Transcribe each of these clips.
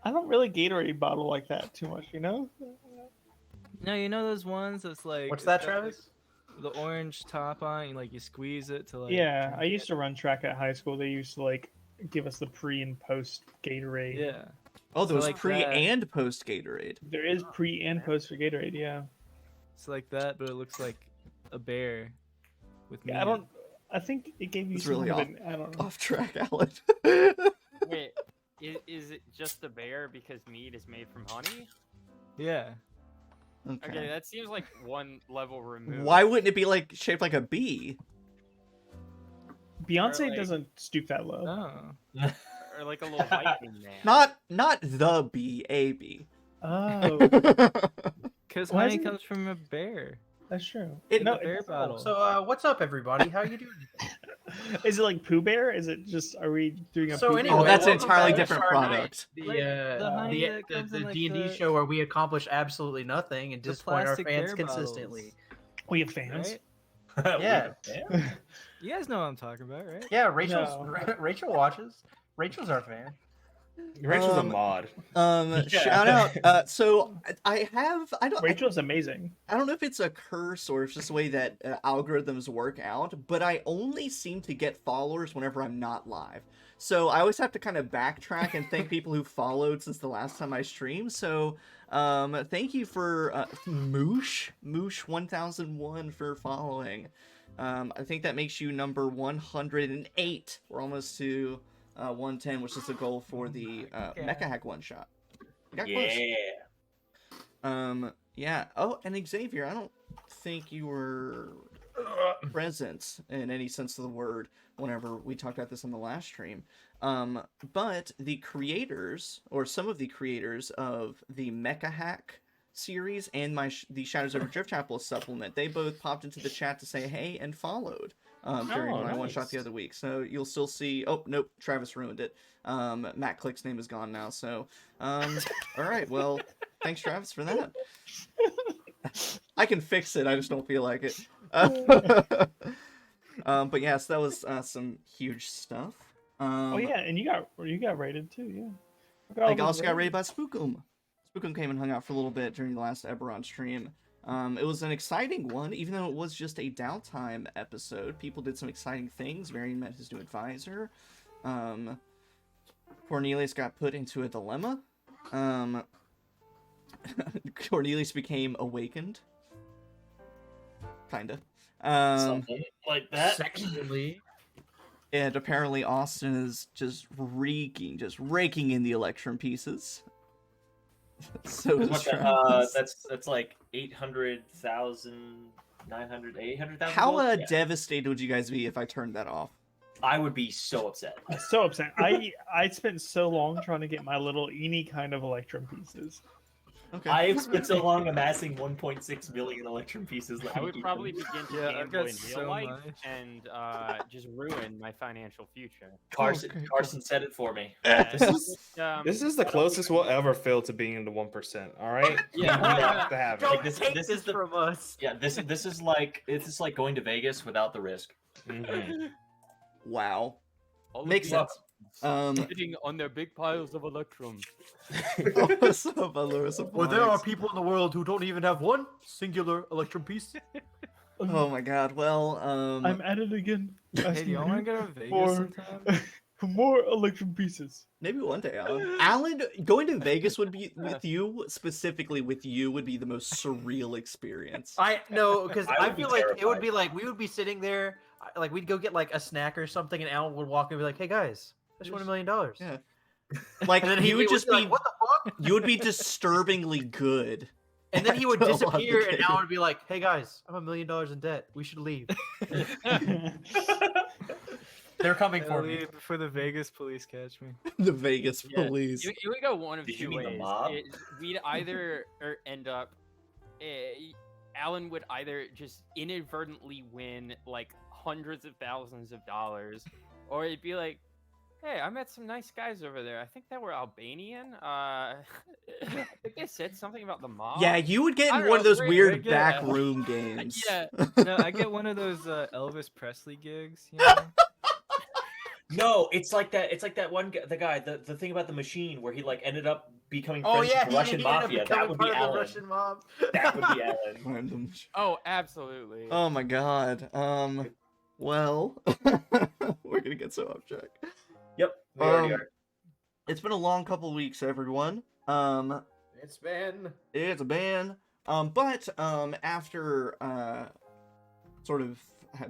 I don't really Gatorade bottle like that too much, you know? No, you know those ones that's like. What's that, it's got, like, Travis? the orange top on, like you squeeze it to like. Yeah, drink I used it. to run track at high school. They used to like give us the pre and post Gatorade. Yeah. Oh, there So was like pre that. and post Gatorade. There is pre and post for Gatorade, yeah. It's like that, but it looks like a bear with meat. Yeah, I think it gave you It's some really kind of an, I don't know. Off track, Alan. Wait, is it just the bear because meat is made from honey? Yeah. Okay, that seems like one level removed. Why wouldn't it be like shaped like a bee? Beyonce like- doesn't stoop that low. Oh. Or like a little Viking man. Not the bee, a bee. Oh, Because Why honey isn't it- comes from a bear. that's true. It- No, a bear bottle. So, what's up, everybody? How you doing? is it like Pooh Bear? Is it just? Are we doing a So Pooh anyway, Oh, Bear? that's an welcome entirely back to different Sharn product. The Like, the honey the that comes in, like, D&D the- show where we accomplish absolutely nothing and the disappoint our plastic fans bear consistently. We have fans. Right? Yeah. You guys know what I'm talking about, right? Yeah, Rachel's No. Rachel watches. Rachel's our fan. Rachel's a mod. Shout out. So I don't Rachel's amazing. I don't know if it's a curse or it's just the way that algorithms work out, but I only seem to get followers whenever I'm not live. So I always have to kind of backtrack and thank people who followed since the last time I streamed. So thank you for Moosh 1001 for following. I think that makes you number 108. We're almost to 110, which is the goal for the Mecha Hack one shot. We got close. Yeah. Oh, and Xavier, I don't think you were present in any sense of the word whenever we talked about this on the last stream. But the creators, or some of the creators of the Mecha Hack series and the Shadows over Driftchapel supplement, they both popped into the chat to say hey and followed during my one shot the other week. So you'll still see. Oh nope, Travis ruined it. Matt Click's name is gone now. So all right, well, thanks Travis for that. I can fix it. I just don't feel like it. But yes, that was some huge stuff. Oh yeah, and you got rated too. Yeah. I also got rated by Spookum. Spookum came and hung out for a little bit during the last Eberron stream. It was an exciting one, even though it was just a downtime episode. People did some exciting things. Varian met his new advisor. Cornelius got put into a dilemma. Cornelius became awakened. Kinda. Something like that. Sexually. And apparently Austin is just raking in the Electrum pieces. So is What the, Travis. that's like 800,000, 800,000. How Yeah. devastated would you guys be if I turned that off? I would be so upset. I'm so upset. I spent so long trying to get my little eeny kind of Electrum pieces. Okay. I've spent so long amassing 1.6 million Electrum pieces. Let I me would keep probably them. begin to Yeah, I've gamble got in so real life much. and just ruin my financial future. Carson, Okay, Carson said it for me. This is the closest we'll ever feel to being in the 1%. All right. Yeah. We have to have it. Don't this- take this this is the- from us. Yeah, this is like going to Vegas without the risk. Mhm. Wow. All of Makes you sense. sitting on their big piles of electrum. Well, there are people in the world who don't even have one singular Electrum piece. Oh my god. Well, I'm at it again. Hey, do y'all want to go to Vegas for- sometime? For more Electrum pieces. maybe one day, Alan. Alan, going to Vegas would be specifically with you, would be the most surreal experience. I know, because I I would be feel like it would terrified. be like we would be sitting there, like we'd go get like a snack or something, and Alan would walk in and be like, "Hey guys, I just won $1 million." Yeah. Like And then you would just be, like, "What the fuck?" you would be disturbingly good. And then he would Go on the disappear, and game. Alan would be like, "Hey guys, I'm $1 million in debt. We should leave." They're coming I'll for me. leave before the Vegas police catch me. The Vegas Yeah. police. It would go one of Did you two mean the ways. mob? We'd either end up, Alan would either just inadvertently win like hundreds of thousands of dollars, or it'd be like, hey, I met some nice guys over there. I think they were Albanian. I think they said something about the mob. Yeah, you would get I in don't one know, of those great, weird yeah. back room games. Yeah. No, I get one of those Elvis Presley gigs. You know? No, it's like that. It's like that one guy, the guy, the thing about the machine where he like ended up becoming Oh friends yeah, with the Russian he ended up mafia. That becoming would part be of the Alan. Russian mob. That would be Alan. Random. Oh, absolutely. Oh my god. Well, we're gonna get so off track. Yep, we already Um, are. It's been a long couple weeks, everyone. It's been. It's a ban. But after sort of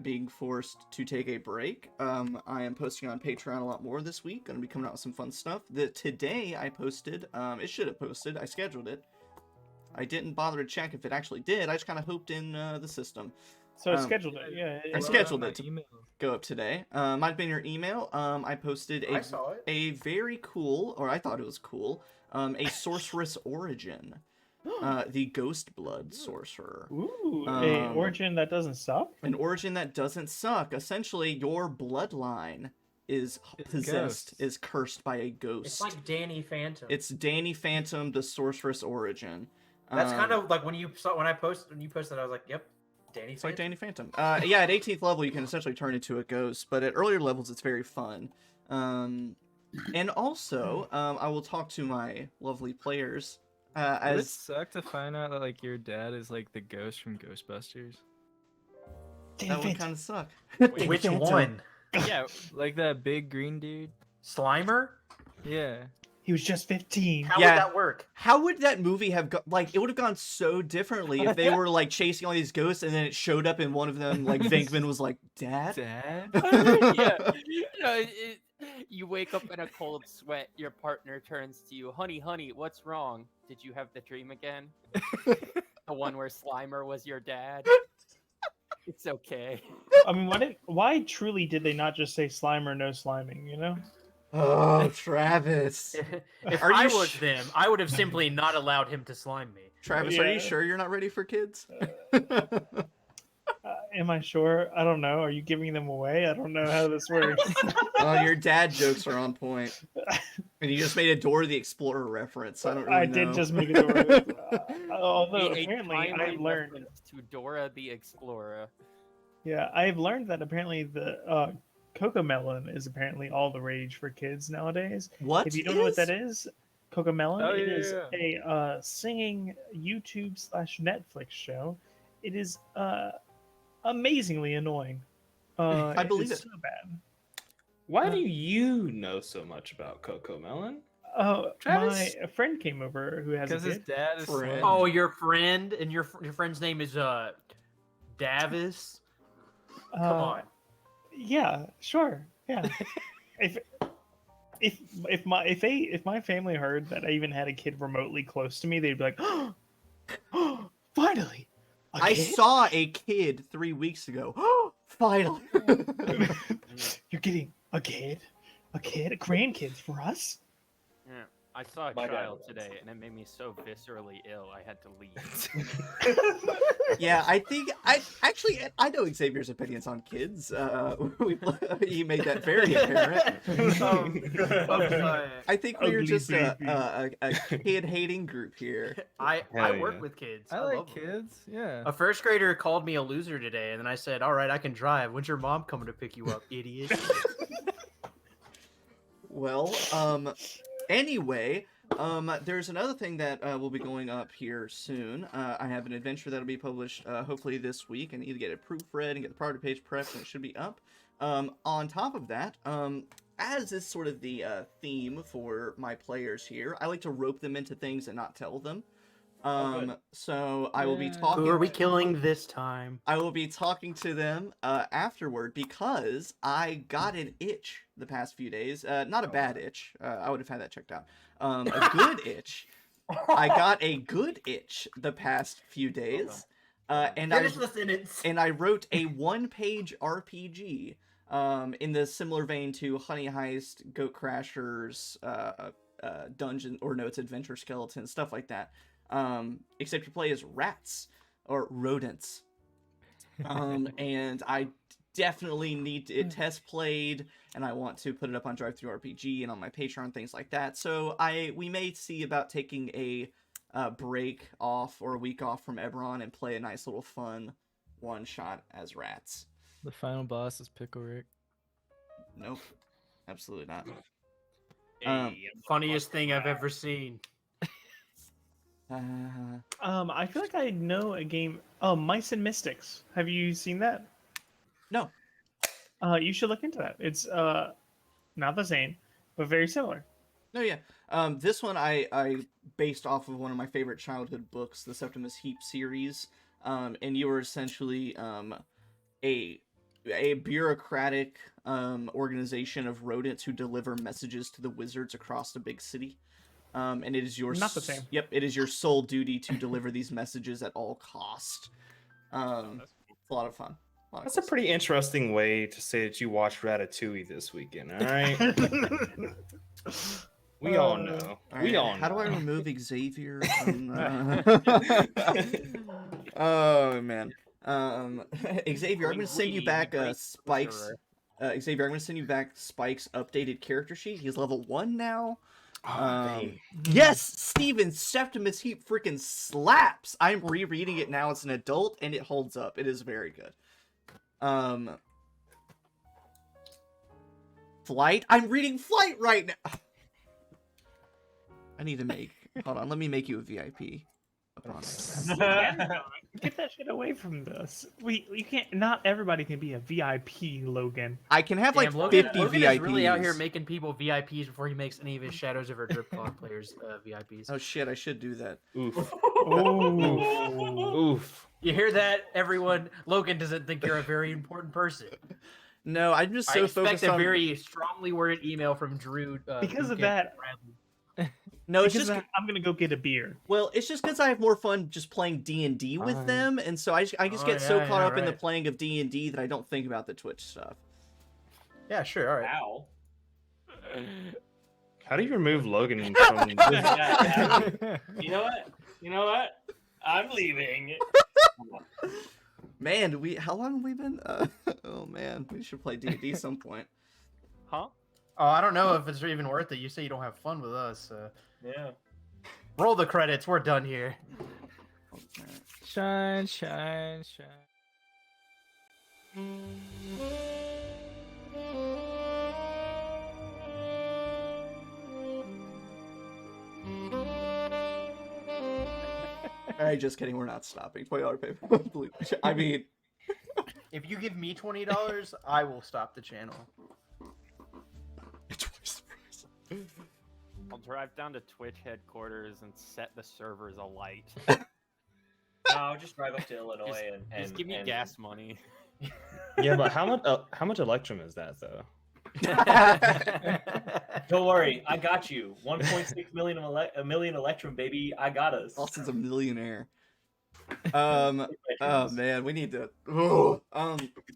being forced to take a break, I am posting on Patreon a lot more this week. Gonna be coming out with some fun stuff. Today I posted. It should have posted. I scheduled it. I didn't bother to check if it actually did. I just kind of hoped in the system. So I scheduled it. Yeah. I it- scheduled my it to email. go up today. Might have been your email. I posted I saw it. a very cool, or I thought it was cool, a sorceress origin. The Ghost Blood Sorcerer. Ooh, a Um, origin that doesn't suck. An origin that doesn't suck. Essentially, your bloodline is It's possessed, ghosts. is cursed by a ghost. It's like Danny Phantom. It's Danny Phantom, the sorceress origin. That's kind Um, of like when you posted, I was like, yep, Danny. It's like Phantom. Danny Phantom. Yeah, at 18th level, you can essentially turn into a ghost, but at earlier levels, it's very fun. And also, I will talk to my lovely players. Would it As suck to find out that like your dad is like the ghost from Ghostbusters? that would kind of suck. Which one? Yeah, Like that big green dude? Slimer? Yeah. He was just 15. How Yeah. would that work? How would that movie have like? It would have gone so differently if they were like chasing all these ghosts, and then it showed up in one of them. Like Venkman was like, "Dad." Dad? yeah. You wake up in a cold sweat. Your partner turns to you, honey, what's wrong? Did you have the dream again? The one where Slimer was your dad? It's okay. I mean, why truly did they not just say slime or no sliming, you know? Oh, Travis. If Are you I was sh- them, I would have simply not allowed him to slime me. Travis, are Yeah. you sure you're not ready for kids? Am I sure? I don't know. Are you giving them away? I don't know how this works. Oh, your dad jokes are on point. And you just made a Dora the Explorer reference. I don't really I know. did just make it over. Although A apparently timely I've learned, reference to Dora the Explorer. yeah, I've learned that apparently the Cocomelon is apparently all the rage for kids nowadays. What? If you don't know what that is, Cocomelon, Oh, it yeah, is yeah. a singing YouTube/Netflix show. It is amazingly annoying. I believe it's it. so bad. Why do you know so much about Coco Melon? Travis? My friend came over who has a Because his kid. dad is Friend. Slim. Oh, your friend, and your friend's name is Davis. Come on. Yeah, sure. Yeah. if my family heard that I even had a kid remotely close to me, they'd be like, "Oh, finally, a I kid? saw a kid 3 weeks ago. Finally. You're getting a kid, a grandkids for us." Yeah. I saw a My dad child was. today, and it made me so viscerally ill. I had to leave. Yeah, I think I know Xavier's opinions on kids. He made that very apparent. I think we are Ugly just baby. a kid-hating group here. I Hell work yeah. with kids. I love like 'em. kids. Yeah. A first grader called me a loser today, and then I said, "All right, I can drive. When's your mom coming to pick you up, idiot?" Well, anyway, there's another thing that will be going up here soon. I have an adventure that'll be published hopefully this week. I need to get it proofread and get the priority page prepped, and it should be up. On top of that, as is sort of the theme for my players here, I like to rope them into things and not tell them. So I will be Yeah. talking. Who are we killing this time? I will be talking to them afterward because I got an itch the past few days. Not a bad itch. I would have had that checked out. A good itch. I got a good itch the past few days. And Finish the sentence. I wrote a one-page RPG in the similar vein to Honey Heist, Goat Crashers, Dungeon, or no, it's Adventure Skeleton, stuff like that. Except you play as rats or rodents. And I definitely need it test played, and I want to put it up on DriveThruRPG and on my Patreon, things like that. So we may see about taking a break off or a week off from Eberron and play a nice little fun one shot as rats. The final boss is Pickle Rick. Nope, absolutely not. Funniest thing I've ever seen. I feel like I know a game. Oh, Mice and Mystics. Have you seen that? No. You should look into that. It's not the same, but very similar. No, yeah. This one I based off of one of my favorite childhood books, the Septimus Heap series. And you were essentially a bureaucratic organization of rodents who deliver messages to the wizards across the big city. And it is your Not the same. Yep, it is your sole duty to deliver these messages at all cost. It's a lot of fun. That's a pretty interesting way to say that you watched Ratatouille this weekend. All right, we all know. All We right, all know. How do I remove Xavier? Oh man. Xavier, I'm gonna send you back Spike's. Xavier, I'm gonna send you back Spike's updated character sheet. He's level 1 now. Yes, Steven, Septimus Heap freaking slaps. I'm rereading it now as an adult, and it holds up. It is very good. Flight. I'm reading Flight right now. I need to make. Hold on, let me make you a VIP. Get that shit away from us. You can't. Not everybody can be a VIP, Logan. I can have like Damn, Logan, 50 Logan VIPs. is really out here making people VIPs before he makes any of his Shadows over Driftchapel players VIPs. Oh shit, I should do that. Oof. Oh. Oof. You hear that, everyone? Logan doesn't think you're a very important person. No, I'm just so I expect focused a on. very strongly worded email from Drew. Because of Dugan that, Bradley. No, it's because just of that, I'm gonna go get a beer. well, it's just because I have more fun just playing D&D with them, and so I just Oh, get so yeah, caught up in the right. playing of D&D that I don't think about the Twitch stuff. Yeah, sure. All right. Wow. How do you remove Logan from? You know what? You know what? I'm leaving. Man, how long have we been? Oh man, we should play D&D some point. Huh? Oh, I don't know if it's even worth it. You say you don't have fun with us. Yeah. Roll the credits. We're done here. Shine, shine, shine. All right, just kidding. We're not stopping. $20 paper. I mean, If you give me $20, I will stop the channel. twice the price. I'll drive down to Twitch headquarters and set the servers alight. No, I'll just drive up to Illinois and Just give me gas money. Yeah, but how much Electrum is that though? Don't worry, I got you. 1.6 million a million Electrum, baby. I got us. Austin's a millionaire. Oh man, we need to. Ugh.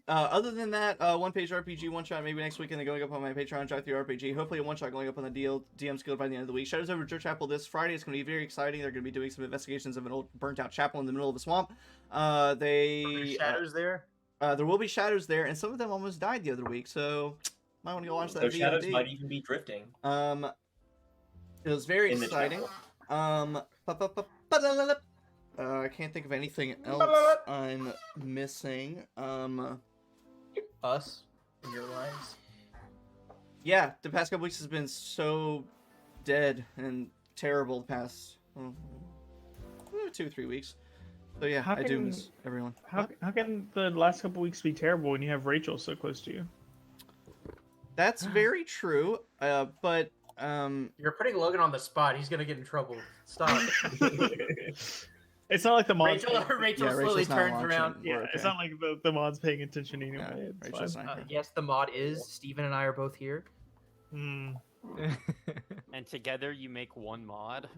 Other than that, one page RPG one shot maybe next week, and then going up on my Patreon, Drive Through RPG. Hopefully, a one shot going up on the DM's Guild by the end of the week. Shadows over Driftchapel this Friday. It's going to be very exciting. They're going to be doing some investigations of an old burnt out chapel in the middle of a swamp. Shadows there. There will be shadows there, and some of them almost died the other week. So might want to go watch that. Those shadows VOD. might even be drifting. It was very In the exciting. chapel. I can't think of anything else I'm missing. Us in your lives. Yeah, the past couple weeks has been so dead and terrible. The past 2 or 3 weeks. So yeah, How I do can- miss everyone. How can the last couple weeks be terrible when you have Rachel so close to you? That's very true. But You're putting Logan on the spot. He's gonna get in trouble. Stop. It's not like the mods. Rachel slowly Rachel's not turns watching. around. Yeah, We're it's okay. not like the mod's paying attention anyway. Yeah, It's Rachel's fine. not here. Yes, the mod is. Steven and I are both here. Hmm. And together you make one mod.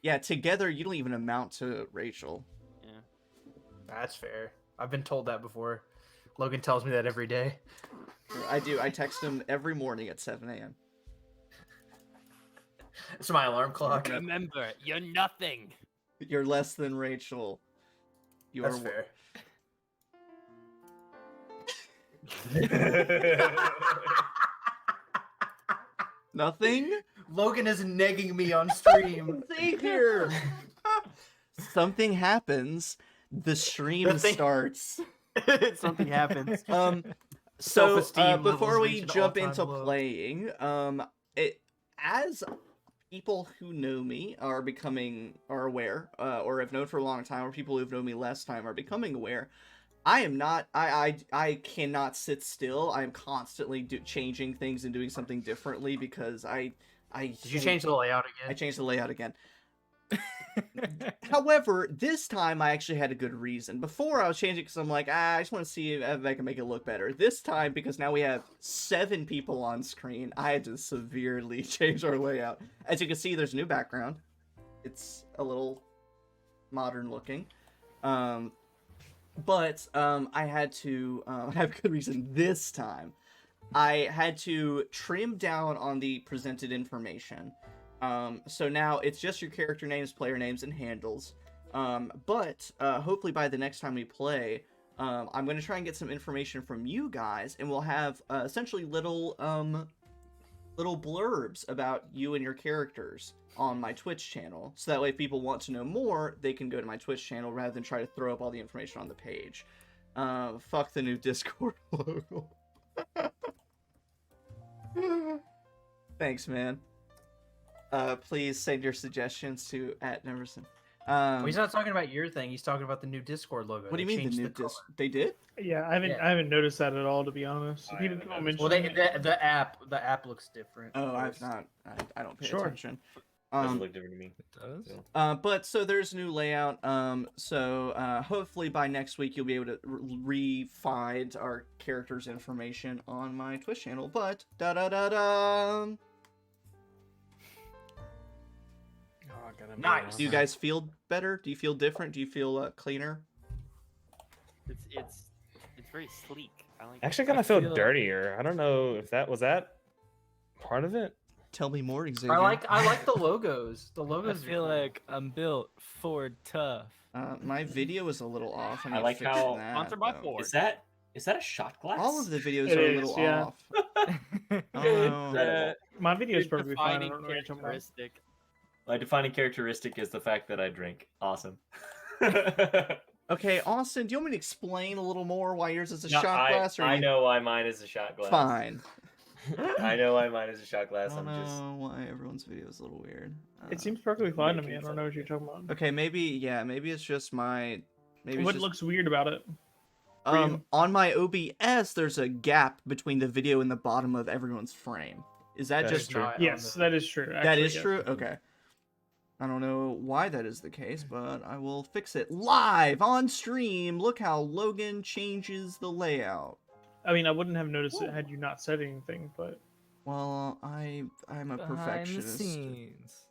Yeah, together you don't even amount to Rachel. Yeah. That's fair. I've been told that before. Logan tells me that every day. I do. I text him every morning at 7 a.m. It's my alarm clock. Remember, you're nothing. You're less than Rachel. You That's are. fair. Nothing. Logan is negging me on stream. Xavier. Something happens. The stream The thing- starts. Something happens. So Self-esteem before levels we reach an jump all-time into low. playing, as people who know me are aware, or have known for a long time, or people who've known me less time are becoming aware. I am not. I cannot sit still. I am constantly changing things and doing something differently because I. Did you change the layout again? I changed the layout again. However, this time I actually had a good reason. Before I was changing because I'm like, I just want to see if I can make it look better. This time, because now we have 7 people on screen, I had to severely change our layout. As you can see, there's a new background. It's a little modern looking. But I had to have a good reason this time. I had to trim down on the presented information. So now it's just your character names, player names, and handles. But hopefully by the next time we play, I'm going to try and get some information from you guys, and we'll have essentially little blurbs about you and your characters on my Twitch channel. So that way if people want to know more, they can go to my Twitch channel rather than try to throw up all the information on the page. Fuck the new Discord logo. Thanks, man. Please send your suggestions to @NeverSay. Well, he's not talking about your thing. He's talking about the new Discord logo. What do you They mean the changed new color. They did? Yeah, I haven't noticed that at all, to be honest. I People haven't mention Well, it. the app looks different. Oh, I've not. I don't pay Sure. attention. Doesn't look different to me. It does. Yeah. But so there's a new layout. So hopefully by next week you'll be able to re-find our characters' information on my Twitch channel. But Nice. do you guys feel better? Do you feel different? Do you feel cleaner? It's very sleek. I like. Actually, it. kind of feel feel- dirtier. I don't know if that was part of it. Tell me more, Xavier. I like the logos. The I logos. are feel cool. like I'm built Ford tough. My video is a little off. I, need to like fix how- that, Sponsored by though. Ford. Is that a shot glass? All of the videos It are a is, little yeah. off. Oh, That- My video is Your perfectly fine. I defining don't know what you're talking about. characteristic. My defining characteristic is the fact that I drink. Awesome. Okay, Austin, do you want me to explain a little more why yours is a No, shot glass? Or I you- know why mine is a shot glass. Fine. I know why mine is a shot I glass. don't I'm just. know why everyone's video is a little weird. It seems perfectly fine to me. I making don't know what you're talking about. Okay, maybe it's just my. Maybe it's What just, looks weird about it? for you? on my OBS, there's a gap between the video and the bottom of everyone's frame. Is that That just is true. Not on Yes, the- that is true. that actually, is yes. true? Okay. I don't know why that is the case, but I will fix it live on stream. Look how Logan changes the layout. I mean, I wouldn't have noticed it had you not said anything, but Well, I'm a Behind the perfectionist. scenes.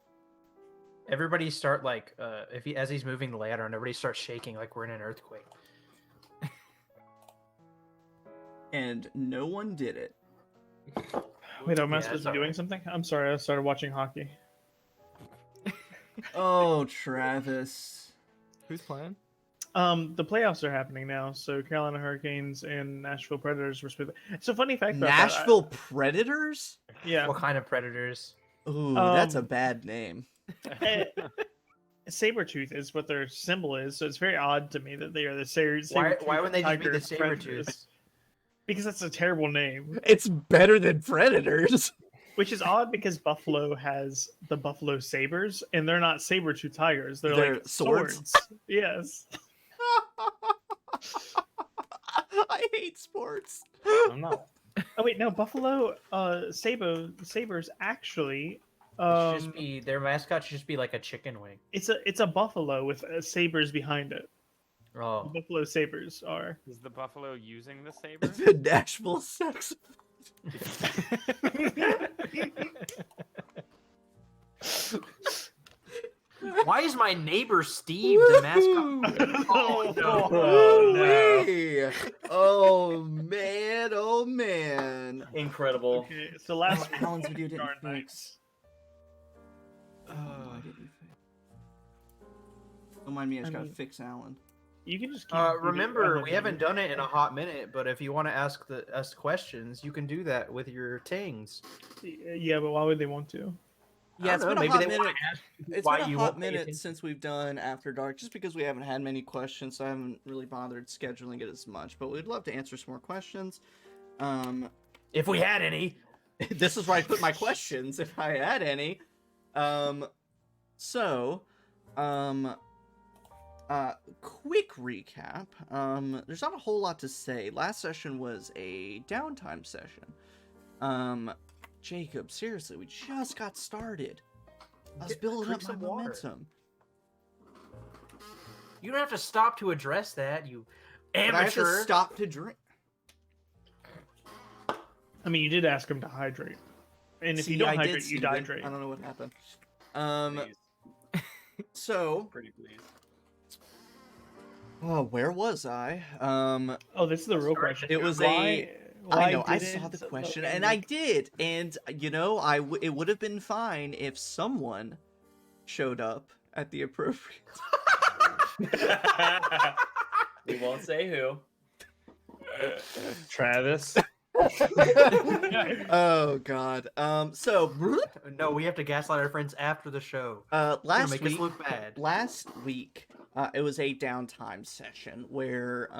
Everybody start like as he's moving the layout around, everybody starts shaking like we're in an earthquake. And no one did it. wait, am I Yeah, supposed it's to be doing alright. something? I'm sorry, I started watching hockey. Oh, Travis. Who's playing? The playoffs are happening now, so Carolina Hurricanes and Nashville Predators respectively. It's a funny fact about that. Nashville Predators? Yeah. What kind of predators? Ooh, that's a Um, bad name. Sabretooth is what their symbol is, so it's very odd to me that they are the Why wouldn't they just be the Tiger Predators. Sabretooths? Because that's a terrible name. It's better than Predators. Which is odd because Buffalo has the Buffalo Sabres, and they're not saber-tooth tigers. They're, They're like swords? swords. Yes. I hate sports. I'm not. Oh wait, no, Buffalo Sabres actually It should just be their mascot should just be like a chicken wing. it's a buffalo with sabers behind it. Oh, Buffalo Sabres are. Is the buffalo using the saber? The Nashville sex. why is my neighbor Steve the mascot? Oh, no. Oh, no. Wee. Oh man! Oh man! Incredible. Okay, so last week, Alan's video didn't Sharn fix. Nights. Why didn't you fix? Don't mind me. I just I gotta mean- fix Alan. You can just keep Remember, we haven't done it in a hot minute, but if you want to ask us questions, you can do that with your tings. Yeah, but why would they want to? Yeah, it's I don't been a know, maybe hot they wanna minute. ask It's why been a you hot won't pay minute attention. since we've done After Dark, just because we haven't had many questions, so I haven't really bothered scheduling it as much. But we'd love to answer some more questions. If we had any. This is where I put my questions, if I had any. So, quick recap. There's not a whole lot to say. Last session was a downtime session. Jacob, seriously, we just got started. I was building up my momentum. You don't have to stop to address that, you amateur. But I have to stop to drink. I mean, you did ask him to hydrate. And if you don't hydrate, you dehydrate. I don't know what happened. Please. So, Pretty please. oh, where was I? Oh, this is the real question. It was Why I know, I didn't saw the the question, ending- and I did, and you know, it would have been fine if someone showed up at the appropriate. We won't say who. Travis. Oh God. So No, we have to gaslight our friends after the show. last make week, us look bad. Last week, it was a downtime session where,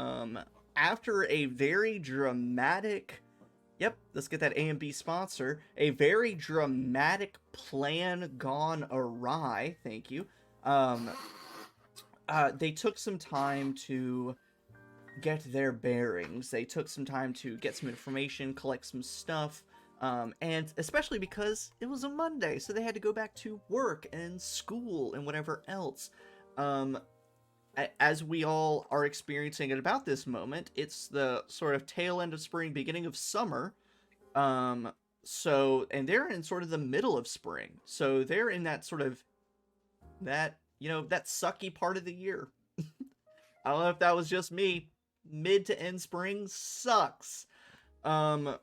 after a very dramatic, yep, let's get that A and B sponsor, a very dramatic plan gone awry. Thank you. They took some time to get their bearings. They took some time to get some information, collect some stuff, and especially because it was a Monday, so they had to go back to work and school and whatever else. As we all are experiencing at about this moment, it's the sort of tail end of spring, beginning of summer. So, and they're in sort of the middle of spring. So they're in that sort of, that sucky part of the year. I don't know if that was just me. Mid to end spring sucks. So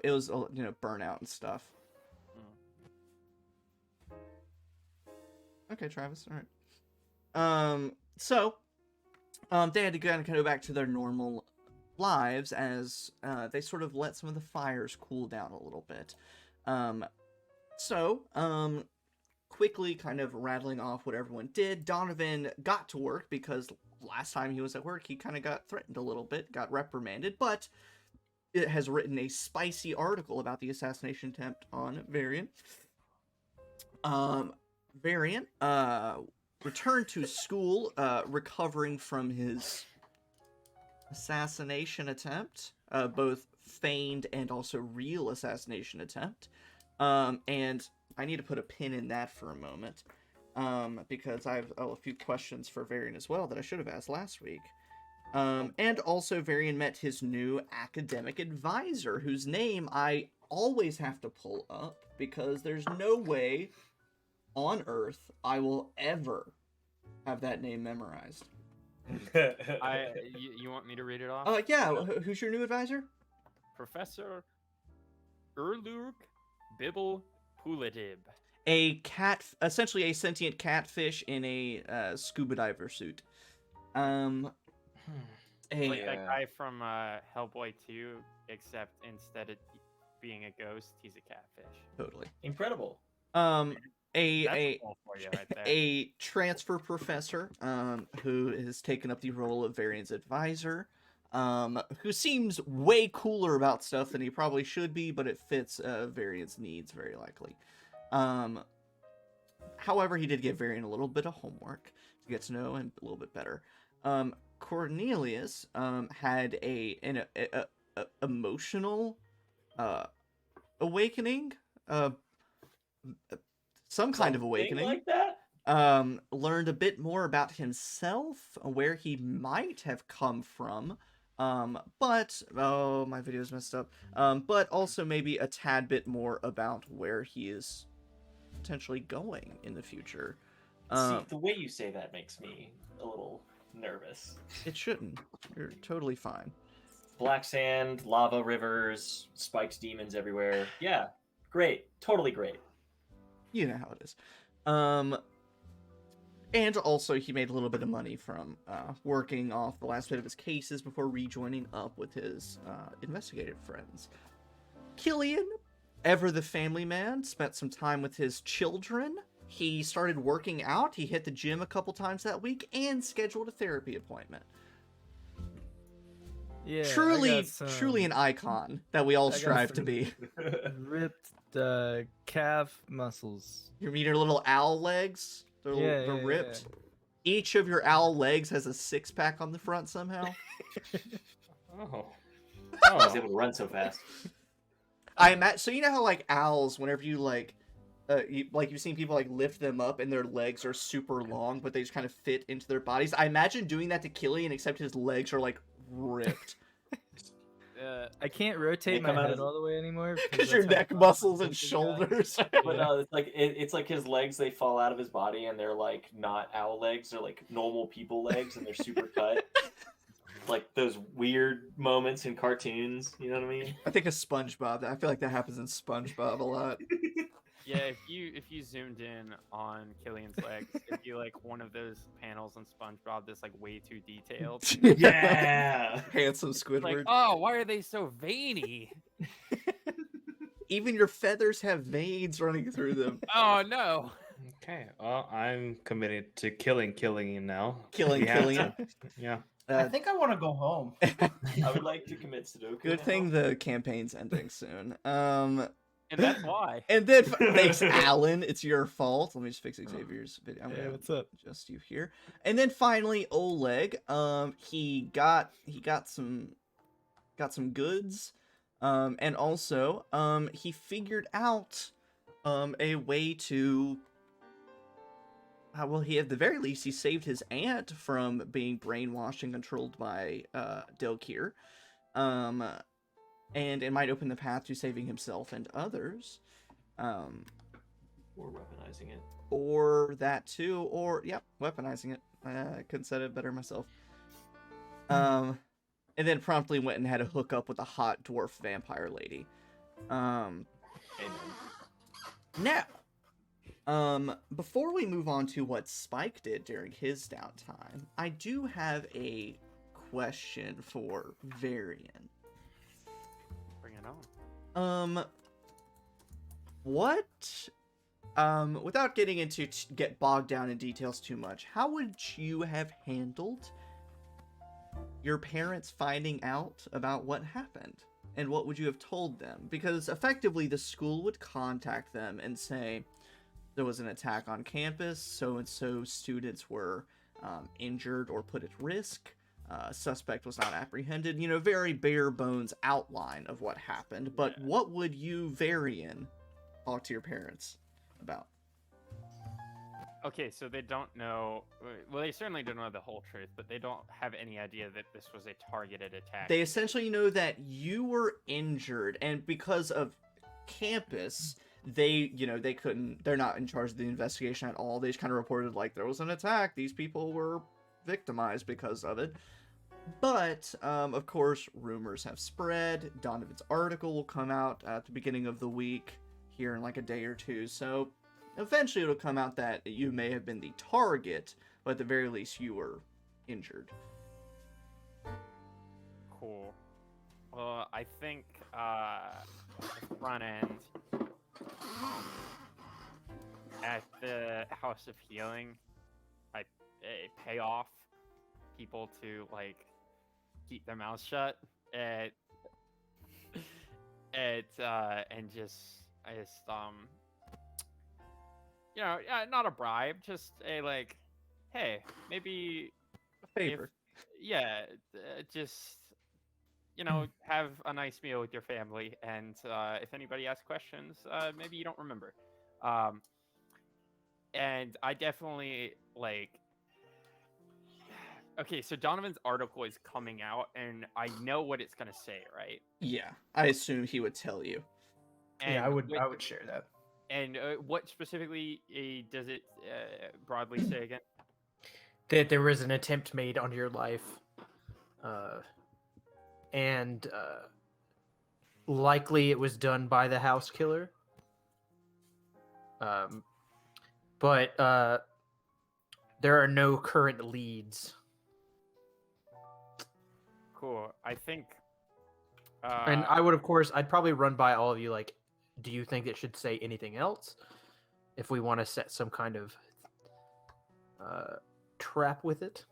it was, burnout and stuff. Okay, Travis, all right. So they had to kind of go back to their normal lives as they sort of let some of the fires cool down a little bit. Quickly kind of rattling off what everyone did, Donovan got to work because last time he was at work, he kind of got threatened a little bit, got reprimanded, but it has written a spicy article about the assassination attempt on Varian. Varian returned to school, recovering from his assassination attempt, both feigned and also real assassination attempt. And I need to put a pin in that for a moment, because I have a few questions for Varian as well that I should have asked last week. And also Varian met his new academic advisor, whose name I always have to pull up, because there's no way on Earth I will ever have that name memorized. You want me to read it off? Yeah, who's your new advisor? Professor Erlurg Bibble Puladib. A cat, essentially a sentient catfish in a scuba diver suit. Like that guy from Hellboy 2, except instead of being a ghost, he's a catfish. Totally. Incredible. A goal for you right there. a transfer professor who has taken up the role of Varian's advisor, who seems way cooler about stuff than he probably should be, but it fits Varian's needs very likely. However, he did give Varian a little bit of homework to get to know him a little bit better. Cornelius had an emotional awakening, some kind of awakening. Like that? Learned a bit more about himself, where he might have come from, but my video's messed up. But also maybe a tad bit more about where he is potentially going in the future. See, the way you say that makes me a little nervous. It shouldn't. You're totally fine. Black sand, lava rivers, spiked demons everywhere. Yeah, great. Totally great. You know how it is. And also he made a little bit of money from working off the last bit of his cases before rejoining up with his investigative friends. Killian, ever the family man, spent some time with his children. He started working out. He hit the gym a couple times that week and scheduled a therapy appointment. Yeah, I truly, got some- truly an icon that we all I got strive to some- be. I got strive to some- be. Ripped calf muscles. You mean your little owl legs? They're Yeah, ripped. Each of your owl legs has a 6-pack on the front somehow. Oh. I was Oh. able to run so fast. I imagine. So you know how like owls, whenever you like, you've seen people like lift them up and their legs are super long, but they just kind of fit into their bodies. I imagine doing that to Killian, except his legs are like ripped I can't rotate They my come out head as- all the way anymore because that's your how neck fast muscles I and think the guy- shoulders. But no, it's like his legs, they fall out of his body and they're like not owl legs, they're like normal people legs and they're super cut. Like those weird moments in cartoons, you know what I mean? I think of SpongeBob. I feel like that happens in SpongeBob a lot. Yeah, if you zoomed in on Killian's legs, it'd be like one of those panels in SpongeBob that's like way too detailed. Yeah. Handsome Like, Squidward. oh, why are they so veiny? Even your feathers have veins running through them. Oh no. Okay. Well, I'm committed to killing now. Killing We have Killian. to. Yeah. I think I want to go home. I would like to commit Sudoku. Good now. thing the campaign's ending soon. And that's why. And then thanks, Alan. It's your fault. Let me just fix Xavier's video. I'm Yeah, gonna what's up? adjust you here. And then finally, Oleg. He got some goods. And also, he figured out a way to. Well, he at the very least he saved his aunt from being brainwashed and controlled by Delkir. And it might open the path to saving himself and others. Or weaponizing it. Or that too, or weaponizing it. I couldn't said it better myself. And then promptly went and had a hookup with a hot dwarf vampire lady. Amen. Now, before we move on to what Spike did during his downtime, I do have a question for Varian. Bring it on. Without getting into get bogged down in details too much, how would you have handled your parents finding out about what happened? And what would you have told them? Because effectively the school would contact them and say, there was an attack on campus, so-and-so students were injured or put at risk. Suspect was not apprehended. You know, very bare bones outline of what happened. But what would you, Varian, talk to your parents about? Okay, so they don't know. Well, they certainly don't know the whole truth, but they don't have any idea that this was a targeted attack. They essentially know that you were injured, and because of campus, they're not in charge of the investigation at all. They just kind of reported like there was an attack. These people were victimized because of it. But, of course, rumors have spread. Donovan's article will come out at the beginning of the week here in like a day or two. So eventually it'll come out that you may have been the target, but at the very least you were injured. Cool. Well, I think the front end at the House of Healing, I pay off people to like keep their mouths shut and just not a bribe, just a like, hey, maybe A favor. just have a nice meal with your family, and if anybody asks questions, maybe you don't remember. And I definitely like. Okay, so Donovan's article is coming out, and I know what it's gonna say, right? Yeah, I assume he would tell you. And Yeah, I would share that. And what specifically does it broadly say again? That there was an attempt made on your life, and likely it was done by the house killer. But there are no current leads. Cool. I think. And I would, of course, I'd probably run by all of you, like, do you think it should say anything else? If we want to set some kind of trap with it.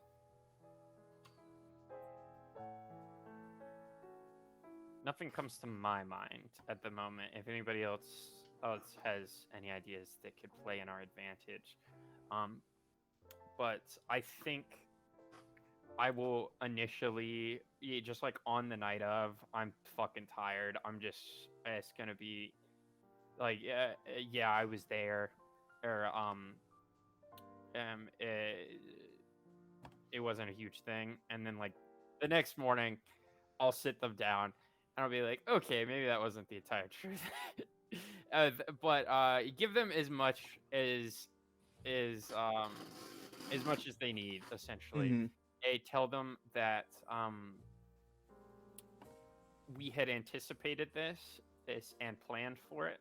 nothing comes to my mind at the moment. If anybody else has any ideas that could play in our advantage, but I think I will initially, just like on the night of, I'm fucking tired. It's gonna be like, yeah, I was there, or it wasn't a huge thing. And then like the next morning, I'll sit them down and I'll be like, okay, maybe that wasn't the entire truth. But give them as much as they need, essentially. Mhm. Tell them that we had anticipated this and planned for it,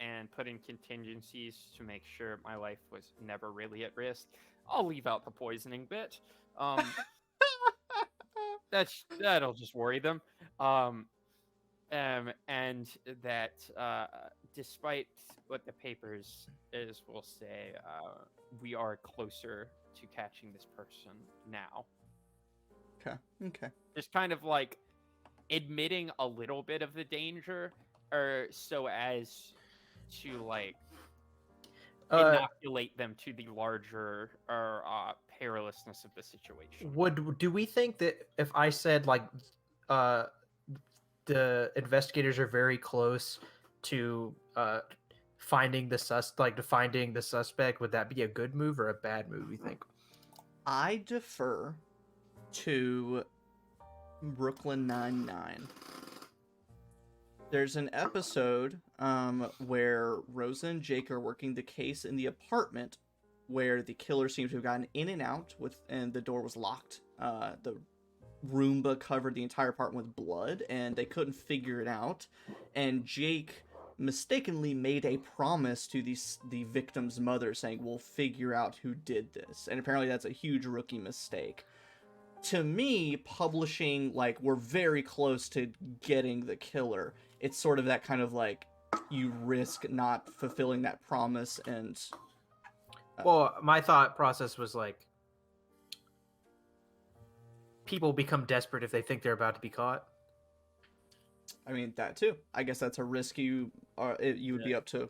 and put in contingencies to make sure my life was never really at risk. I'll leave out the poisoning bit. That'll just worry them. And that despite what the papers will say, we are closer to catching this person now. Okay. Just kind of like admitting a little bit of the danger, or so as to like inoculate them to the larger or perilousness of the situation. Do we think that if I said like the investigators are very close to finding the suspect, would that be a good move or a bad move, you think? I defer to Brooklyn Nine-Nine. There's an episode where Rosa and Jake are working the case in the apartment where the killer seems to have gotten in and out and the door was locked. The Roomba covered the entire apartment with blood, and they couldn't figure it out. And Jake mistakenly made a promise to the victim's mother saying, we'll figure out who did this. And apparently that's a huge rookie mistake. To me, publishing, like, we're very close to getting the killer, it's sort of that kind of, like, you risk not fulfilling that promise and... Well, my thought process was, like, people become desperate if they think they're about to be caught. I mean, that too. I guess that's a risk you would be up to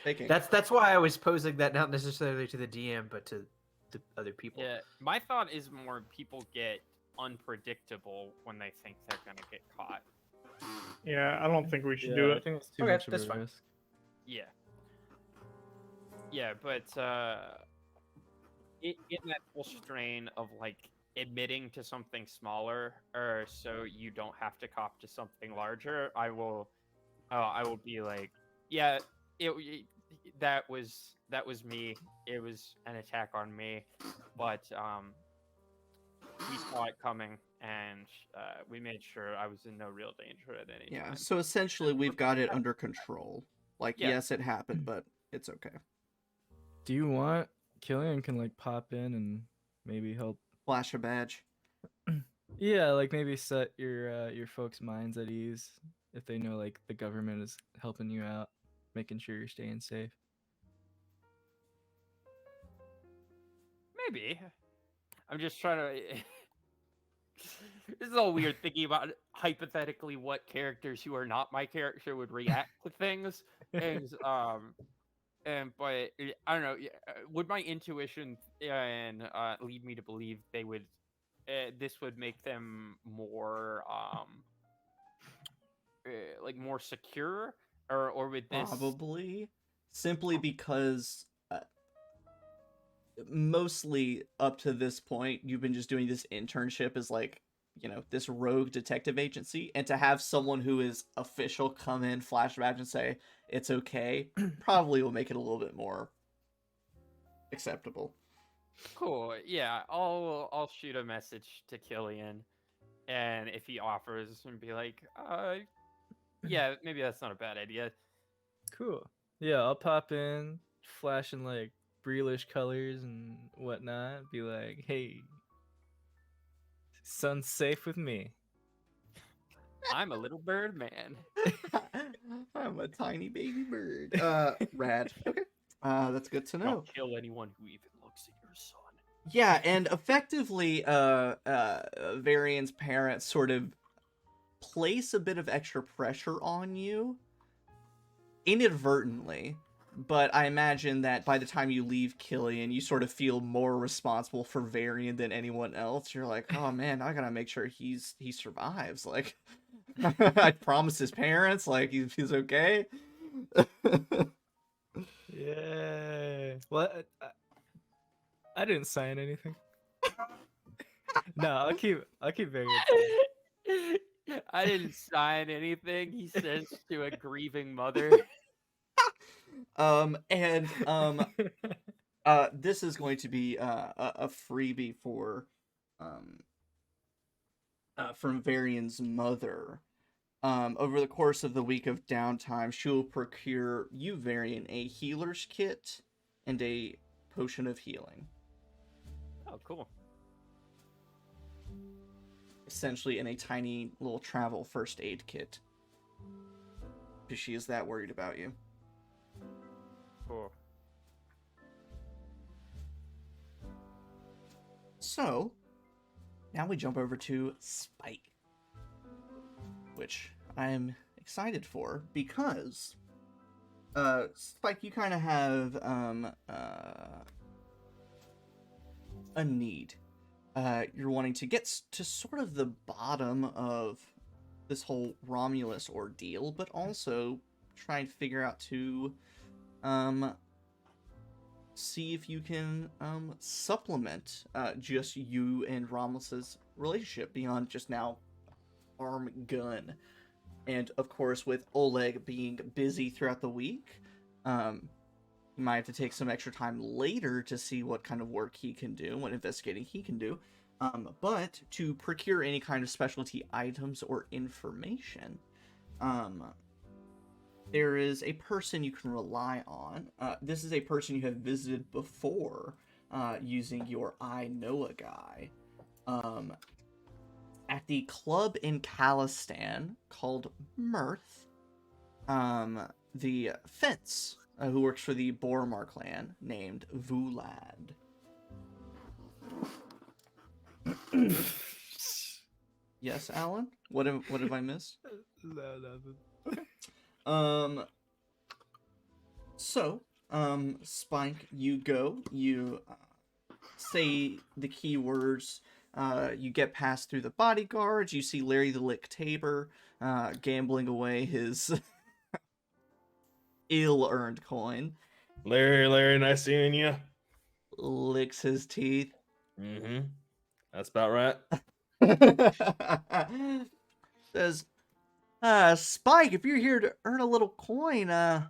taking. That's why I was posing that not necessarily to the DM, but to the other people. Yeah, my thought is more people get unpredictable when they think they're gonna get caught. Yeah, I don't think we should do I it. think it's too Okay, much of that's a fine. risk. Yeah, but in that whole strain of like admitting to something smaller, or so you don't have to cop to something larger, I will be like, yeah, that was me. It was an attack on me, but we saw it coming, and we made sure I was in no real danger at any time. So essentially we've got it under control. Like, Yeah. yes, it happened, but it's okay. Do you want Killian can like pop in and maybe help? Flash a badge. Yeah, like maybe set your folks' minds at ease if they know like the government is helping you out, making sure you're staying safe. Maybe. I'm just trying to. This is all weird thinking about hypothetically what characters who are not my character would react to things, and but I don't know. Would my intuition lead me to believe they would? This would make them more like more secure, or with this Probably. Simply because mostly up to this point, you've been just doing this internship as like, you know, this rogue detective agency, and to have someone who is official come in, flash badge, and say it's okay, probably will make it a little bit more acceptable. Cool. Yeah, I'll shoot a message to Killian, and if he offers, and be like, yeah, maybe that's not a bad idea. Cool. Yeah, I'll pop in, flashing like Breelish colors and whatnot. Be like, hey, son's safe with me. I'm a little bird man. I'm a tiny baby bird. Rad. Okay. That's good to know. Don't kill anyone who even looks at your son. Yeah, and effectively, Varian's parents sort of place a bit of extra pressure on you inadvertently. But I imagine that by the time you leave Killian, you sort of feel more responsible for Varian than anyone else. You're like, oh man, I gotta make sure he survives. Like, I promised his parents, like, he's okay. Yeah. Well, I didn't sign anything. No, I'll keep Varian. I didn't sign anything, he says to a grieving mother. This is going to be a freebie for from Varian's mother. Over the course of the week of downtime, she will procure you, Varian, a healer's kit and a potion of healing. Oh, cool. Essentially in a tiny little travel first aid kit. Because she is that worried about you. Cool. So, now we jump over to Spike. Which I am excited for because, Spike, you kind of have, a need. You're wanting to get to sort of the bottom of this whole Romulus ordeal, but also try and figure out to, see if you can, supplement, just you and Romulus's relationship beyond just now arm gun. And of course, with Oleg being busy throughout the week, you might have to take some extra time later to see what kind of work he can do, what investigating he can do. But to procure any kind of specialty items or information, there is a person you can rely on. This is a person you have visited before, using your I Know a Guy. At the club in Calistan called Mirth, the fence who works for the Boromar clan named Vulad. Yes, Alan? What have I missed? No, nothing. So, Spike, you go, you say the keywords, you get passed through the bodyguards, you see Larry the Lick Tabor, gambling away his ill-earned coin. Larry, nice seeing you. Licks his teeth. Mm-hmm. That's about right. Says, Spike, if you're here to earn a little coin, kind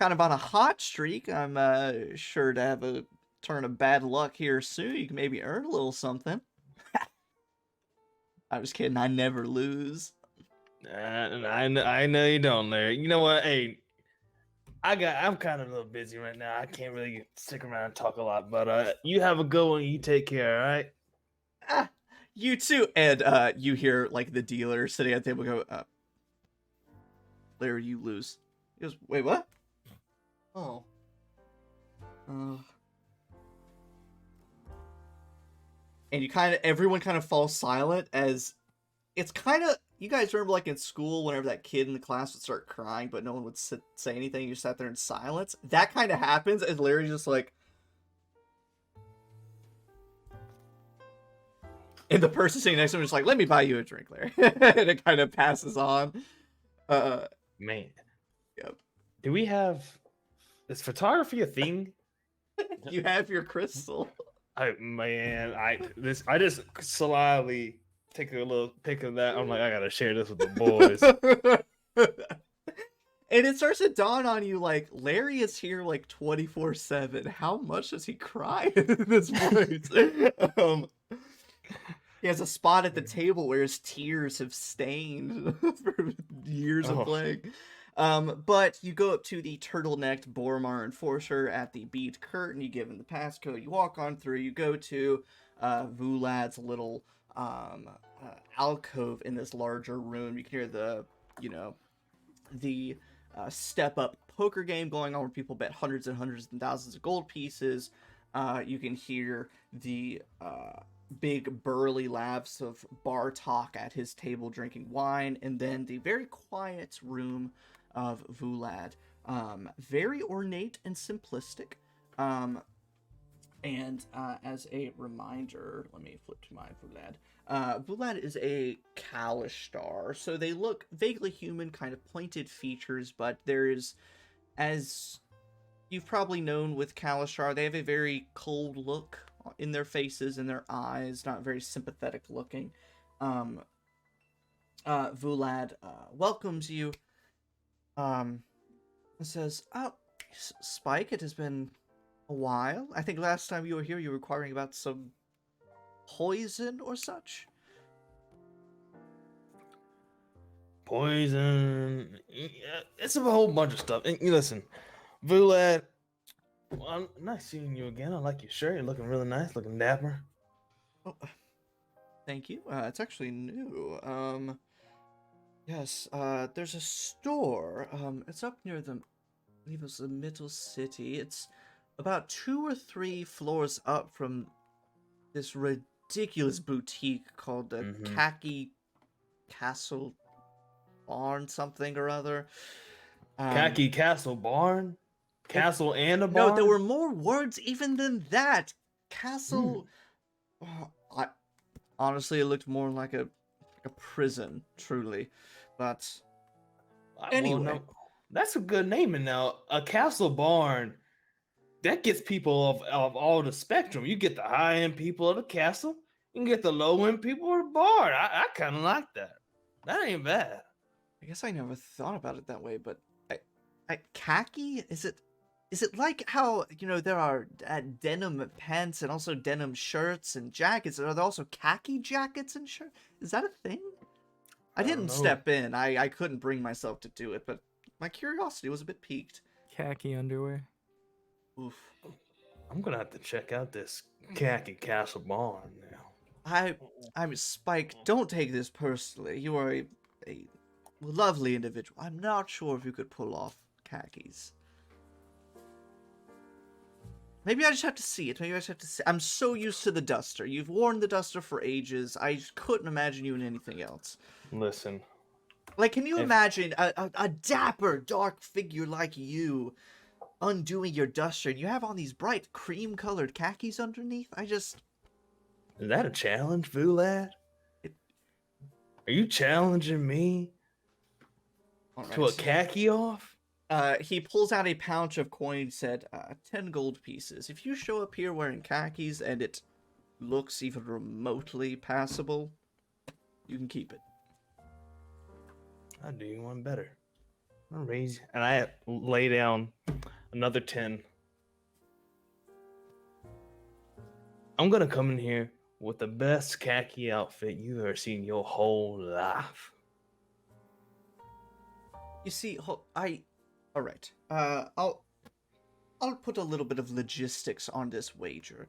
of on a hot streak, I'm sure to have a turn of bad luck here soon. You can maybe earn a little something. I was kidding. I never lose. I know you don't, Larry. You know what? Hey, I'm kind of a little busy right now. I can't really stick around and talk a lot. But you have a good one. You take care. All right. You too. And you hear like the dealer sitting at the table go, Larry, you lose. He goes, wait, what? Oh. And everyone kind of falls silent as it's kind of, you guys remember like in school whenever that kid in the class would start crying but no one would say anything, you sat there in silence? That kind of happens and Larry's just like, and the person sitting next to him is like, let me buy you a drink, Larry. And it kind of passes on. Man. Yep. Do we have, is photography a thing? You have your crystal. I just slyly take a little pic of that. I'm like, I gotta share this with the boys. And it starts to dawn on you, like, Larry is here like 24/7. How much does he cry in this place? He has a spot at the table where his tears have stained for years of playing. But you go up to the turtlenecked Boromar Enforcer at the bead curtain. You give him the passcode. You walk on through. You go to Vulad's little alcove in this larger room. You can hear the step-up poker game going on where people bet hundreds and hundreds and thousands of gold pieces. You can hear the big burly laughs of Bartok at his table drinking wine, and then the very quiet room of Vulad. Very ornate and simplistic. And as a reminder, let me flip to my Vulad. Vulad is a Kalishtar, so they look vaguely human, kind of pointed features, but there is, as you've probably known with Kalishtar, they have a very cold look in their faces and their eyes, not very sympathetic looking. Vulad welcomes you, and says, "Oh, Spike, it has been a while. I think last time you were here, you were inquiring about some poison or such." Poison. Yeah, it's a whole bunch of stuff. And listen, Vulad, well, nice seeing you again. I like your shirt. You're looking really nice, looking dapper. Oh, thank you. It's actually new. Yes, there's a store. It's up near the, I believe it was the Middle City. It's about 2 or 3 floors up from this ridiculous boutique called the Khaki Castle Barn something or other. Khaki Castle Barn? Castle and a barn? No, there were more words even than that. Castle... honestly, it looked more like a prison, truly. But anyway. Well, no, that's a good naming now. A castle barn, that gets people of all the spectrum. You get the high-end people of the castle. You can get the low-end people of the barn. I kind of like that. That ain't bad. I guess I never thought about it that way, but khaki? Is it like how, there are denim pants and also denim shirts and jackets? Are there also khaki jackets and shirts? Is that a thing? I didn't step in. I couldn't bring myself to do it, but my curiosity was a bit piqued. Khaki underwear. Oof. I'm gonna have to check out this Khaki Castle Barn now. I'm Spike. Don't take this personally. You are a lovely individual. I'm not sure if you could pull off khakis. Maybe I just have to see it. Maybe I just have to see. I'm so used to the duster. You've worn the duster for ages. I just couldn't imagine you in anything else. Listen. Like, can you imagine a dapper, dark figure like you undoing your duster and you have all these bright cream-colored khakis underneath? Is that a challenge, Vulad? Are you challenging me to a khaki off? He pulls out a pouch of coins, said, 10 gold pieces. If you show up here wearing khakis and it looks even remotely passable, you can keep it. I'll do you one better. I'll raise, and I lay down another 10. I'm gonna come in here with the best khaki outfit you've ever seen your whole life. You see, all right. I'll put a little bit of logistics on this wager.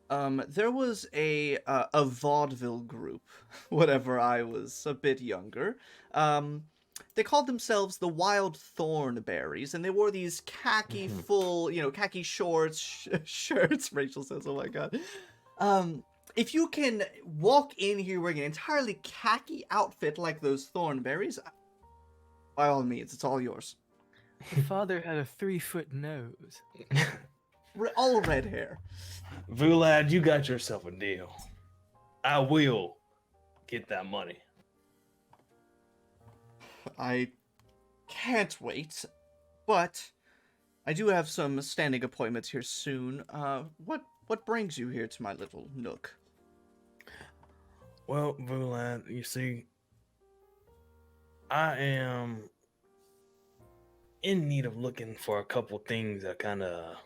There was a vaudeville group, whenever I was a bit younger. They called themselves the Wild Thornberries, and they wore these khaki full, khaki shorts, shirts. Rachel says, "Oh my god." If you can walk in here wearing an entirely khaki outfit like those Thornberries, by all means, it's all yours. My father had a 3-foot nose. All red hair. Vulad, you got yourself a deal. I will get that money. I can't wait, but I do have some standing appointments here soon. What brings you here to my little nook? Well, Vulad, you see, I am in need of looking for a couple things that kind of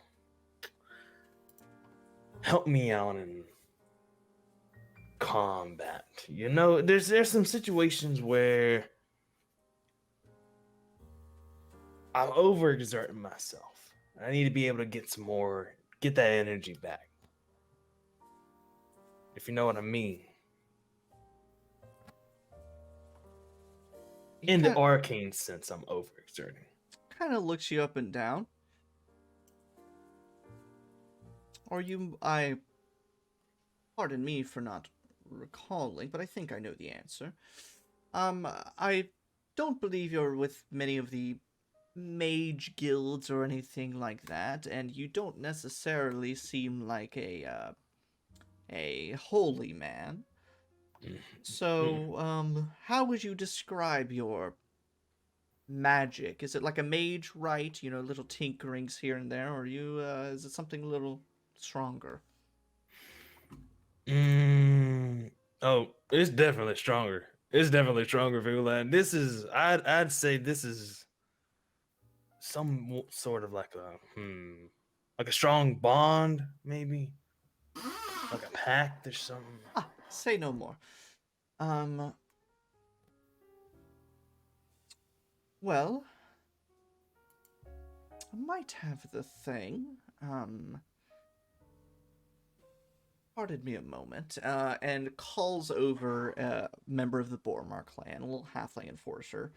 help me out in combat. There's some situations where I'm overexerting myself. I need to be able to get that energy back. If you know what I mean. In the arcane sense, I'm overexerting. Kind of looks you up and down. Are you... pardon me for not recalling, but I think I know the answer. I don't believe you're with many of the mage guilds or anything like that, and you don't necessarily seem like a holy man. So, how would you describe your magic? Is it like a mage rite, you know, little tinkerings here and there, or is it something a little stronger? Oh, it's definitely stronger. It's definitely stronger, Vigilante. This is, I'd say this is some sort of like a strong bond, maybe like a pact or something. Ah, say no more. Well, I might have the thing. Pardon me a moment, and calls over a member of the Bormar clan, a little halfling enforcer,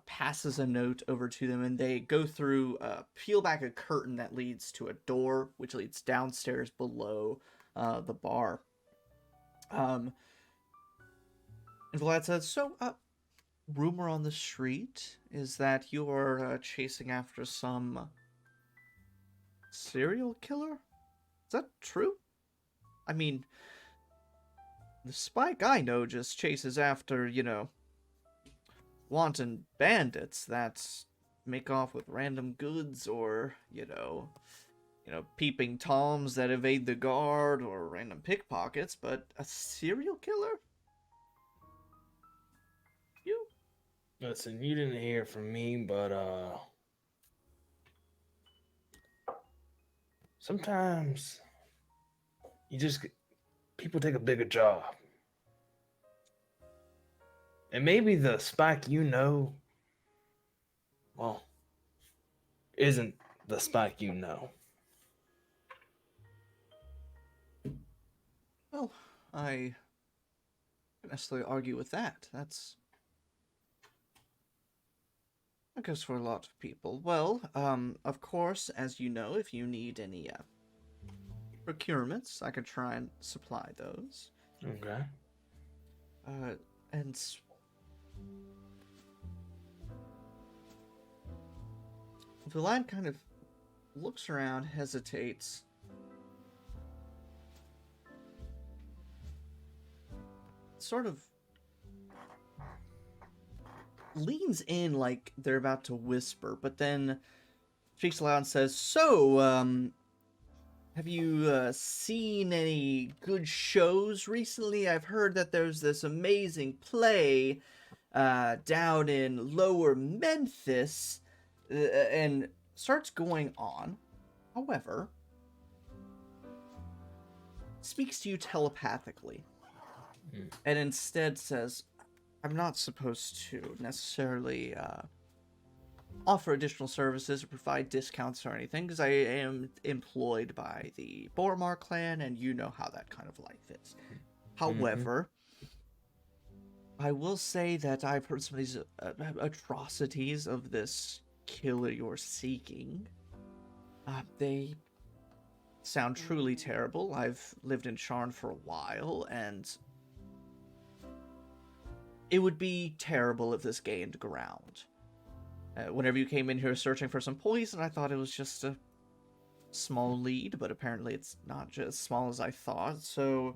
passes a note over to them, and they go through, peel back a curtain that leads to a door, which leads downstairs below the bar. And Vlad says, so, rumor on the street is that you're chasing after some serial killer? Is that true? I mean, the Spike I know just chases after, you know, wanton bandits that make off with random goods, or, you know, peeping toms that evade the guard, or random pickpockets, but a serial killer? You? Listen, you didn't hear from me, but sometimes people take a bigger job. And maybe the Spike you know, well, isn't the Spike you know. Well, I don't necessarily argue with that. That goes for a lot of people. Well, of course, as you know, if you need any procurements, I could try and supply those. Okay. And the lad kind of looks around, hesitates. Sort of leans in like they're about to whisper, but then speaks aloud and says, so, have you seen any good shows recently? I've heard that there's this amazing play down in Lower Memphis, and starts going on. However, speaks to you telepathically, and instead says, I'm not supposed to necessarily offer additional services or provide discounts or anything, because I am employed by the Bormar clan, and you know how that kind of life is. However, I will say that I've heard some of these atrocities of this killer you're seeking. They sound truly terrible. I've lived in Sharn for a while, and it would be terrible if this gained ground. Whenever you came in here searching for some poison, I thought it was just a small lead, but apparently it's not just as small as I thought, so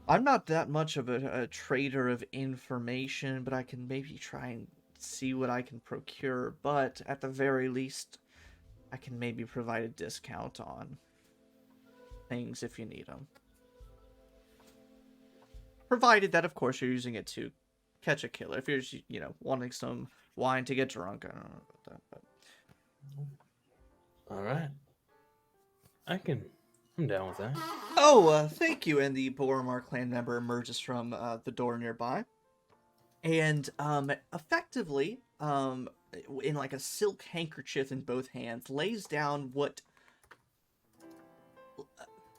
I'm not that much of a trader of information, but I can maybe try and see what I can procure, but at the very least, I can maybe provide a discount on things if you need them. Provided that, of course, you're using it to catch a killer. If you're just, you know, wanting some wine to get drunk, I don't know about that, but... All right. I'm down with that. Oh, thank you. And the Boromar clan member emerges from the door nearby. And effectively, in like a silk handkerchief in both hands, lays down what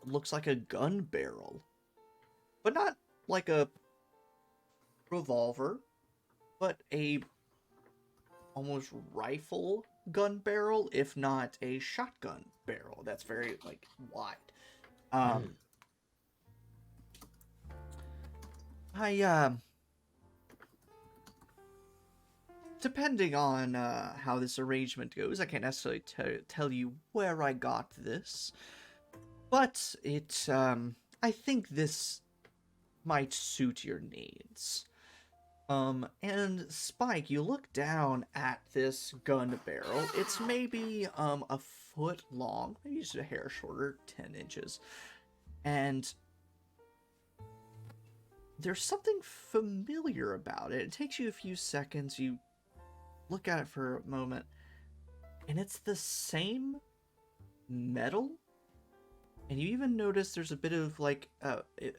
looks like a gun barrel. But not like a revolver, but a almost rifle gun barrel, if not a shotgun barrel. That's very like wide. Um, depending on how this arrangement goes, I can't necessarily tell you where I got this, but I think this might suit your needs. And Spike, you look down at this gun barrel. It's maybe a foot long, maybe just a hair shorter, 10 inches. And there's something familiar about it. It takes you a few seconds, you look at it for a moment, and it's the same metal. And you even notice there's a bit of like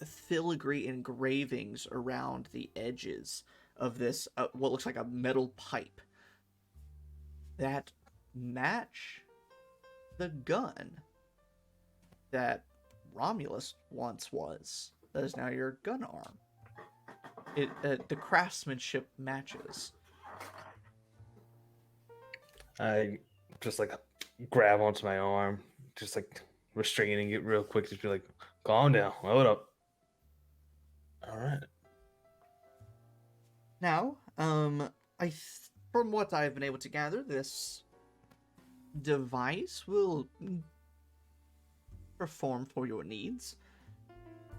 filigree engravings around the edges of this, what looks like a metal pipe that match the gun that Romulus once was. That is now your gun arm. The craftsmanship matches. I just like grab onto my arm, just like restraining it real quick, just be like, calm down, hold up. All right. Now, from what I've been able to gather, this device will perform for your needs.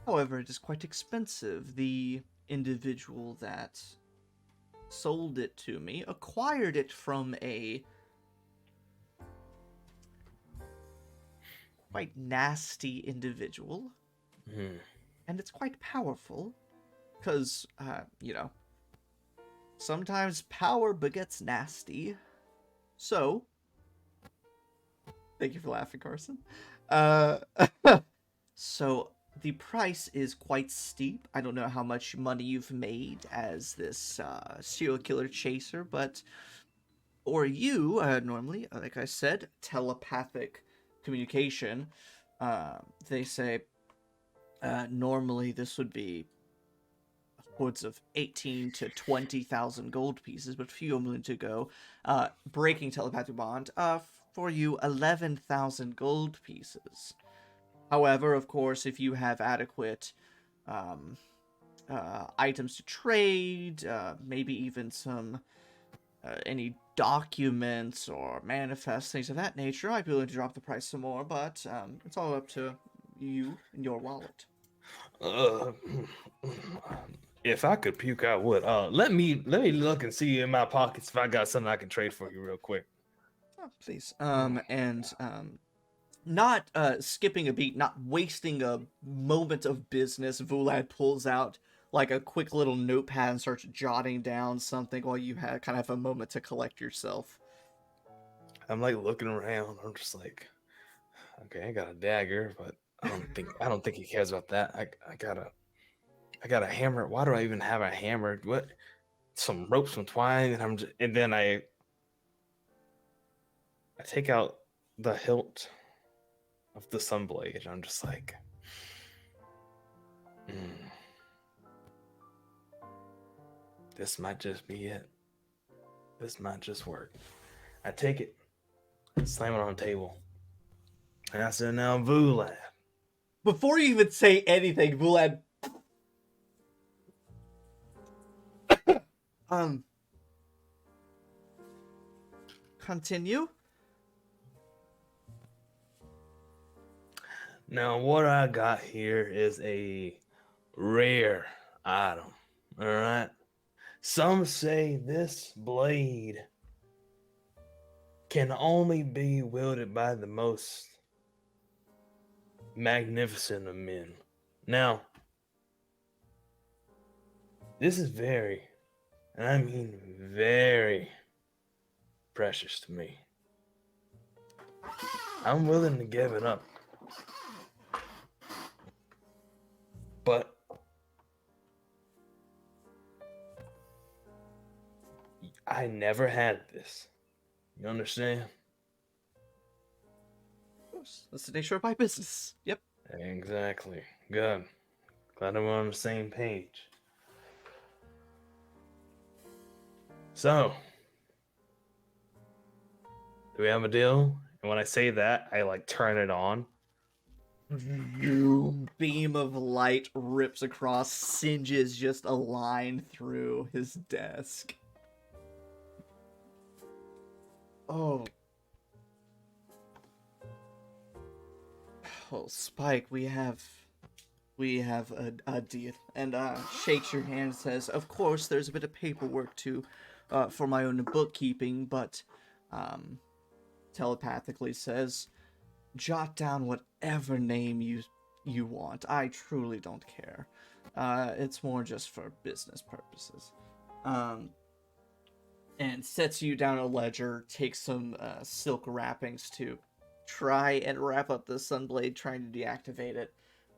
However, it is quite expensive. The individual that sold it to me acquired it from a quite nasty individual. And it's quite powerful because, sometimes power begets nasty. So, thank you for laughing, Carson. So, the price is quite steep. I don't know how much money you've made as this serial killer chaser, but or you, normally, like I said, telepathic communication, they say normally this would be upwards of 18 to 20,000 gold pieces, but a few moments ago, breaking telepathic bond, for you 11,000 gold pieces. However, of course, if you have adequate items to trade, maybe even some any documents or manifests, things of that nature, I'd be willing to drop the price some more, but it's all up to you and your wallet. If I could puke, I would. Let me look and see in my pockets if I got something I can trade for you real quick. Oh, please. Not skipping a beat, not wasting a moment of business, Vulad pulls out like a quick little notepad and starts jotting down something while you kind of have a moment to collect yourself. I'm like looking around. I'm just like, okay, I got a dagger, but I don't think he cares about that. I got a hammer. Why do I even have a hammer? What? Some rope, some twine, and then I take out the hilt of the sunblade, and I'm just like, this might just be it. This might just work. I take it, slam it on the table, and I said, now, Vulad. Before you even say anything, Vulad continue. Now, what I got here is a rare item. All right. Some say this blade can only be wielded by the most magnificent of men. Now, this is very, and I mean very, precious to me. I'm willing to give it up. But I never had this. You understand? Of course. That's the nature of my business. Yep. Exactly. Good. Glad we're on the same page. So, do we have a deal? And when I say that, I like turn it on. beam of light rips across, singes just a line through his desk. Oh. Oh, Spike, we have a deal. And shakes your hand and says, of course, there's a bit of paperwork to for my own bookkeeping, but telepathically says, jot down whatever name you want. I truly don't care. It's more just for business purposes. And sets you down a ledger, takes some silk wrappings to try and wrap up the Sunblade, trying to deactivate it.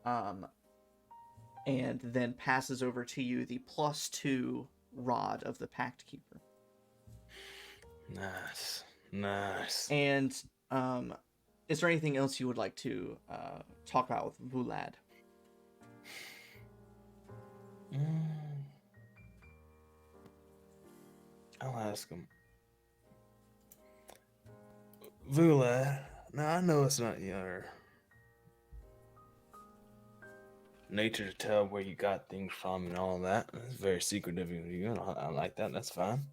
And then passes over to you the +2 rod of the Pact Keeper. Nice. And is there anything else you would like to talk about with Vulad? I'll ask him. Vulad, now I know it's not your nature to tell where you got things from and all that. It's very secretive of you, and I like that. That's fine.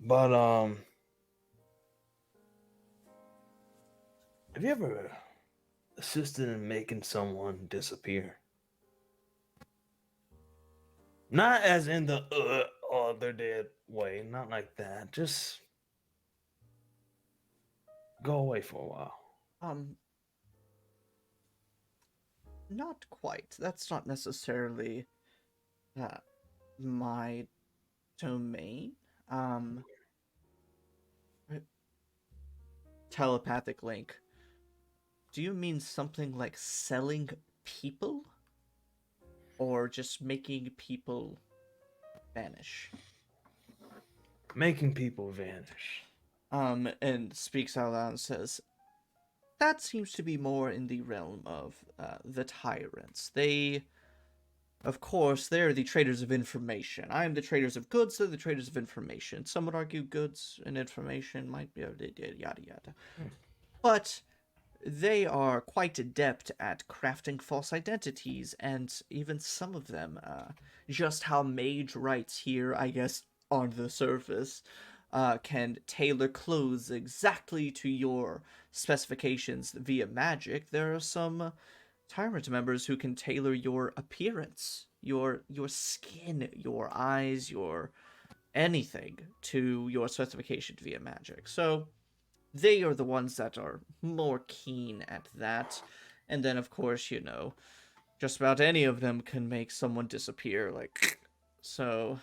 But have you ever assisted in making someone disappear? Not as in the oh, they're dead way, not like that. Just go away for a while. Not quite. That's not necessarily my domain. Telepathic link. Do you mean something like selling people? Or just making people vanish? Making people vanish. And speaks out loud and says, that seems to be more in the realm of the tyrants. They, of course, they're the traders of information. I am the traders of goods, they're the traders of information. Some would argue goods and information might be yada yada. But they are quite adept at crafting false identities, and even some of them, just how Mage writes here, I guess, on the surface, can tailor clothes exactly to your specifications via magic. There are some Tyrant members who can tailor your appearance, your skin, your eyes, your anything to your specifications via magic. So they are the ones that are more keen at that. And then, of course, you know, just about any of them can make someone disappear, like, so.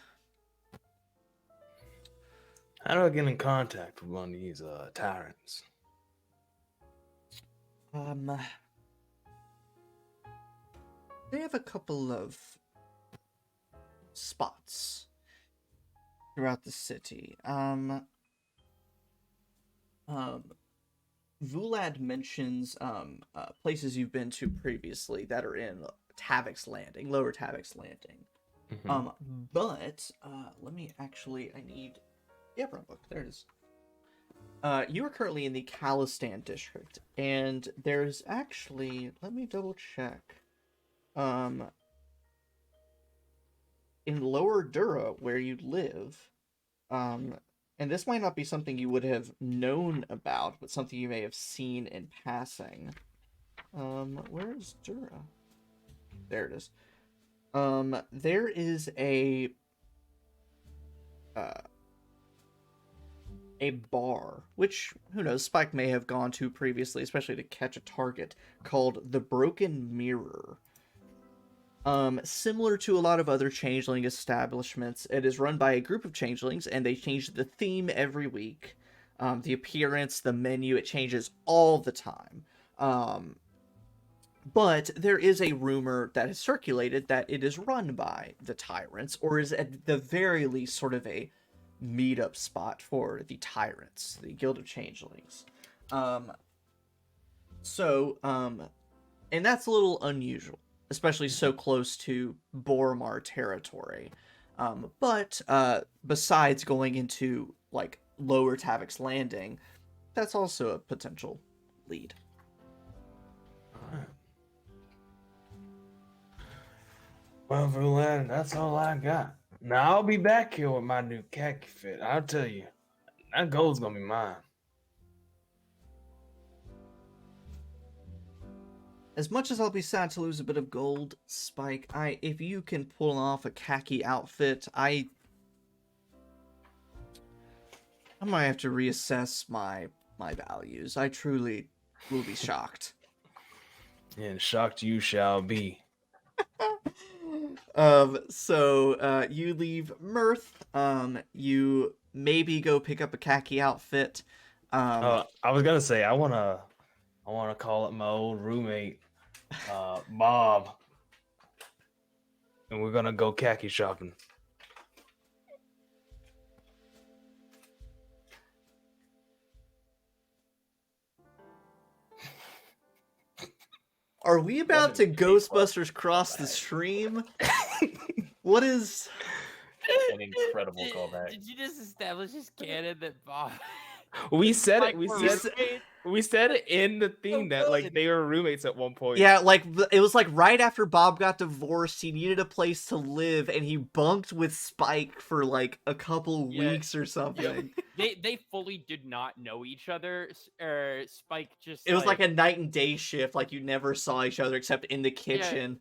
How do I get in contact with one of these tyrants? They have a couple of spots throughout the city. Vulad mentions places you've been to previously that are in Tavik's Landing, Lower Tavik's Landing. Mhm. But let me actually, yeah, bro, book, there it is. You are currently in the Khalistan district, and there's actually, let me double check. In Lower Dura, where you live, and this might not be something you would have known about, but something you may have seen in passing. Where is Dura? There it is. There is a bar, which, who knows, Spike may have gone to previously, especially to catch a target, called the Broken Mirror. Similar to a lot of other changeling establishments, it is run by a group of changelings, and they change the theme every week. The appearance, the menu, it changes all the time. But there is a rumor that has circulated that it is run by the tyrants, or is at the very least sort of a meetup spot for the tyrants, the Guild of Changelings. And that's a little unusual, especially so close to Boromar territory. But besides going into, like, Lower Tavik's Landing, that's also a potential lead. Well, Verlaine, that's all I got. Now I'll be back here with my new khaki fit. I'll tell you, that gold's gonna be mine. As much as I'll be sad to lose a bit of gold, Spike, if you can pull off a khaki outfit, I might have to reassess my values. I truly will be shocked. And shocked you shall be. So you leave Mirth. You maybe go pick up a khaki outfit. I was gonna say I wanna call up my old roommate, Bob, and we're gonna go khaki shopping. Are we about to Ghostbusters cross the stream? What is... An incredible callback. Did you just establish this canon that Bob? We said Like, it. We we're said we said it in the thing that like they were roommates at one point. Yeah, like, it was like right after Bob got divorced, he needed a place to live, and he bunked with Spike for like a couple weeks or something. They fully did not know each other. Spike just It was like a night and day shift, like you never saw each other except in the Yeah. kitchen.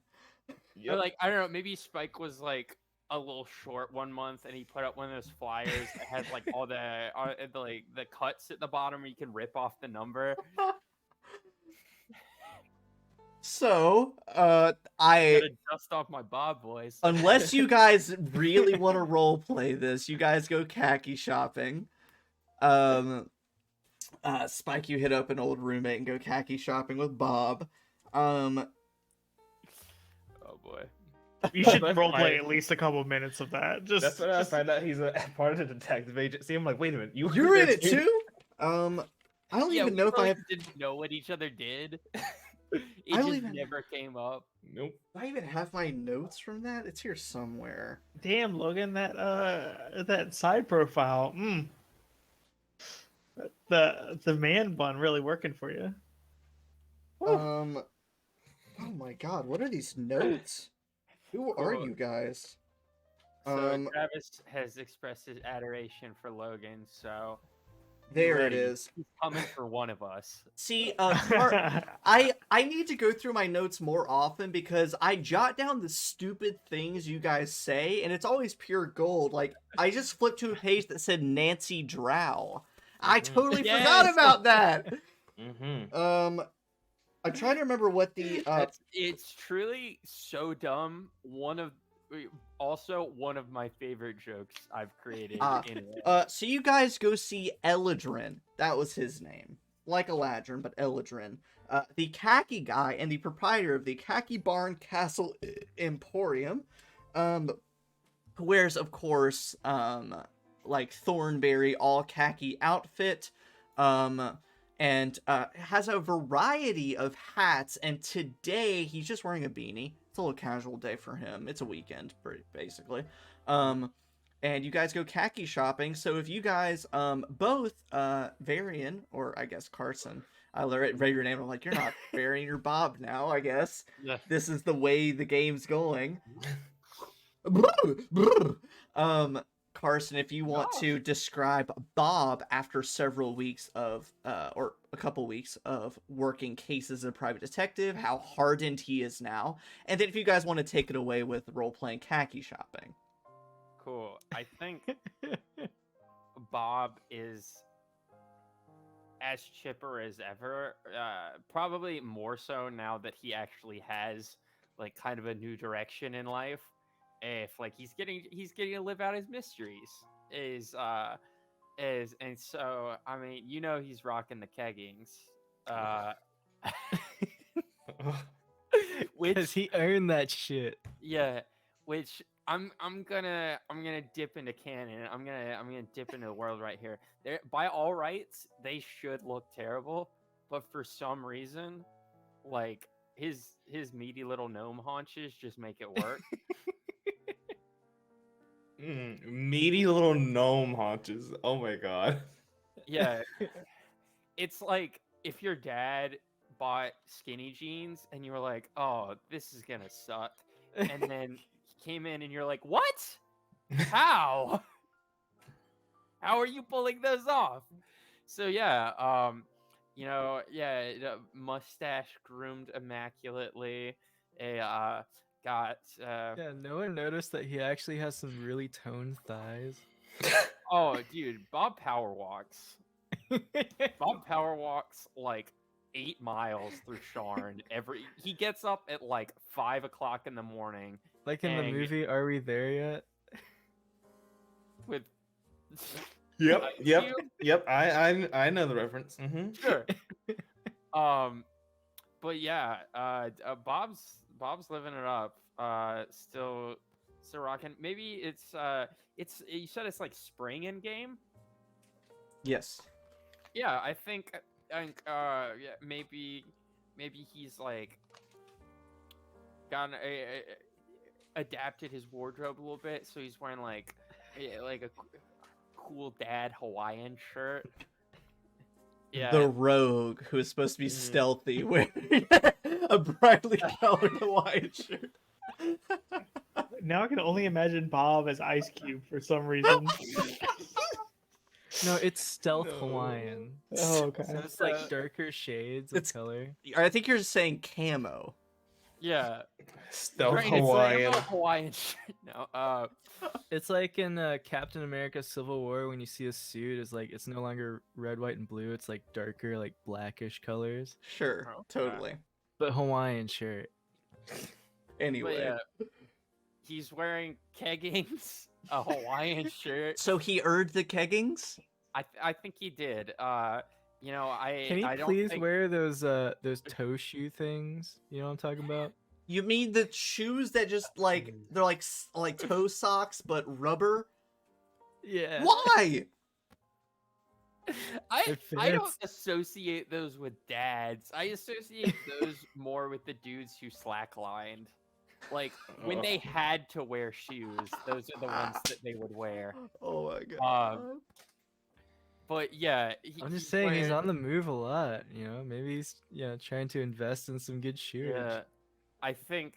Or like, I don't know, maybe Spike was like a little short one month, and he put up one of those flyers that has like all the like the cuts at the bottom where you can rip off the number. So, Gotta dust off my Bob voice. unless you guys really want to role play this, you guys go khaki shopping. Spike, you hit up an old roommate and go khaki shopping with Bob. Oh boy. You should That's roleplay fine. at least a couple minutes of that. That's when I find out he's a part of the detective agency. I'm like, wait a minute, You're in it too? I don't even know if I have... didn't know what each other did. I It don't just even- never came up. Nope. Do I even have my notes from that? It's here somewhere. Damn, Logan, that side profile. The man bun really working for you. Oh my god, what are these notes? Who are you guys? So Travis has expressed his adoration for Logan, so There it ready. is. He's coming for one of us. See, I need to go through my notes more often because I jot down the stupid things you guys say, and it's always pure gold. Like, I just flipped to a page that said Nancy Drow. I totally forgot Yes! about that. Mm-hmm. I'm trying to remember what the It's truly so dumb. Also one of my favorite jokes I've created. In it. So you guys go see Eladrin. That was his name. Like Eladrin, but Eladrin. The khaki guy and the proprietor of the Khaki Barn Castle Emporium. Who wears, of course, like Thornberry all khaki outfit. And has a variety of hats, and today he's just wearing a beanie. It's a little casual day for him. It's a weekend, basically. And you guys go khaki shopping, so if you guys, both, Varian, or I guess Carson, I read your name, I'm like, you're not Varian, you're Bob now, I guess. Yeah. This is the way the game's going. Carson, if you want to describe Bob after several weeks of, or a couple weeks of working cases as a private detective, how hardened he is now, and then if you guys want to take it away with role-playing khaki shopping. Cool. I think Bob is as chipper as ever. Probably more so now that he actually has like kind of a new direction in life. If like he's getting to live out his mysteries and so I mean he's rocking the keggings, Because he earned that shit. yeah, which I'm gonna dip into canon. I'm gonna dip into the world right here. By all rights, they should look terrible, but for some reason, like his meaty little gnome haunches just make it work. Meaty little gnome haunches. Oh my god. Yeah, it's like if your dad bought skinny jeans and you were like, "Oh, this is gonna suck," and then came in and you're like, what? How? How are you pulling those off? So yeah, mustache groomed immaculately. Got Yeah, no one noticed that he actually has some really toned thighs. oh dude, Bob power walks. Bob power walks like 8 miles through Sharn he gets up at like 5 o'clock in the morning Like in the and movie Are We There Yet? with Yep, Ice yep, Cube? yep. I know the reference. Sure. But yeah, Bob's living it up. Still rocking. Maybe it's you said it's like spring in game. Yes. Yeah, I think yeah, maybe he's like gotten adapted his wardrobe a little bit, so he's wearing like a cool dad Hawaiian shirt. Yeah. The rogue who is supposed to be stealthy wearing a brightly colored Hawaiian shirt. Now I can only imagine Bob as Ice Cube for some reason. No, it's stealth Hawaiian. Oh, okay. So it's like darker shades of color. I think you're saying camo. Yeah. Stealth Right, it's like Hawaiian. a Hawaiian shirt. No, It's like in Captain America Civil War when you see a suit, it's like it's no longer red, white, and blue. It's like darker, like blackish colors. Sure, totally. But Hawaiian shirt. Anyway. But, he's wearing keggings, a Hawaiian shirt. So he earned the keggings? I think he did. You know, Can you I don't please think... wear those toe shoe things? You know what I'm talking about? You mean the shoes that just like they're like toe socks but rubber? Yeah. Why? I don't associate those with dads. I associate those more with the dudes who slacklined. Like when they had to wear shoes, those are the ones that they would wear. Oh my god. But yeah, I'm just saying he's on the move a lot. You know, maybe he's trying to invest in some good shoes. Yeah, I think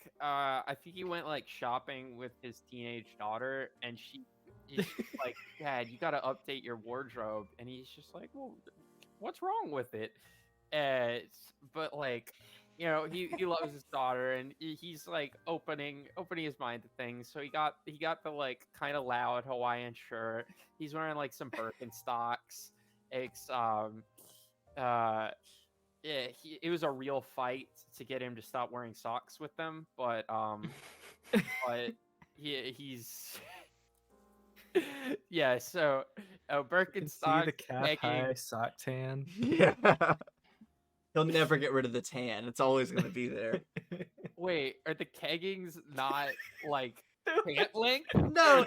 he went like shopping with his teenage daughter, and he's like, "Dad, you got to update your wardrobe," and he's just like, "Well, what's wrong with it?" But like, you know, he loves his daughter, and he's like opening his mind to things. So he got the like kind of loud Hawaiian shirt. He's wearing like some Birkenstocks. It's it was a real fight to get him to stop wearing socks with them, but he's yeah. So Birkenstock, See the calf high sock tan. Yeah. He'll never get rid of the tan. It's always going to be there. Wait, are the keggings not like pant length? No,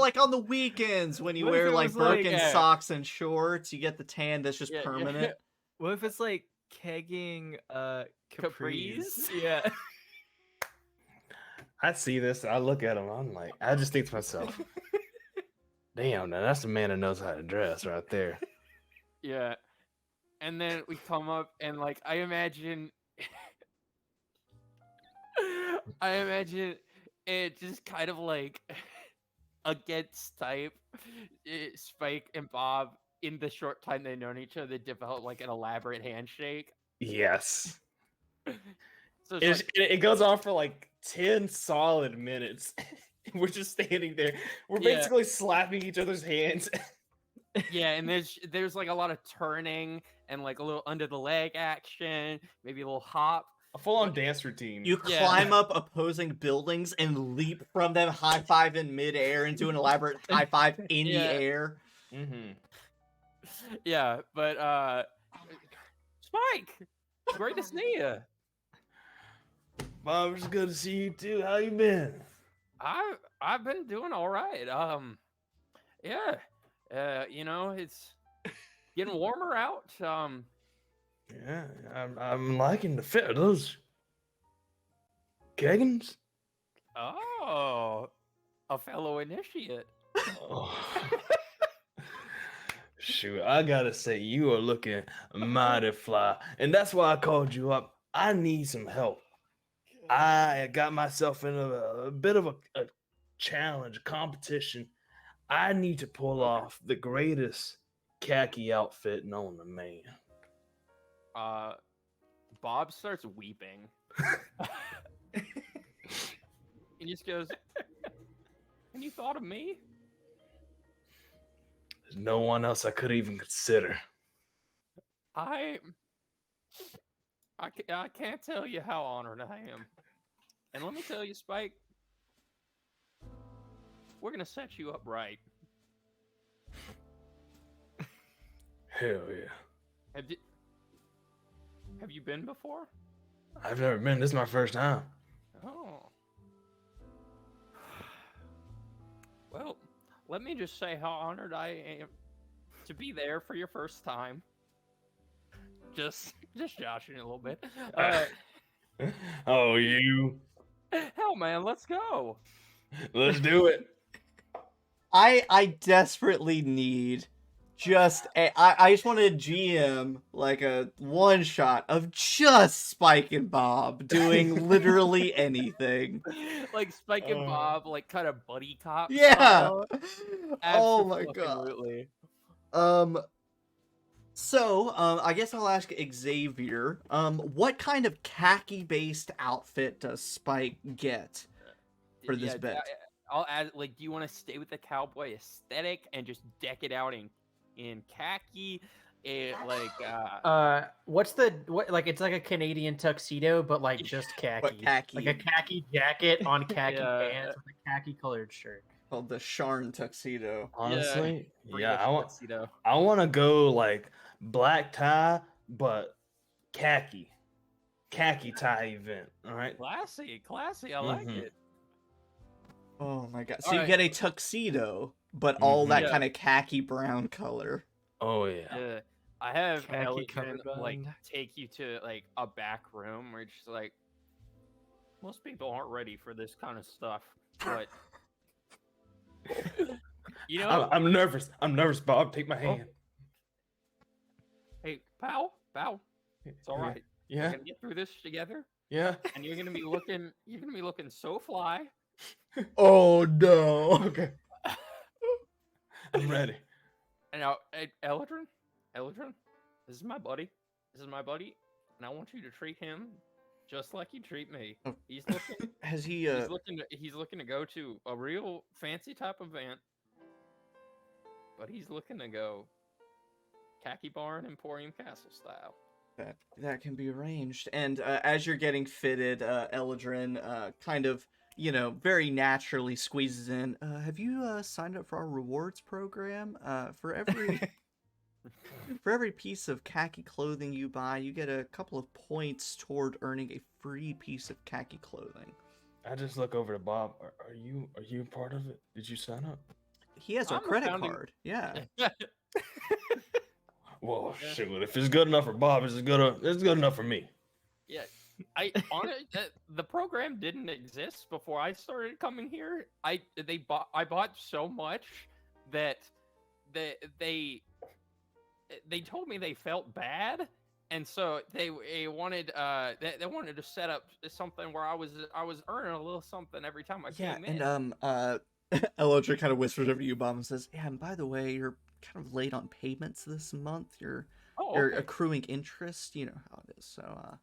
like on the weekends when you What if wear it like was like- Birkenstocks and shorts, you get the tan that's just permanent. What if it's like kegging capris? Yeah. I see this. I look at him. I'm like, I just think to myself, damn, now that's the man that knows how to dress right there. Yeah. And then we come up and like I imagine it just kind of like against type Spike and Bob in the short time they've known each other develop like an elaborate handshake. Yes. So It goes on for like 10 solid minutes. We're just standing there. We're Yeah. basically slapping each other's hands. yeah, and there's like a lot of turning and like a little under the leg action, maybe a little hop. A full-on dance routine. You Yeah. climb up opposing buildings and leap from them, high five in midair, and do an elaborate high five in Yeah. the air. Mm-hmm. Yeah, but Spike, great to see you. Bob, it's good to see you too. How you been? I've been doing all right. Yeah. You know, it's getting warmer out. Yeah, I'm liking the fit of those keggins. Oh, a fellow initiate. Oh. Shoot, I gotta say, you are looking mighty fly, and that's why I called you up. I need some help. I got myself in a bit of a challenge, a competition. I need to pull off the greatest khaki outfit known to man. Bob starts weeping. He just goes, "And you thought of me?" There's no one else I could even consider. I can't tell you how honored I am. And let me tell you, Spike, we're gonna set you up right. Hell yeah. Have you been before? I've never been. This is my first time. Oh. Well, let me just say how honored I am to be there for your first time. Just joshing a little bit. Oh, you. Hell, man, let's go. Let's do it. I desperately need I just want a GM, like a one shot of just Spike and Bob doing literally anything. Like Spike and Bob, like kind of buddy cop. Yeah. style. Oh my god. Absolutely. So, I guess I'll ask Xavier, what kind of khaki-based outfit does Spike get for this bit? I'll add, like, do you want to stay with the cowboy aesthetic and just deck it out in khaki? What's like? It's like a Canadian tuxedo, but like just khaki. But khaki. Like a khaki jacket on khaki pants with a khaki colored shirt. Called the Sharn tuxedo. Honestly, British tuxedo. I want to go like black tie, but khaki tie event. All right. Classy. I like it. Oh my god! So you get a tuxedo, but all that kind of khaki brown color. Oh yeah. I have Khaki Ellie covered like band. take you to like a back room where it's just like most people aren't ready for this kind of stuff, but you know, I'm nervous. Bob, take my hand. Hey, pal, it's all right. Yeah. We're gonna get through this together, Yeah. and you're gonna be looking so fly. Oh no! Okay. I'm ready. And now, hey, Eldrin, this is my buddy, and I want you to treat him just like you treat me. Oh. He's looking. Has he? He's looking to go to a real fancy type event, but he's looking to go khaki barn Emporium Castle style. That can be arranged. And as you're getting fitted, Eldrin kind of, very naturally squeezes in. Have you signed up for our rewards program? For every piece of khaki clothing you buy, you get a couple of points toward earning a free piece of khaki clothing. I just look over to Bob. Are you part of it? Did you sign up? He has our credit card. Yeah. Well, shoot. If it's good enough for Bob, it's good enough for me. Yeah, I the program didn't exist before I started coming here. I bought so much that they told me they felt bad, and so they wanted to set up something where I was earning a little something every time I came in. And Eldrin kind of whispers over to you, Bob, and says, "Yeah, and by the way, you're kind of late on payments this month. You're accruing interest. You know how it is. So,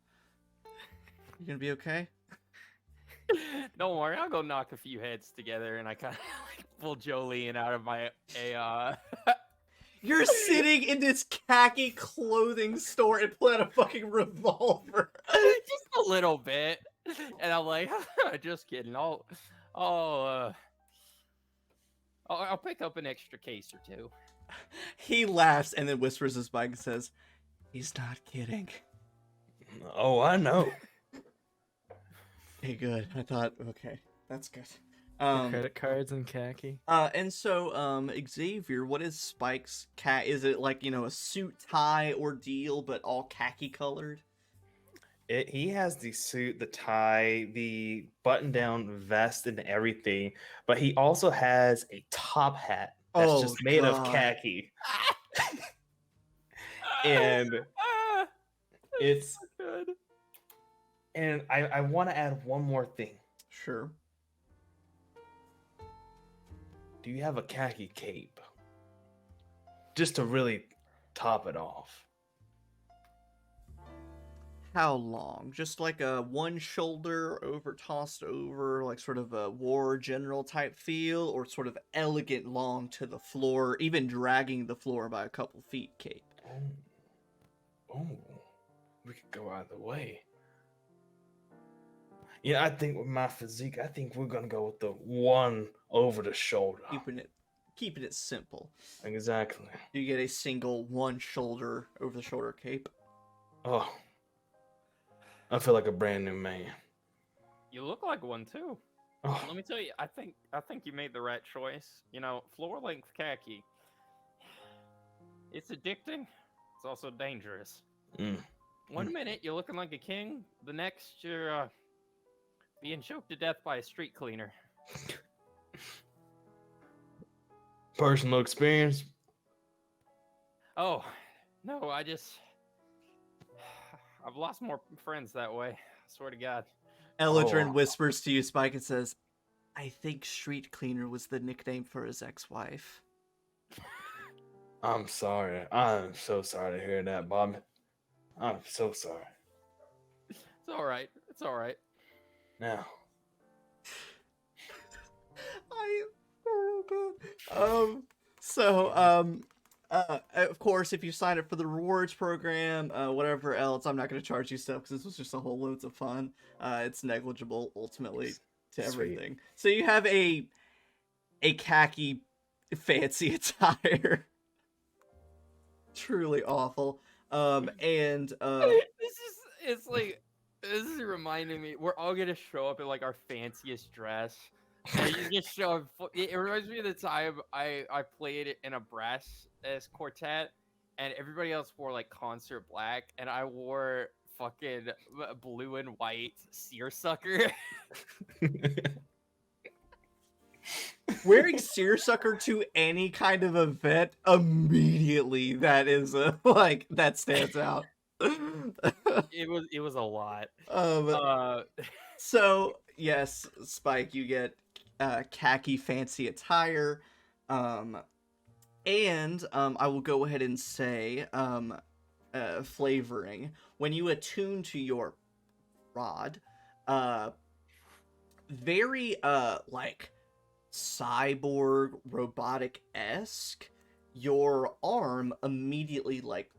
you gonna be okay?" Don't worry, I'll go knock a few heads together, and I kind of like pull Jolene out of my You're sitting in this khaki clothing store and pull out a fucking revolver. Just a little bit, and I'm like, just kidding. I'll pick up an extra case or two. He laughs and then whispers his mic and says, "He's not kidding." Oh, I know. Hey, good. I thought, okay, that's good. Credit cards and khaki. And so, Xavier, what is Spike's Is it like, a suit tie ordeal, but all khaki colored? He has the suit, the tie, the button-down vest, and everything, but he also has a top hat that's just made of khaki. And it's so good. And I want to add one more thing. Sure. Do you have a khaki cape? Just to really top it off. How long? Just like a one shoulder over, tossed over, like sort of a war general type feel, or sort of elegant long to the floor, even dragging the floor by a couple feet cape? Oh, we could go either way. Yeah, I think with my physique, I think we're gonna go with the one over the shoulder. Keeping it simple. Exactly. You get a single one shoulder over the shoulder cape. Oh, I feel like a brand new man. You look like one too. Oh, Let me tell you, I think you made the right choice. You know, floor length khaki. It's addicting. It's also dangerous. One minute you're looking like a king, the next you're being choked to death by a street cleaner. personal experience. Oh, no, I've lost more friends that way. I swear to God. Eladrin Oh. whispers to you, Spike, and says, I think street cleaner was the nickname for his ex-wife. I'm sorry. I'm so sorry to hear that, Bob. I'm so sorry. It's all right. It's all right. Now, Of course, if you sign up for the rewards program, whatever else, I'm not going to charge you stuff because this was just a whole loads of fun. It's negligible ultimately to Sweet. everything. So you have a khaki fancy attire. Truly awful. It's this is reminding me we're all gonna show up in like our fanciest dress. And you just show up. It reminds me of the time I played in a brass quartet, and everybody else wore like concert black, and I wore fucking blue and white seersucker. Wearing seersucker to any kind of event immediately, that is like that stands out. It was a lot. So yes, Spike, you get khaki fancy attire, and I will go ahead and say flavoring. When you attune to your rod, very like cyborg robotic-esque, your arm immediately like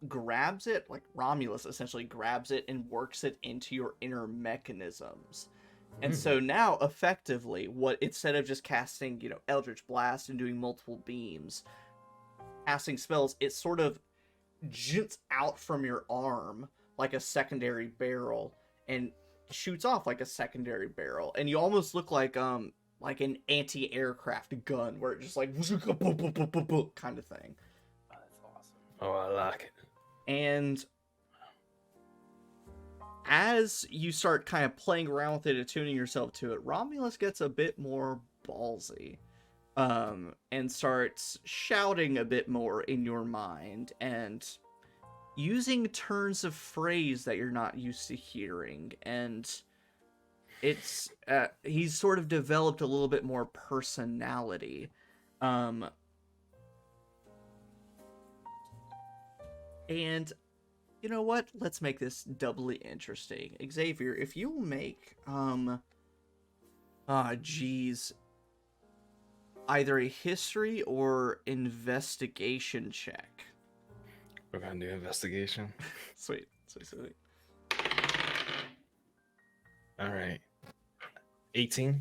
grabs it, like Romulus essentially grabs it and works it into your inner mechanisms. And so now effectively what, instead of just casting, Eldritch Blast and doing multiple beams, casting spells, it sort of jumps out from your arm like a secondary barrel and shoots off like a secondary barrel, and you almost look like an anti-aircraft gun where it just like kind of thing. That's awesome. oh, I like it. And as you start kind of playing around with it, attuning yourself to it, Romulus gets a bit more ballsy, and starts shouting a bit more in your mind and using turns of phrase that you're not used to hearing. And it's he's sort of developed a little bit more personality. And you know what? Let's make this doubly interesting. Xavier, if you make either a history or investigation check. We're gonna do investigation. Sweet. All right. 18.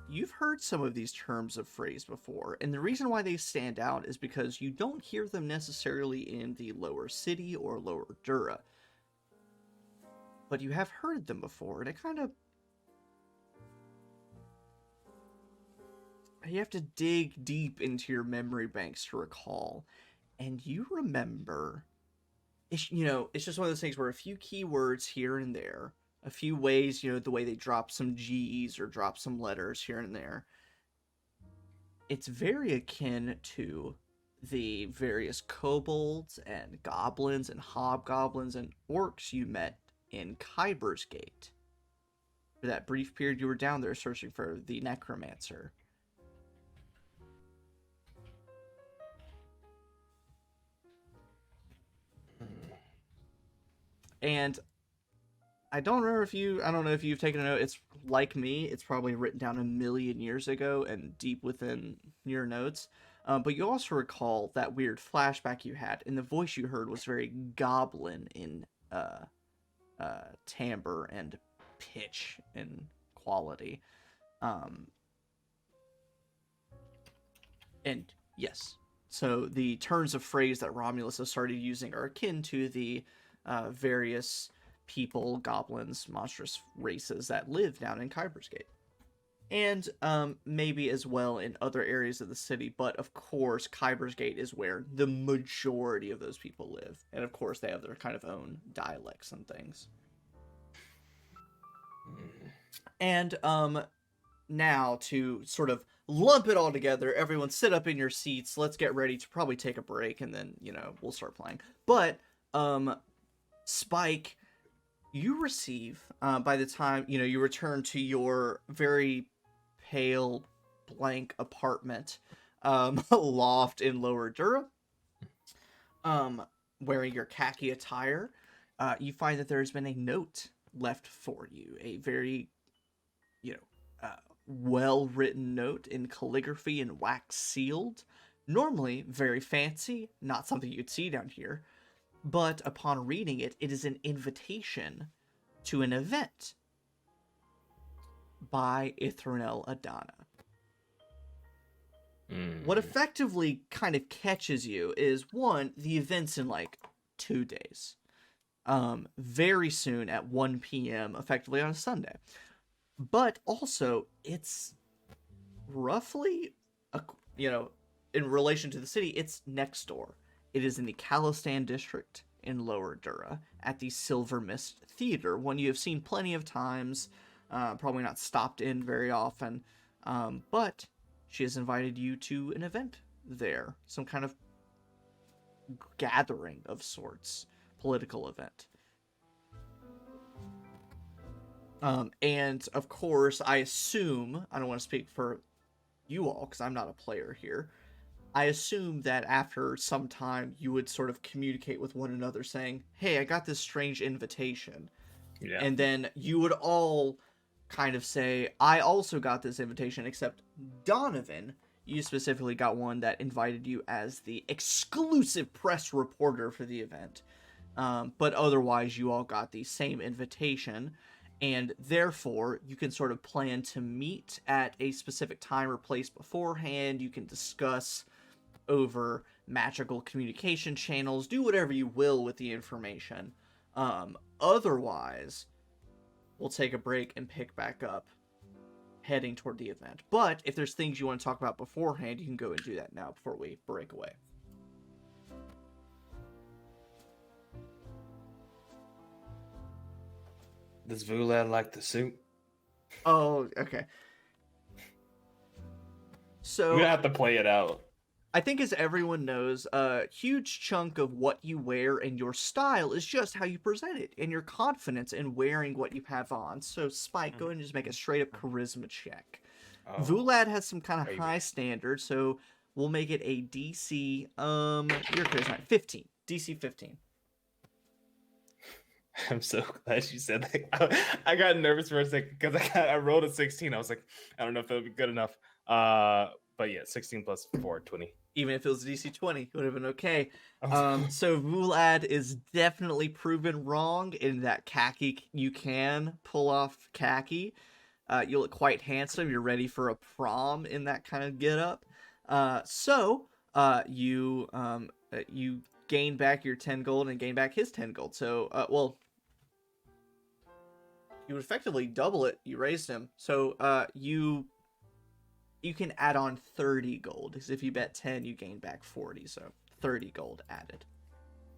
You've heard some of these terms of phrase before, and the reason why they stand out is because you don't hear them necessarily in the lower city or lower Dura. But you have heard them before, and it kind of... You have to dig deep into your memory banks to recall. And you remember... It's just one of those things where a few keywords here and there, a few ways, the way they drop some G's or drop some letters here and there. It's very akin to the various kobolds and goblins and hobgoblins and orcs you met in Kyber's Gate. For that brief period you were down there searching for the necromancer. And I don't know if you've taken a note. It's like me. It's probably written down a million years ago and deep within your notes. But you also recall that weird flashback you had, and the voice you heard was very goblin in timbre and pitch and quality. And yes, so the turns of phrase that Romulus has started using are akin to the various people, goblins, monstrous races that live down in Kyber's Gate. And maybe as well in other areas of the city, but of course Kyber's Gate is where the majority of those people live. And of course they have their kind of own dialects and things. And now to sort of lump it all together, everyone sit up in your seats, let's get ready to probably take a break, and then, we'll start playing. But, Spike, you receive, by the time, you return to your very pale, blank apartment, loft in Lower Dura, wearing your khaki attire, you find that there's been a note left for you, a very, well-written note in calligraphy and wax sealed. Normally very fancy, not something you'd see down here, but upon reading it, it is an invitation to an event by Ithronel Adana. What effectively kind of catches you is, one, the event's in like 2 days. Very soon at 1 p.m., effectively on a Sunday. But also, it's roughly, in relation to the city, it's next door. It is in the Calistan district in Lower Dura at the Silver Mist Theater, one you have seen plenty of times, probably not stopped in very often, but she has invited you to an event there, some kind of gathering of sorts, political event. And of course, I assume, I don't want to speak for you all, because I'm not a player here, I assume that after some time you would sort of communicate with one another saying, hey, I got this strange invitation. Yeah. And then you would all kind of say, I also got this invitation, except Donovan, you specifically got one that invited you as the exclusive press reporter for the event. But otherwise, you all got the same invitation. And therefore, you can sort of plan to meet at a specific time or place beforehand. You can discuss over magical communication channels, do whatever you will with the information. Otherwise, we'll take a break and pick back up heading toward the event. But if there's things you want to talk about beforehand, you can go and do that now before we break away. Does Vulad like the suit? Oh, okay. So We're gonna have to play it out. I think, as everyone knows, a huge chunk of what you wear and your style is just how you present it and your confidence in wearing what you have on. So, Spike, go ahead and just make a straight up charisma check. Oh. Vulad has some kind of high standard, so we'll make it a DC. Your charisma 15. DC 15. I'm so glad you said that. I got nervous for a second because I rolled a 16. I was like, I don't know if that would be good enough. But yeah, 16 plus 4, 20. Even if it was DC 20, it would have been okay. So Vulad is definitely proven wrong in that khaki. You can pull off khaki. You look quite handsome. You're ready for a prom in that kind of getup. So you gain back your 10 gold and gain back his 10 gold. So, you would effectively double it. You raised him. So, you can add on 30 gold. Because if you bet 10, you gain back 40. So, 30 gold added.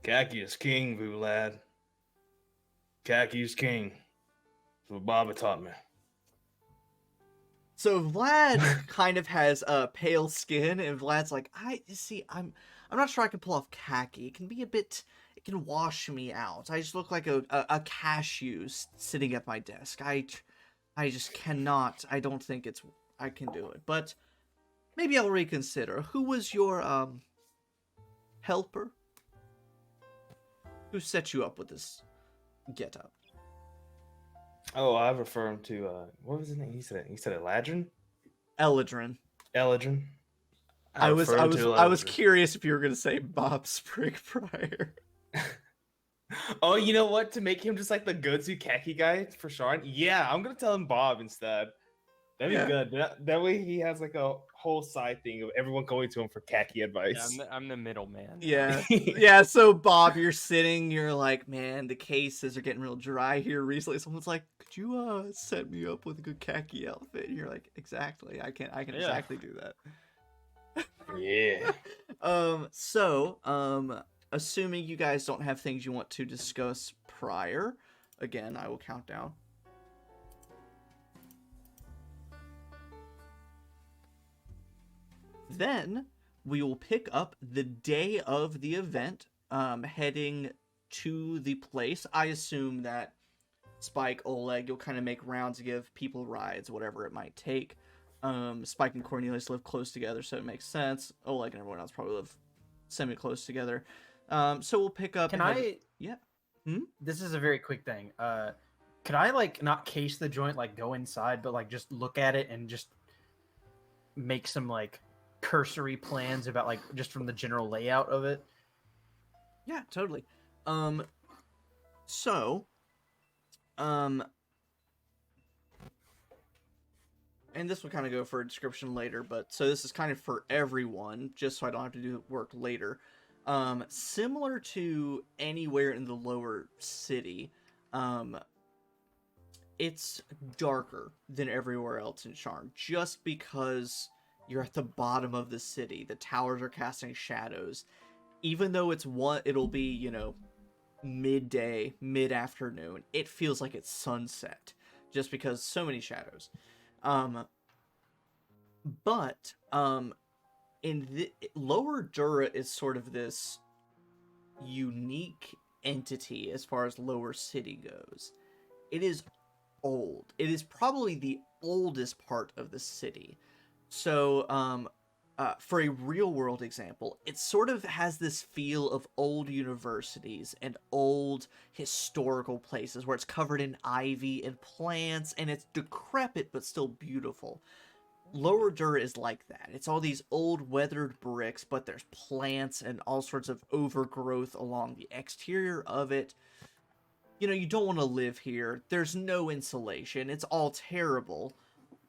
Khaki is king, Vulad. Khaki is king. That's what Baba taught me. So Vlad kind of has pale skin, and Vlad's like, I'm not sure I can pull off khaki. It can be a bit. It can wash me out. I just look like a cashew sitting at my desk. I just cannot. I don't think I can do it. But maybe I'll reconsider. Who was your helper? Who set you up with this getup? Oh, I refer him to what was his name? He said Eladrin. Eladrin. Eladrin. I was refer him to Eladrin. curious if you were gonna say Bob Sprig Pryor. Oh, you know what? To make him just like the go-to khaki guy for Sharn, yeah, I'm gonna tell him Bob instead. That'd be good. That way he has like a whole side thing of everyone going to him for khaki advice. Yeah, I'm the middleman. Yeah. Yeah, so Bob, you're sitting, you're like, man, the cases are getting real dry here recently. Someone's like, could you set me up with a good khaki outfit? And you're like, exactly. I can exactly do that. Yeah. Assuming you guys don't have things you want to discuss prior, again, I will count down. Then we will pick up the day of the event, heading to the place. I assume that Spike, Oleg, you'll kind of make rounds to give people rides, whatever it might take. Spike and Cornelius live close together, so it makes sense. Oleg and everyone else probably live semi-close together. So we'll pick up... Yeah. This is a very quick thing. Could I, like, not case the joint, like, go inside, but, like, just look at it and just make some, like, cursory plans about, like, just from the general layout of it? Yeah, totally. And this will kind of go for a description later, but so this is kind of for everyone, just so I don't have to do work later. Similar to anywhere in the lower city, it's darker than everywhere else in Sharn, just because you're at the bottom of the city. The towers are casting shadows. Even though it'll be, you know, midday, mid-afternoon, it feels like it's sunset, just because so many shadows. In the Lower Dura is sort of this unique entity as far as Lower City goes. It is old. It is probably the oldest part of the city. So, for a real-world example, it sort of has this feel of old universities and old historical places where it's covered in ivy and plants, and it's decrepit but still beautiful. Lower Dura is like that. It's all these old weathered bricks, but there's plants and all sorts of overgrowth along the exterior of it. You know, you don't want to live here. There's no insulation. It's all terrible,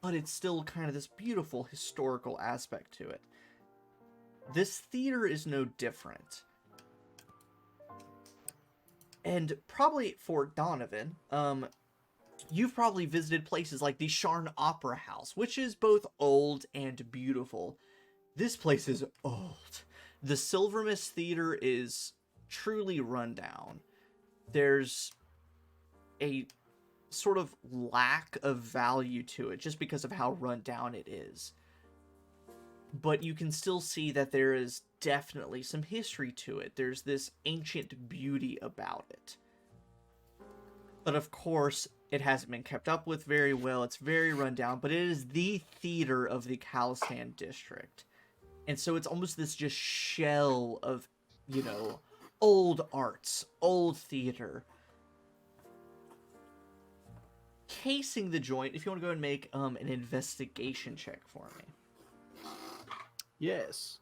but it's still kind of this beautiful historical aspect to it. This theater is no different. And probably for Donovan, you've probably visited places like the Sharn Opera House, which is both old and beautiful. This place is old. The Silvermist Theater is truly run down. There's a sort of lack of value to it just because of how run down it is. But you can still see that there is definitely some history to it. There's this ancient beauty about it. But of course, it hasn't been kept up with very well. It's very run down, but it is the theater of the Khalistan district. And so it's almost this just shell of, you know, old arts, old theater. Casing the joint, if you want to go and make an investigation check for me. Yes.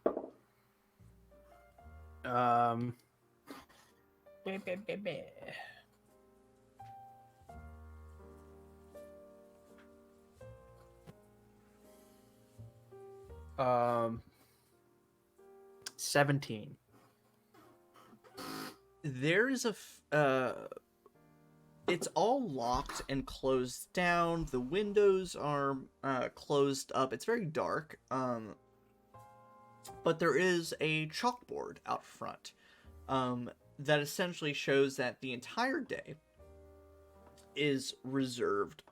17. There is it's all locked and closed down. The windows are closed up. It's very dark. But there is a chalkboard out front that essentially shows that the entire day is reserved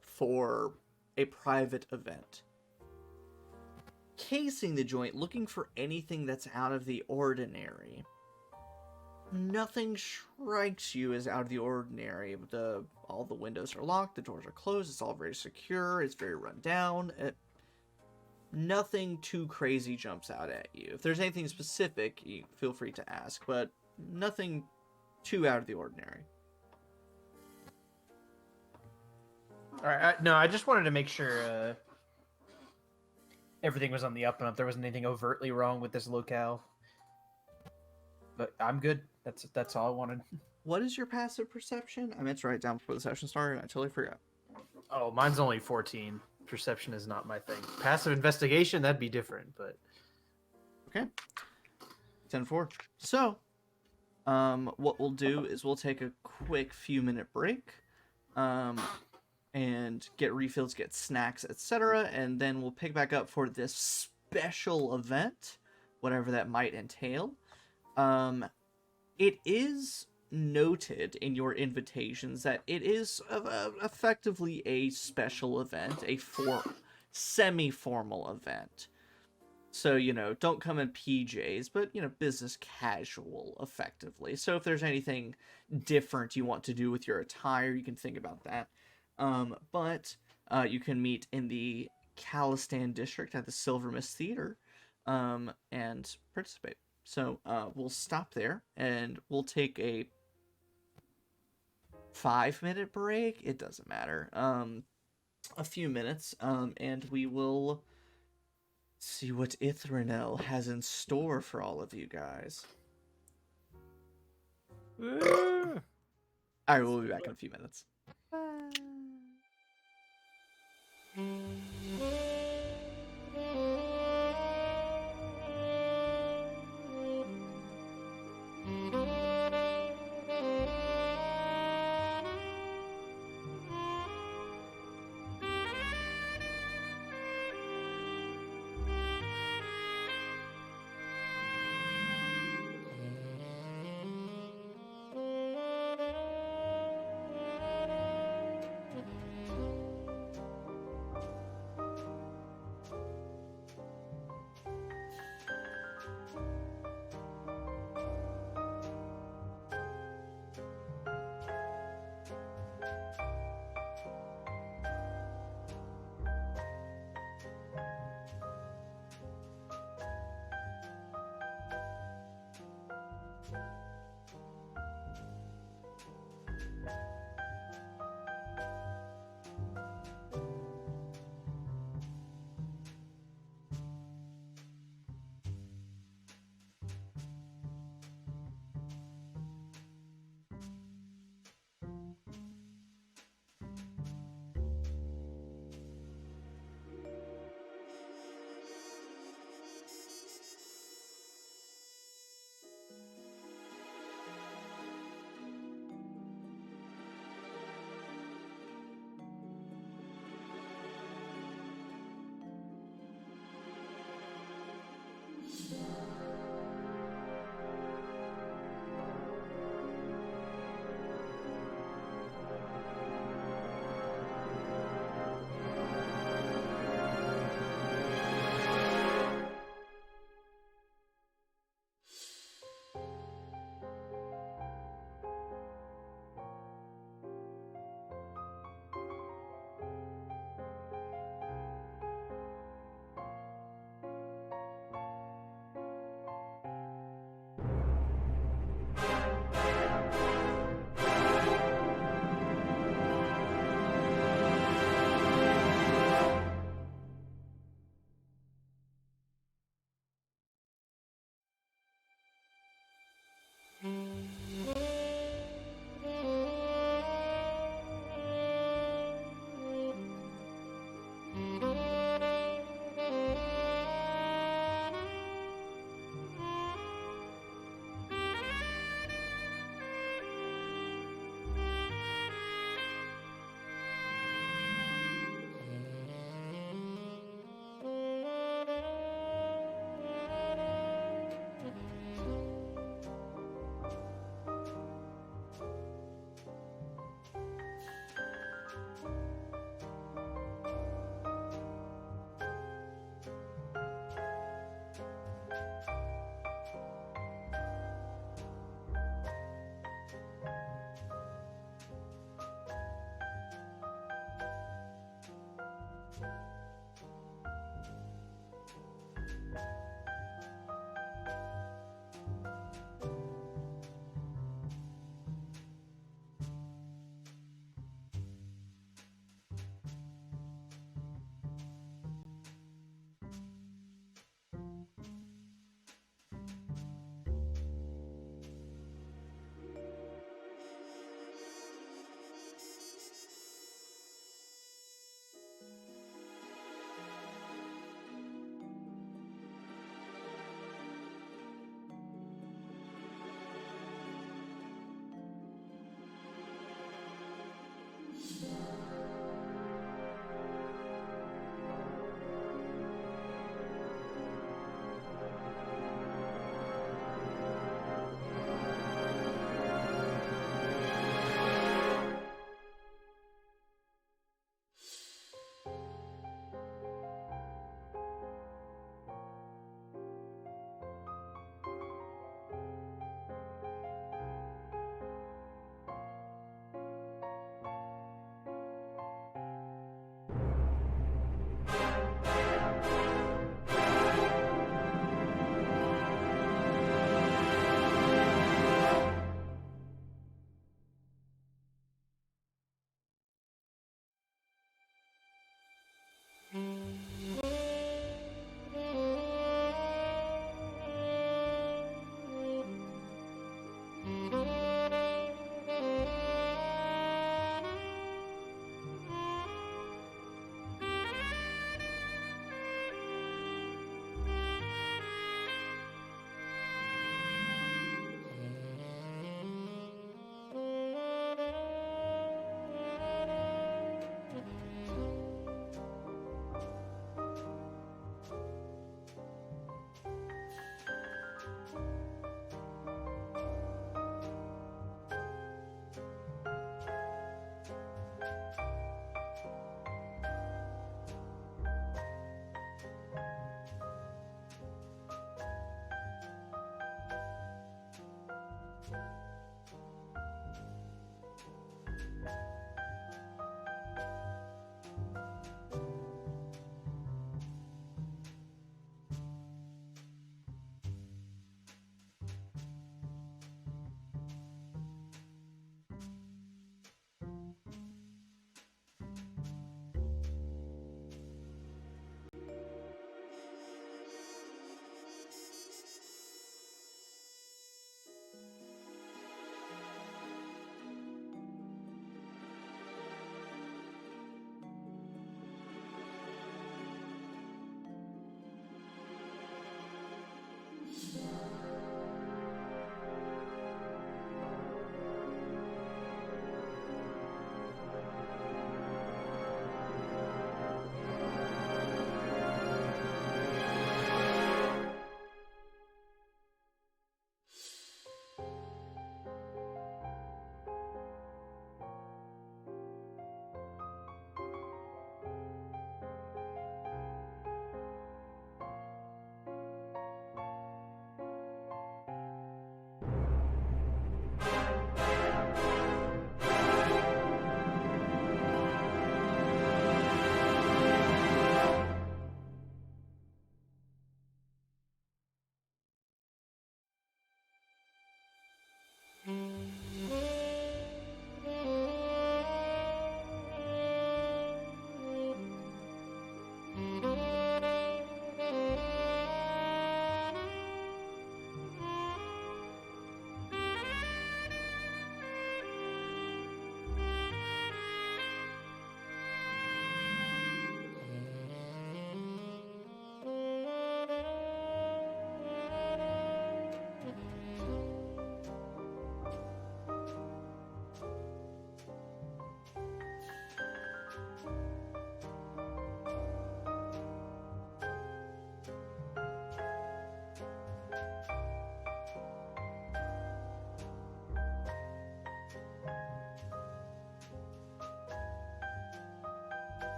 for a private event. casing the joint, looking for anything that's out of the ordinary. Nothing strikes you as out of the ordinary. All the windows are locked, the doors are closed, it's all very secure, it's very run down. Nothing too crazy jumps out at you. If there's anything specific, you feel free to ask, but nothing too out of the ordinary. All right. No, I just wanted to make sure everything was on the up and up. There wasn't anything overtly wrong with this locale. But I'm good. That's all I wanted. What is your passive perception? I meant to write it down before the session started, and I totally forgot. Oh, mine's only 14. Perception is not my thing. Passive investigation, that'd be different, but... Okay. 10-4. So, what we'll do is we'll take a quick few-minute break, and get refills, get snacks, etc., and then we'll pick back up for this special event, whatever that might entail. It is noted in your invitations that it is effectively a special event, a semi-formal event. So, don't come in PJs, but, business casual, effectively. So if there's anything different you want to do with your attire, you can think about that. But you can meet in the Calistan district at the Silver Mist Theater, and participate. So we'll stop there, and we'll take a 5-minute break. It doesn't matter. A few minutes, and we will see what Ithranel has in store for all of you guys. Alright, we'll be back in a few minutes.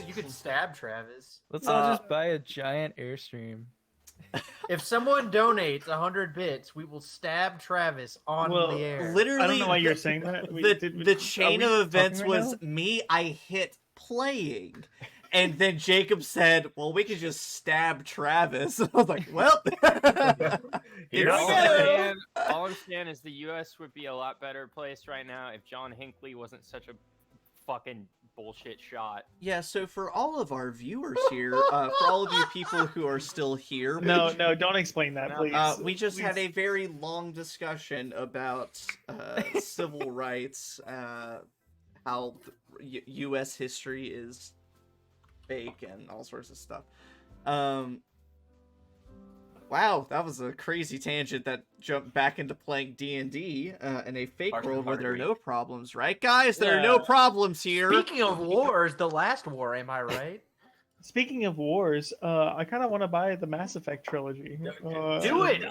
You could stab Travis. Let's all just buy a giant Airstream. If someone donates 100 bits, we will stab Travis on Well, the air. Literally, I don't know why you're saying that. The chain are we of events talking right was now? me. I hit playing, and then Jacob said, "Well, we could just stab Travis." I was like, "Well, Here it's we so." All I'm saying is the U.S. would be a lot better place right now if John Hinckley wasn't such a fucking bullshit shot. Yeah. So for all of our viewers here, for all of you people who are still here, No, don't explain that, No, please. we just had a Please. very long discussion about civil rights, how U.S. history is fake, and all sorts of stuff. Wow, that was a crazy tangent that jumped back into playing D&D in a fake Hard- world where hard there are to no problems, right, guys? There are no Yeah. problems here. Speaking of wars, the last war, am I right? Speaking of wars, I kind of want to buy the Mass Effect trilogy. Do it!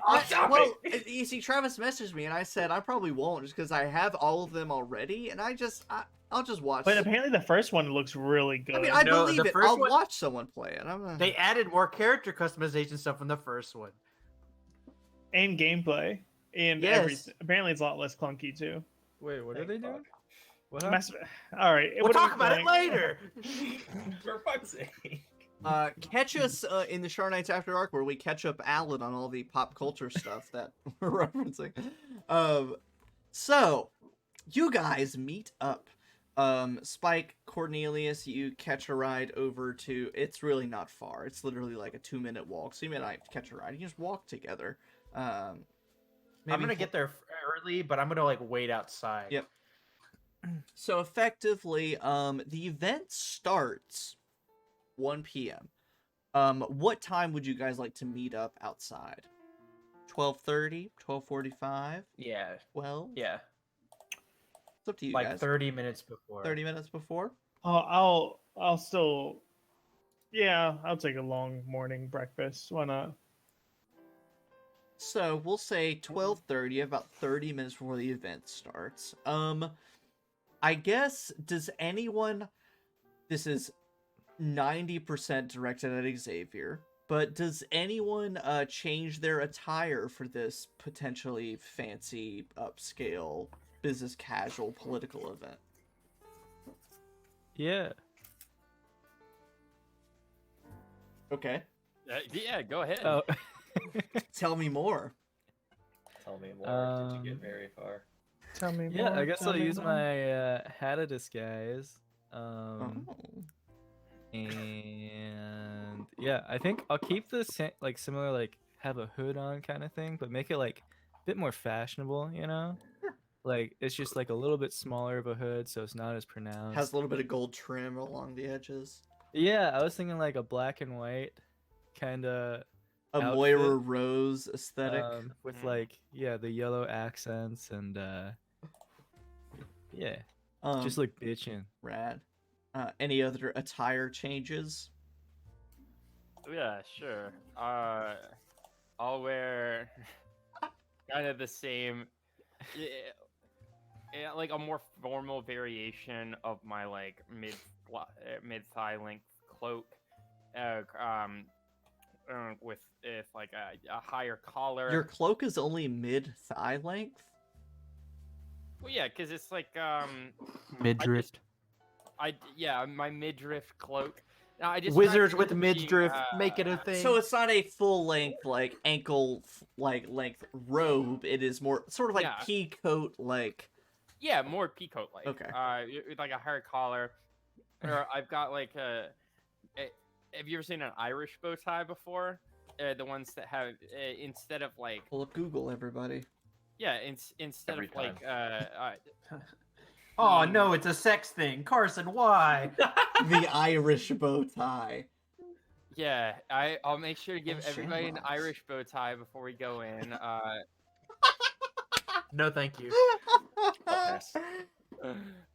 Well, you see, Travis messaged me, and I said I probably won't, just because I have all of them already, and I'll just watch. But apparently the first one looks really good. I mean, I No, believe the it. first I'll one- watch someone play it. They added more character customization stuff in the first one. And gameplay. And Yes. everything. Apparently it's a lot less clunky too. Wait, what are they doing? What Mass... All right. We'll what are we talk about it playing? later. For fuck's sake. Catch us in the Sharn Nights After Dark, where we catch up Alan on all the pop culture stuff that we're referencing. So, you guys meet up. Spike, Cornelius, you catch a ride over to. It's really not far. It's literally like a 2-minute walk. So you may not catch a ride. You just walk together. I'm Maybe gonna get there early, but I'm gonna like wait outside. Yep. So effectively, the event starts 1 p.m. What time would you guys like to meet up outside? 12:30, 12:45, Yeah. 12? Yeah. It's up to you Like guys. 30 minutes before. 30 minutes before? I'll still. Yeah, I'll take a long morning breakfast. Why not? So we'll say 12:30, about 30 minutes before the event starts. I guess, does anyone, this is 90% directed at Xavier, but does anyone change their attire for this potentially fancy, upscale, business casual political event? Yeah. Okay. Yeah, go ahead. Oh. Tell me more. Tell me more. Did you get very far? Tell me Yeah, more. I guess tell I'll me use more. my hat of disguise. Oh. And yeah, I think I'll keep this like similar, like have a hood on kind of thing, but make it like a bit more fashionable, you know? Like it's just like a little bit smaller of a hood, so it's not as pronounced. Has a little bit of gold trim along the edges. Yeah, I was thinking like a black and white kind of A outfit, Moira Rose aesthetic. with like the yellow accents and yeah, just like bitchin'. Rad. Any other attire changes? Yeah, sure. I'll wear kind of the same, yeah, like a more formal variation of my like mid thigh length cloak, with like a higher collar. Your cloak is only mid thigh length? Well, yeah, because it's like Midriff. my midriff cloak. No, I just Wizards tried with to midriff, be, make it a thing. So it's not a full length, like ankle length robe. It is more sort of like Yeah. pea coat, like. Yeah, more peacoat like. Okay. With like a higher collar. Or I've got like have you ever seen an Irish bow tie before? The ones that have instead of like Pull up Google, everybody. instead Every of like Oh no, it's a sex thing, Carson. Why? The Irish bow tie. yeah, I'll make sure to give Oh, everybody an shamrocks. Irish bow tie before we go in. No, thank you. Yes.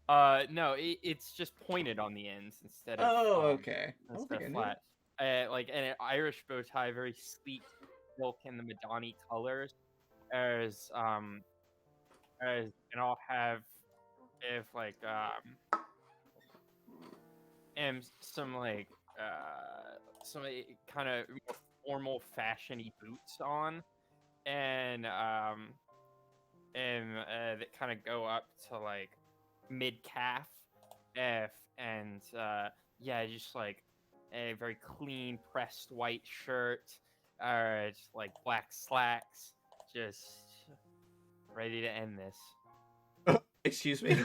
No, it's just pointed on the ends instead of Oh, okay. I don't instead think I of knew. flat. Like an Irish bow tie, very sleek silk in the Madani colors. And I'll have if like and some like kind of formal fashiony boots on, and that kind of go up to like mid calf, and yeah, just like a very clean pressed white shirt, just like black slacks, just ready to end this. Excuse me. And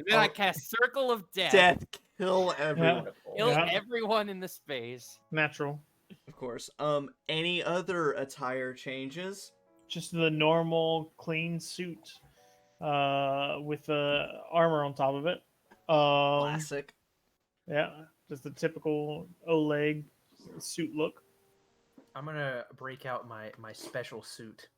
then I cast Circle of Death. Death, kill everyone. Kill Yeah. everyone in the space. Natural. Of course. Any other attire changes? Just the normal clean suit, with the armor on top of it. Classic. Yeah, just the typical Oleg suit look. I'm gonna break out my special suit,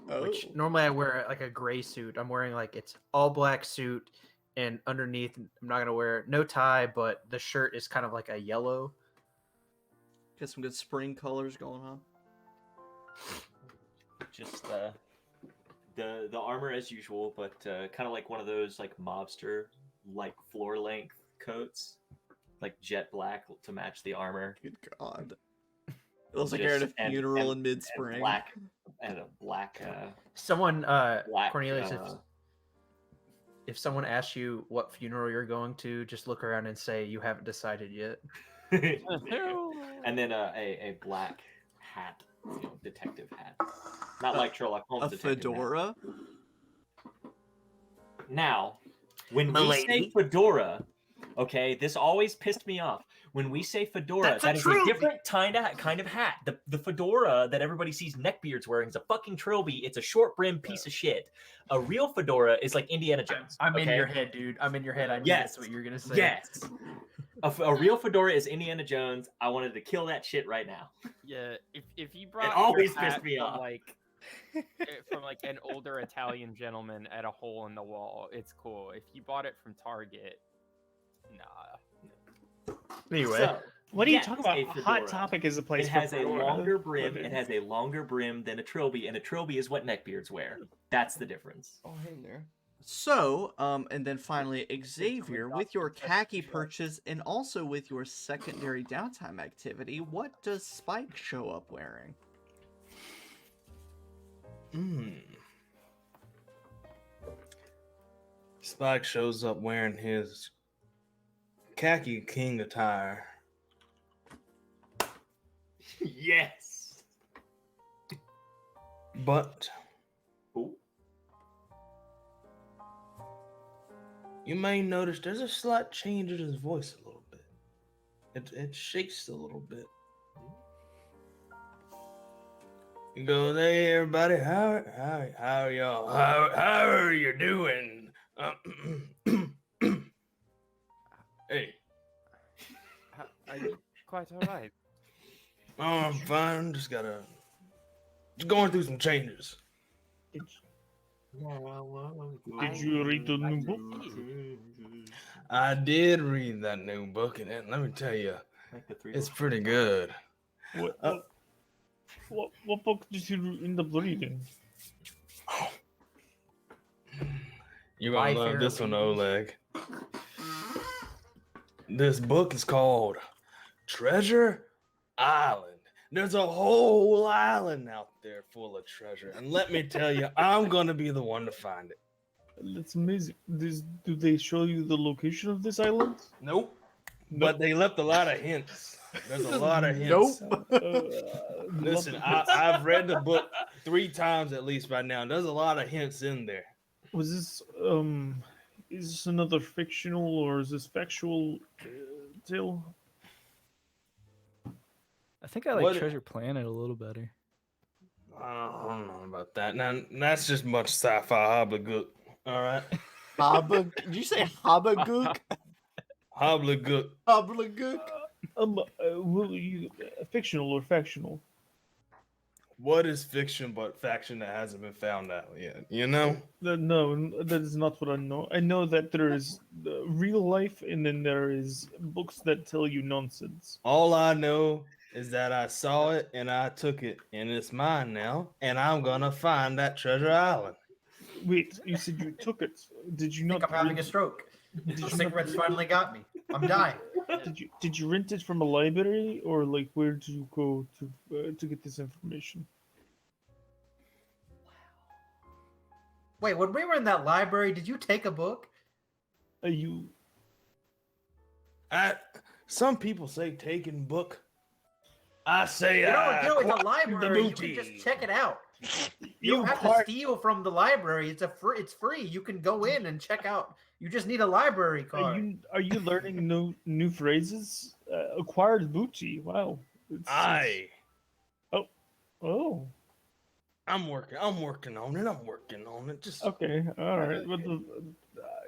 Oh. which normally I wear like a gray suit. I'm wearing like it's all black suit, and underneath I'm not gonna wear no tie, but the shirt is kind of like a yellow. Got some good spring colors going on. Just the armor as usual, but kind of like one of those like mobster like floor length coats, like jet black to match the armor. Good God. It looks like you're at a funeral in mid-spring. And a black. Someone, black, Cornelius, if someone asks you what funeral you're going to, just look around and say you haven't decided yet. and then a black hat, detective hat, not like Sherlock Holmes. A detective fedora? hat. Now, when we Milady. say fedora, okay, this always pissed me off. When we say fedora, That's a that is trilby. a different kind of hat. The fedora that everybody sees neckbeards wearing is a fucking trilby. It's a short brim piece of shit. A real fedora is like Indiana Jones. I'm in okay? your head, dude. I'm in your head. I knew Yes. that's what you were gonna say. Yes. A real fedora is Indiana Jones. I wanted to kill that shit right now. Yeah, if you brought always your hat pissed me from, off. like from like an older Italian gentleman at a hole in the wall, it's cool. If you bought it from Target, nah. Anyway, So, What are you yes, talking about? a Hot fedora. Topic is a place It for has a fedora. longer brim. It has a longer brim than a trilby, and a trilby is what neckbeards wear. That's the difference. Oh, hey there. So, and then finally, Xavier, with your khaki purchase and also with your secondary downtime activity, what does Spike show up wearing? Spike shows up wearing his khaki king attire. Yes. But Ooh. you may notice there's a slight change in his voice a little bit. It shakes a little bit. He goes, "Hey everybody, how are y'all? How are you doing? Hey, Are you quite alright? oh, I'm fine. Just going through some changes." Did you read the new book? I did read that new book, and let me tell you, Like the three it's pretty good. What book did you end up reading? You're gonna My love Fair this one, Lady. Oleg. This book is called Treasure Island. There's a whole island out there full of treasure, and let me tell you, I'm gonna be the one to find it. That's amazing. Do they show you the location of this island? Nope. But they left a lot of hints. There's a lot of hints. Listen, I've read the book 3 times at least by now. There's a lot of hints in there. Was this is this another fictional or is this factual tale? I think I like What- Treasure Planet a little better. I don't know about that. Now that's just much sci-fi hobblegook. All right, Did you say Habagook? hobblegook. Habagook? Will you fictional or factional? What is fiction but faction that hasn't been found out yet? You know? No, that is not what I know. I know that there is real life, and then there is books that tell you nonsense. All I know is that I saw it and I took it, and it's mine now, and I'm gonna find that treasure island. Wait, you said you took it. Did you I think not? I'm having a rent- stroke. Did The you, cigarettes finally got me. I'm dying. did you rent it from a library, or like where did you go to get this information? Wait, when we were in that library, did you take a book? You Some people say taking book. I say You know, it's a acquired the library. You can booty. just check it out. You you don't have to part- steal from the library. It's free. You can go in and check out. You just need a library card. Are you learning new phrases? Acquired booty. Wow. Aye. Oh. I'm working on it. Just Okay. All right. But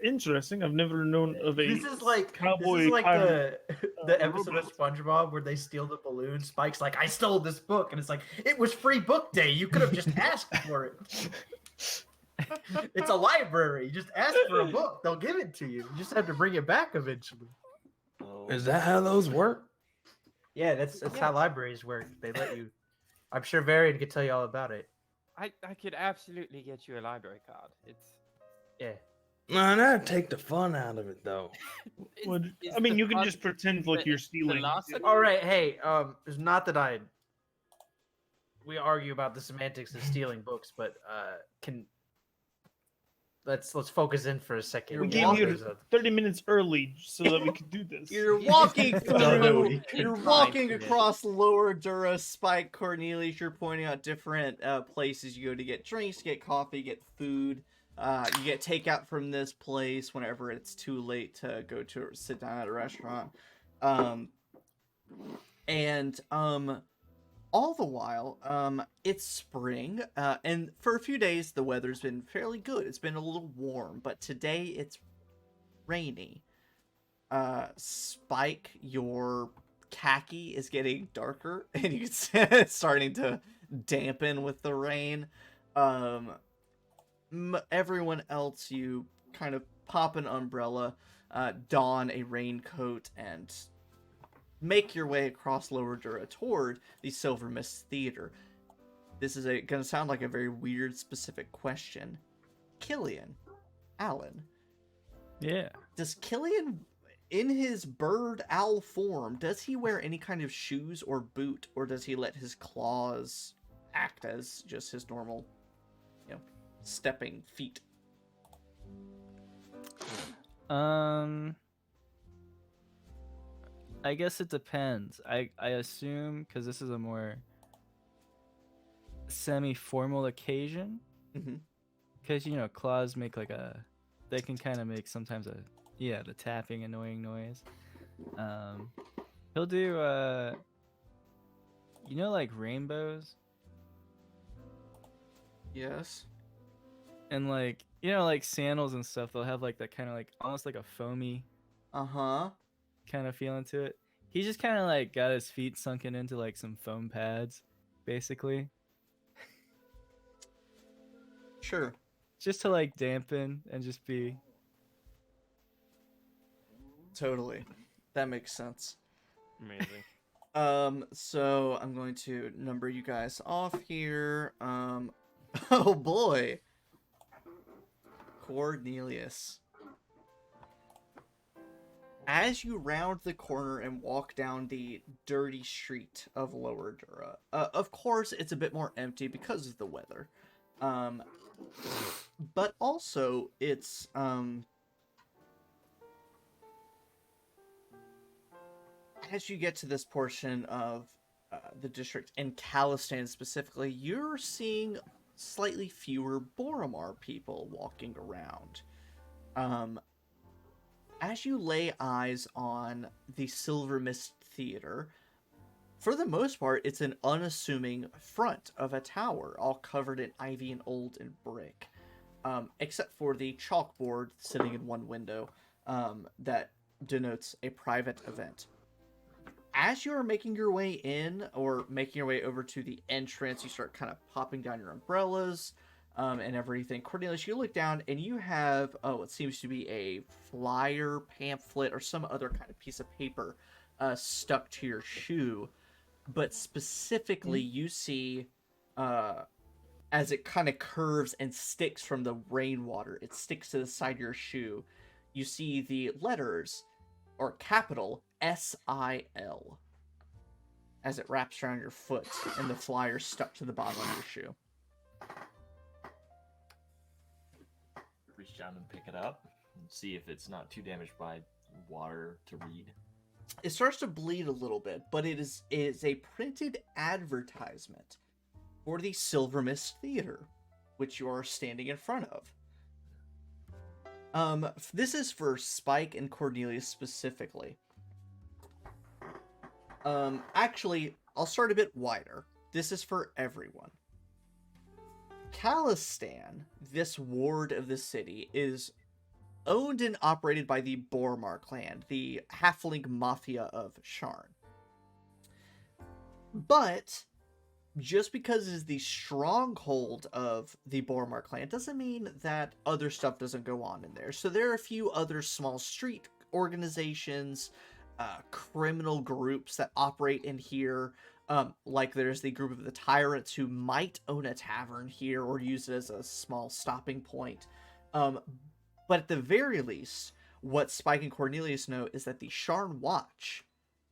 interesting. I've never known of a This is like cowboy pirate, the episode of robot. SpongeBob where they steal the balloon. Spike's like, I stole this book, and it's like, it was free book day. You could have just asked for it. It's a library. You just ask for a book, they'll give it to you. You just have to bring it back eventually. is that how those work? Yeah, that's how libraries work. They let you. I'm sure Varian could tell you all about it. I could absolutely get you a library card. It's Yeah. Man, that'd take the fun out of it though. I mean, you can just pretend like you're stealing. All right, hey, it's not that we argue about the semantics of stealing books, but let's focus in for a second. We You're gave you 30 minutes early so that we could do this. You're walking through. you You're can walking find it. across Lower Dura, Spike, Cornelius. You're pointing out different places you go to get drinks, get coffee, get food. You get takeout from this place whenever it's too late to go to sit down at a restaurant. All the while, it's spring, and for a few days the weather's been fairly good. It's been a little warm, but today it's rainy. Spike, your khaki is getting darker, and you can see it's starting to dampen with the rain. Everyone else, you kind of pop an umbrella, don a raincoat, and make your way across Lower Dura toward the Silver Mist Theater. This is going to sound like a very weird, specific question. Killian, Alan. Yeah. Does Killian, in his bird owl form, does he wear any kind of shoes or boot, or does he let his claws act as just his normal, stepping feet? I guess it depends. I assume because this is a more semi-formal occasion. Mhm. Because claws make they can kind of make sometimes the tapping annoying noise. He'll do like rainbows Yes. and like sandals and stuff. They'll have like that kind of like almost like a foamy Uh-huh. kind of feeling to it. He just kind of like got his feet sunken into like some foam pads, basically, Sure. just to like dampen and just be. Totally. That makes sense. amazing. So I'm going to number you guys off here. Oh boy. Cornelius. As you round the corner and walk down the dirty street of Lower Dura, of course it's a bit more empty because of the weather. But also it's as you get to this portion of the district, in Calistan specifically, you're seeing slightly fewer Boromar people walking around. As you lay eyes on the Silver Mist Theater, for the most part, it's an unassuming front of a tower, all covered in ivy and old and brick, except for the chalkboard sitting in one window that denotes a private event. As you are making your way in, or making your way over to the entrance, you start kind of popping down your umbrellas and everything. Cornelius, you look down and you have what seems to be a flyer, pamphlet, or some other kind of piece of paper stuck to your shoe. But specifically, you see as it kind of curves and sticks from the rainwater. It sticks to the side of your shoe. You see the letters, or capital, SIL, as it wraps around your foot, and the flyer stuck to the bottom of your shoe. Reach down and pick it up and see if it's not too damaged by water to read. It starts to bleed a little bit, but it is a printed advertisement for the Silver Mist Theater, which you are standing in front of. This is for Spike and Cornelius specifically. Actually, I'll start a bit wider. This is for everyone. Calistan, this ward of the city, is owned and operated by the Bormar clan, the halfling mafia of Sharn. But just because it is the stronghold of the Bormar clan doesn't mean that other stuff doesn't go on in there. So there are a few other small street organizations, criminal groups that operate in here. Like there's the group of the Tyrants who might own a tavern here or use it as a small stopping point. But at the very least, what Spike and Cornelius know is that the Sharn Watch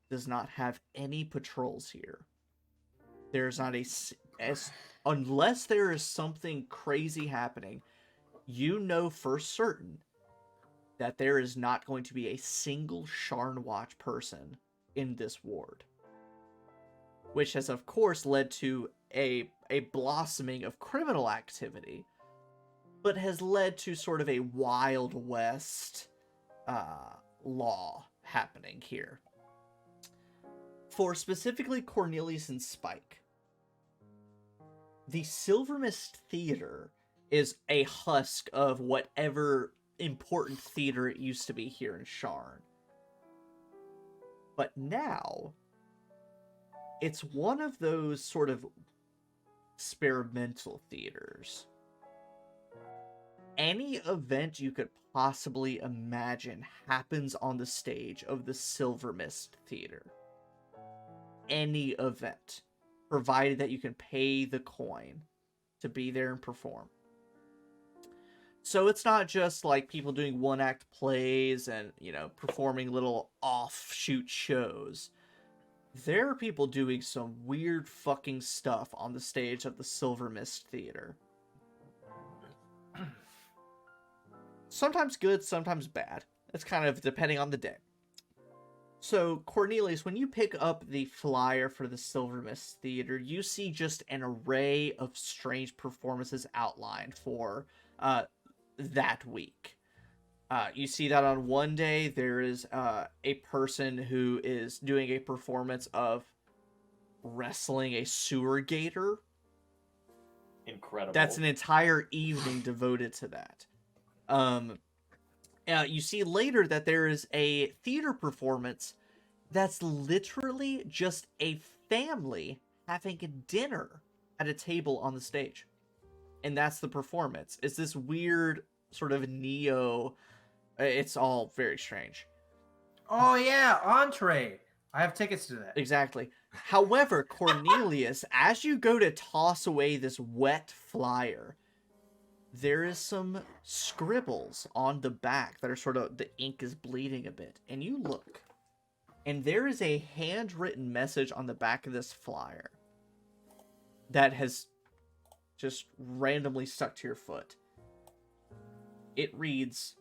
does not have any patrols here. There's not unless there is something crazy happening, you know for certain that there is not going to be a single Sharn Watch person in this ward. Which has, of course, led to a blossoming of criminal activity, but has led to sort of a Wild West law happening here. For specifically Cornelius and Spike, the Silver Mist Theater is a husk of whatever important theater it used to be here in Sharn. But now, it's one of those sort of experimental theaters. Any event you could possibly imagine happens on the stage of the Silver Mist Theater. Any event, provided that you can pay the coin to be there and perform. So it's not just like people doing one-act plays and, performing little offshoot shows. There are people doing some weird fucking stuff on the stage of the Silver Mist Theater. Sometimes good, sometimes bad. It's kind of depending on the day. So, Cornelius, when you pick up the flyer for the Silver Mist Theater, you see just an array of strange performances outlined for that week. You see that on one day, there is a person who is doing a performance of wrestling a sewer gator. Incredible. That's an entire evening devoted to that. You see later that there is a theater performance that's literally just a family having a dinner at a table on the stage. And that's the performance. It's this weird sort of neo... It's all very strange. Oh yeah, entree. I have tickets to that. Exactly. However, Cornelius, as you go to toss away this wet flyer, there is some scribbles on the back that are sort of, the ink is bleeding a bit. And you look, and there is a handwritten message on the back of this flyer that has just randomly stuck to your foot. It reads,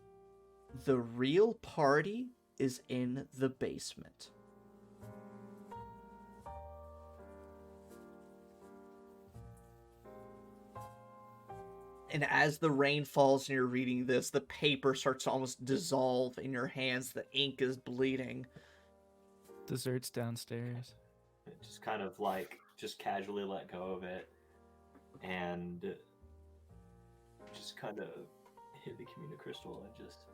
"The real party is in the basement." And as the rain falls and you're reading this, the paper starts to almost dissolve in your hands. The ink is bleeding. Desserts downstairs. Just kind of just casually let go of it. And just kind of hit the communicrystal and just...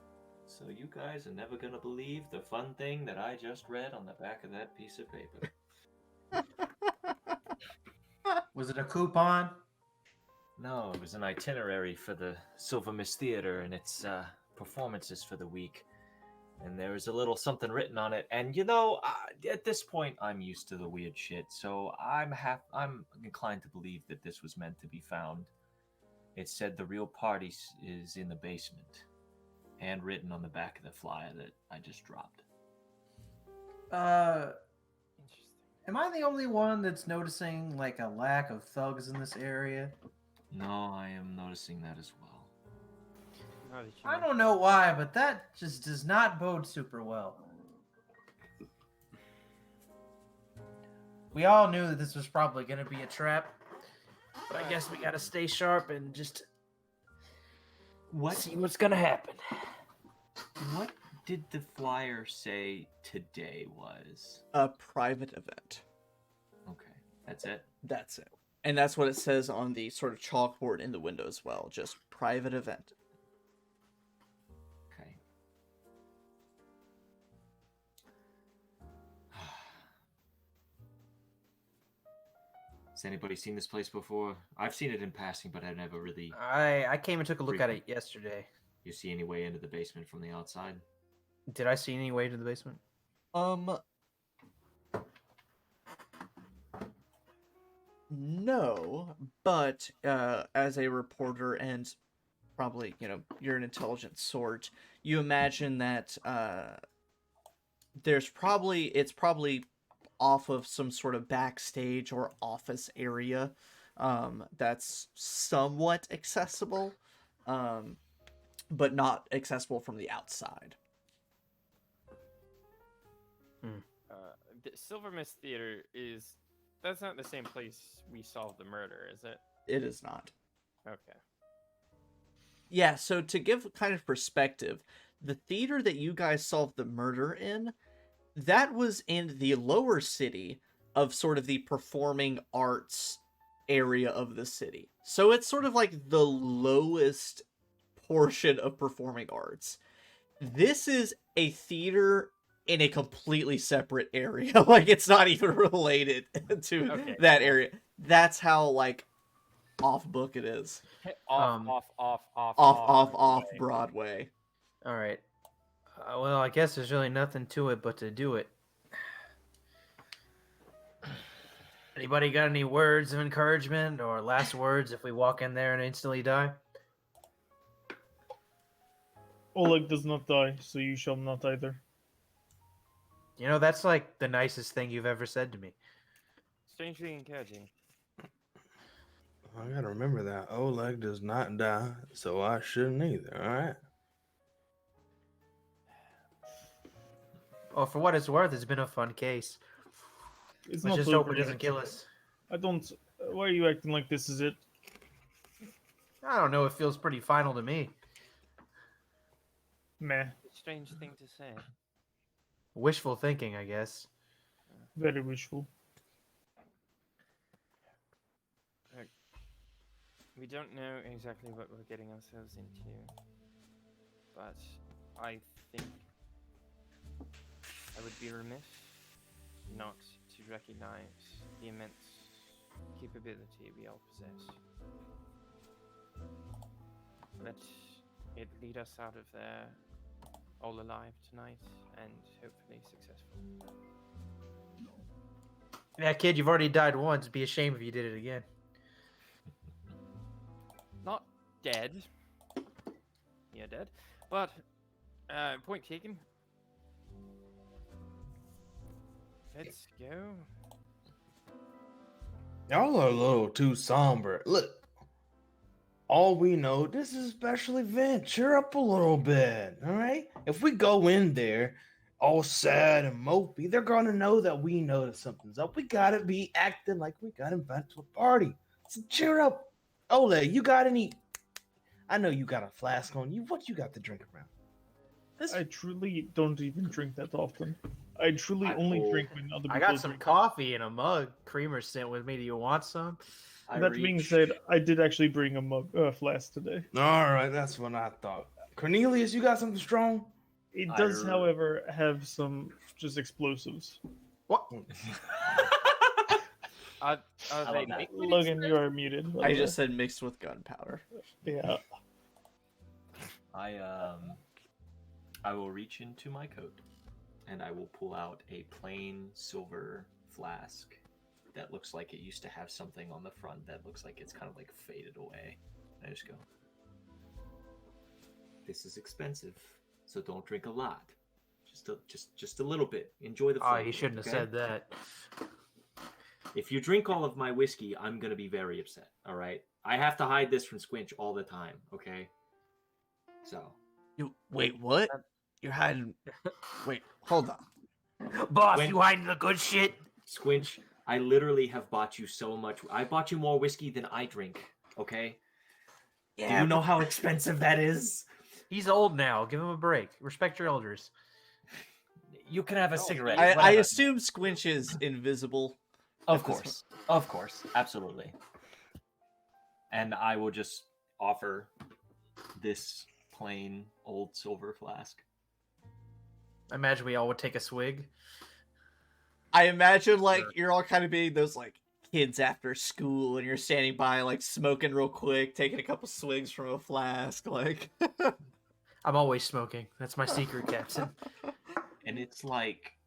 So you guys are never gonna believe the fun thing that I just read on the back of that piece of paper. Was it a coupon? No, it was an itinerary for the Silver Mist Theater and its performances for the week. And there was a little something written on it. And at this point, I'm used to the weird shit. So I'm inclined to believe that this was meant to be found It said the real party is in the basement. Handwritten on the back of the flyer that I just dropped. Am I the only one that's noticing like a lack of thugs in this area? No, I am noticing that as well. Now that you I mention don't know why, but that just does not bode super well. We all knew that this was probably going to be a trap, but I guess we got to stay sharp and just see what's going to happen. What did the flyer say today was? A private event. Okay, that's it. That's it. And that's what it says on the sort of chalkboard in the window as well. Just private event. Okay. Has anybody seen this place before? I've seen it in passing, but I've never really. I came and took a look at it yesterday. You see any way into the basement from the outside? Did I see any way to the basement? No, but as a reporter and probably, you're an intelligent sort, you imagine that it's probably off of some sort of backstage or office area that's somewhat accessible, but not accessible from the outside. The Silver Mist Theater that's not the same place we solved the murder, is it? It is not. Okay. Yeah, so to give kind of perspective, the theater that you guys solved the murder in, that was in the lower city of sort of the performing arts area of the city. So it's sort of like the lowest portion of performing arts. This is a theater in a completely separate area. Like, it's not even related to that area. That's how, like, off book it is. Off Broadway. All right. Well, I guess there's really nothing to it but to do it. Anybody got any words of encouragement or last words if we walk in there and instantly die? Oleg does not die, so you shall not either. You know, that's like the nicest thing you've ever said to me. Strangely encouraging. I gotta remember that Oleg does not die, so I shouldn't either. All right. Well, for what it's worth, it's been a fun case. It's Let's not just so hope it great. doesn't kill us. I don't. Why are you acting like this is it? I don't know. It feels pretty final to me. Meh. Strange thing to say. Wishful thinking, I guess. Very wishful. We don't know exactly what we're getting ourselves into, but I think I would be remiss not to recognize the immense capability we all possess. Let it lead us out of there all alive tonight and hopefully successful. Yeah, kid, you've already died once. It'd be a shame if you did it again. Not dead. Yeah, dead. But, point taken. Let's go. Y'all are a little too somber. Look, all we know, this is a special event. Cheer up a little bit, all right? If we go in there all sad and mopey, they're gonna know that we know that something's up. We gotta be acting like we got invited to a party. So cheer up. Ole, you got any? I know you got a flask on you. What you got to drink around? I truly don't even drink that often. I truly only drink when other people I got some drink. coffee in a mug. Creamer sent with me. Do you want some? That being said, I did actually bring a flask today. All right, that's what I thought. Cornelius, you got something strong? It does, however, have some just explosives. What? Are they liquid Logan, you are muted. by I the way. just said mixed with gunpowder. Yeah. I will reach into my coat and I will pull out a plain silver flask that looks like it used to have something on the front that looks like it's kind of like faded away. I just go, this is expensive, so don't drink a lot. Just a little bit. Enjoy the flavor. Oh, he shouldn't have okay? said that. If you drink all of my whiskey, I'm gonna be very upset. All right, I have to hide this from Squinch all the time. Okay, so You wait, what? You're hiding. Wait, hold on. Boss, When- you hiding the good shit? Squinch, I literally have bought you so much. I bought you more whiskey than I drink. Okay, do you know how expensive that is? He's old now. Give him a break. Respect your elders. You can have a cigarette. I whatever. assume Squinch is invisible. Of course, absolutely. And I will just offer this plain old silver flask. I imagine we all would take a swig. I imagine like you're all kind of being those like kids after school, and you're standing by like smoking real quick, taking a couple swigs from a flask. Like, I'm always smoking. That's my secret, Captain. And it's like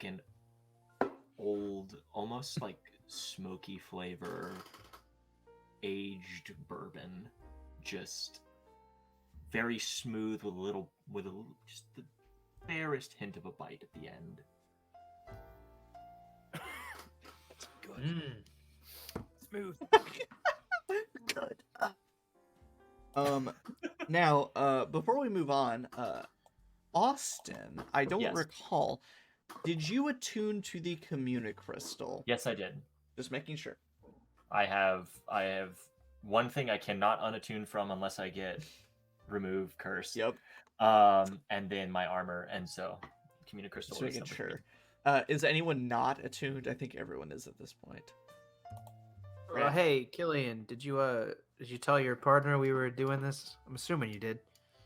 an old, almost like smoky flavor, aged bourbon, just very smooth with just the barest hint of a bite at the end. Smooth. good. Now, before we move on, Austin, I don't Yes. recall. Did you attune to the communicrystal? Yes, I did. Just making sure. I have one thing I cannot unattune from unless I get remove curse. Yep. And then my armor, and so communicrystal. Just making sure. Is anyone not attuned? I think everyone is at this point. Yeah. Hey, Killian, did you tell your partner we were doing this? I'm assuming you did.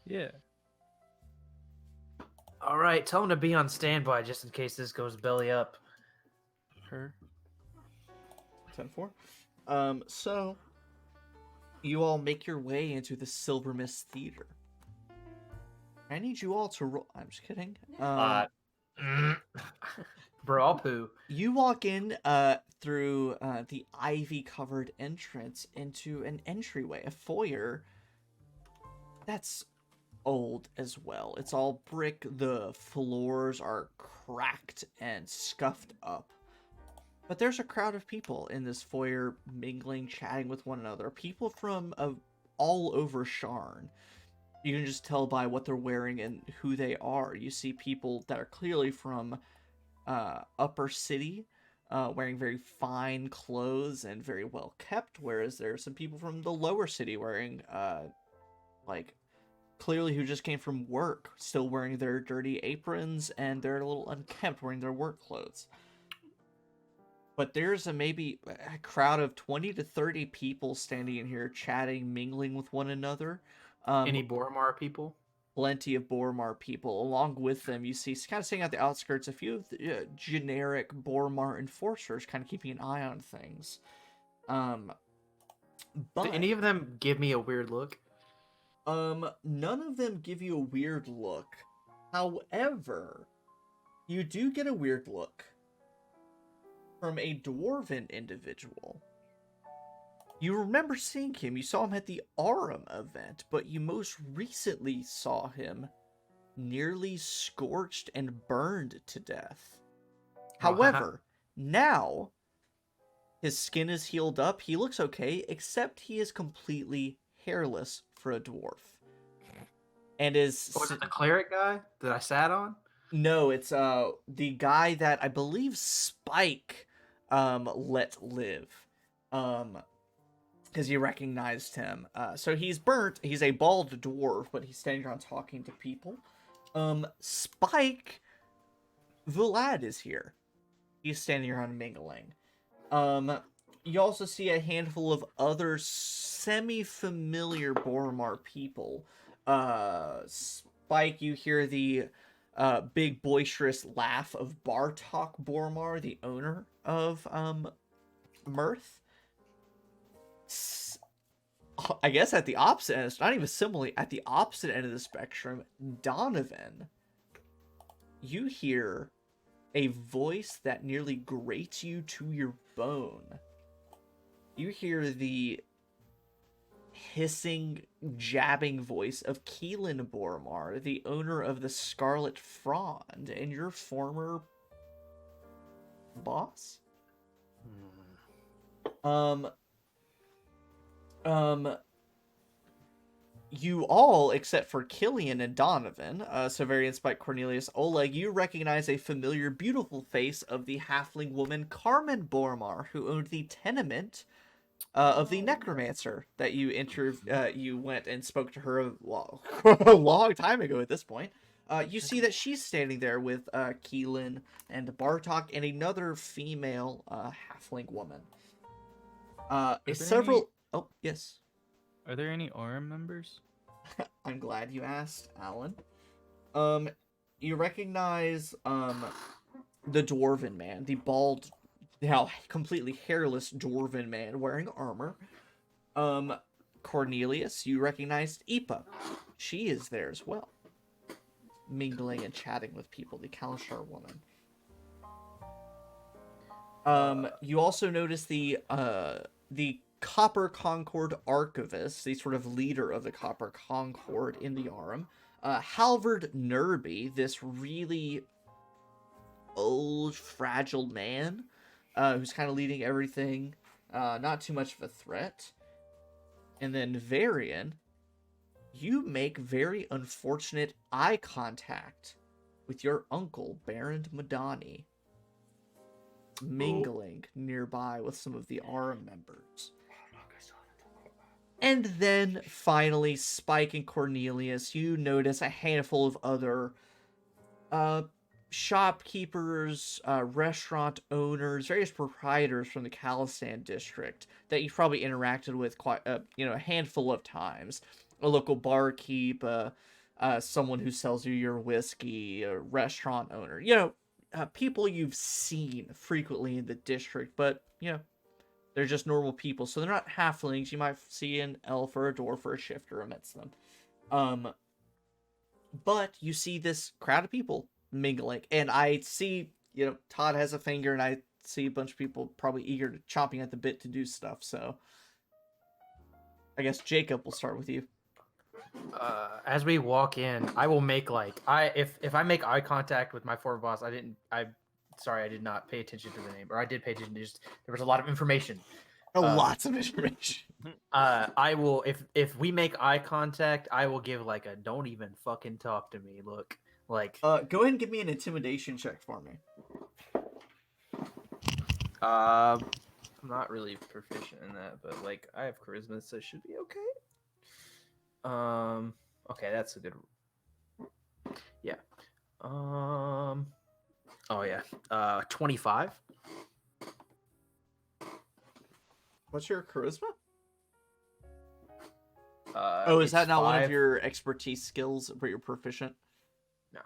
Yeah. All right, tell him to be on standby just in case this goes belly up. Her. 10-4. So you all make your way into the Silver Mist Theater. I need you all to roll. I'm just kidding. Bro, I'll poo. You walk in through the ivy-covered entrance into an entryway, a foyer that's old as well. It's all brick. The floors are cracked and scuffed up. But there's a crowd of people in this foyer mingling, chatting with one another. People from all over Sharn. You can just tell by what they're wearing and who they are. You see people that are clearly from upper city, wearing very fine clothes and very well kept, whereas there are some people from the lower city wearing like clearly who just came from work, still wearing their dirty aprons, and they're a little unkempt, wearing their work clothes. But there's maybe a crowd of 20 to 30 people standing in here, chatting, mingling with one another. Any Boromar people? Plenty of Boromar people. Along with them, you see, kind of staying at the outskirts, a few of the generic Boromar enforcers, kind of keeping an eye on things. But Did any of them give me a weird look? none of them give you a weird look. However, you do get a weird look from a dwarven individual. You remember seeing him. You saw him at the Aurum event, but you most recently saw him nearly scorched and burned to death. However, now his skin is healed up. He looks okay, except he is completely hairless for a dwarf. And is... Was it the cleric guy that I sat on? No, it's the guy that I believe Spike let live. Because you recognized him. So he's burnt. He's a bald dwarf, but he's standing around talking to people. Spike, Vlad is here. He's standing around mingling. You also see a handful of other semi-familiar Boromar people. Spike, you hear the big boisterous laugh of Bartok Boromar, the owner of Mirth. I guess at the opposite end, it's not even similarly, at the opposite end of the spectrum, Donovan, you hear a voice that nearly grates you to your bone. you hear the hissing, jabbing voice of Keelan Bormar, the owner of the Scarlet Frond, and your former boss. You all, except for Killian and Donovan, Severian, Spike, Cornelius, Oleg, you recognize a familiar, beautiful face of the halfling woman Carmen Bormar, who owned the tenement of the necromancer that you you went and spoke to her a long time ago at this point. You see that she's standing there with Keelan and Bartok and another female halfling woman. Oh, yes. Are there any Orem members? I'm glad you asked, Alan. You recognize the dwarven man, the bald, completely hairless dwarven man wearing armor. Cornelius, you recognized Ipa. She is there as well, mingling and chatting with people. The Kalashar woman. You also notice the Copper Concord Archivist, the sort of leader of the Copper Concord in the Arum. Halvard Nerby, this really old, fragile man, who's kind of leading everything. Not too much of a threat. And then Varian, you make very unfortunate eye contact with your uncle, Baron Madani, mingling nearby with some of the Arum members. And then, finally, Spike and Cornelius, you notice a handful of other shopkeepers, restaurant owners, various proprietors from the Calistan district that you've probably interacted with quite, a handful of times. A local barkeep, someone who sells you your whiskey, a restaurant owner. People you've seen frequently in the district, but, they're just normal people, so they're not halflings. You might see an elf or a dwarf or a shifter amidst them. But you see this crowd of people mingling, and I see, Todd has a finger, and I see a bunch of people probably chomping at the bit to do stuff, so I guess Jacob, will start with you. As we walk in, I will make if I make eye contact with my former boss, I did not pay attention to the name, or I did pay attention. There was a lot of information. Lots of information. I will if we make eye contact, I will give a don't even fucking talk to me look. Go ahead and give me an intimidation check for me. I'm not really proficient in that, but I have charisma, so it should be okay. Okay, that's a good. Yeah. Oh yeah. 25. What's your charisma? Is that not 5. One of your expertise skills where you're proficient? No,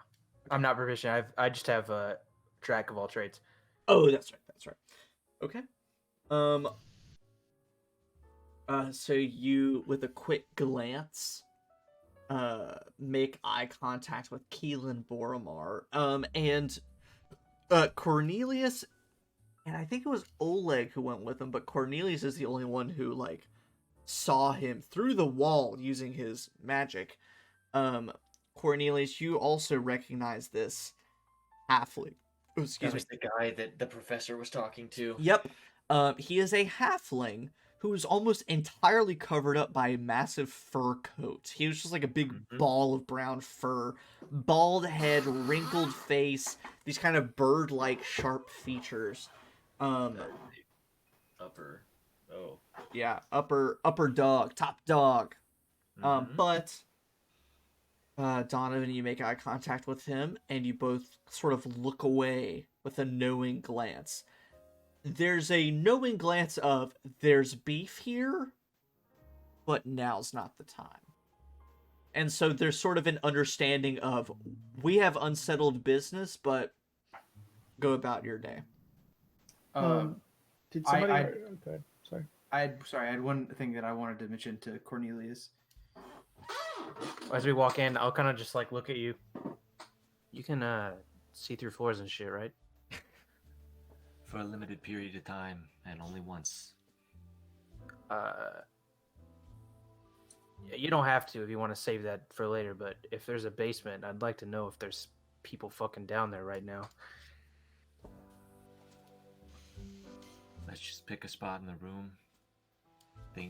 I'm not proficient. I just have a track of all traits. Oh, that's right. Okay. So you, with a quick glance, make eye contact with Keelan Boromar, and Cornelius, and I think it was Oleg who went with him, but Cornelius is the only one who saw him through the wall using his magic. Cornelius, you also recognize this halfling. Oh, excuse me. The guy that the professor was talking to. Yep. He is a halfling who is almost entirely covered up by a massive fur coat. He was just like a big ball of brown fur, bald head, wrinkled face, these kind of bird-like sharp features. Upper dog, top dog. But Donovan, you make eye contact with him, and you both sort of look away with a knowing glance. There's a knowing glance of, there's beef here, but now's not the time. And so there's sort of an understanding of, we have unsettled business, but go about your day. Did somebody... Okay, sorry. I had one thing that I wanted to mention to Cornelius. As we walk in, I'll kind of just look at you. You can see through floors and shit, right? For a limited period of time, and only once. You don't have to if you want to save that for later, but if there's a basement, I'd like to know if there's people fucking down there right now. Let's just pick a spot in the room.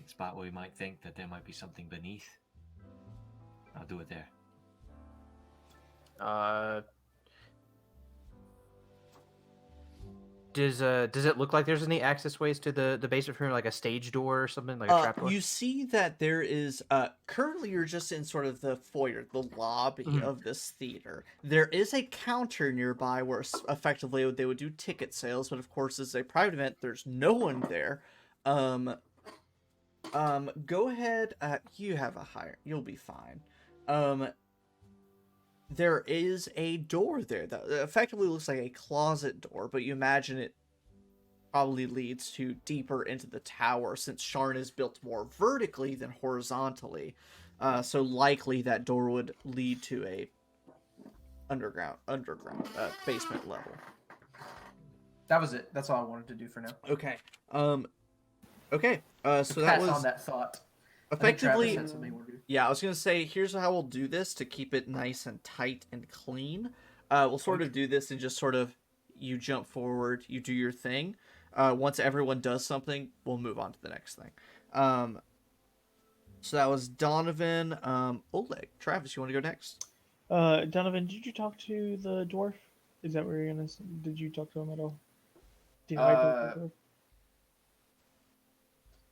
Spot where we might think that there might be something beneath. I'll do it there. Does it look like there's any access ways to the basement room, like a stage door or something, like a trap door? You see that there is currently you're just in sort of the foyer, the lobby of this theater. There is a counter nearby where effectively they would do ticket sales, but of course it's a private event. There's no one there. Go ahead. You have a higher. You'll be fine. There is a door there that effectively looks like a closet door, but you imagine it probably leads to deeper into the tower since Sharn is built more vertically than horizontally. So likely that door would lead to a underground basement level. That was it. That's all I wanted to do for now. Okay. Okay. So that Pass was on that thought. I think Travis effectively. had something more to do. Yeah, I was gonna say, here's how we'll do this to keep it nice and tight and clean. We'll sort of do this and just sort of, you jump forward, you do your thing. Once everyone does something, we'll move on to the next thing. So that was Donovan. Oleg. Travis, you want to go next? Donovan, did you talk to the dwarf? Is that where you're gonna? Did you talk to him at all? Do you know how you talk to the dwarf?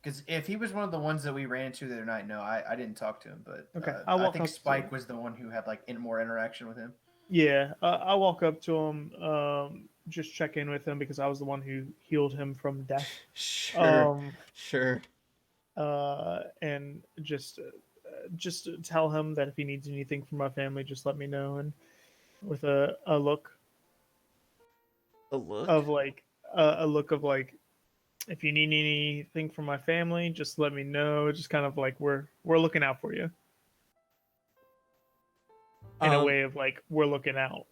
Because if he was one of the ones that we ran into the other night, no, I didn't talk to him. But Okay, I think Spike was the one who had like more interaction with him. Yeah, I'll walk up to him, just check in with him because I was the one who healed him from death. Sure. Sure. And just tell him that if he needs anything from my family, just let me know. And with a look. A look of like a look of like, if you need anything from my family, just let me know. Just kind of like we're looking out for you. In a way of like we're looking out.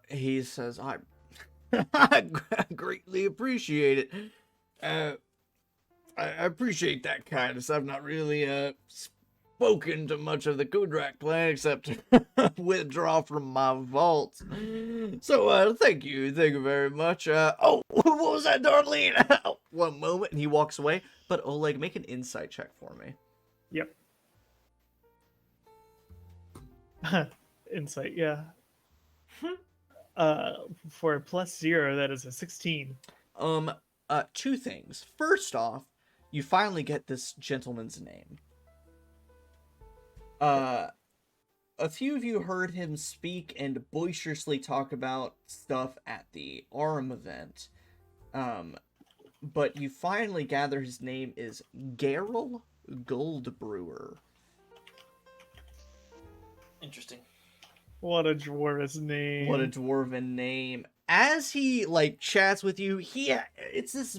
He says, I greatly appreciate it. I appreciate that kindness. I've not really spoken to much of the Kudrak clan except to withdraw from my vault. So thank you very much. Oh, what was that, Darlene? One moment, and he walks away. But Oleg, make an insight check for me. Yep. Insight, yeah. For a +0, that is a 16. Two things. First off, you finally get this gentleman's name. A few of you heard him speak and boisterously talk about stuff at the ARM event. But you finally gather his name is Geralt Goldbrewer. Interesting. What a dwarven name. What a dwarven name. As he, like, chats with you, it's this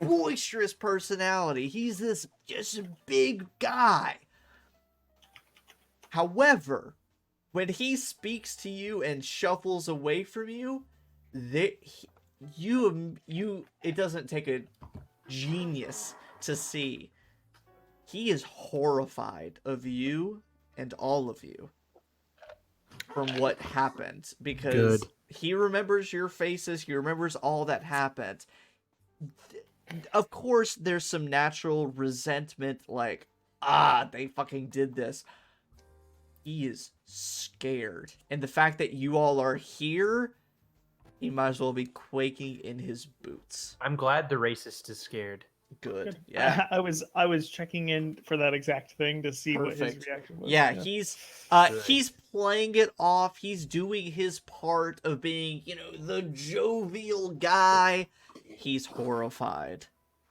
boisterous personality. He's this just big guy. However, when he speaks to you and shuffles away from you, it doesn't take a genius to see. He is horrified of you and all of you from what happened, because he remembers your faces, he remembers all that happened. Of course, there's some natural resentment, like, they fucking did this. He is scared. And the fact that you all are here, he might as well be quaking in his boots. I'm glad the racist is scared. Good. Yeah. I was checking in for that exact thing to see what his reaction was. Yeah, he's playing it off. He's doing his part of being, the jovial guy. He's horrified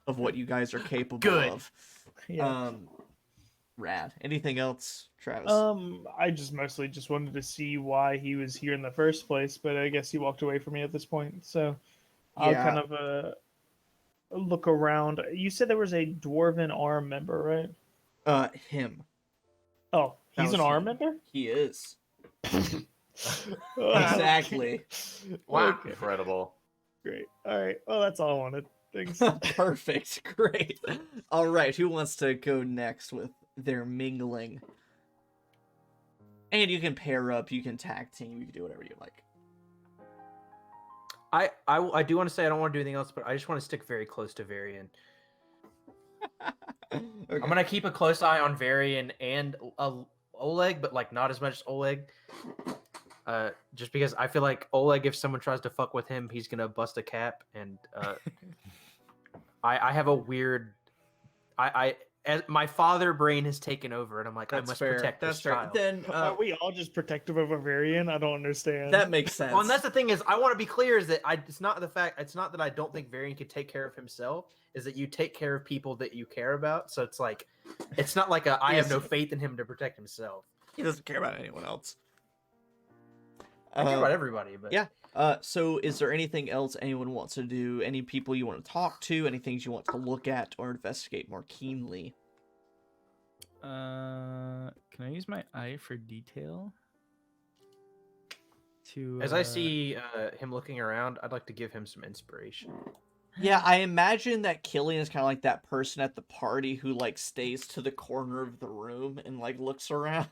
of what you guys are capable of. Yeah. Rad. Anything else, Travis? I just mostly just wanted to see why he was here in the first place, but I guess he walked away from me at this point. So I'll kind of look around. You said there was a dwarven ARM member, right? Him. Oh, he's an ARM member? He is. Exactly. Wow. Okay. Incredible. Great. All right. Well, that's all I wanted. Thanks. Perfect. Great. All right. Who wants to go next with their mingling? And you can pair up. You can tag team. You can do whatever you like. I do want to say I don't want to do anything else, but I just want to stick very close to Varian. Okay. I'm gonna keep a close eye on Varian and Oleg, but like not as much as Oleg. Just because I feel like Oleg, if someone tries to fuck with him, he's gonna bust a cap, and I have a weird, as my father brain has taken over, and I'm like, I must protect this child. Then Are we all just protective of Varian? I don't understand. that makes sense. Well, and that's the thing is, I want to be clear is that it's not that I don't think Varian can take care of himself. Is that you take care of people that you care about. So it's like, it's not like I have no faith in him to protect himself. He doesn't care about anyone else. I care about everybody, but yeah. So is there anything else anyone wants to do? Any people you want to talk to? Any things you want to look at or investigate more keenly? Can I use my eye for detail? As I see him looking around, I'd like to give him some inspiration. Yeah, I imagine that Killian is kind of like that person at the party who like stays to the corner of the room and like looks around.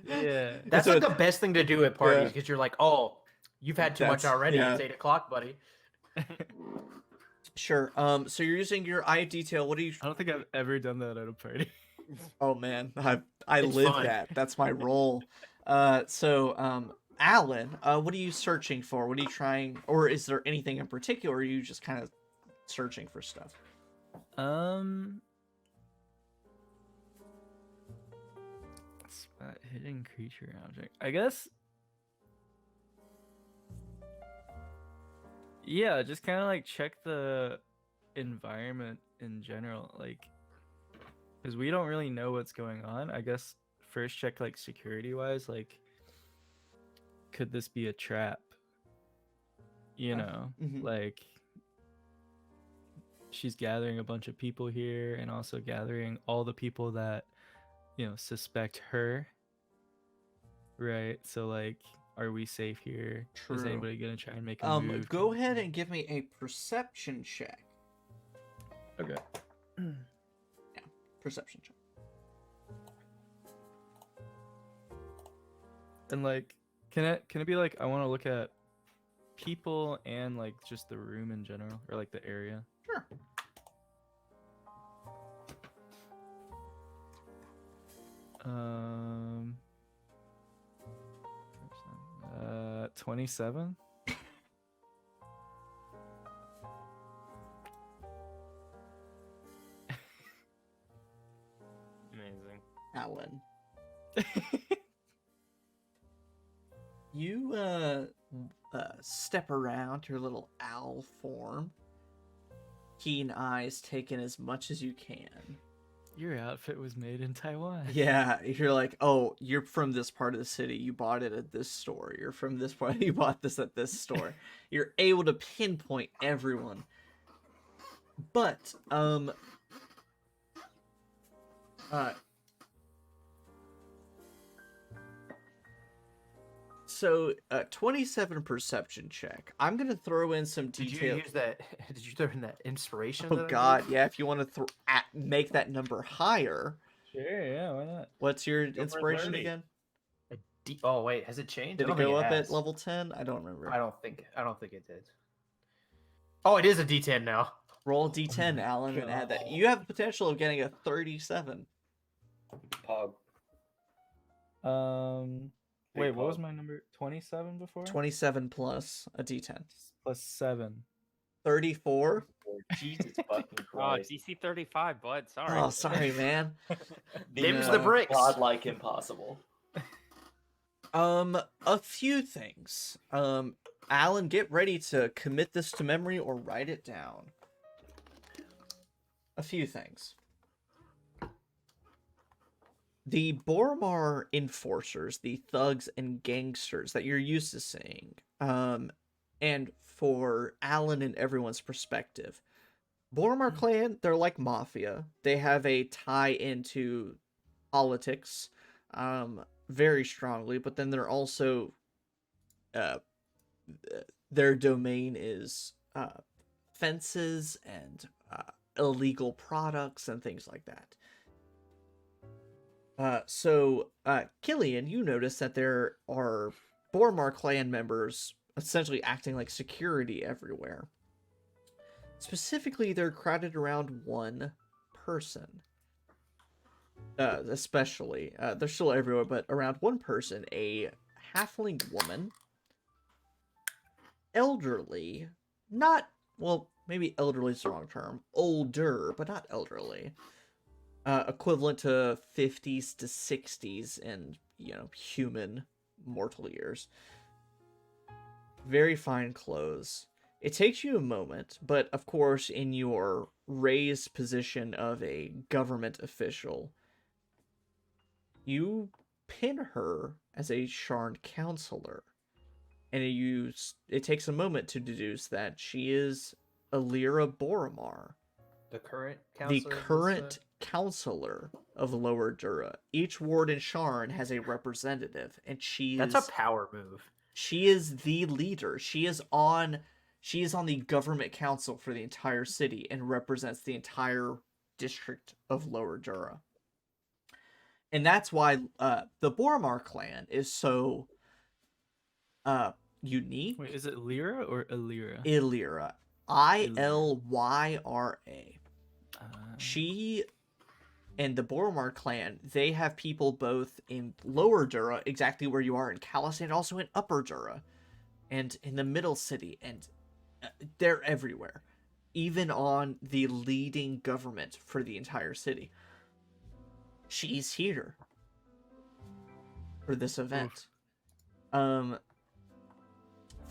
Yeah, That's So like the best thing to do at parties because you're like, oh, you've had too much That's- already. yeah. It's 8 o'clock, buddy. Sure. So you're using your eye detail. What are you? I don't think I've ever done that at a party. Oh man, I It's live fun. that. That's my role. Alan, what are you searching for? What are you trying, or is there anything in particular? Or are you just kind of searching for stuff? Spot hidden creature object. I guess. Yeah, just kind of like check the environment in general, like, because we don't really know what's going on. I guess first check like security wise, like, could this be a trap? You know, Mhm. like she's gathering a bunch of people here and also gathering all the people that, you know, suspect her. Right. So like, are we safe here? Is True. anybody gonna try and make a move? Go ahead and give me a perception check. Okay. Yeah, perception check. And like, can it be like I want to look at people and like just the room in general or like the area? Sure. 27. Amazing. Alan, you step around your little owl form, keen eyes taking as much as you can. Your outfit was made in Taiwan. Yeah, you're like, oh, you're from this part of the city. You bought it at this store. You're from this part. You bought this at this store. You're able to pinpoint everyone. But so 27 perception check. I'm gonna throw in some Did detail. you use that? Did you throw in that inspiration? Oh that I God, gave? yeah. If you want to make that number higher, Sure, yeah, why not? what's your for inspiration 30. again? Oh wait, has it changed? Did I it don't think go up has. at level 10? I don't remember. I don't think it did. Oh, it is a D10 now. Roll a d10, Alan, and add that. You have the potential of getting a 37. Pog. Wait, Big what was pog. my number? 27 before? 27 plus a d10. Plus 7. 34. Jesus fucking Oh, Christ. DC 35, bud. Sorry. Oh, sorry, man. Them's No. the bricks. Godlike impossible. A few things. Alan, get ready to commit this to memory or write it down. A few things. The Boromar enforcers, the thugs and gangsters that you're used to seeing, and for Alan and everyone's perspective, Boromar clan, they're like mafia. They have a tie into politics, very strongly, but then they're also, their domain is fences and illegal products and things like that. So Killian, you notice that there are Boromar clan members essentially acting like security everywhere. Specifically, they're crowded around one person. Especially. They're still everywhere, but around one person, a halfling woman. Elderly. Not, well, maybe elderly is the wrong term. Older, but not elderly. Equivalent to 50s to 60s in, human mortal years. Very fine clothes. It takes you a moment, but of course, in your raised position of a government official, you pin her as a Sharn counselor. And it takes a moment to deduce that she is Alira Boromar. The current The counselor. current counselor of Lower Dura. Each ward in Sharn has a representative, and That's a power move. She is the leader. She is on the government council for the entire city and represents the entire district of Lower Dura. And that's why the Boromar clan is so unique. Wait, is it Lyra or Illyra? Illyra. Ilyra. She and the Boromar clan, they have people both in Lower Dura, exactly where you are in Callus, and also in Upper Dura, and in the Middle City, and they're everywhere. Even on the leading government for the entire city. She's here for this event.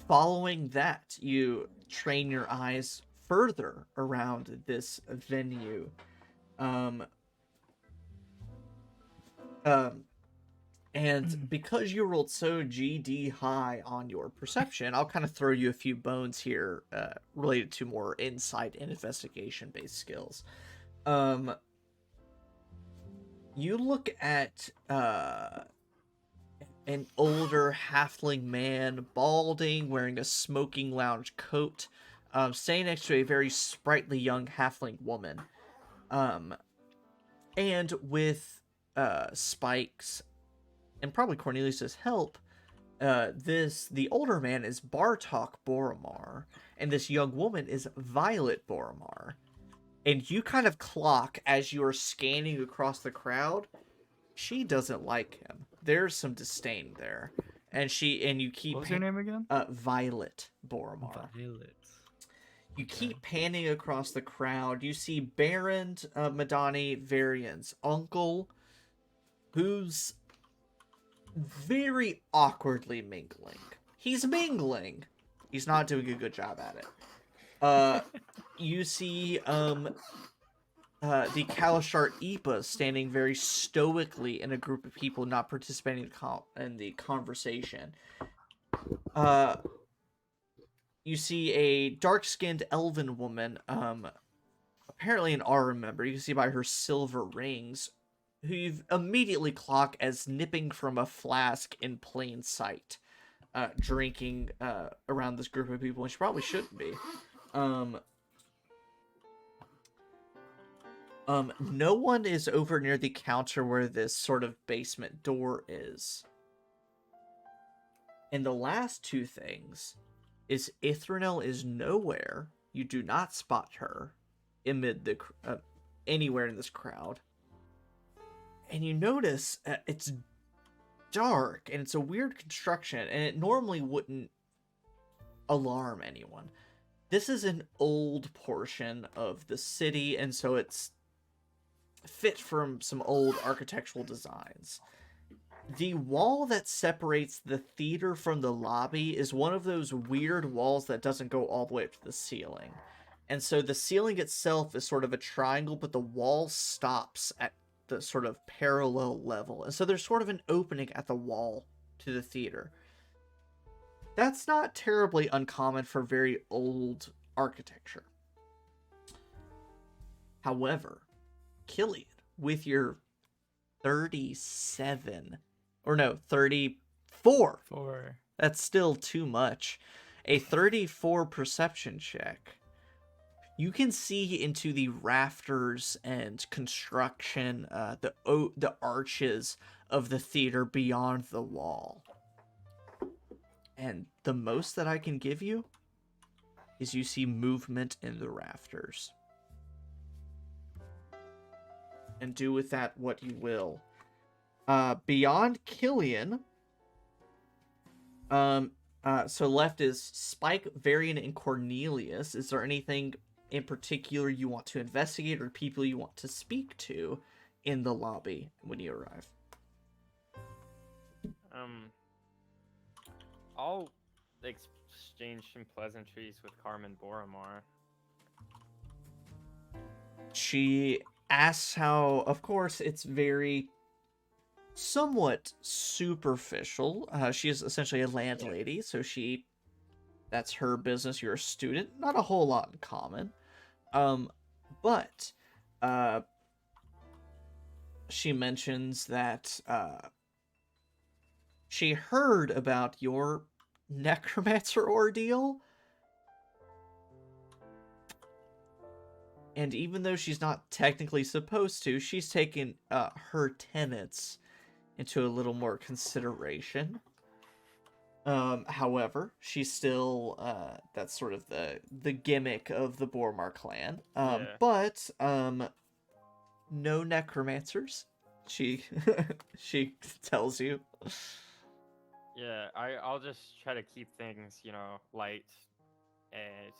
Following that, you train your eyes further around this venue. And because you rolled so GD high on your perception, I'll kind of throw you a few bones here related to more insight and investigation-based skills. You look at an older halfling man, balding, wearing a smoking lounge coat, standing next to a very sprightly young halfling woman. And with Spike's and probably Cornelius's help, the older man is Bartok Boromar, and this young woman is Violet Boromar. And you kind of clock as you are scanning across the crowd, she doesn't like him. There's some disdain there. And you keep... What was her name again? Violet Boromar. Violet. You keep panning across the crowd. You see Baron Madani Varian's uncle, who's very awkwardly mingling. He's mingling. He's not doing a good job at it. You see the Kalashart Ipa standing very stoically in a group of people not participating in the conversation. You see a dark-skinned elven woman, apparently an Aura member, you can see by her silver rings, who you've immediately clock as nipping from a flask in plain sight, drinking around this group of people, and she probably shouldn't be. No one is over near the counter where this sort of basement door is. And the last two things is Ithranel is nowhere. You do not spot her amid the anywhere in this crowd. And you notice it's dark and it's a weird construction, and it normally wouldn't alarm anyone. This is an old portion of the city, and so it's fit from some old architectural designs. The wall that separates the theater from the lobby is one of those weird walls that doesn't go all the way up to the ceiling. And so the ceiling itself is sort of a triangle, but the wall stops at the sort of parallel level. And so there's sort of an opening at the wall to the theater. That's not terribly uncommon for very old architecture. However, Killian, with your 34. That's still too much. A 34 perception check. you can see into the rafters and construction, the arches of the theater beyond the wall. And the most that I can give you is you see movement in the rafters. And do with that what you will. Beyond Killian, so left is Spike, Varian, and Cornelius. Is there anything in particular you want to investigate or people you want to speak to in the lobby when you arrive? I'll exchange some pleasantries with Carmen Boromar. She asks how, of course, it's very somewhat superficial. She is essentially a landlady, so that's her business. You're a student, not a whole lot in common. But she mentions that she heard about your necromancer ordeal. And even though she's not technically supposed to, she's taken her tenants into a little more consideration. However, she's still that's sort of the gimmick of the Boromar clan. But no necromancers. She she tells you. Yeah, I'll just try to keep things, light and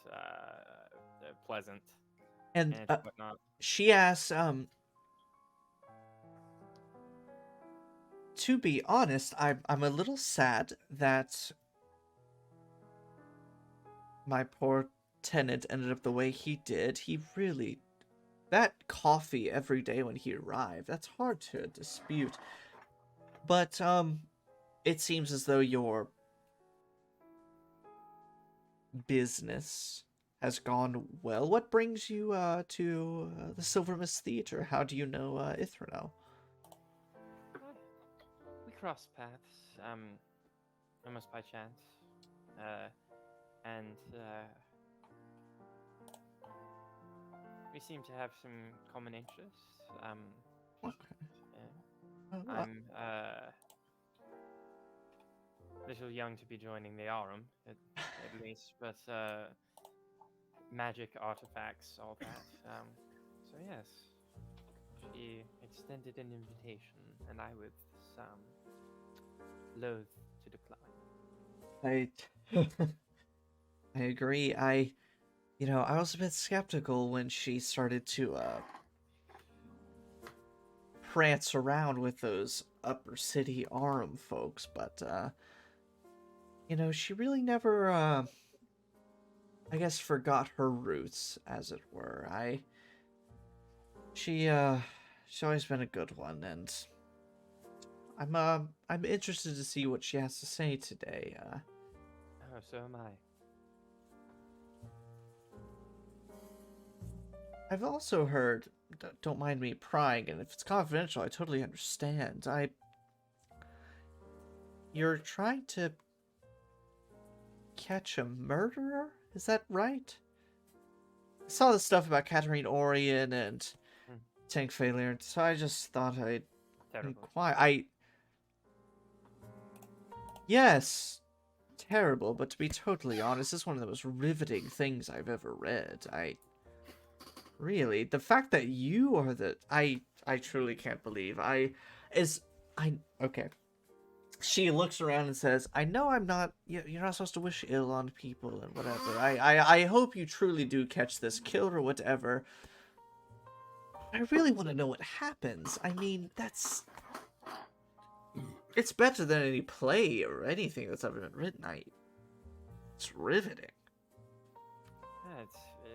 pleasant And whatnot. she asks, to be honest, I'm a little sad that my poor tenant ended up the way he did. He really... That coffee every day when he arrived, that's hard to dispute. But, it seems as though your business has gone well. What brings you to the Silver Mist Theater? How do you know Ithrano? We crossed paths, almost by chance, and we seem to have some common interests. Okay. I'm a little young to be joining the Arum, at least, but magic artifacts, all that. So yes, she extended an invitation, and I was loath to decline. I agree. I was a bit skeptical when she started to prance around with those upper city Arum folks, but she really never I guess forgot her roots, as it were. She's always been a good one, and I'm interested to see what she has to say today. Oh, so am I. I've also heard, don't mind me prying, and if it's confidential, I totally understand. You're trying to catch a murderer? Is that right? I saw the stuff about Katarine Orion and Tank Failure, so I just thought I'd inquire. Yes, terrible, but to be totally honest, this is one of the most riveting things I've ever read. Really, the fact that you are I truly can't believe. Okay. She looks around and says, I know I'm not, you're not supposed to wish ill on people and whatever. I hope you truly do catch this killer or whatever. I really want to know what happens. I mean, it's better than any play or anything that's ever been written. It's riveting. Yeah,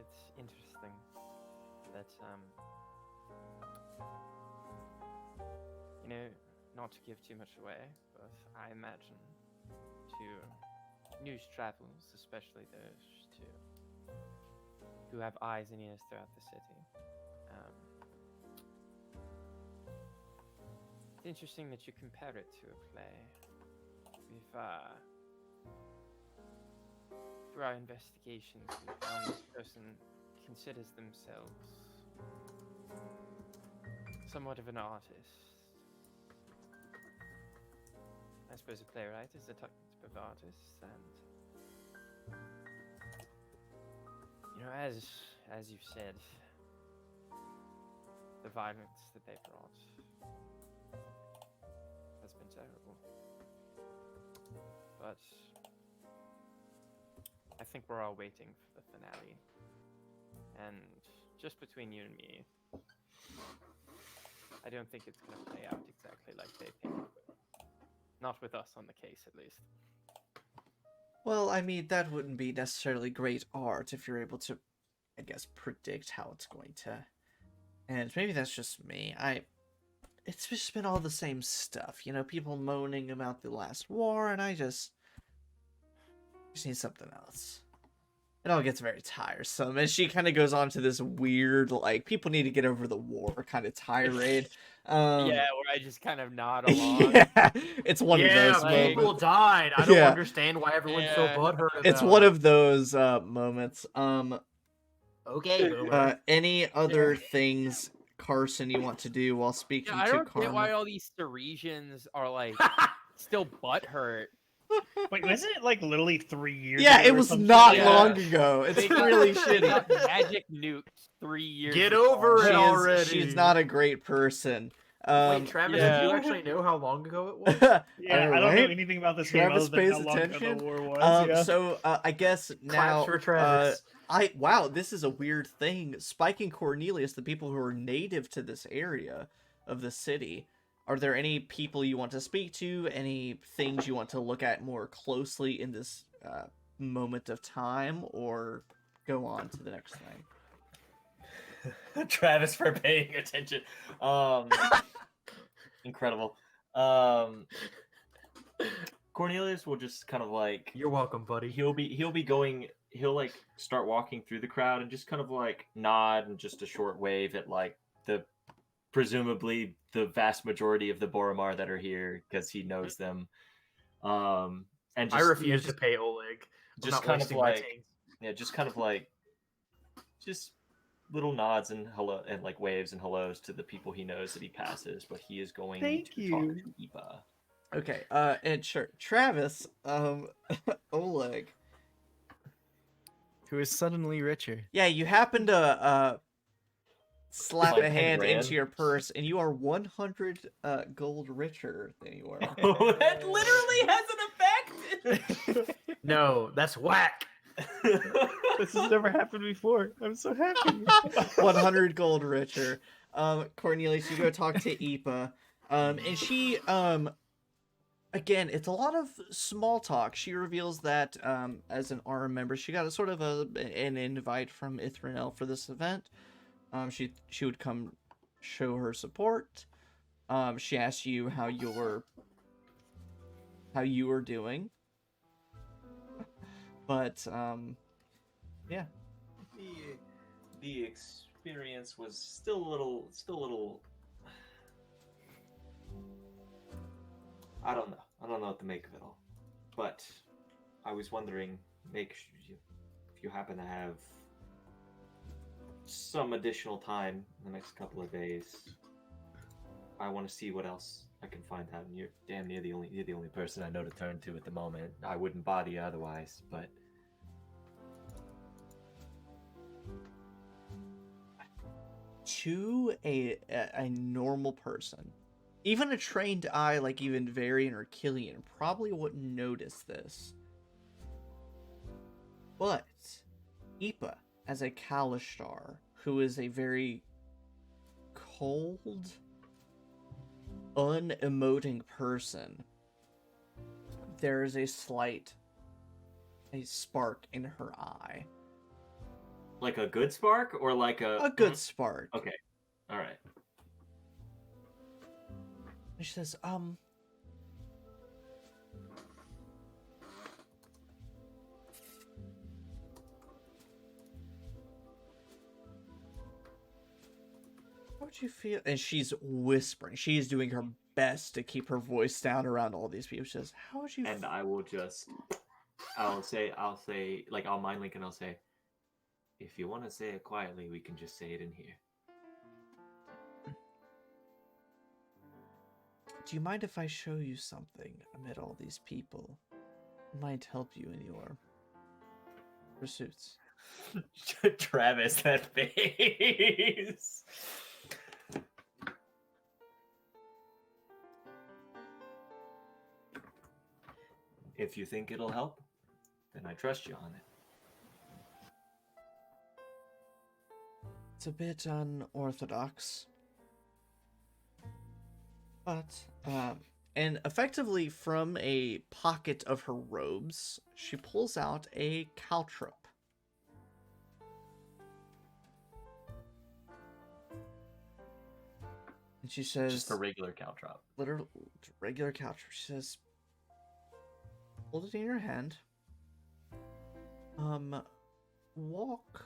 it's interesting that not to give too much away, but I imagine to news travels, especially those who have eyes and ears throughout the city. It's interesting that you compare it to a play. Through our investigations, we found this person considers themselves somewhat of an artist. I suppose a playwright is a type of artist, and you know, as you said, the violence that they brought has been terrible. But I think we're all waiting for the finale. And just between you and me, I don't think it's going to play out exactly like they think it will. Not with us on the case, at least. Well, I mean, that wouldn't be necessarily great art if you're able to, I guess, predict how it's going to end. Maybe that's just me. It's just been all the same stuff, you know, people moaning about the last war, and I just need something else. It all gets very tiresome, and she kind of goes on to this weird, like, people need to get over the war kind of tirade. Yeah, where I just kind of nod along. Yeah, it's one of those like, people moments. died. I don't Yeah. understand why everyone's so butthurt about It's one of those moments. Okay, boomer. Any other things, Carson, you want to do while speaking Yeah, I to don't Karma? get why all these Parisians are like still butthurt. Wait, wasn't it like literally 3 years Yeah, ago it or was something? not Yeah. long ago. It's They got- really they got shitty. magic nukes 3 years Get ago. over it already. She's not a great person. Wait, Travis, yeah. do you actually know how long ago it was? Yeah, I don't know anything about this game Travis other than how pays long ago attention. the war was. Yeah. So I guess now Claps for Travis. wow, this is a weird thing. Spike and Cornelius, the people who are native to this area of the city, are there any people you want to speak to? Any things you want to look at more closely in this moment of time, or go on to the next thing? Travis for paying attention. Incredible. Cornelius will just kind of like, You're welcome, buddy. he'll like start walking through the crowd and just kind of like nod and just a short wave at like presumably the vast majority of the Boromar that are here because he knows them. And just, I refuse to pay Oleg. I'm just not kind of wasting my like, tank. yeah, just kind of like, just little nods and hello and like waves and hellos to the people he knows that he passes, but he is going Thank to you. talk to Ipa. Okay, and sure, Travis, Oleg. Who is suddenly richer? Yeah, you happen to slap Like a 10 hand grand? into your purse, and you are 100 gold richer than you were. Oh, that literally has an effect. No, that's whack. This has never happened before. I'm so happy. 100 gold richer. Cornelius, you go talk to Ipa, and she, again, it's a lot of small talk. She reveals that, as an RM member, she got a sort of an invite from Ithranel for this event. She would come show her support. She asked you how you were doing. But, yeah. The experience was still a little. I don't know what to make of it all. But I was wondering, if you happen to have some additional time in the next couple of days, I want to see what else I can find out. And you're damn near the only person I know to turn to at the moment. I wouldn't bother you otherwise, but to a normal person, even a trained eye like even Varian or Killian probably wouldn't notice this. But Ipa, as a Kalishtar, who is a very cold, unemoting person, there is a spark in her eye. like a good spark or like A good spark. Okay, all right. She says, how would you feel? And she's whispering. She's doing her best to keep her voice down around all these people. She says, how would you And I will just, I'll say, like, I'll mind link and I'll say, If you want to say it quietly, we can just say it in here. Do you mind if I show you something amid all these people? It might help you in your pursuits. Travis, that face. If you think it'll help, then I trust you on it. It's a bit unorthodox. But, and effectively from a pocket of her robes, she pulls out a caltrop. And she says... Just a regular caltrop. Literal, regular caltrop. She says, hold it in your hand. Walk...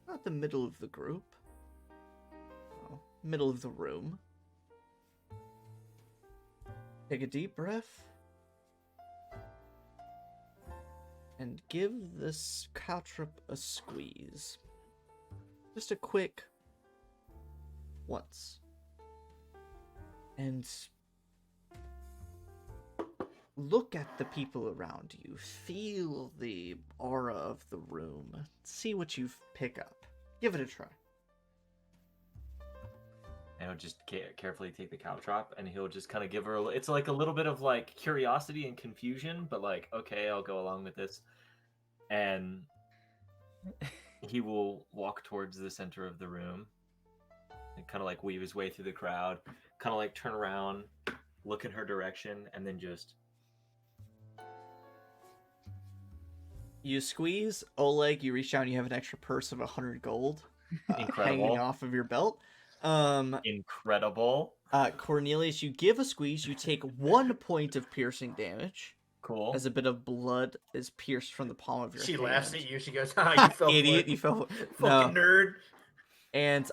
Not the middle of the group. Oh, middle of the room. Take a deep breath. And give this caltrop a squeeze. Just a quick once. And look at the people around you. Feel the aura of the room. See what you pick up. Give it a try. And he'll just carefully take the caltrop, and he'll just kind of give her it's like a little bit of like curiosity and confusion, but like, okay, I'll go along with this. And he will walk towards the center of the room and kind of like weave his way through the crowd, kind of like turn around, look in her direction, and then just... You squeeze, Oleg, you reach down, you have an extra purse of 100 gold hanging off of your belt. Incredible. Cornelius, you give a squeeze, you take 1 point of piercing damage. Cool. As a bit of blood is pierced from the palm of your hand. She laughs at you. She goes, "Ah, you fell Idiot, for it. you fell for Fucking nerd." And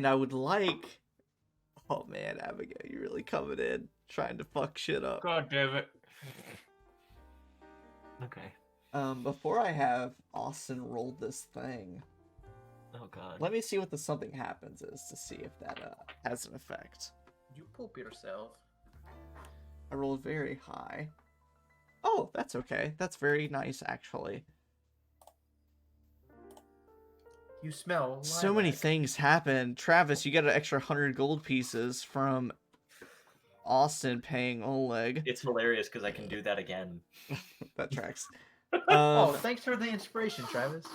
I would like... Oh man, Abigail, you're really coming in, trying to fuck shit up. God damn it. Okay. Before I have Austin roll this thing, Oh god. let me see what the something happens is to see if that has an effect. You poop yourself. I rolled very high. Oh, that's okay. That's very nice, actually. You smell So many lilac. things happen. Travis, you get an extra 100 gold pieces from Austin paying Oleg. It's hilarious because I can do that again. That tracks. Oh, thanks for the inspiration, Travis.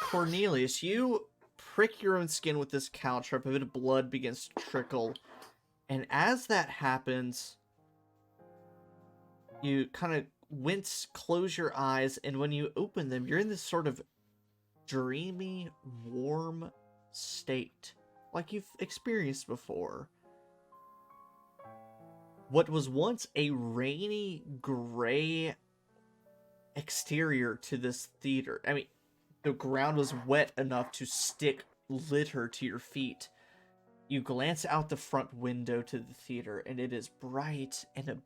Cornelius, you prick your own skin with this caltrop. A bit of blood begins to trickle. And as that happens, you kind of wince, close your eyes, and when you open them, you're in this sort of dreamy, warm state, like you've experienced before. What was once a rainy, gray exterior to this theater, I mean, the ground was wet enough to stick litter to your feet. You glance out the front window to the theater, and it is bright and a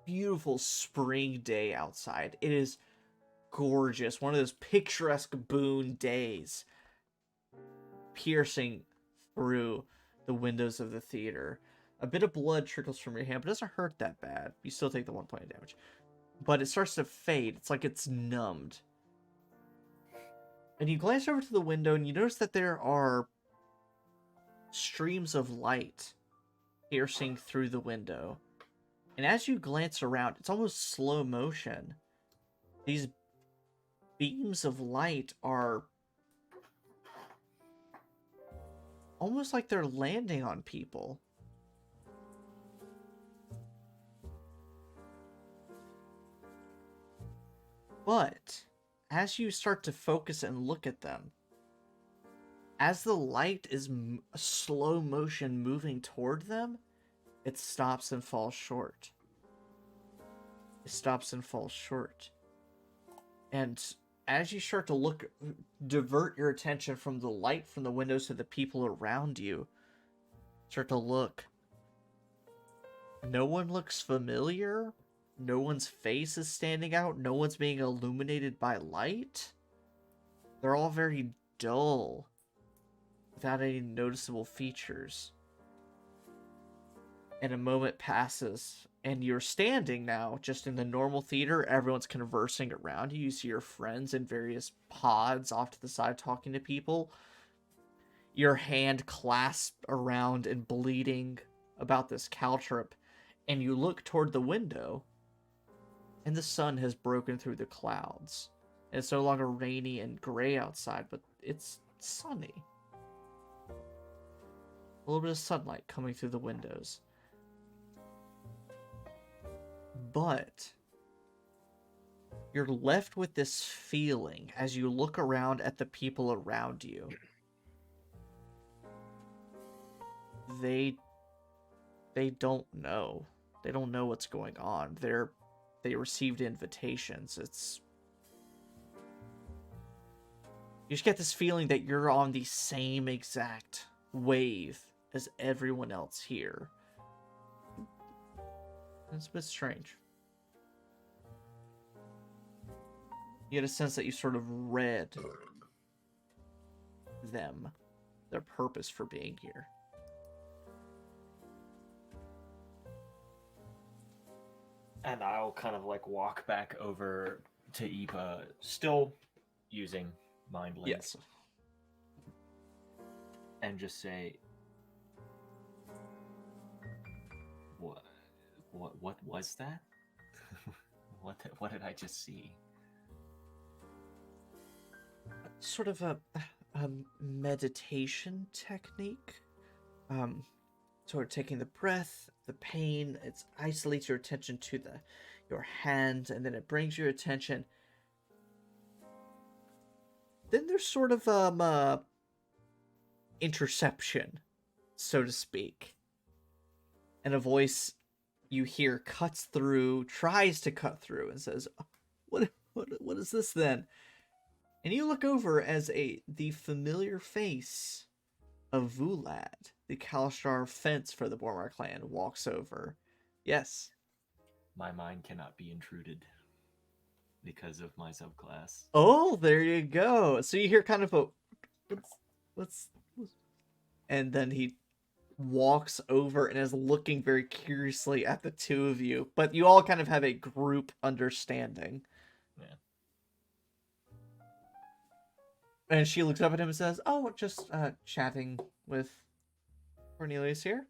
beautiful spring day outside. It is gorgeous. One of those picturesque boon days piercing through the windows of the theater. A bit of blood trickles from your hand, but it doesn't hurt that bad. You still take the 1 point of damage. But it starts to fade. It's like it's numbed. And you glance over to the window, and you notice that there are streams of light piercing through the window. And as you glance around, it's almost slow motion. These beams of light are almost like they're landing on people. But as you start to focus and look at them, as the light is slow motion moving toward them, it stops and falls short. It stops and falls short. And as you start to look, divert your attention from the light from the windows to the people around you, start to look. No one looks familiar. no one's face is standing out. No one's being illuminated by light. They're all very dull, without any noticeable features. And a moment passes, and you're standing now just in the normal theater. Everyone's conversing around you. You see your friends in various pods off to the side talking to people. Your hand clasped around and bleeding about this caltrip, and you look toward the window, and the sun has broken through the clouds. And it's no longer rainy and gray outside, but it's sunny. A little bit of sunlight coming through the windows. But you're left with this feeling as you look around at the people around you. They don't know. They don't know what's going on. They received invitations. You just get this feeling that you're on the same exact wave as everyone else here. It's a bit strange. You get a sense that you sort of read them, their purpose for being here. And I'll kind of like walk back over to Ipa, still using mind link. Yes. And just say, what was that? What did I just see? Sort of a meditation technique. Sort of taking the breath, the pain, it isolates your attention to your hand, and then it brings your attention. Then there's sort of interception, so to speak. And a voice you hear tries to cut through, and says, What is this then? And you look over as the familiar face of Vulad, the Kalashtar fence for the Bormar clan, walks over. Yes. My mind cannot be intruded because of my subclass. Oh, there you go. So you hear kind of a what's and then he walks over and is looking very curiously at the two of you, but you all kind of have a group understanding. Yeah. And she looks up at him and says, "Oh, just chatting with Cornelius here."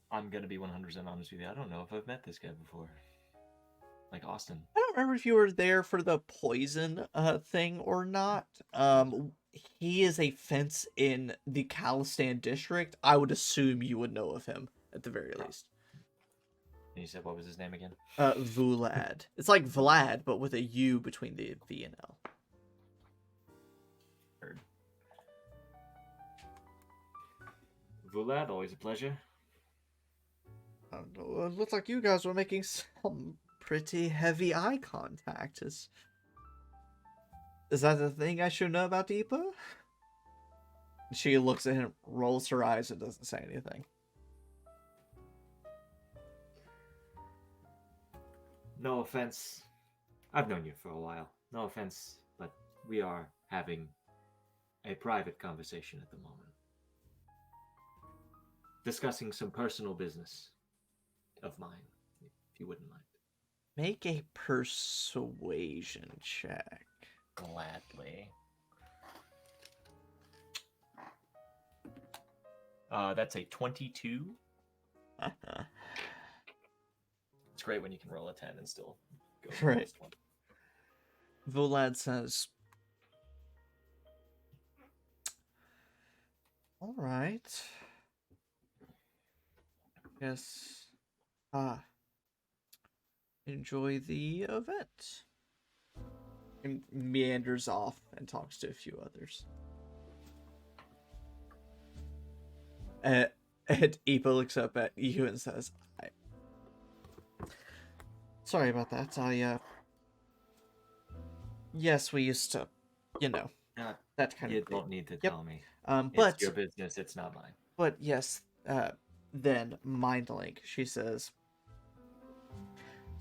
I'm gonna be 100% honest with you. I don't know if I've met this guy before. Like Austin. I don't remember if you were there for the poison thing or not. He is a fence in the Khalistan district. I would assume you would know of him at the very least. And you said what was his name again? Vulad. It's like Vlad, but with a U between the V and L. Heard. Vulad, always a pleasure. I don't know. It looks like you guys were making some pretty heavy eye contact. Is that the thing I should know about Deepa? She looks at him, rolls her eyes, and doesn't say anything. No offense. I've known you for a while. No offense, but we are having a private conversation at the moment. Discussing some personal business of mine, if you wouldn't mind. Make a persuasion check. Gladly. That's a 22. It's great when you can roll a 10 and still go for the Right. lowest one. Volad says, "All right. Yes. Enjoy the event." And meanders off and talks to a few others. And Ipa looks up at you and says, "Sorry about that. Yes, we used to, that kind You of thing." don't need to Yep. tell me. But It's your business, it's not mine. But yes, then Mindlink, she says,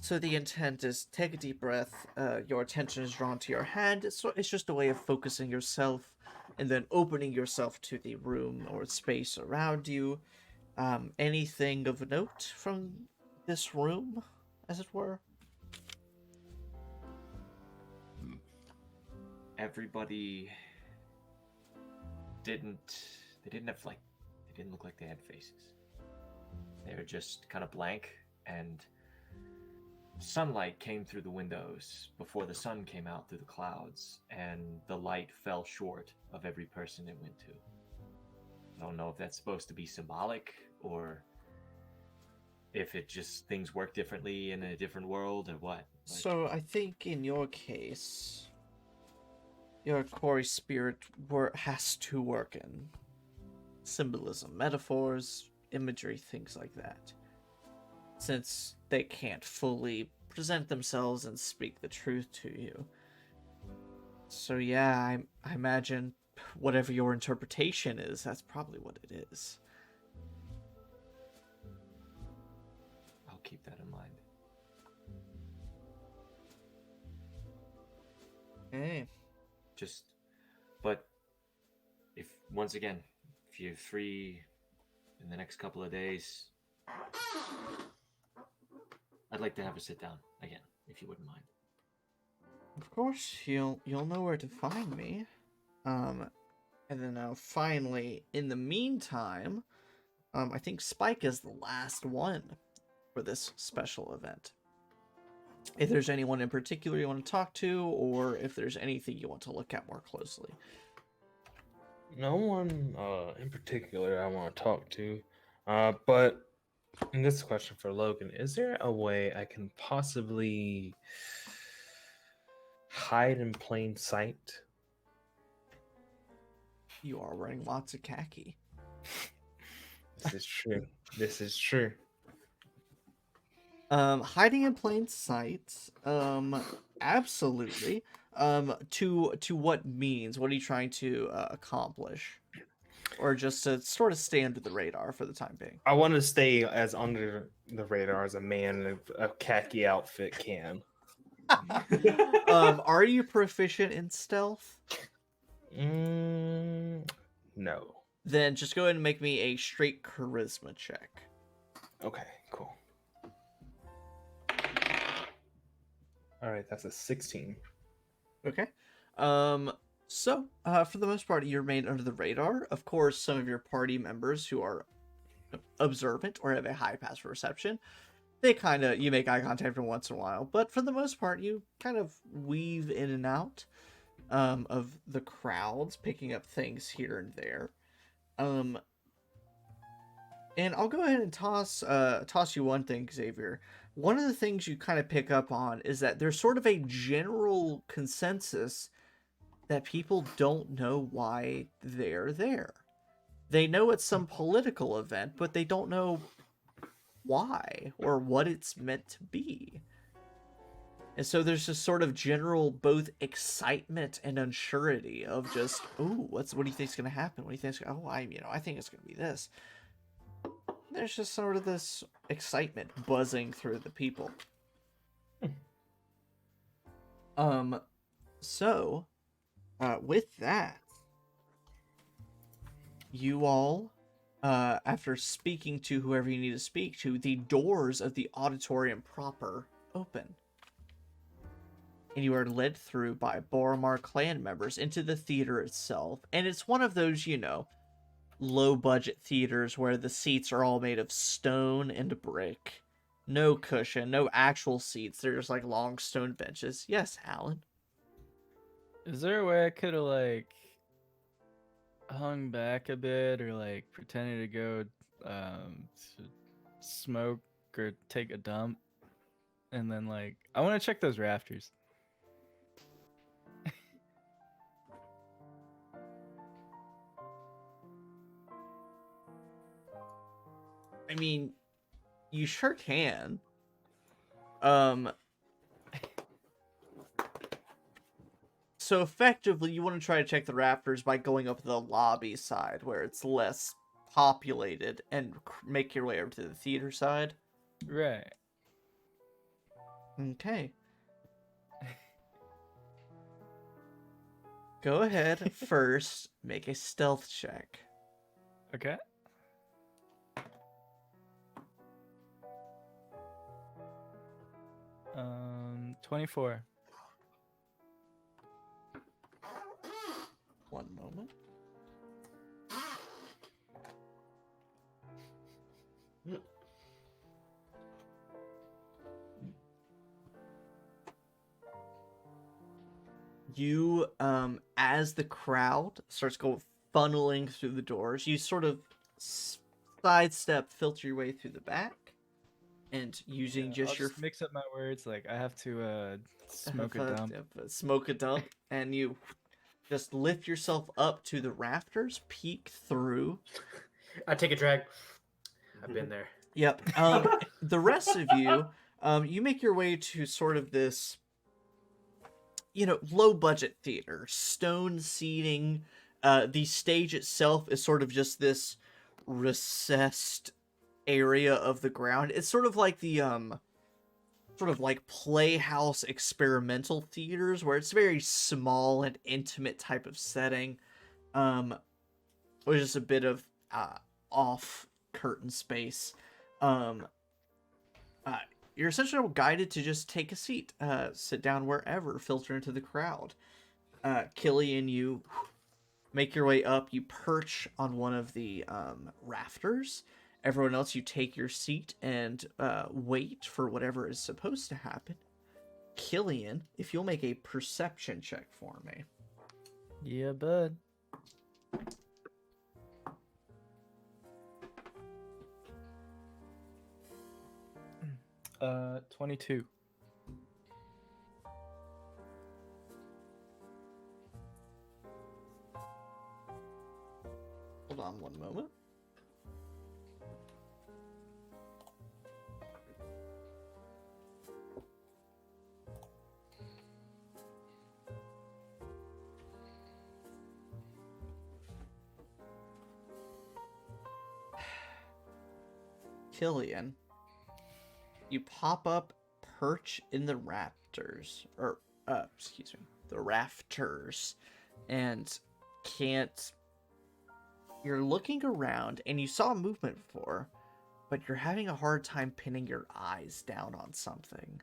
so the intent is take a deep breath, your attention is drawn to your hand, it's just a way of focusing yourself and then opening yourself to the room or space around you. Anything of note from this room, as it were? Everybody didn't have they didn't look like they had faces. They were just kind of blank, and sunlight came through the windows before the sun came out through the clouds, and the light fell short of every person it went to. I don't know if that's supposed to be symbolic or if it just things work differently in a different world or what. So I think in your case, your quarry spirit has to work in symbolism, metaphors, imagery, things like that. Since they can't fully present themselves and speak the truth to you. So yeah, I imagine whatever your interpretation is, that's probably what it is. I'll keep that in mind. Hey. But if you're free in the next couple of days, I'd like to have a sit down again, if you wouldn't mind. Of course, you'll know where to find me. And then now finally, in the meantime, I think Spike is the last one for this special event. If there's anyone in particular you want to talk to, or if there's anything you want to look at more closely. No one in particular I want to talk to, but and this is a question for Logan. Is there a way I can possibly hide in plain sight? You are wearing lots of khaki. This is true. This is true. Hiding in plain sight, absolutely. To what means? What are you trying to accomplish? Or just to sort of stay under the radar for the time being? I want to stay as under the radar as a man in a khaki outfit can. Are you proficient in stealth? No. Then just go ahead and make me a straight charisma check. Okay, cool. All right, that's a 16. Okay. So, for the most part, you remain under the radar. Of course, some of your party members who are observant or have a high passive perception, you make eye contact from once in a while. But for the most part, you kind of weave in and out of the crowds, picking up things here and there. And I'll go ahead and toss you one thing, Xavier. One of the things you kind of pick up on is that there's sort of a general consensus that people don't know why they're there. They know it's some political event, but they don't know why or what it's meant to be. And so there's this sort of general both excitement and unsurety of just, oh, what do you think's gonna happen? What do you think's I think it's gonna be this. There's just sort of this excitement buzzing through the people. So, with that, you all, after speaking to whoever you need to speak to, the doors of the auditorium proper open. And you are led through by Boromar clan members into the theater itself. And it's one of those, low-budget theaters where the seats are all made of stone and brick. No cushion, no actual seats. They're just like long stone benches. Yes, Alan? Is there a way I could have hung back a bit or pretended to go to smoke or take a dump, and then I want to check those rafters. I mean, you sure can. So effectively, you want to try to check the rafters by going up the lobby side, where it's less populated and make your way over to the theater side. Right. Okay. Go ahead first. Make a stealth check. Okay. Um, 24. One moment. You, as the crowd starts funneling through the doors, you sort of sidestep, filter your way through the back, and using I'll just your mix up my words. Like I have to smoke a dump. smoke a dump, and you just lift yourself up to the rafters, peek through. I take a drag. I've been there. Yep. The rest of you, you make your way to sort of this, low budget theater, stone seating. The stage itself is sort of just this recessed area of the ground. It's sort of like the sort of like playhouse experimental theaters where it's very small and intimate type of setting. With just a bit of off curtain space. You're essentially guided to just take a seat, sit down wherever, filter into the crowd. Killian, you make your way up, you perch on one of the rafters. Everyone else, you take your seat and wait for whatever is supposed to happen. Killian, if you'll make a perception check for me. Yeah, bud. 22. Hold on one moment. Killian, you pop up, perch in the rafters, the rafters, and can't. You're looking around, and you saw movement before, but you're having a hard time pinning your eyes down on something.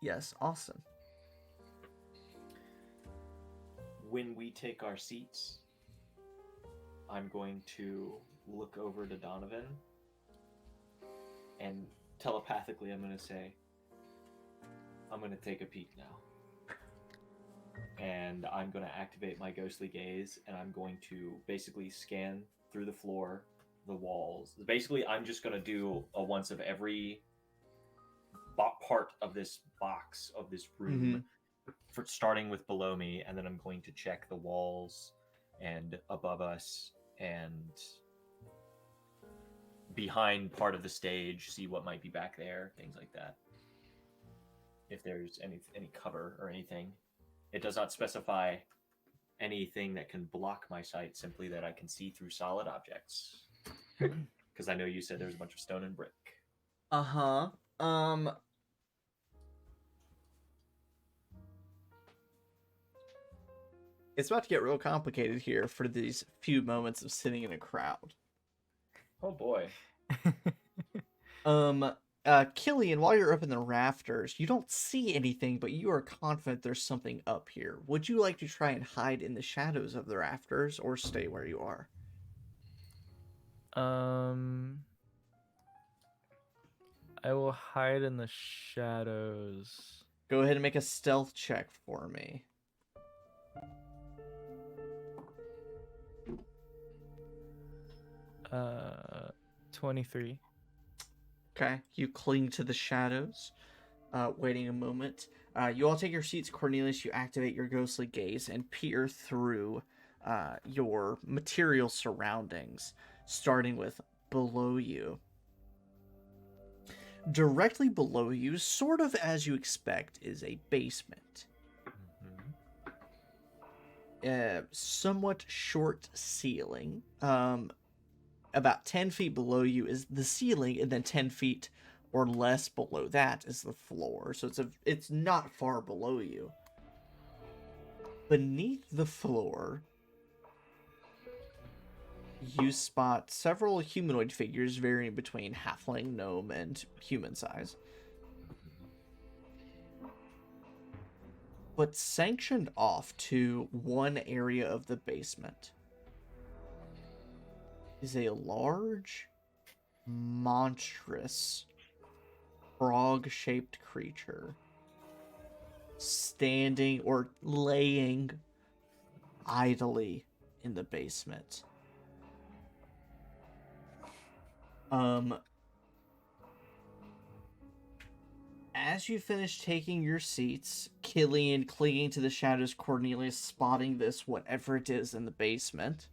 Yes, Austin. When we take our seats, I'm going to look over to Donovan and telepathically I'm going to say, I'm going to take a peek now. And I'm going to activate my ghostly gaze and I'm going to basically scan through the floor, the walls. Basically, I'm just going to do a once of every part of this box, of this room, for starting with below me, and then I'm going to check the walls and above us and behind part of the stage, see what might be back there, things like that. If there's any cover or anything. It does not specify anything that can block my sight, simply that I can see through solid objects. Because I know you said there's a bunch of stone and brick. Uh-huh. It's about to get real complicated here for these few moments of sitting in a crowd. Oh boy. Killian, while you're up in the rafters, you don't see anything, but you are confident there's something up here. Would you like to try and hide in the shadows of the rafters, or stay where you are? I will hide in the shadows. Go ahead and make a stealth check for me. 23. Okay, you cling to the shadows, waiting a moment. You all take your seats. Cornelius, you activate your ghostly gaze and peer through your material surroundings, starting with below you. Directly below you, sort of as you expect, is a basement. Somewhat short ceiling. About 10 feet below you is the ceiling, and then 10 feet or less below that is the floor. So it's not far below you. Beneath the floor, you spot several humanoid figures varying between halfling, gnome, and human size. But sanctioned off to one area of the basement is a large, monstrous, frog-shaped creature standing or laying idly in the basement. As you finish taking your seats, Killian clinging to the shadows, Cornelius spotting this, whatever it is in the basement,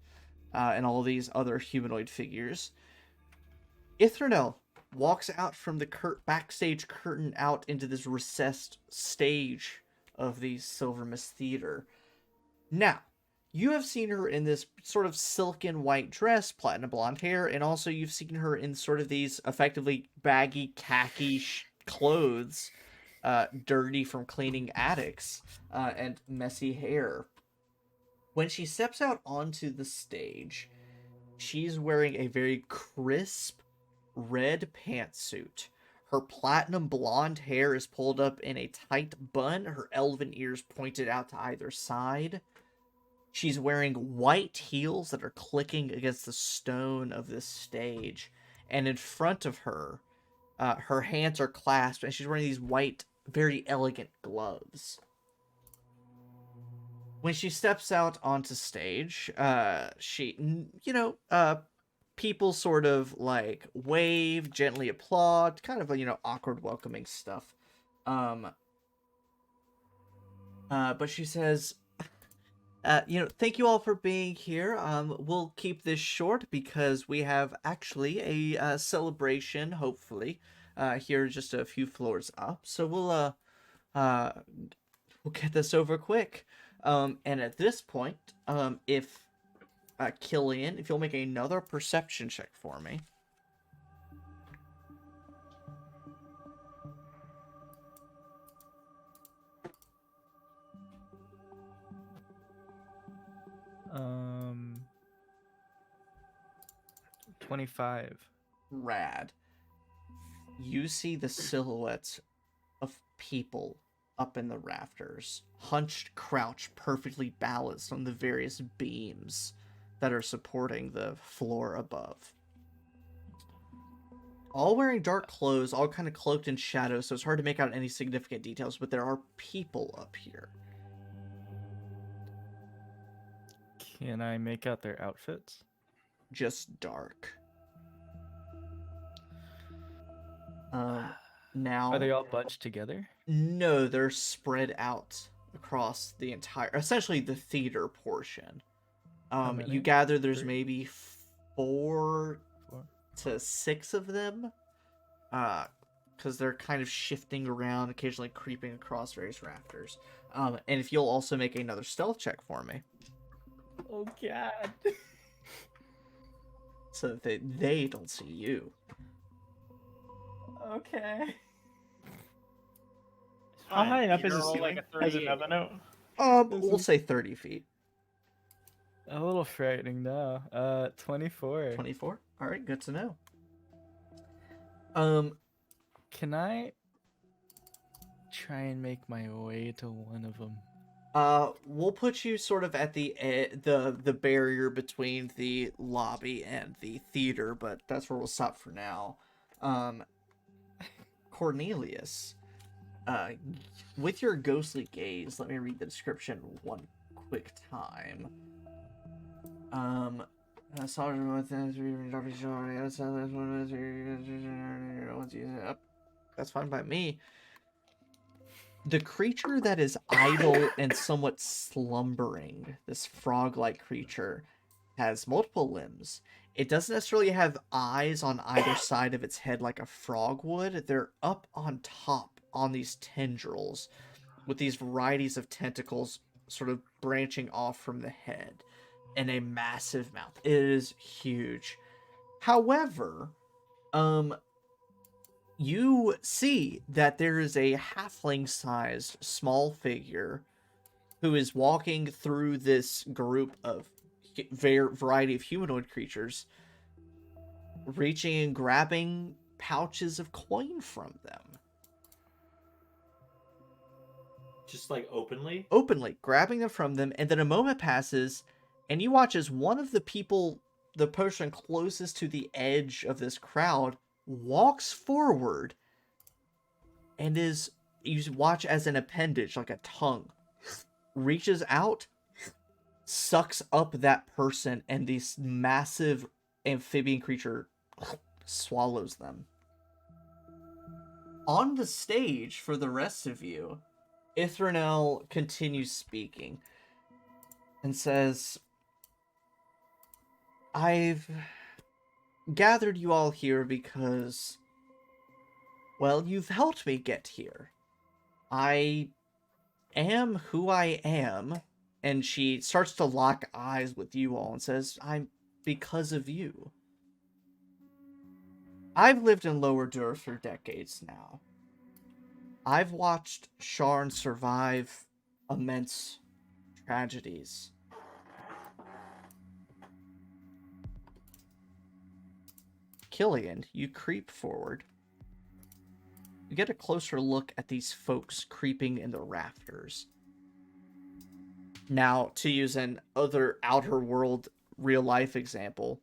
and all these other humanoid figures, Ithranel walks out from the backstage curtain out into this recessed stage of the Silver Mist Theater. Now, you have seen her in this sort of silken white dress, platinum blonde hair, and also you've seen her in sort of these effectively baggy khaki clothes, dirty from cleaning attics, and messy hair. When she steps out onto the stage, she's wearing a very crisp red pantsuit. Her platinum blonde hair is pulled up in a tight bun, her elven ears pointed out to either side. She's wearing white heels that are clicking against the stone of this stage. And in front of her, her hands are clasped, and she's wearing these white, very elegant gloves. When she steps out onto stage, people sort of like wave, gently applaud, kind of awkward welcoming stuff. But she says, thank you all for being here. We'll keep this short because we have actually a celebration, hopefully, here just a few floors up. So we'll get this over quick. And at this point, if Killian, if you'll make another perception check for me. Um, 25. Rad. You see the silhouettes of people up in the rafters, hunched, crouched, perfectly balanced on the various beams that are supporting the floor above. All wearing dark clothes, all kind of cloaked in shadow, so it's hard to make out any significant details, but there are people up here. Can I make out their outfits? Just dark. Now... Are they all bunched together? No, they're spread out across the entire... Essentially the theater portion. You gather there's maybe 4 to 6 of them. Because they're kind of shifting around, occasionally creeping across various rafters. And if you'll also make another stealth check for me. Oh god. So that they don't see you. Okay. How high up is You're the all ceiling? like a As 38. another note. We'll say 30 feet. A little frightening now. 24. 24? Alright, good to know. Can I try and make my way to one of them? We'll put you sort of at the barrier between the lobby and the theater, but that's where we'll stop for now. Cornelius, with your ghostly gaze, let me read the description one quick time. That's fine by me. The creature that is idle and somewhat slumbering, this frog-like creature, has multiple limbs. It doesn't necessarily have eyes on either side of its head like a frog would. They're up on top on these tendrils with these varieties of tentacles sort of branching off from the head and a massive mouth. It is huge. However, you see that there is a halfling-sized small figure who is walking through this group of variety of humanoid creatures, reaching and grabbing pouches of coin from them. Just like openly? Openly, grabbing them from them, and then a moment passes, and you watch as one of the people, the person closest to the edge of this crowd, walks forward, and you watch as an appendage, like a tongue, reaches out, sucks up that person, and this massive amphibian creature swallows them. On the stage, for the rest of you, Ithranel continues speaking and says, I've gathered you all here because, well, you've helped me get here. I am who I am, and she starts to lock eyes with you all and says, I'm because of you. I've lived in Lower Dur for decades now. I've watched Sharn survive immense tragedies. Killian, you creep forward. You get a closer look at these folks creeping in the rafters. Now, to use an other Outer World real-life example,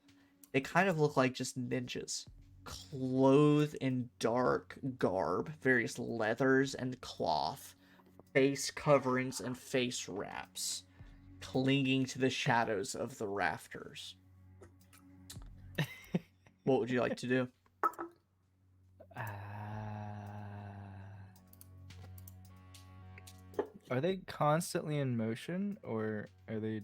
they kind of look like just ninjas, clothed in dark garb, various leathers and cloth, face coverings and face wraps, clinging to the shadows of the rafters. What would you like to do? Are they constantly in motion, or are they...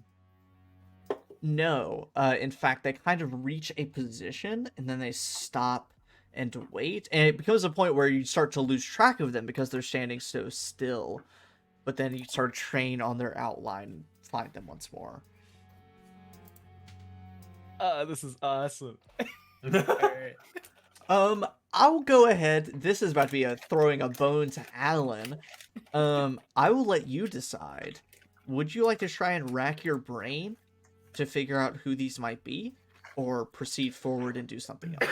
No. In fact, they kind of reach a position, and then they stop and wait. And it becomes a point where you start to lose track of them because they're standing so still. But then you start to train on their outline and find them once more. This is awesome. Alright. I'll go ahead. This is about to be throwing a bone to Alan. I will let you decide. Would you like to try and rack your brain to figure out who these might be, or proceed forward and do something else?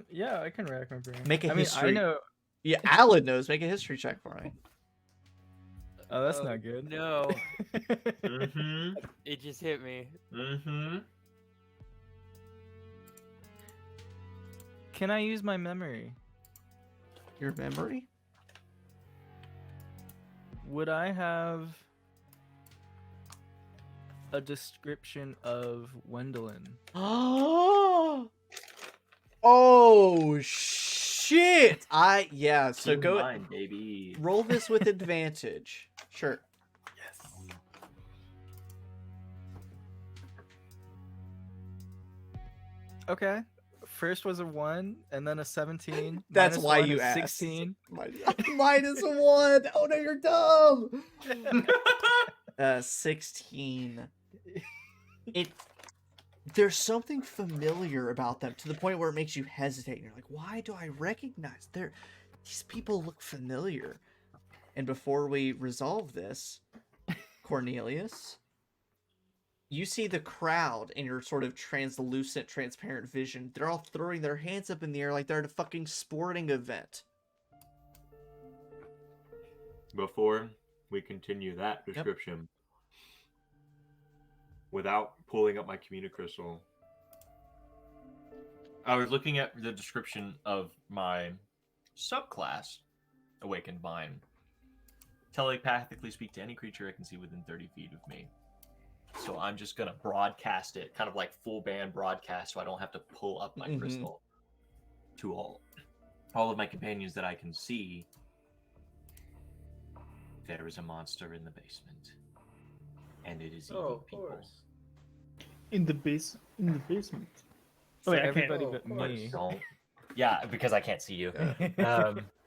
Yeah, I can rack my brain. Make a history. I know. Yeah, Alan knows. Make a history check for me. Oh, that's not good. No, Mm-hmm. it just hit me. Mm-hmm. Can I use my memory? Your memory? Would I have a description of Wendelin? Oh shit! Yeah. So go Mine, baby. roll this with advantage. Sure. Yes. Okay. First was a 1, and then a 17. That's minus why 1 you is asked. 16. Minus a 1. Oh no, you're dumb. 16. There's something familiar about them to the point where it makes you hesitate. You're like, why do I recognize these people look familiar? And before we resolve this, Cornelius, you see the crowd in your sort of translucent, transparent vision. They're all throwing their hands up in the air like they're at a fucking sporting event. Before we continue that description, without pulling up my communicrystal, I was looking at the description of my subclass, Awakened Mind. Telepathically speak to any creature I can see within 30 feet of me. So I'm just going to broadcast it, kind of like full band broadcast, so I don't have to pull up my crystal to all of my companions that I can see. There is a monster in the basement, and it is eating people. In the basement. Oh, For wait, I can't. everybody Oh, but of course. me. Don't. Yeah, because I can't see you.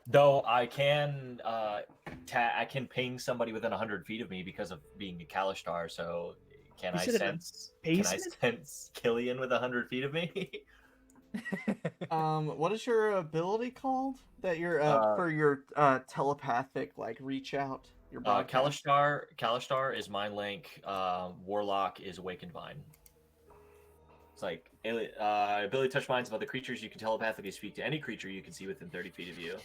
Though I can, I can ping somebody within 100 feet of me because of being a Kalishtar. So can You I said in the sense? Can I basement? sense Killian with 100 feet of me? What is your ability called? That you're for your telepathic like reach out. Your broadcast. Kalishtar is Mind Link. Warlock is Awakened Mind. It's like ability to touch minds of other creatures. You can telepathically speak to any creature you can see within 30 feet of you.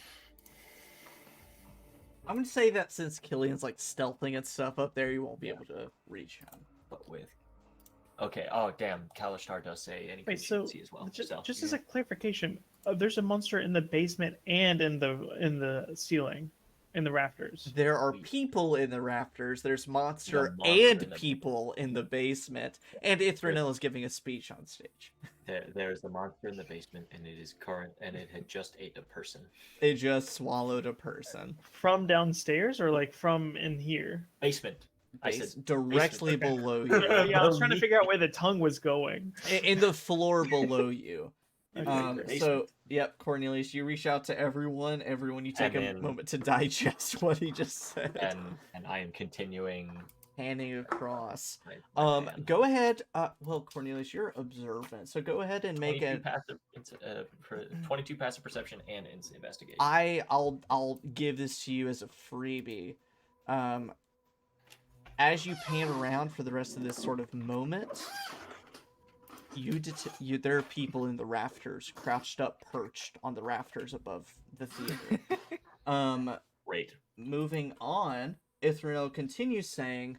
I'm gonna say that since Killian's like stealthing and stuff up there, you won't be able to reach him. But with okay, oh damn, Kalishtar does say any Wait, creature you so can see as well. just as a clarification, there's a monster in the basement and in the ceiling, in the rafters. There are people in the rafters. There's monster monster and in the- people in the basement, and Ithranil is giving a speech on stage. There's a monster in the basement, and it is current, and it had just ate a person. It just swallowed a person. From downstairs or like from in here? Basement. I said Directly basement. below Yeah, you. I was trying to figure out where the tongue was going. In the floor below you. Okay. So, yep, Cornelius, you reach out to everyone. Everyone, you take And a then- moment to digest what he just said. And I am continuing. Panning across. my pan. Go ahead. Well, Cornelius, you're observant, so go ahead and make 22 it. passive, 22 passive perception and investigation. I'll give this to you as a freebie. As you pan around for the rest of this sort of moment, there are people in the rafters, crouched up, perched on the rafters above the theater. Great. Moving on, Ithranil continues saying,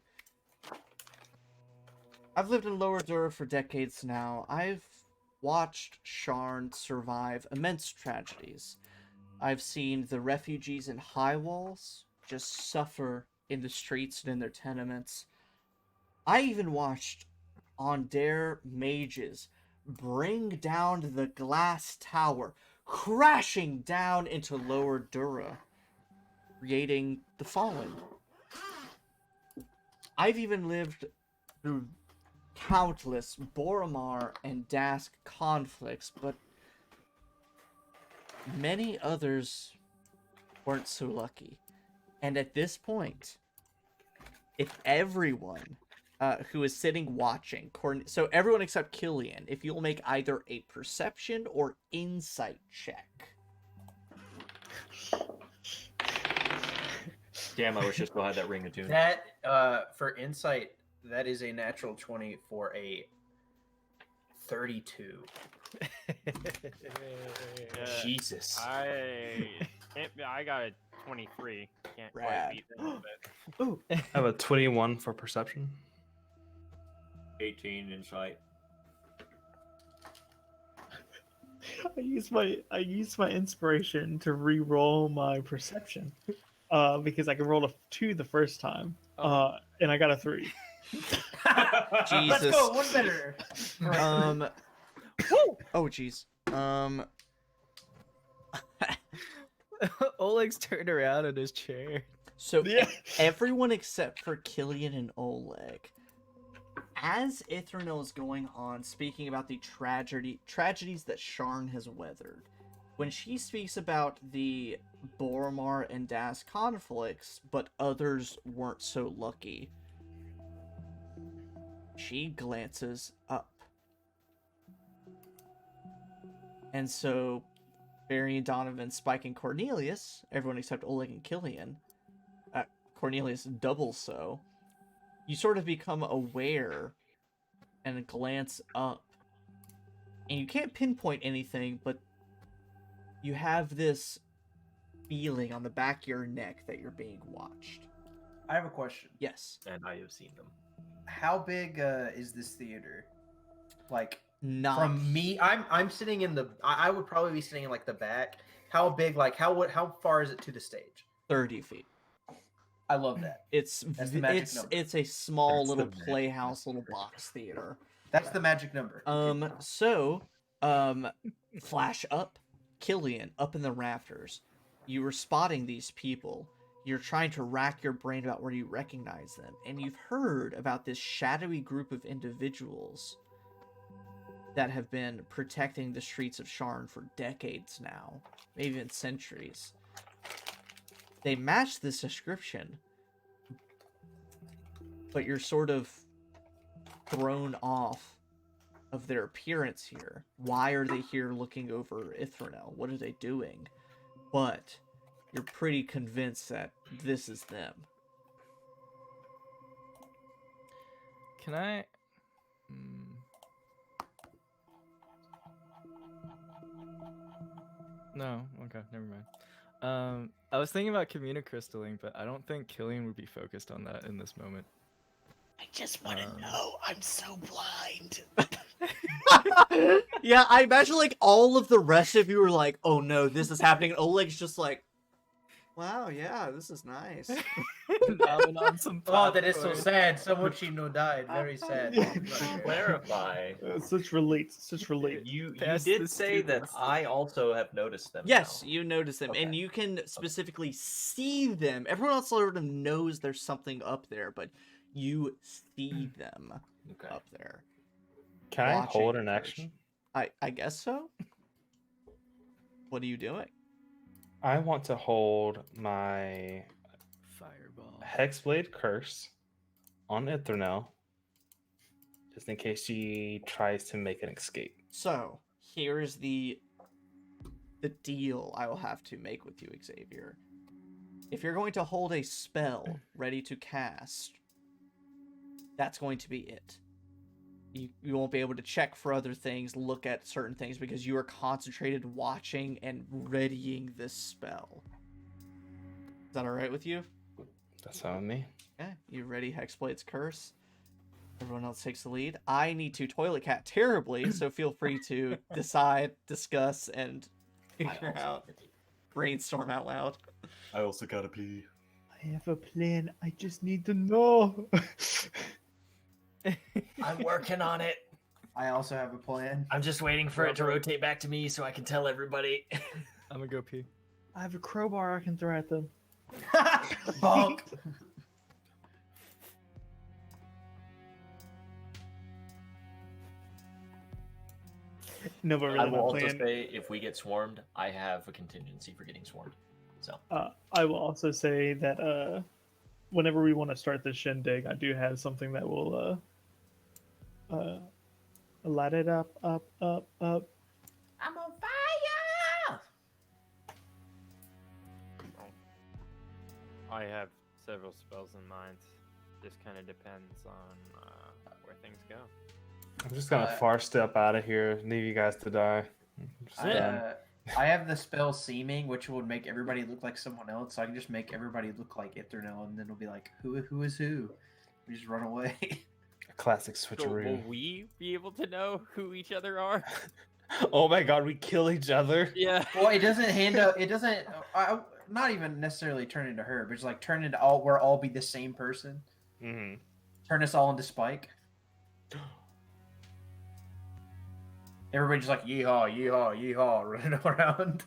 I've lived in Lower Dura for decades now. I've watched Sharn survive immense tragedies. I've seen the refugees in High Walls just suffer in the streets and in their tenements. I even watched Ondair mages bring down the glass tower, crashing down into Lower Dura, creating the Fallen. I've even lived through countless Boromar and Dask conflicts, but many others weren't so lucky. And at this point, if everyone who is sitting watching, so everyone except Killian, if you'll make either a perception or insight check. Damn, I wish I still had that ring of tune. That for insight, that is a natural 20 for a 32. Jesus. I got a 23. Can't Rad. quite beat that, but Ooh, I have a 21 for perception. 18 insight. I used my inspiration to re-roll my perception, because I could roll a 2 the first time, and I got a 3. Jesus. Let's go. One better. Oh jeez. Oleg's turned around in his chair. So Yeah. everyone except for Killian and Oleg, as Ithranil is going on speaking about the tragedies that Sharn has weathered, when she speaks about the Boromar and Das conflicts, but others weren't so lucky, she glances up. And so Barry and Donovan, Spike and Cornelius, everyone except Oleg and Killian, Cornelius double so, you sort of become aware and glance up. And you can't pinpoint anything, but you have this feeling on the back of your neck that you're being watched. I have a question. Yes. And I have seen them. How big is this theater? Like Not from me, I'm sitting in the. I would probably be sitting in like the back. How big? Like how far is it to the stage? 30 feet. I love that. That's the magic number. It's a small That's little the magic playhouse, little box theater. That's the magic number. Flash up, Killian, up in the rafters. You were spotting these people. You're trying to rack your brain about where you recognize them. And you've heard about this shadowy group of individuals that have been protecting the streets of Sharn for decades now, maybe even centuries. They match this description, but you're sort of thrown off of their appearance here. Why are they here looking over Ithranel? What are they doing? But you're pretty convinced that this is them. Can I? No. Okay. Never mind. I was thinking about communicrystalling, but I don't think Killian would be focused on that in this moment. I just want to know. I'm so blind. Yeah, I imagine like all of the rest of you are like, "Oh no, this is happening." And Oleg's just like, "Wow, yeah, this is nice." On some Oh, that is so popcorn. sad. Someone she know died. Very sad. To clarify, Such relate. you Pass did the say that students. I also have noticed them. Yes, now. you notice them, and Okay. you can specifically see them. Everyone else sort of knows there's something up there, but you see them Okay. up there. Can I watching hold it an first. action? I guess so. What are you doing? I want to hold my Fireball. Hexblade Curse on Ithranel, just in case she tries to make an escape. So here's the deal I will have to make with you, Xavier. If you're going to hold a spell ready to cast, that's going to be it. You won't be able to check for other things, look at certain things, because you are concentrated watching and readying this spell. Is that alright with you? That's on me. Okay, you ready Hexblade's Curse? Everyone else takes the lead. I need to toilet cat terribly, so feel free to decide, discuss, and figure out. Brainstorm out loud. I also gotta pee. I have a plan. I just need to know. I'm working on it. I also have a plan. I'm just waiting for it to rotate back to me so I can tell everybody. I'm gonna go pee. I have a crowbar I can throw at them. Bonk. No, but I really, will my also plan. say, if we get swarmed, I have a contingency for getting swarmed. So I will also say that whenever we want to start this shindig, I do have something that will light it up. I'm on fire. I have several spells in mind. Just kind of depends on where things go. I'm just gonna far step out of here, leave you guys to die. Just done. I have the spell Seeming, which would make everybody look like someone else. So I can just make everybody look like Ithranel, and then it'll be like, who is who? We just run away. A classic So switcheroo. will we be able to know who each other are? Oh my god, we kill each other. Yeah. Well, it doesn't hand up. It doesn't. Not even necessarily turn into her, but just like turn into all. We're all be the same person. Mm-hmm. Turn us all into Spike. Everybody's like yeehaw, yeehaw, yeehaw, running around.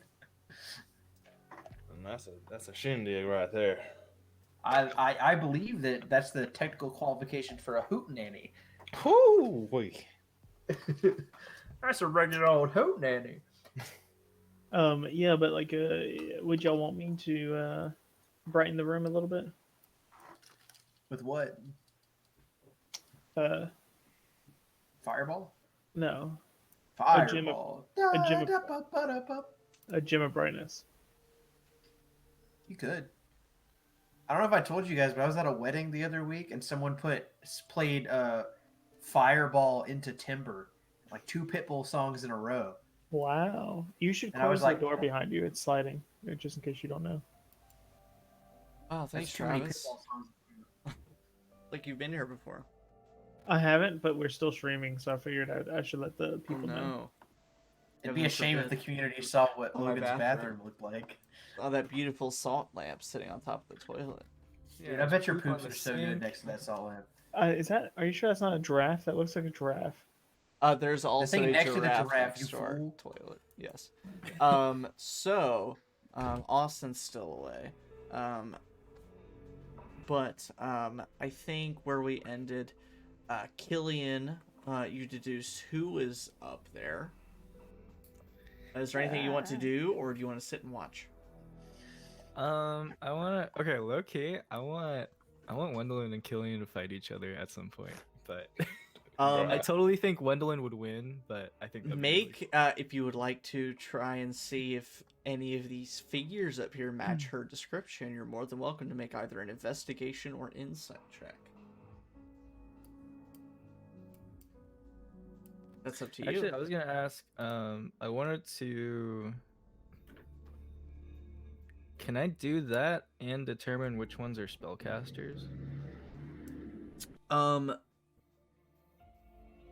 And that's a shindig right there. I believe that that's the technical qualification for a hootenanny. Whoo! Boy. That's a regular old hootenanny. Yeah, but like, would y'all want me to brighten the room a little bit? With what? Fireball? No, Fireball. a gem of brightness. You could. I don't know if I told you guys, but I was at a wedding the other week, and someone played Fireball into Timber, like 2 Pitbull songs in a row. Wow, you should And I was close the like- door behind you. It's sliding, just in case you don't know. Oh, thanks, That's too many Travis. Pitbull songs. Like you've been here before. I haven't, but we're still streaming, so I figured I should let the Oh people know. no. It'd be a Heaven shame if forbid. the community saw what Oh, my Logan's bathroom. bathroom looked like. Oh, that beautiful salt lamp sitting on top of the toilet. Dude, I bet your poop on poops the are so good sink. next to that salt lamp. Are you sure that's not a giraffe? That looks like a giraffe. There's also thing a next to the giraffe giraffe, next you to our fool. toilet. Yes. Austin's still away. But I think where we ended, Killian you deduce who is up there. Is there anything you want to do, or do you want to sit and watch? I want to. Okay, low key. I want Wendolyn and Killian to fight each other at some point, but I totally think Wendolyn would win. But I think that'd be really Make if you would like to try and see if any of these figures up here match her description, you're more than welcome to make either an investigation or insight check. That's up to you. Actually, I was gonna ask. I wanted to. Can I do that and determine which ones are spellcasters? I'll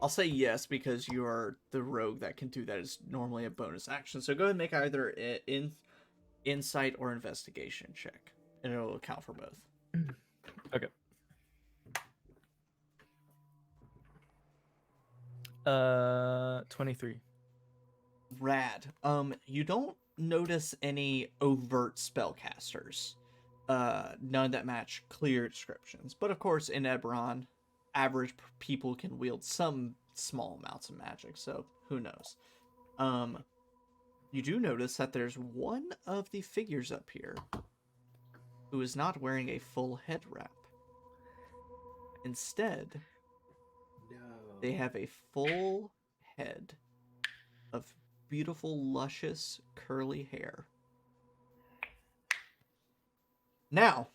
say yes because you are the rogue that can do that. Is normally a bonus action. So go ahead and make either insight or investigation check, and it'll account for both. Okay. 23. Rad. You don't notice any overt spellcasters. None that match clear descriptions. But of course, in Eberron, average people can wield some small amounts of magic, so who knows. You do notice that there's one of the figures up here who is not wearing a full head wrap. Instead, they have a full head of beautiful, luscious, curly hair. Now,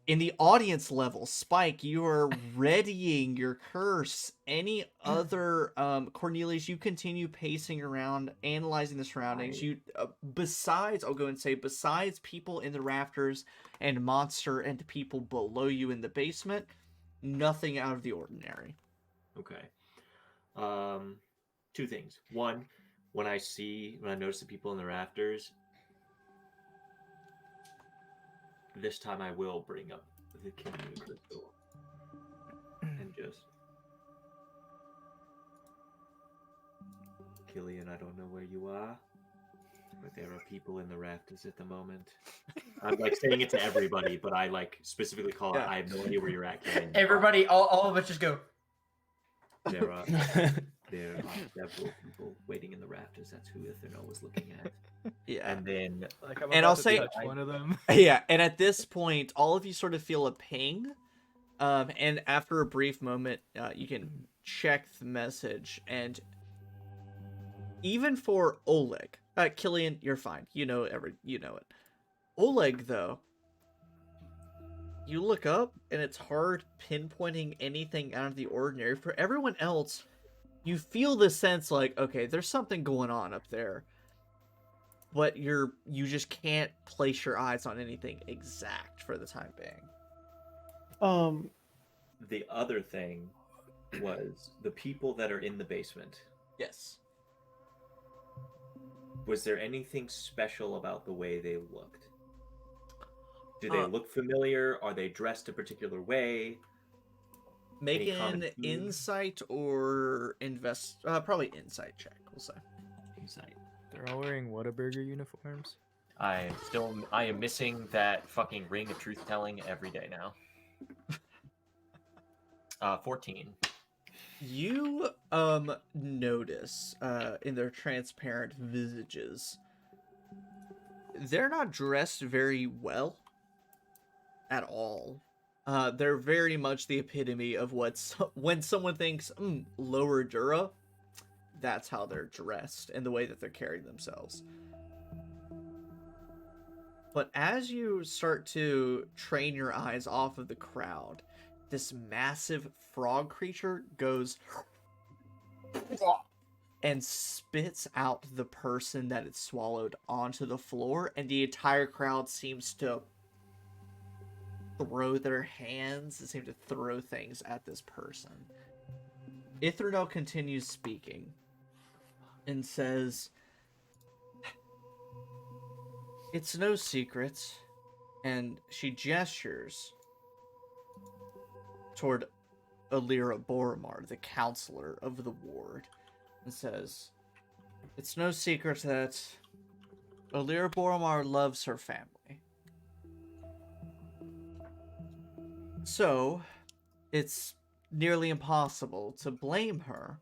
in the audience level, Spike, you are readying your curse. Any other Cornelius, you continue pacing around, analyzing the surroundings. You besides, I'll go and say, besides people in the rafters and monster and people below you in the basement, nothing out of the ordinary. Okay. Two things. One, when I notice the people in the rafters, this time I will bring up the Killian crystal and just Killian, I don't know where you are, but there are people in the rafters at the moment. I'm like saying it to everybody, but I like specifically call out, I have no idea where you're at, Killian. Everybody, all of us just go. There are several people waiting in the rafters. That's who Ithernol was looking at. Yeah. And then Like, I'm And about I'll to say- touch one of them. Yeah, and at this point, all of you sort of feel a ping. And after a brief moment, you can check the message. And even for Oleg, Killian, you're fine. You know it. Oleg, though, you look up, and it's hard pinpointing anything out of the ordinary. For everyone else, you feel this sense like, okay, there's something going on up there. But you just can't place your eyes on anything exact for the time being. the other thing was the people that are in the basement. Yes. Was there anything special about the way they looked? Do they look familiar? Are they dressed a particular way? Make Any an common theme? insight or probably insight check, we'll say. Insight. They're all wearing Whataburger uniforms. I am missing that fucking ring of truth telling every day now. 14. You notice in their transparent visages, they're not dressed very well at all. They're very much the epitome of when someone thinks lower Dura, that's how they're dressed and the way that they're carrying themselves. But as you start to train your eyes off of the crowd, this massive frog creature goes and spits out the person that it swallowed onto the floor, and the entire crowd seems to throw their hands and seem to throw things at this person. Ithranel continues speaking and says, "It's no secret," and she gestures toward Alira Boromar, the counselor of the ward, and says, "It's no secret that Alira Boromar loves her family. So, it's nearly impossible to blame her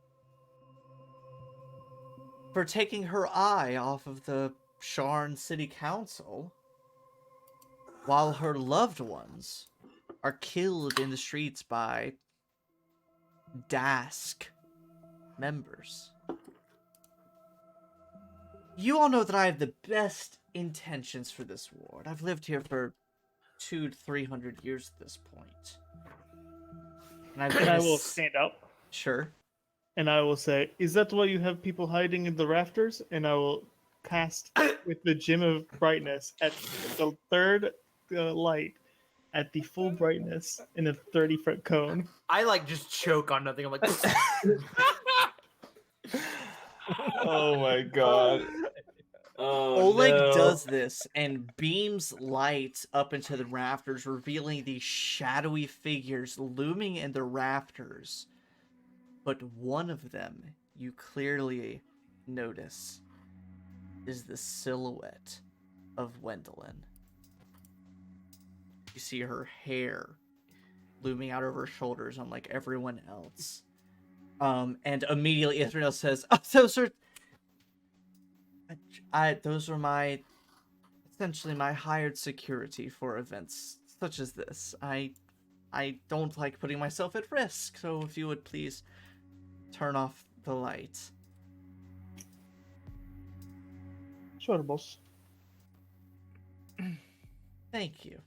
for taking her eye off of the Sharn City Council while her loved ones are killed in the streets by Dask members. You all know that I have the best intentions for this ward. I've lived here for 200 to 300 years at this point. And I will stand up Sure. and I will say, "Is that why you have people hiding in the rafters?" And I will cast with the Gem of Brightness at the third light at the full brightness in a 30-foot cone. I like just choke on nothing. I'm like, Oh my god. Oh, Oleg no. does this and beams light up into the rafters, revealing these shadowy figures looming in the rafters. But one of them you clearly notice is the silhouette of Wendelin. You see her hair looming out over her shoulders, unlike everyone else. And immediately Ithranel says, "Oh, those are essentially my hired security for events such as this. I don't like putting myself at risk, so if you would please turn off the light." Sure, boss. Thank you.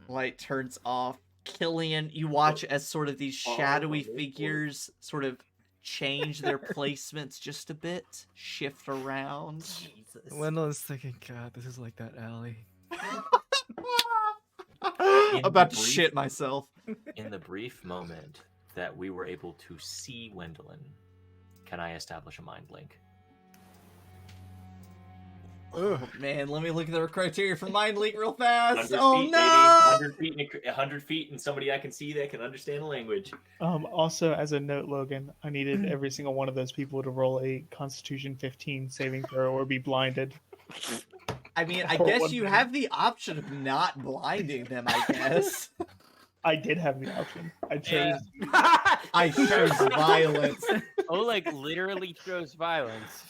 Light turns off. Killian, you watch as sort of these shadowy figures sort of change their placements just a bit, shift around. Jesus. Wendell's thinking, God, this is like that alley. About to shit myself. In the brief moment that we were able to see Wendelin, can I establish a mind link? Oh man, let me look at the criteria for mind link real fast. 100 Oh feet, no! baby. 100 feet and somebody I can see that can understand the language. Also, as a note, Logan, I needed every single one of those people to roll a Constitution 15 saving throw or be blinded. I mean, I For guess 1 you minute. have the option of not blinding them, I guess. I did have the option. I chose. I chose violence. Oleg literally chose violence.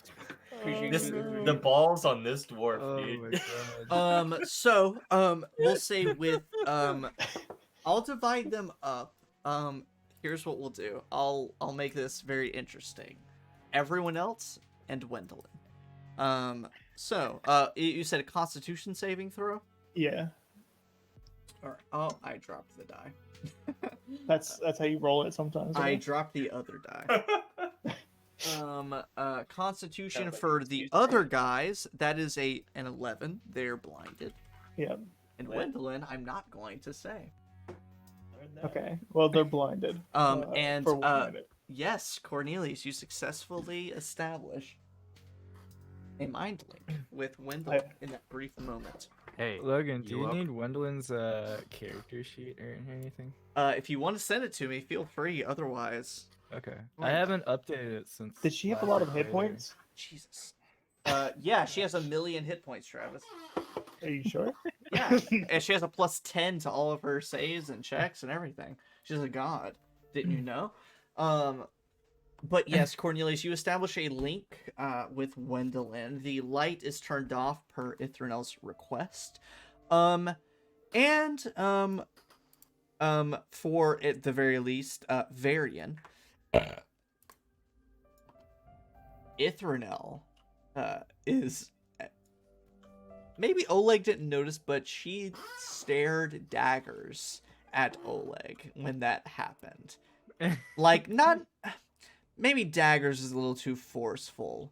The balls on this dwarf, Oh dude. my god. We'll say with I'll divide them up. Here's what we'll do. I'll make this very interesting. Everyone else and Wendelin. You said a Constitution saving throw? Yeah, Or oh, I dropped the die. that's how you roll it sometimes. I right? dropped the other die. Constitution Sounds like for it's the used other right. guys, that is an 11. They're blinded. Yeah. And Lit. Wendelin, I'm not going to say. Okay. Well, they're blinded. And for 1 minute. yes, Cornelius, you successfully establish a mind link with Wendelin in that brief moment. Hey, Logan, do you up? need Wendelin's character sheet or anything? If you want to send it to me, feel free. Otherwise, Okay. Like- I haven't updated it since. Did she have a last lot of hit update. points? Jesus. Yeah, she has 1,000,000 hit points, Travis. Are you sure? Yeah, and she has a +10 to all of her saves and checks and everything. She's a god. Didn't you know? But yes, Cornelius, you establish a link with Wendelin. The light is turned off per Ithranel's request. For at the very least, Varian. Ithranel is maybe Oleg didn't notice, but she stared daggers at Oleg when that happened. Like, not maybe daggers is a little too forceful.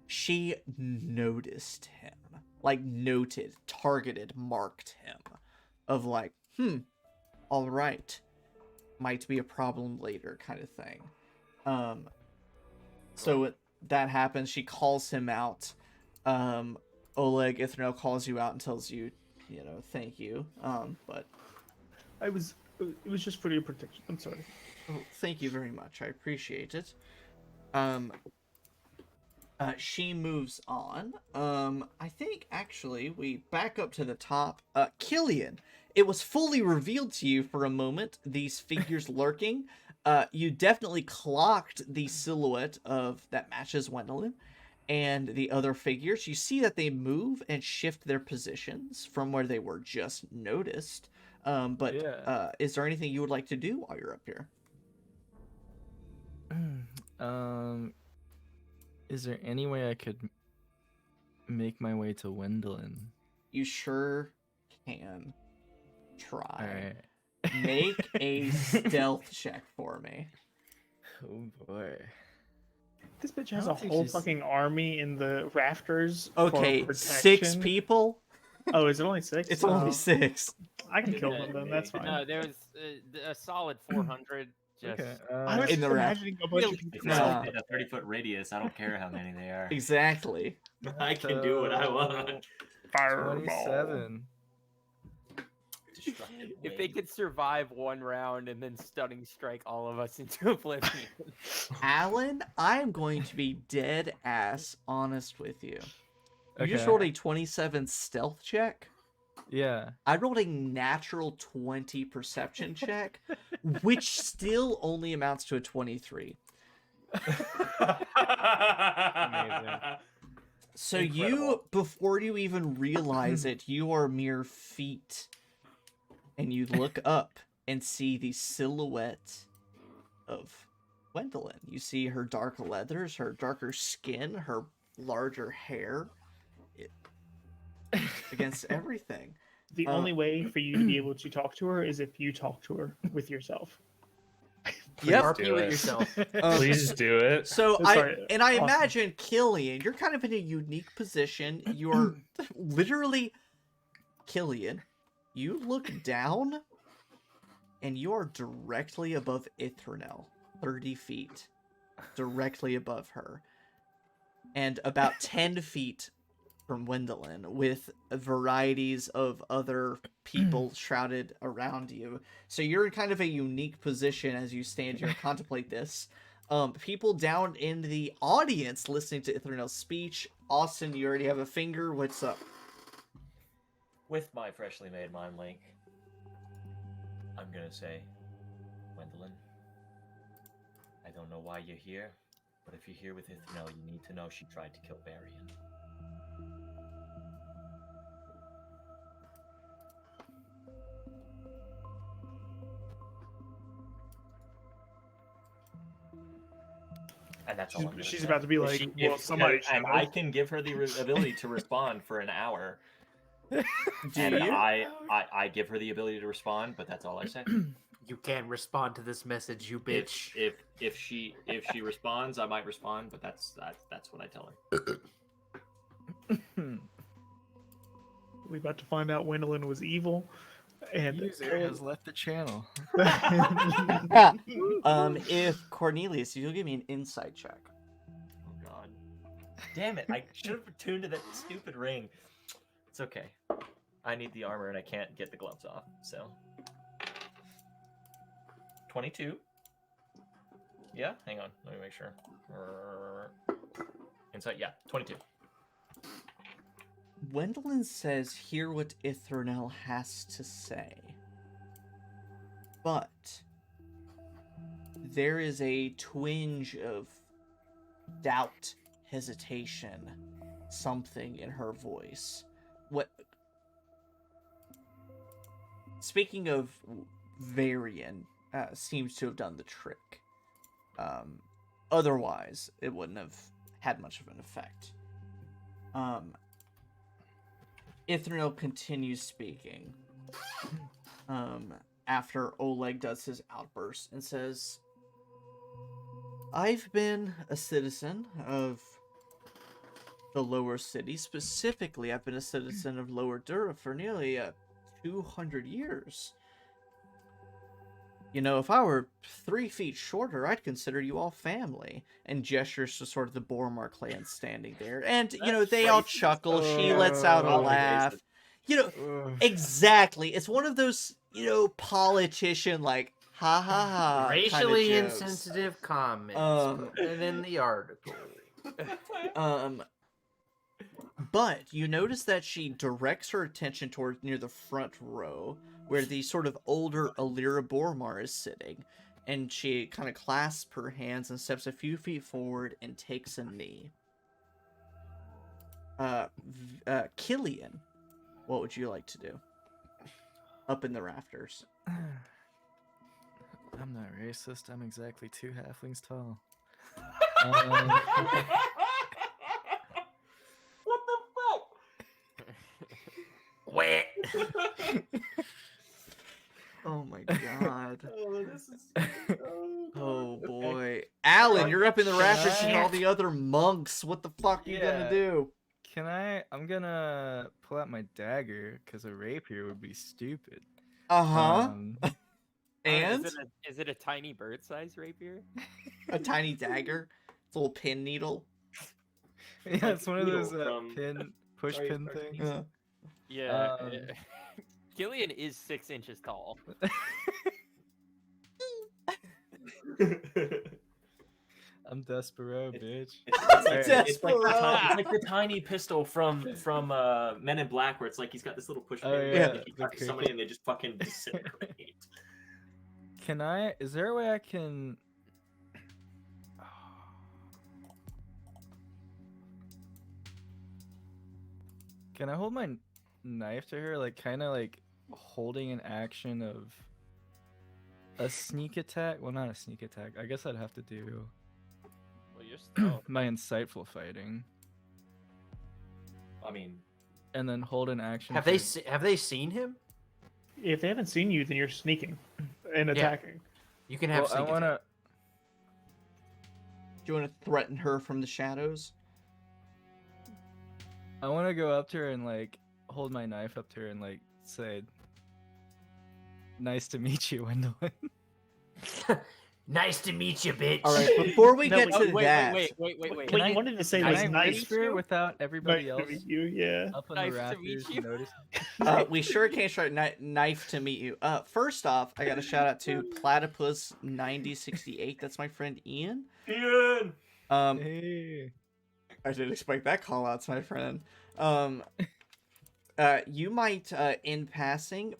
She noticed him, like noted, targeted, marked him, of like, all right, might be a problem later, kind of thing. That happens. She calls him out. Oleg, Ithranel calls you out and tells you, thank you. But It was just for your protection. I'm sorry. thank you very much. I appreciate it. She moves on. I think actually we back up to the top. Killian, it was fully revealed to you for a moment, these figures lurking. You definitely clocked the silhouette of that matches Wendelin and the other figures. You see that they move and shift their positions from where they were just noticed. But Yeah. is there anything you would like to do while you're up here? Is there any way I could make my way to Wendelin? You sure can try. Alright. Make a stealth check for me. Oh boy. This bitch has I a don't think whole she's- fucking army in the rafters. Okay, for 6 protection. people. Oh, is it only 6? It's only Oh, 6. I can kill Yeah, them then. That's fine. No, there was a solid 400. Just Okay. I was in just the raft. imagining a bunch of Really? people. If Nah. it's in a 30-foot radius, I don't care how many they are. Exactly. I can do what I want. Fireball. 27. Destructive if they wind. could survive one round and then stunning strike all of us into oblivion. Alan, I am going to be dead ass honest with you. You just Okay. rolled a 27 stealth check. Yeah. I rolled a natural 20 perception check, which still only amounts to a 23. So you, Incredible. before you even realize it, you are mere feet. And you look up and see the silhouette of Wendelin. You see her dark leathers, her darker skin, her larger hair. Against everything. The only way for you to be able to talk to her is if you talk to her with yourself. Yep. RP do with it. yourself. Please do it. So Sorry, I awesome. imagine Killian, you're kind of in a unique position. You're literally Killian. You look down, and you are directly above Ithranel, 30 feet, directly above her, and about 10 feet from Wendelin, with varieties of other people shrouded around you. So you're in kind of a unique position as you stand here and contemplate this. People down in the audience listening to Ithranel's speech. Austin, you already have a finger. What's up? With my freshly made mind link, I'm gonna say, Wendelin, I don't know why you're here, but if you're here with Ithranel, you need to know she tried to kill Varian. And that's all I'm gonna She's say. about to be If like, she- well, if- somebody and should I have. can give her the ability to respond for an hour. Do And you? I give her the ability to respond, but that's all I say. You can't respond to this message, you If bitch. if she responds, I might respond, but that's what I tell her. We about to find out Wendelin was evil, and User has left the channel. If Cornelius, you'll give me an insight check. Oh god. Damn it, I should have tuned to that stupid ring. It's okay. I need the armor and I can't get the gloves off, so 22. Yeah, hang on. Let me make sure. Insight, yeah, 22. Wendelin says, hear what Ithranel has to say. But there is a twinge of doubt, hesitation, something in her voice. What? Speaking of Varian, seems to have done the trick. Otherwise, it wouldn't have had much of an effect. Ithranel continues speaking. After Oleg does his outburst and says, I've been a citizen of the lower city. Specifically, I've been a citizen of Lower Dura for nearly 200 years. You know, if I were 3 feet shorter, I'd consider you all family. And gestures to sort of the Boromar clan standing there. And, you know, they all chuckle. She lets out a Oh, laugh. You know, exactly. It's one of those, you know, politician, like, ha ha ha. Racially kinda jokes. insensitive comments Um, put in the article. But you notice that she directs her attention toward near the front row, where the sort of older Alira Bormar is sitting, and she kind of clasps her hands and steps a few feet forward and takes a knee. Killian, what would you like to do? Up in the rafters. I'm not racist. I'm exactly 2 halflings tall. What the Wait. Oh my god. fuck? Oh, this is. Oh God. boy. Alan, you're up in the Can rafters and I- all the other monks. What the fuck are you gonna Yeah. do? I'm gonna pull out my dagger, because a rapier would be stupid. Uh-huh. Um, And Is it a tiny bird-sized rapier? a tiny dagger. It's a little pin needle. yeah, it's one of those Needle from push Mario pin Kart things. games. Yeah. Um, Gillian is 6 inches tall. I'm Despero, bitch. It's like Desperado. the tiny pistol from Men in Black, where it's like he's got this little push pin. Oh, and yeah, he the touches somebody and they just fucking disintegrate. Is there a way I can... Can I hold my knife to her, like, kind of like holding an action of a sneak attack? Well, not a sneak attack. I guess I'd have to do Well, you're still. my insightful fighting, I mean, and then hold an action. Have they seen him? If they haven't seen you, then you're sneaking and attacking. You can have. Well, I sneak want attack. to. Do you want to threaten her from the shadows? I want to go up to her and like hold my knife up to her and like say, "Nice to meet you, Wendolyn." Nice to meet you, bitch. All right, before we No, get wait, to that, Wait. What Can you I- wanted to say Can was I nice. whisper without everybody Nice else to meet you, yeah. up on Nice the to meet rafters you. noticing? we sure can start knife to meet you. First off, I got a shout out to Platypus 9068. That's my friend Ian. Ian. Hey. I didn't expect that call outs, my friend. You might, in passing,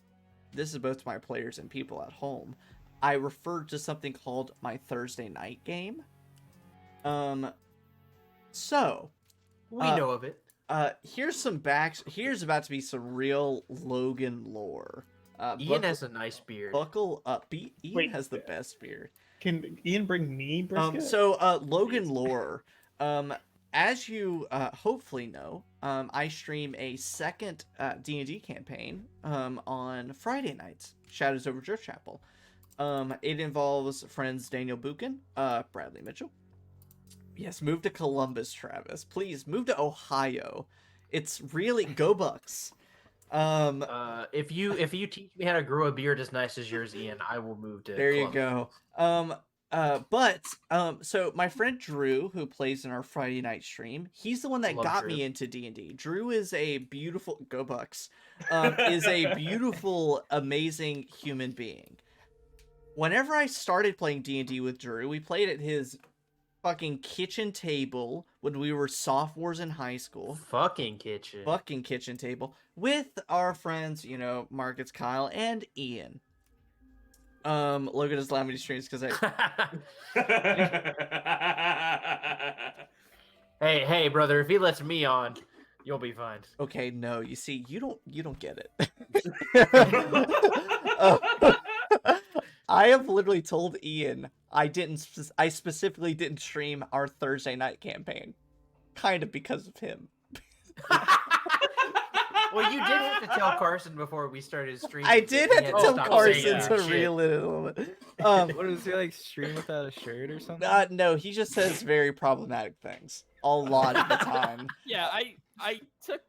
this is both to my players and people at home, I referred to something called my Thursday night game. So, We know of it. here's about to be some real Logan lore. Ian has a nice beard. Buckle up. Ian Wait. has the best beard. Can Ian bring me brisket? Logan lore. As you hopefully know, I stream a second D&D campaign on Friday nights, Shadows over Driftchapel. It involves friends Daniel Buchan, Bradley Mitchell. Yes, move to Columbus, Travis. Please move to Ohio. It's really go Bucks. If you teach me how to grow a beard as nice as yours, Ian, I will move to. There you Columbus. go. So my friend Drew, who plays in our Friday night stream, he's the one that Love got Drew. me into D&D. Drew is a beautiful go Bucks. Is a beautiful, amazing human being. Whenever I started playing D&D with Drew, we played at his fucking kitchen table when we were sophomores in high school. Fucking kitchen. Fucking kitchen table with our friends, Marcus, Kyle, and Ian. Logan doesn't allow me to stream because Hey, brother! If he lets me on, you'll be fine. Okay, no, you see, you don't get it. I have literally told Ian I specifically didn't stream our Thursday night campaign, kind of because of him. Well, you did have to tell Carson before we started streaming. I did that have he to had tell stop Carson saying to that shit. reel it in a little bit. What does he like stream without a shirt or something? No, he just says very problematic things a lot of the time. Yeah, I took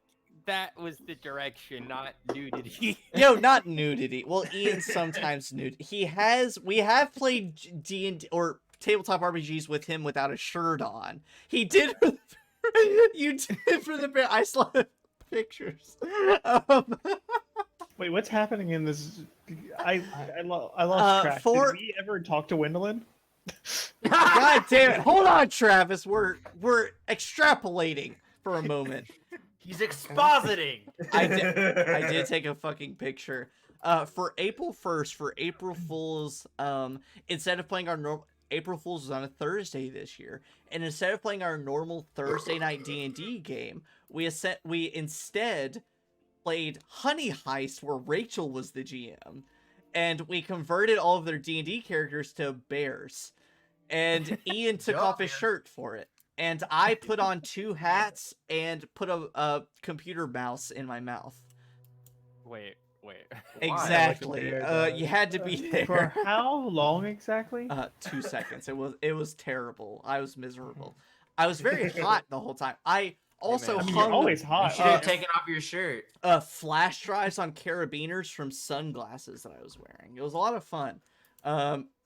that was the direction, not nudity. No, not nudity. Well, Ian sometimes nude. We have played D&D or tabletop RPGs with him without a shirt on. He did. You did for the bear. I saw the pictures. Wait, what's happening in this? I lost track. for- Did we ever talk to Wendolyn? God damn it! Hold on, Travis. We're extrapolating for a moment. He's expositing. I did take a fucking picture. For April 1st, for April Fools, instead of playing our normal April Fools was on a Thursday this year, and instead of playing our normal Thursday night D&D game, we instead played Honey Heist, where Rachel was the GM, and we converted all of their D&D characters to bears, and Ian took off his shirt for it, and I put on 2 hats and put a computer mouse in my mouth. Wait. Exactly. You had to be there. For how long exactly? 2 seconds. It was terrible. I was miserable. I was very hot the whole time. I also I mean, hung you're always You hot. should have taken off your shirt. flash drives on carabiners from sunglasses that I was wearing. It was a lot of fun.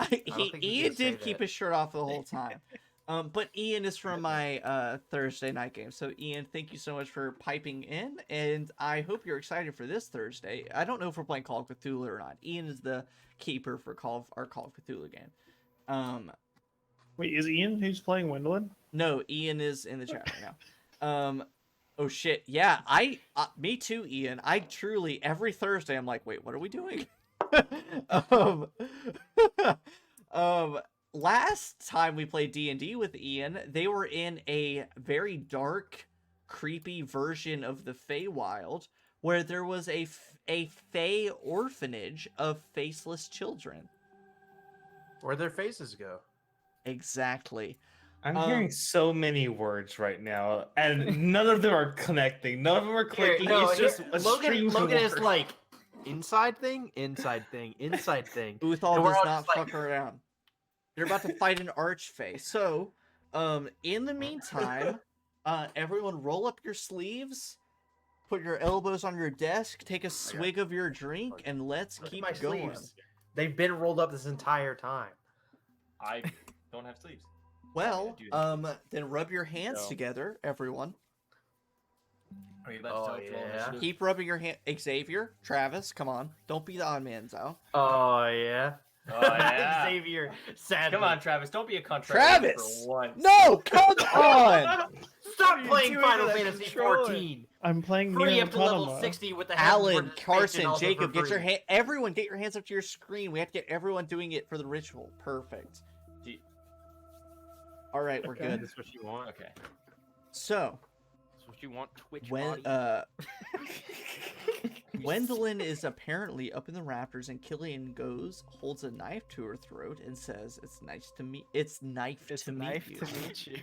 think you Ian can say did keep that. his shirt off the whole time. But Ian is from my Thursday night game. So Ian, thank you so much for piping in, and I hope you're excited for this Thursday. I don't know if we're playing Call of Cthulhu or not. Ian is the keeper for our Call of Cthulhu game. Wait, is Ian who's playing Wendolyn? No, Ian is in the chat right now. Oh shit, yeah, me too, Ian. I truly every Thursday I'm like, wait, what are we doing? Last time we played D&D with Ian, they were in a very dark, creepy version of the Feywild, where there was a Fey orphanage of faceless children. Where'd their faces go? Exactly. I'm hearing so many words right now, and none of them are connecting. None of them are clicking. It's just a stream of Logan is words. like inside thing, inside thing, inside thing. Uthal And we're does all not just like- fuck around. They're about to fight an archfey. So, in the meantime, everyone roll up your sleeves, put your elbows on your desk, take a swig of your drink, and let's Look at keep my going. sleeves. They've been rolled up this entire time. I don't have sleeves. Well, do that. then rub your hands No. together, everyone. Are you about to Oh, talk to yeah. initiative? Keep rubbing your hand. Xavier, Travis, come on. Don't be the odd man out. Oh yeah. Oh, yeah. Xavier, sadly. Come on, Travis. Don't be a contrarian Travis! for once. No, come on! Stop you playing doing Final to that Fantasy controller? 14. I'm playing Free Nier up to level Automata. 60 with the Alan, expansion Carson, also Jacob, for get your free. hand. Everyone, get your hands up to your screen. We have to get everyone doing it for the ritual. Perfect. Gee. All right, we're Okay. good. That's what you want. Okay. So, That's what you want. Twitch when body. Gwendolyn is apparently up in the rafters, and Killian holds a knife to her throat, and says, It's to meet a you." knife to meet you.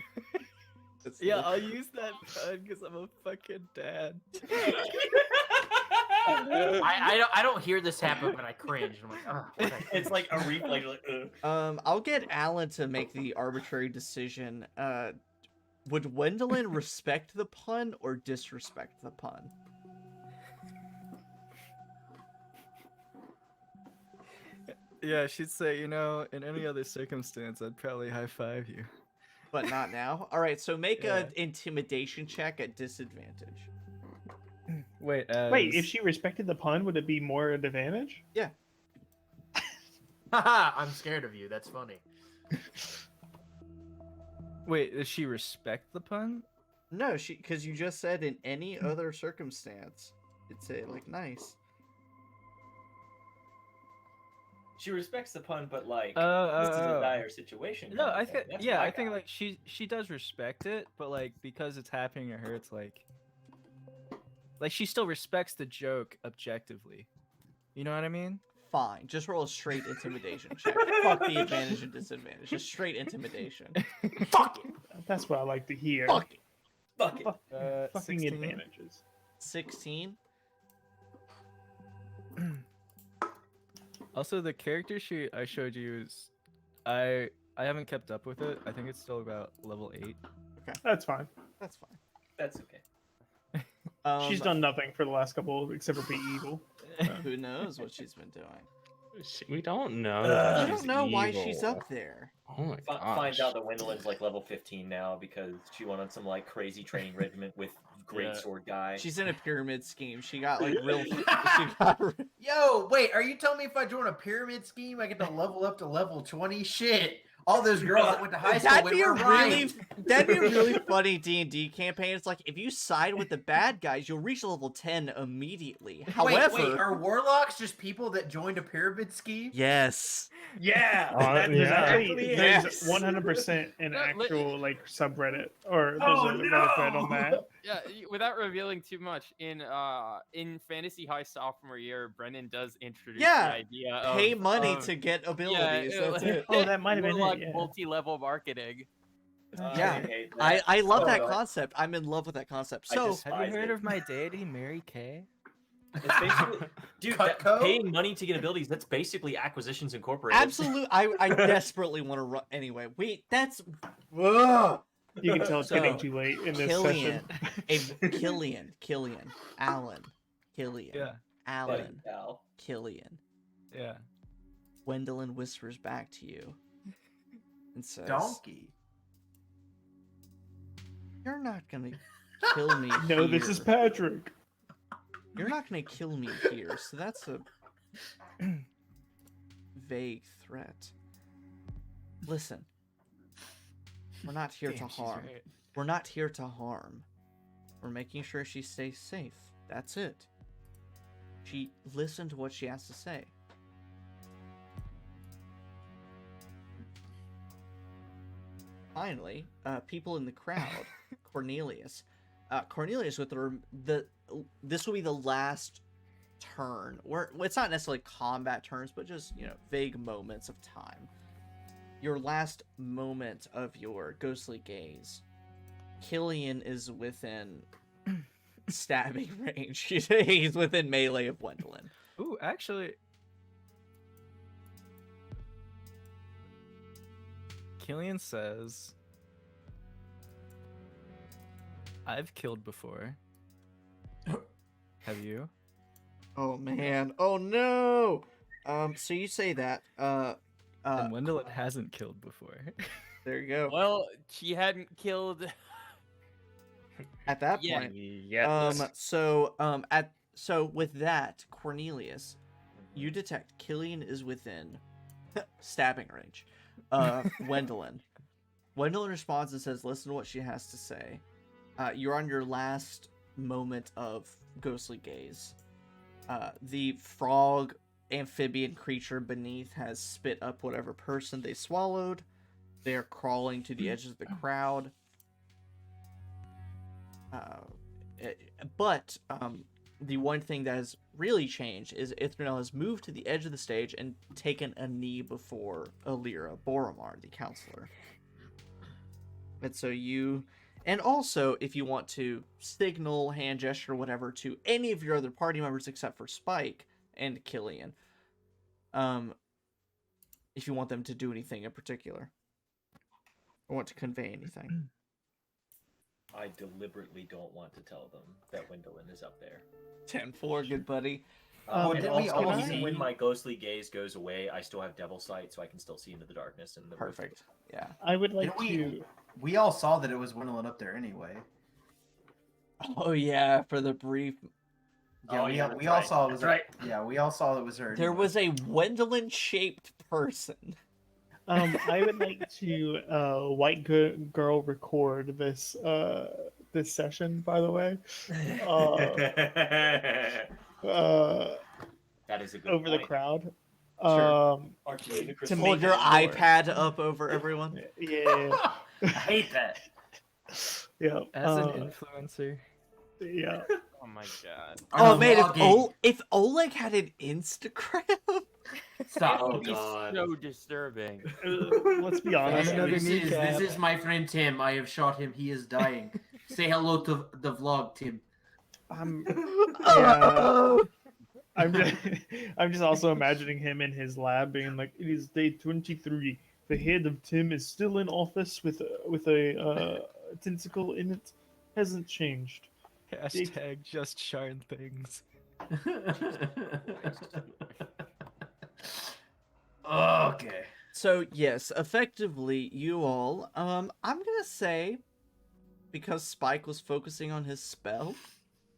It's Yeah, like- I'll use that pun because I'm a fucking dad. I don't hear this happen, but I cringe. I'm like, oh, It's like a replay. Like, I'll get Alan to make the arbitrary decision. Would Gwendolyn respect the pun or disrespect the pun? Yeah, she'd say, in any other circumstance, I'd probably high five you. But not now. All right, so make Yeah. an intimidation check at disadvantage. Wait, Wait, if she respected the pun, would it be more an advantage? Haha, I'm scared of you. That's funny. Wait, does she respect the pun? No, because you just said in any other circumstance, it's nice. she respects the pun, but like Oh, this is oh, a oh. dire situation. No, kind I of thing. think That's yeah, my I think guy. like she does respect it, but like because it's happening to her, it's like she still respects the joke objectively. You know what I mean? Fine, just roll a straight intimidation check. Fuck the advantage and disadvantage. Just straight intimidation. Fuck it. That's what I like to hear. Fuck it. Fuck it. Fuck- fucking 16. advantages. 16. Also, the character sheet I showed you is I haven't kept up with it. I think it's still about level 8. That's fine. That's fine. That's okay. She's done nothing for the last couple except for be evil. Who knows what she's been doing? We don't know. I that don't she's know why she's evil. up there. Oh my Finds gosh. out that Wendolyn's like level 15 now because she went on some like crazy training regiment with great Yeah. sword guy. She's in a pyramid scheme. She got real. She got. Yo, wait, are you telling me if I join a pyramid scheme, I get to level up to level 20? Shit. All those girls that went to high school That'd with be a were really, right. that'd be a really funny D&D campaign. It's like if you side with the bad guys, you'll reach level 10 immediately. However, wait, are warlocks just people that joined a pyramid scheme? yes, Yeah, There's exactly. there's Yes. 100% an No, li- actual like subreddit or there's Oh, a Reddit thread on that. Yeah, without revealing too much, in Fantasy High sophomore year, Brennan does introduce Yeah, the idea pay of money to get abilities. That's it. Oh, that might have been it, warlock yeah. multi-level marketing. Yeah. hate I love Oh, that no. concept. I'm in love with that concept. I So just- Have you Despise heard it. of my deity, Mary Kay? It's basically, dude, Cutco? paying money to get abilities, that's basically Acquisitions Incorporated. absolutely, I desperately want to run. Anyway, wait, that's. Ugh. You can tell it's So, getting too late in this Killian, session. Killian, Alan, Killian, Yeah, Alan, Al. Killian. yeah. Gwendolyn whispers back to you and says, Donkey. "You're not gonna kill me. No, this is here. Patrick. You're not gonna kill me here, so that's a vague threat. Listen, we're not here to Damn, she's harm. right. We're not here to harm. We're making sure she stays safe. That's it. She listened to what she has to say. Finally, people in the crowd, Cornelius. Cornelius with this will be the last turn, or it's not necessarily combat turns, but just vague moments of time. Your last moment of your ghostly gaze. Killian is within stabbing range. He's within melee of Gwendolyn. Ooh, actually, Killian says, "I've killed before. Have you?" Oh man! Oh no! So you say that. And Wendelin hasn't killed before. There you go. Well, she hadn't killed. At that Yeah. point, Yes. so with that, Cornelius, you detect Killian is within stabbing range. Gwendolyn. Gwendolyn responds and says, "Listen to what she has to say." You're on your last moment of ghostly gaze. The frog amphibian creature beneath has spit up whatever person they swallowed. They are crawling to the edges of the crowd. But the one thing that has really changed is Ithranel has moved to the edge of the stage and taken a knee before Alira Boromar, the counselor. And so and also, if you want to signal, hand gesture, whatever, to any of your other party members except for Spike and Killian, if you want them to do anything in particular, or want to convey anything. I deliberately don't want to tell them that Gwendolyn is up there. 10-4, good buddy. Well, And didn't we also, all even see- when my ghostly gaze goes away, I still have devil sight, so I can still see into the darkness. And the Perfect. Yeah. I would like Didn't to. We all saw that it was Gwendolyn up there anyway. Oh yeah, for the brief. Yeah, Oh, we, yeah, all- that's we all right. saw it was. That's right. Yeah, we all saw it was her. There anyway. was a Gwendolyn-shaped person. I would like to white girl record this this session. By the way, That is a good over the point. crowd. Sure. Aren't you the To crystal make Hold your it more. iPad up over everyone. Yeah, I hate that. yeah. As an influencer, Yeah. Oh my god. Oh man, vlogging. if Oleg had an Instagram. Stop. Oh, That would be God. so disturbing. Let's be honest. another this kneecap. is my friend Tim. I have shot him. He is dying. Say hello to the vlog, Tim. Yeah. I'm just also imagining him in his lab being like, "It is day 23. The head of Tim is still in office with a tentacle in it. Hasn't changed." hashtag just Sharn things. Okay. So yes, effectively, you all. I'm gonna say, because Spike was focusing on his spell,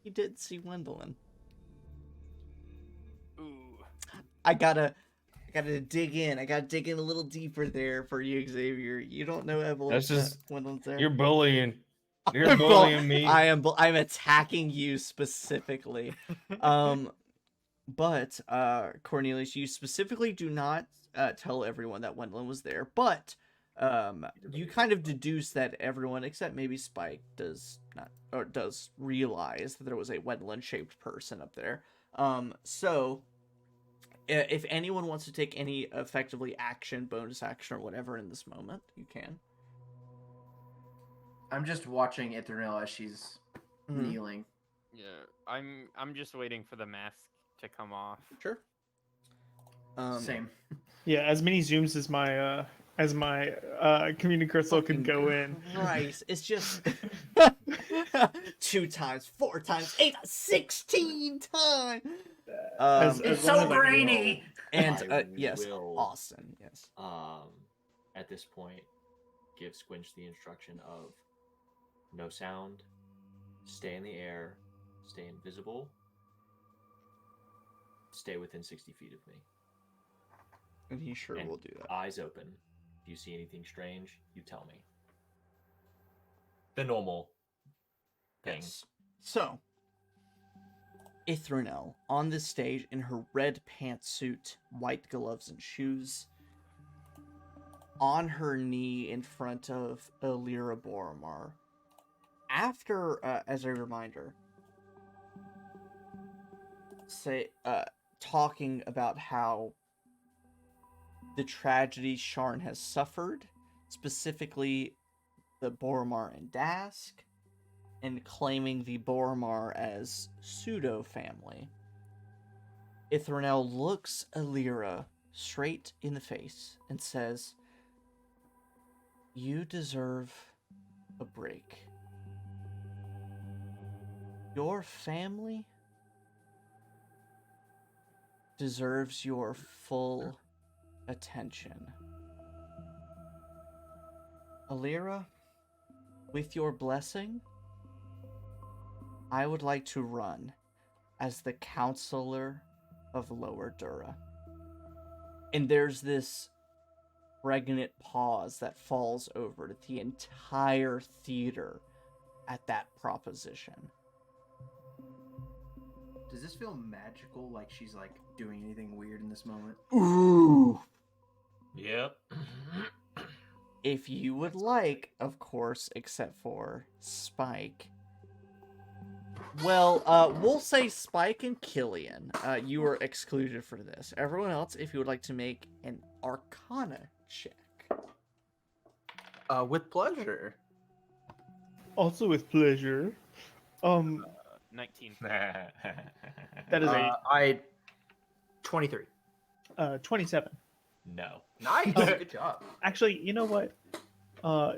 he did see Gwendolyn. Ooh. I gotta gotta dig in. I gotta dig in a little deeper there for you, Xavier. You don't know Evelyn. That's just Gwendolyn's there. you're bullying. You're I'm bullying me. I'm attacking you specifically. But Cornelius, you specifically do not tell everyone that Gwendolyn was there, but you kind of deduce that everyone except maybe Spike does not, or does realize that there was a Gwendolyn shaped person up there. So if anyone wants to take any effectively action, bonus action, or whatever in this moment, you can. I'm just watching Ithranel as she's Mhm. kneeling. Yeah, I'm just waiting for the mask to come off. Sure. Same. Yeah, as many zooms as my community crystal can Fucking go in. Christ, it's just 2 times, 4 times, 8, 16 times. As long as I can roll. And I yes, will, Austin, yes. At this point, give Squinch the instruction of no sound, stay in the air, stay invisible, stay within 60 feet of me. And he sure And will do that. Eyes open. If you see anything strange, you tell me. The normal thing. Yes. So, Ithranel on this stage in her red pantsuit, white gloves and shoes, on her knee in front of Elira Boromar. After, as a reminder, talking about how the tragedy Sharn has suffered, specifically the Boromar and Dask, and claiming the Boromar as pseudo-family. Ithranel looks Elira straight in the face and says, "You deserve a break. Your family deserves your full attention. Elira, with your blessing, I would like to run as the counselor of Lower Dura." And there's this pregnant pause that falls over the entire theater at that proposition. Does this feel magical? Like she's like doing anything weird in this moment? Ooh! Yep. If you would like, of course, except for Spike. Well, we'll say Spike and Killian. You are excluded for this. Everyone else, if you would like to make an Arcana check. With pleasure. Also with pleasure. 19. That is I 23. 27. No. Nice. Good job. Actually, you know what?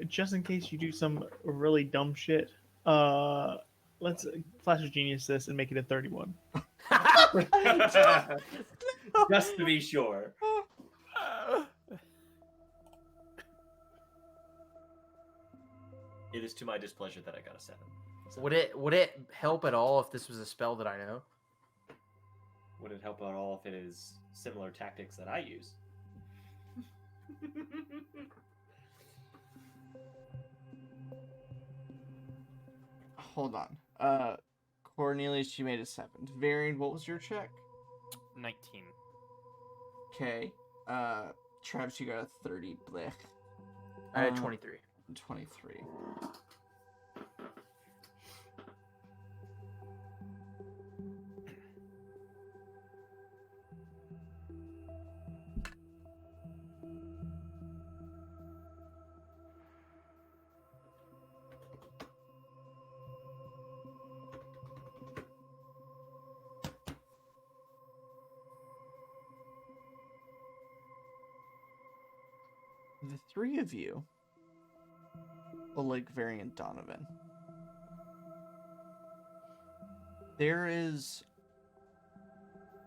Just in case you do some really dumb shit, let's Flash of Genius this and make it a 31. Just to be sure. It is to my displeasure that I got a 7. So Would it help at all if this was a spell that I know? would it help at all if it is similar tactics that I use? Hold on. Cornelius, you made a 7. Varian, what was your check? 19. Okay. Travis, you got a 30. Blech. I had 23. 23. The three of you, Oleg, Varian, Donovan, there is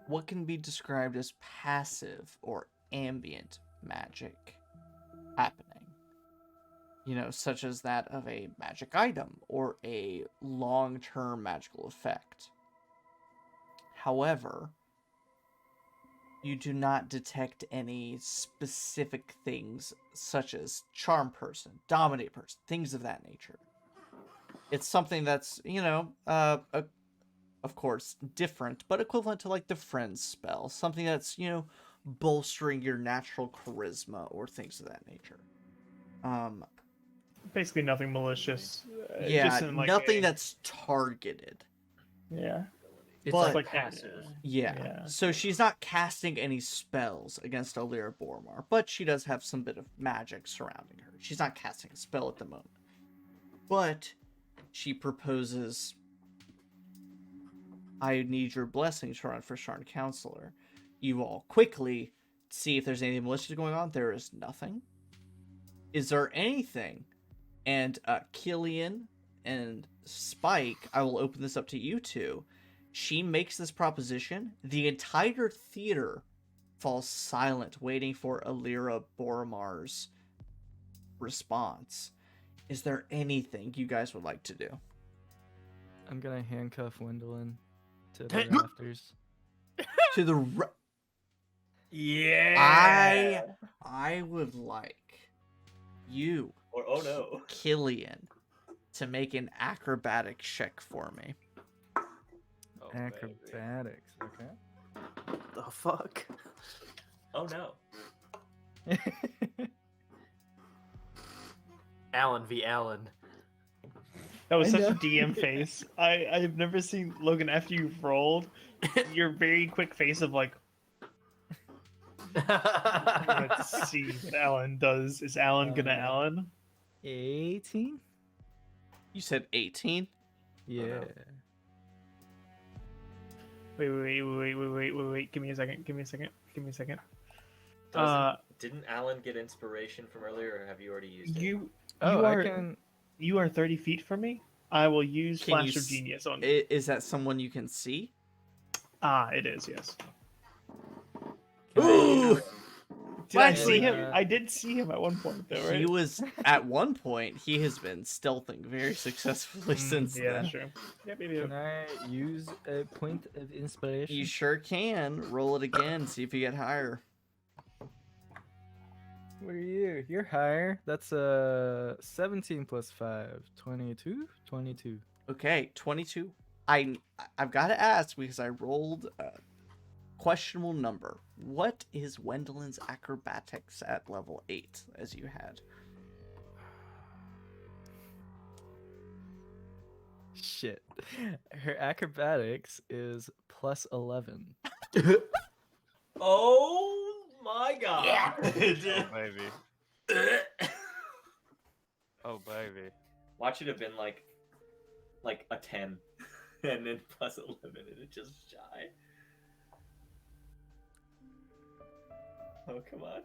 what can be described as passive or ambient magic happening. You know, such as that of a magic item or a long-term magical effect. However, you do not detect any specific things such as charm person, dominate person, things of that nature. It's something that's, of course, different, but equivalent to like the friend spell. Something that's, bolstering your natural charisma or things of that nature. Basically nothing malicious. Yeah, just in, like, nothing a- that's targeted. Yeah. It's But- like passive. Yeah. So she's not casting any spells against Alira Bormar, but she does have some bit of magic surrounding her. She's not casting a spell at the moment. But she proposes, I need your blessings to run for Sharn Counselor. You all quickly see if there's anything malicious going on. There is nothing. Is there anything? And Killian and Spike, I will open this up to you two. She makes this proposition. The entire theater falls silent, waiting for Alira Bormar's response. Is there anything you guys would like to do? I'm gonna handcuff Wendelin to the rafters. To the Yeah. I would like you, Or oh no. Killian, to make an acrobatic check for me. Oh, baby. Acrobatics, okay. The fuck? Oh no. Alan v. Alan. That was I such a know. DM face. I've never seen Logan after you've rolled your very quick face of like, let's see what Alan does. Is Alan gonna Alan? 18? You said 18? Yeah. Wait. Give me a second. Didn't Alan get inspiration from earlier, or have you already used it? You Oh, are I can. you are 30 feet from me. I will use Can Flash you of s- Genius on you. Is that someone you can see? It is, yes. Ooh! Did I Actually, see him? uh, I did see him at one point, though, right? He was, at one point, he has been stealthing very successfully since yeah, then. that's true. Yep. Can I use a point of inspiration? You sure can. Roll it again, see if you get higher. What are you? You're higher. That's 17 plus 5. 22? 22. Okay, 22. I've got to ask because I rolled a questionable number. What is Wendelin's acrobatics at level 8 as you had? Shit. Her acrobatics is plus 11. Oh my god. Baby. Oh, baby. Watch it have been like a 10. And then plus 11 and it just shy. Oh, come on.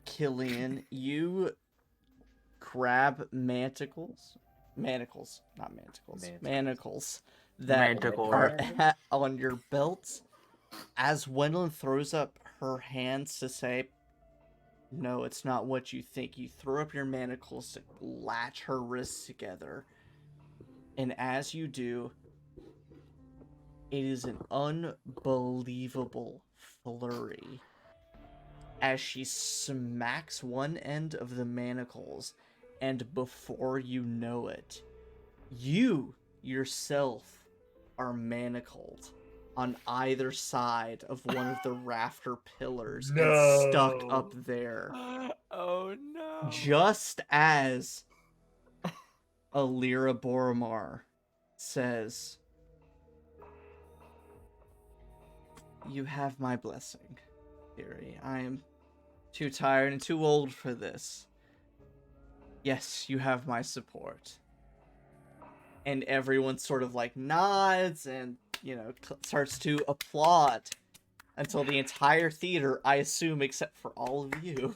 Killian, you grab manacles, that Manticore. are on your belts. As Wendelin throws up her hands to say, "No, it's not what you think," you throw up your manacles to latch her wrists together. And as you do, it is an unbelievable flurry as she smacks one end of the manacles, and before you know it, you yourself are manacled on either side of one of the rafter pillars and stuck No. up there. Oh no. Just as Alira Boromar says, "You have my blessing, Fury. I am too tired and too old for this. Yes, you have my support." And everyone sort of like nods and, starts to applaud until the entire theater, I assume, except for all of you.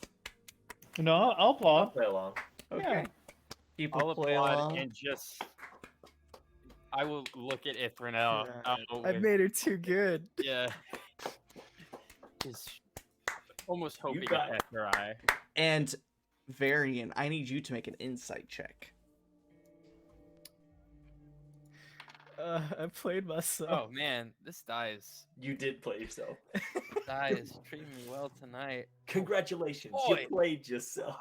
No, I'll I'll applaud. play along. Okay. People I'll play applaud along. and just. I will look at Ithranel. I made her too good. Yeah. Just almost hoping to got- catch her eye. And Varian, I need you to make an insight check. I played myself. Oh man, this You did play yourself. is treating me well tonight. Congratulations, Boy. you played yourself.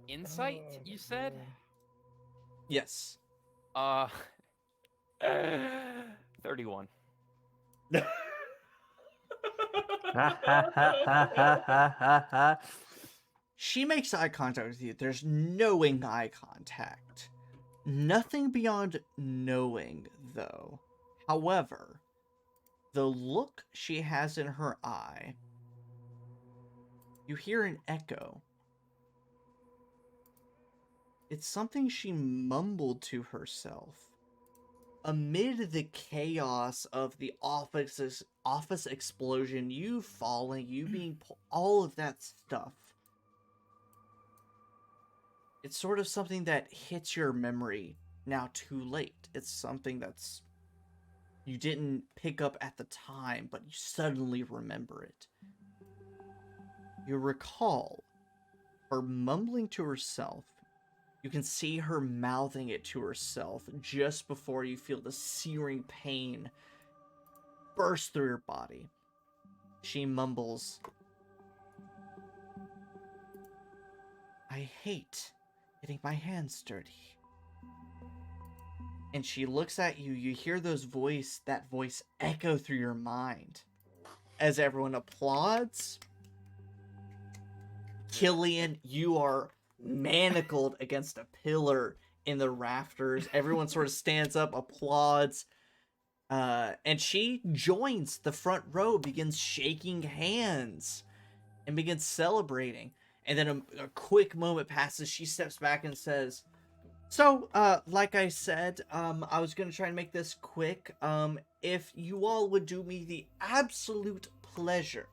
Insight, Oh, you said? man. Yes. 31. She makes eye contact with you. There's knowing eye contact. Nothing beyond knowing, though. However, the look she has in her eye, you hear an echo. It's something she mumbled to herself. Amid the chaos of the office explosion, you falling, you being all of that stuff. It's sort of something that hits your memory now too late. It's something that's you didn't pick up at the time, but you suddenly remember it. You recall her mumbling to herself. You can see her mouthing it to herself just before you feel the searing pain burst through your body. She mumbles, "I hate getting my hands dirty." And she looks at you. You hear that voice echo through your mind as everyone applauds. Killian, you are manacled against a pillar in the rafters. Everyone sort of stands up, applauds. And she joins the front row, begins shaking hands, and begins celebrating. And then a quick moment passes. She steps back and says, "So, like I said, I was going to try and make this quick. If you all would do me the absolute pleasure.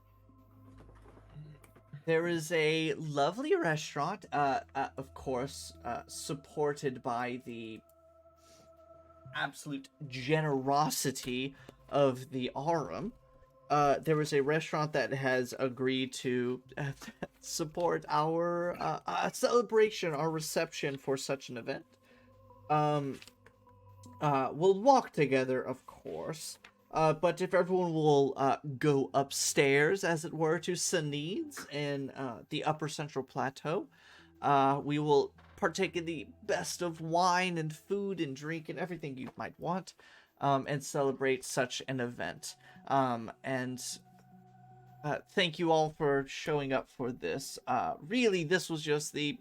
There is a lovely restaurant, of course, supported by the absolute generosity of the Arum. There is a restaurant that has agreed to support our celebration, our reception for such an event. We'll walk together, of course. But if everyone will go upstairs, as it were, to Sanid's in the Upper Central Plateau, we will partake in the best of wine and food and drink and everything you might want, and celebrate such an event. Thank you all for showing up for this. Really, this was just the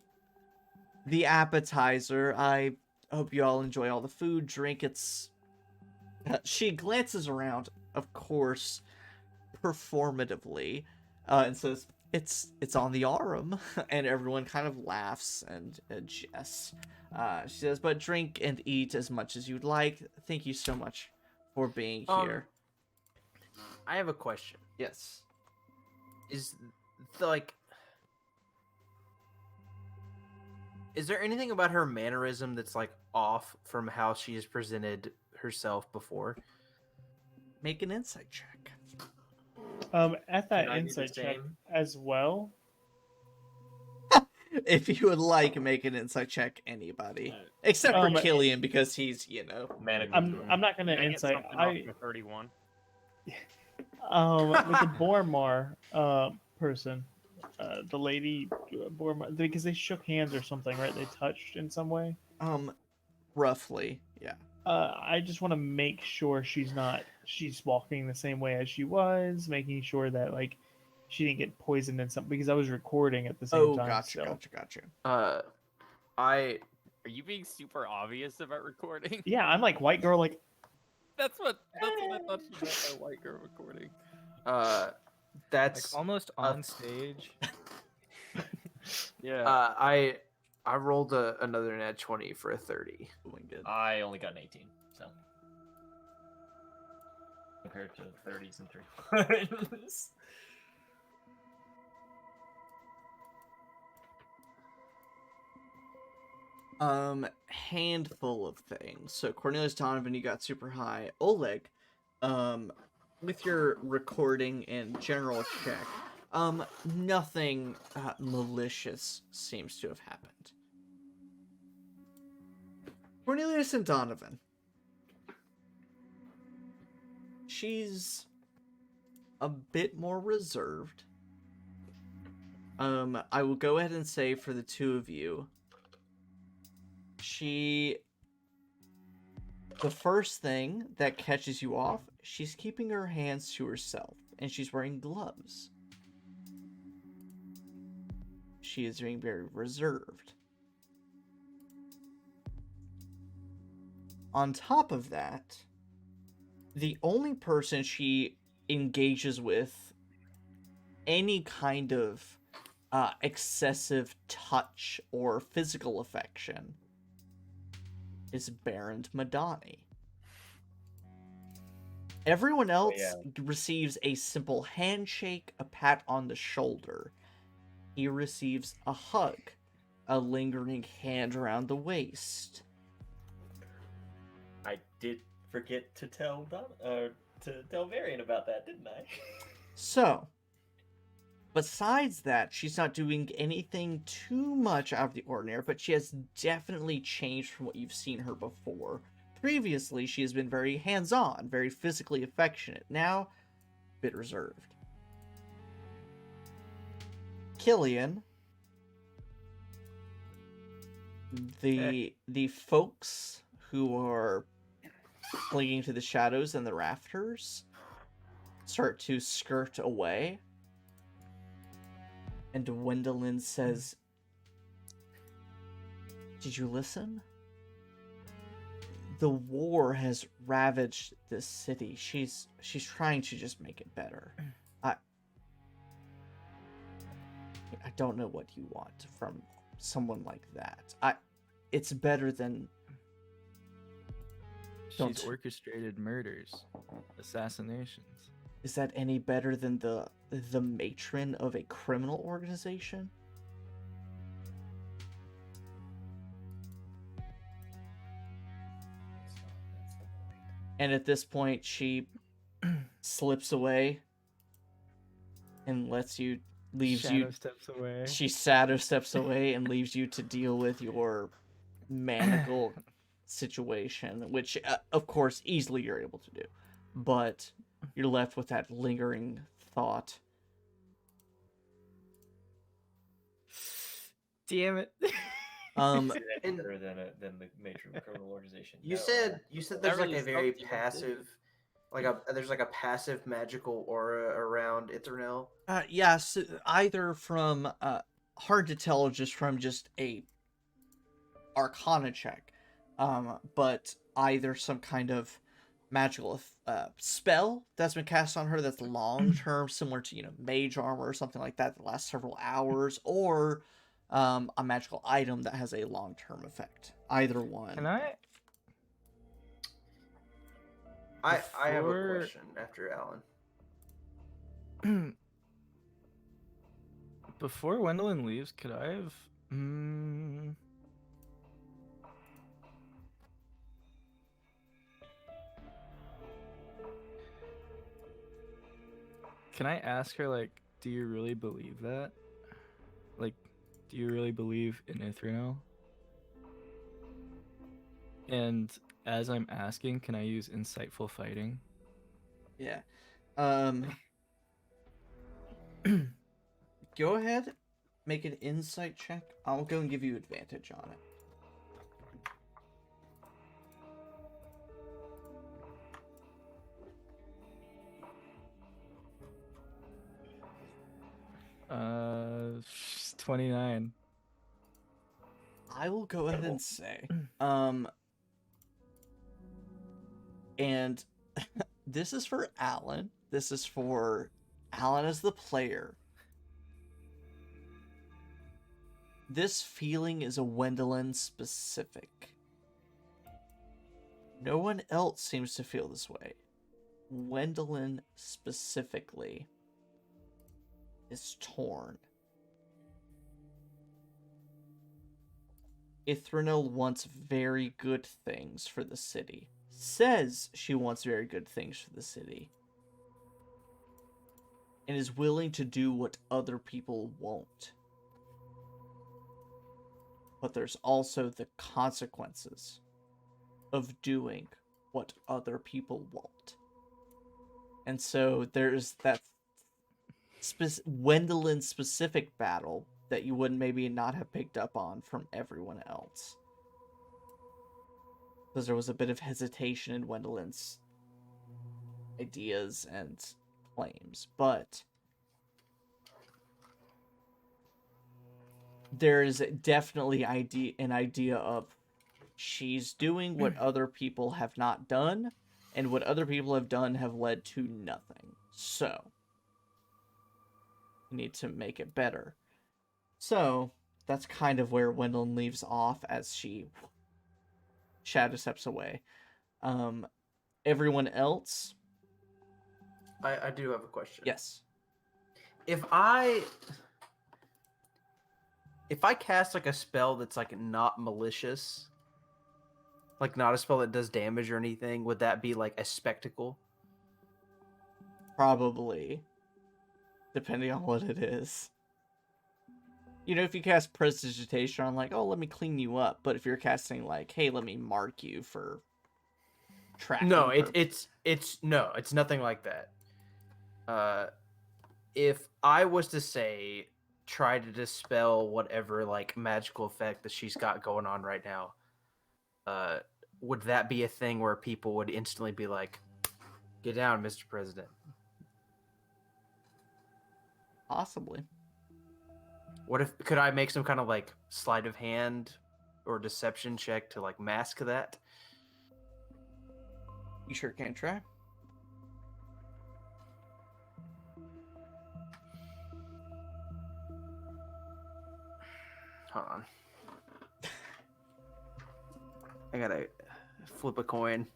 appetizer. I hope you all enjoy all the food, drink. She glances around, of course, performatively, and says, "It's on the Arum," and everyone kind of laughs and jests. She says, "But drink and eat as much as you'd like. Thank you so much for being here." I have a question. Yes. Is there anything about her mannerism that's like off from how she has presented herself before? Make an insight check. At that Can I do the insight check same? as well. If you would like, make an insight check, anybody. Except for Killian, because he's, I'm not gonna Can I get insight. something off my 31? With the Bormar person, the lady Bormar, because they shook hands or something, right? They touched in some way. Roughly, yeah. I just want to make sure she's walking the same way as she was, making sure that like she didn't get poisoned in something, because I was recording at the same time. Gotcha. Are you being super obvious about recording? Yeah, I'm like white girl, like That's what I thought she meant by white girl recording. That's like almost on stage. Yeah. I rolled another nat 20 for a 30. I only got an 18, so compared to 30s and 3. Handful of things. So Cornelius Donovan, you got super high. Oleg, with your recording and general check, nothing malicious seems to have happened. Cornelius and Donovan. She's a bit more reserved. I will go ahead and say for the two of you, the first thing that catches you off, she's keeping her hands to herself, and she's wearing gloves. She is being very reserved. On top of that, the only person she engages with any kind of excessive touch or physical affection is Baron Madani. Everyone else receives a simple handshake, a pat on the shoulder. He receives a hug, a lingering hand around the waist. I did forget to tell Varian about that, didn't I? So, besides that, she's not doing anything too much out of the ordinary, but she has definitely changed from what you've seen her before. Previously, she has been very hands-on, very physically affectionate. Now, a bit reserved. Killian, the folks who are clinging to the shadows and the rafters start to skirt away. And Gwendolyn says, "Did you listen? The war has ravaged this city. She's trying to just make it better. I don't know what you want from someone like that. It's better than..." She's orchestrated murders, assassinations. Is that any better than the matron of a criminal organization? And at this point, she slips away and Steps away. She shadow steps away and leaves you to deal with your manacle situation, which, of course, easily you're able to do. But you're left with that lingering thought. Damn it. Better than the matron criminal organization. You No. said there's like really a very stumped you. passive, there's like a passive magical aura around Ithranel. Yes, either from hard to tell, just from just a Arcana check, but either some kind of magical spell that's been cast on her that's long term, similar to mage armor or something like that lasts several hours, or a magical item that has a long term effect. Either one. Can I? I have a Before- question after Alan. Before Gwendolyn leaves, could I have? Can I ask her, like, do you really believe that? Like, do you really believe in Ithranel? And as I'm asking, can I use insightful fighting? Yeah. Go ahead, make an insight check. I'll go and give you advantage on it. Uh, 29. I will go ahead and say, and this is for Alan. This is for Alan as the player. This feeling is a Gwendolyn specific. No one else seems to feel this way. Gwendolyn specifically is torn. Ithranel wants very good things for the city. Says she wants very good things for the city. And is willing to do what other people won't. But there's also the consequences of doing what other people want. And so there's that Wendelin specific battle that you would maybe not have picked up on from everyone else. Because there was a bit of hesitation in Wendelin's ideas and claims. But there is definitely an idea of she's doing what other people have not done, and what other people have done have led to nothing. So, you need to make it better. So, that's kind of where Wendelin leaves off as she shadow steps away. Everyone else? I do have a question. Yes. If I cast like a spell that's like not malicious, like not a spell that does damage or anything, would that be like a spectacle? Probably. Depending on what it is. You know, if you cast Prestidigitation on, like, oh, let me clean you up. But if you're casting, like, hey, let me mark you for tracking. No, it's nothing like that. If I was to say, try to dispel whatever like magical effect that she's got going on right now, would that be a thing where people would instantly be like, "Get down, Mr. President"? Possibly. What if could I make some kind of like sleight of hand or deception check to like mask that? You sure can try. Hold on. I gotta flip a coin.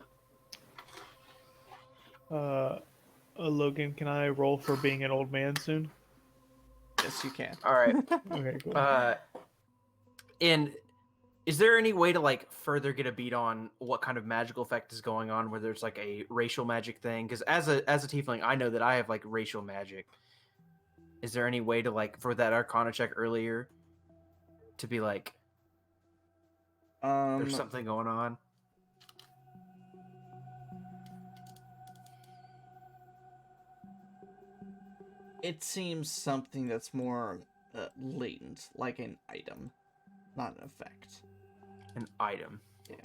Logan, can I roll for being an old man soon? Yes, you can. All right. Okay, cool. And is there any way to like further get a beat on what kind of magical effect is going on? Whether it's like a racial magic thing? Because as a tiefling, I know that I have like racial magic. Is there any way to like for that Arcana check earlier to be like, there's something going on? It seems something that's more latent, like an item, not an effect. An item. Yeah.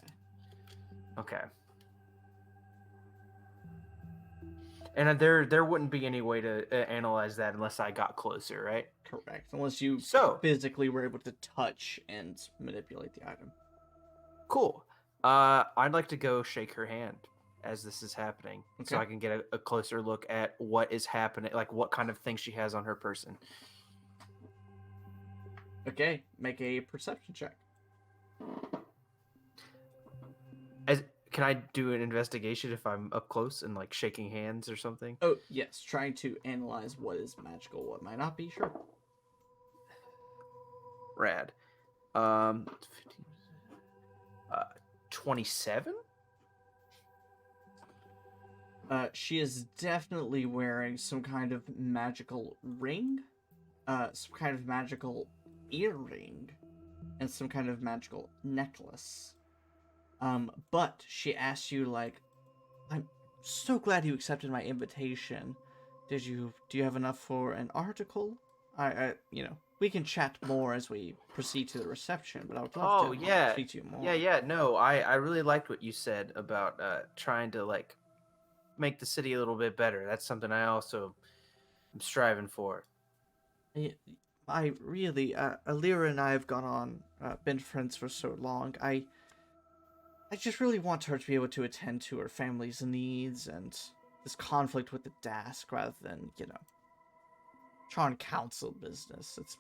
Okay. And there wouldn't be any way to analyze that unless I got closer, right? Correct. Unless you So physically were able to touch and manipulate the item. cool. I'd like to go shake her hand as this is happening, so Okay. I can get a closer look at what is happening, like what kind of thing she has on her person. Okay, make a perception check. Can I do an investigation if I'm up close and like shaking hands or something? Oh, yes, trying to analyze what is magical, what might not be, sure. Rad. 27? She is definitely wearing some kind of magical ring, some kind of magical earring, and some kind of magical necklace. But she asks you, like, I'm so glad you accepted my invitation. Do you have enough for an article? We can chat more as we proceed to the reception, but I would love to speak to you more. Yeah, no, I really liked what you said about trying to, like, make the city a little bit better. That's something I also am striving for. I really, Alira and I have been friends for so long. I just really want her to be able to attend to her family's needs and this conflict with the Dask rather than, Sharn Council business. It's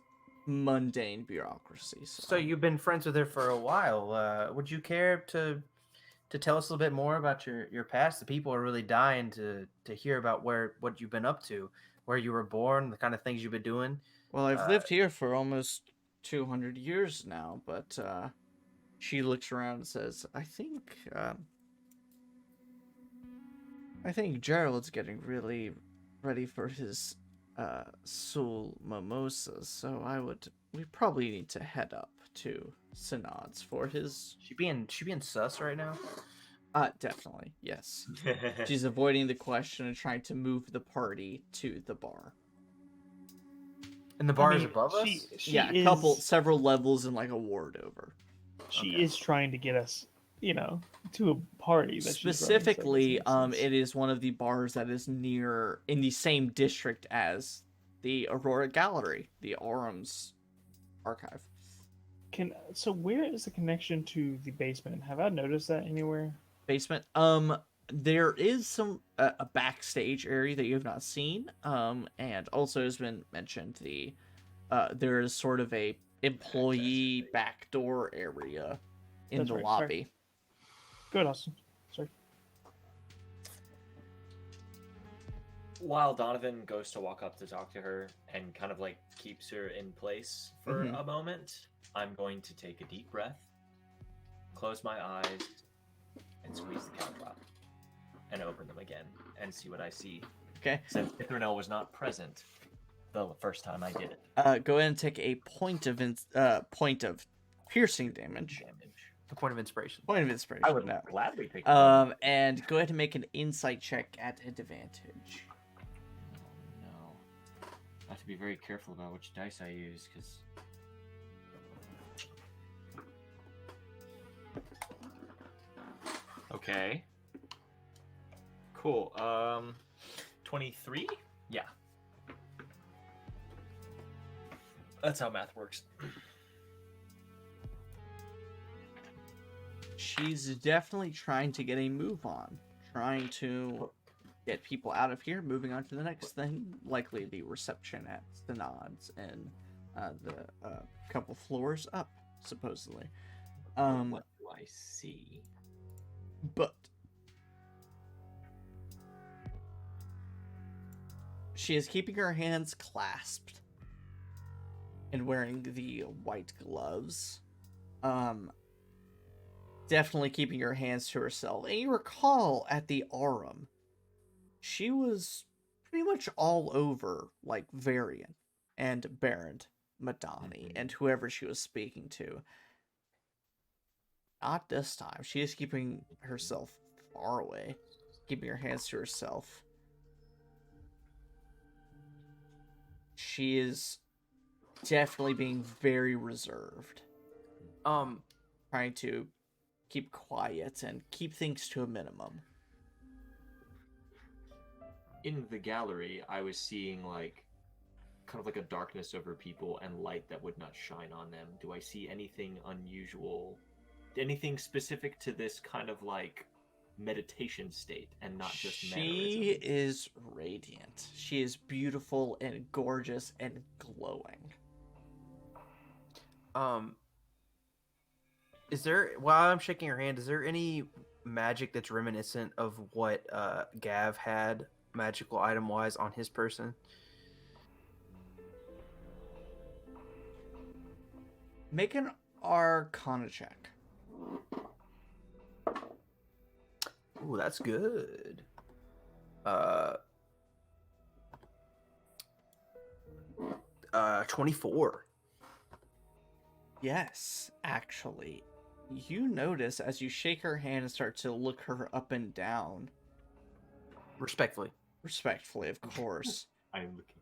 mundane bureaucracy. So you've been friends with her for a while. Would you care to tell us a little bit more about your past? The people are really dying to hear about what you've been up to, where you were born, the kind of things you've been doing. Well, I've lived here for almost 200 years now, but she looks around and says, I think Gerald's getting really ready for his Sul mimosas, so we probably need to head up to Synod's for his... She being sus right now? Definitely, yes. She's avoiding the question and trying to move the party to the bar. And the bar is above us? She Yeah, several levels and like a ward over. She is trying to get us, to a party that Specifically, she's running, so it is one of the bars that is near in the same district as the Aurora Gallery, the Orum's archive. So where is the connection to the basement? Have I noticed that anywhere? Basement. There is a backstage area that you have not seen. And also has been mentioned there is sort of a employee backdoor area in That's the right, lobby. sorry. Good, Austin. Sorry. While Donovan goes to walk up to talk to her and kind of like keeps her in place for a moment, I'm going to take a deep breath, close my eyes, and squeeze the cow drop, and open them again and see what I see. Okay. Since Ithranel was not present the first time I did it. Go ahead and take a point of piercing damage. A point of inspiration. Point of inspiration. I would no. gladly take. And go ahead and make an insight check at advantage. No, I have to be very careful about which dice I use because. Okay. Cool. 23? Yeah. That's how math works. She's definitely trying to get a move on. Trying to get people out of here. Moving on to the next thing. Likely the reception at the Nods and the couple floors up, supposedly. What do I see? But she is keeping her hands clasped and wearing the white gloves. Definitely keeping her hands to herself. And you recall at the Aurum, she was pretty much all over like Varian and Baron Madani and whoever she was speaking to. Not this time. She is keeping herself far away, keeping her hands to herself. She is definitely being very reserved. Trying to keep quiet and keep things to a minimum. In the gallery, I was seeing like kind of like a darkness over people and light that would not shine on them. Do I see anything unusual? Anything specific to this kind of like meditation state and not just She is radiant. She is beautiful and gorgeous and glowing. Is there, while I'm shaking her hand, is there any magic that's reminiscent of what Gav had magical item wise on his person? Make an Arcana check. Ooh, that's good. 24. Yes, actually. You notice as you shake her hand and start to look her up and down. Respectfully, of course. I am looking.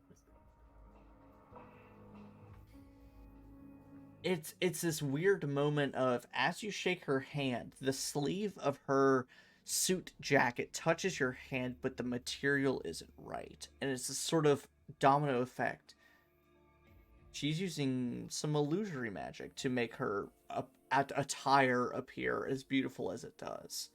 It's this weird moment of, as you shake her hand, the sleeve of her suit jacket touches your hand, but the material isn't right. And it's this sort of domino effect. She's using some illusory magic to make her attire appear as beautiful as it does.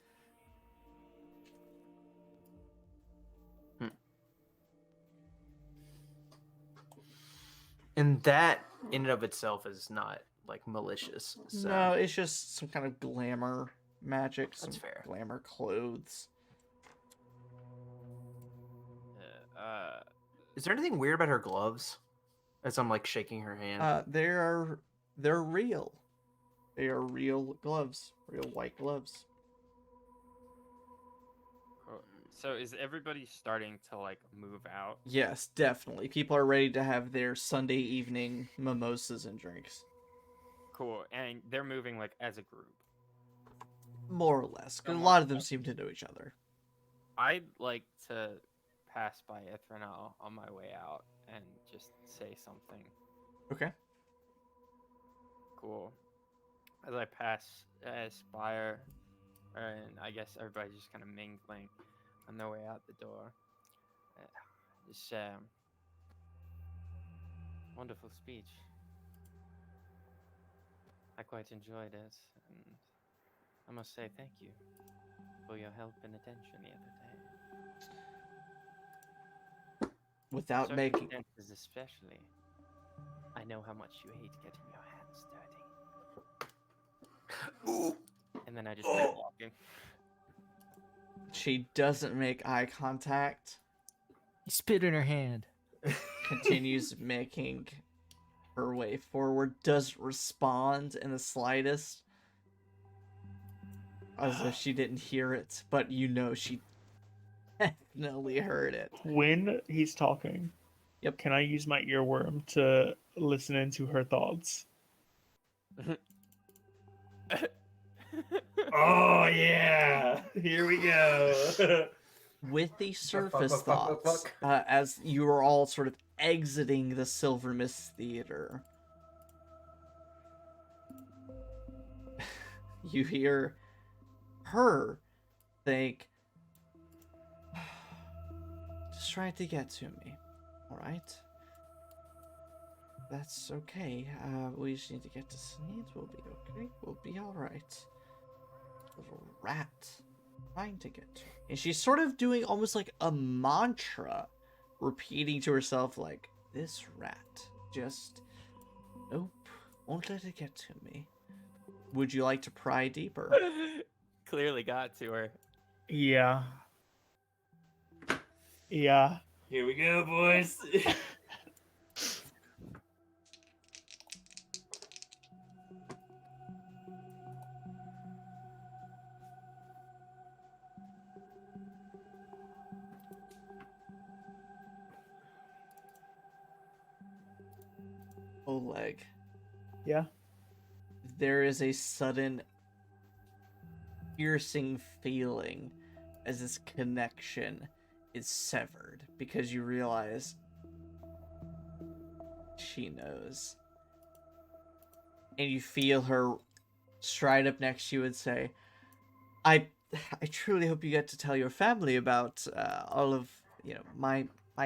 And that in and of itself is not like malicious. So. No, it's just some kind of glamour magic. Some That's fair. Glamour clothes. Is there anything weird about her gloves? As I'm like shaking her hand. They're real. They are real gloves, real white gloves. So is everybody starting to like move out? Yes, definitely. People are ready to have their Sunday evening mimosas and drinks. Cool, and they're moving like as a group. More or less. 'Cause a lot of them seem to know each other. I'd like to pass by Ithranel on my way out and just say something. Okay. Cool. As I pass Spire, and I guess everybody's just kind of mingling on their way out the door. Just wonderful speech. I quite enjoyed it, and I must say thank you for your help and attention the other day. Without making... Circumstances especially. I know how much you hate getting your hands dirty. And then I just keep walking. She doesn't make eye contact. You spit in her hand. Continues making her way forward. Doesn't respond in the slightest. As if she didn't hear it. But you know she definitely heard it. When he's talking, Yep. Can I use my earworm to listen into her thoughts? Oh yeah, here we go. With the surface fuck, fuck, fuck, thoughts, fuck. as you are all sort of exiting the Silver Mist Theater, you hear her think, just trying to get to me, alright? That's okay. We just need to get to Sneeds. We'll be okay. We'll be alright. Little rat trying to get to me. And she's sort of doing almost like a mantra, repeating to herself like, this rat just, nope, won't let it get to me. Would you like to pry deeper? Clearly got to her. Yeah. Yeah. Here we go, boys. Oleg, Yeah. there is a sudden piercing feeling as this connection is severed because you realize she knows. And you feel her stride up next to you and say, I truly hope you get to tell your family about all of, my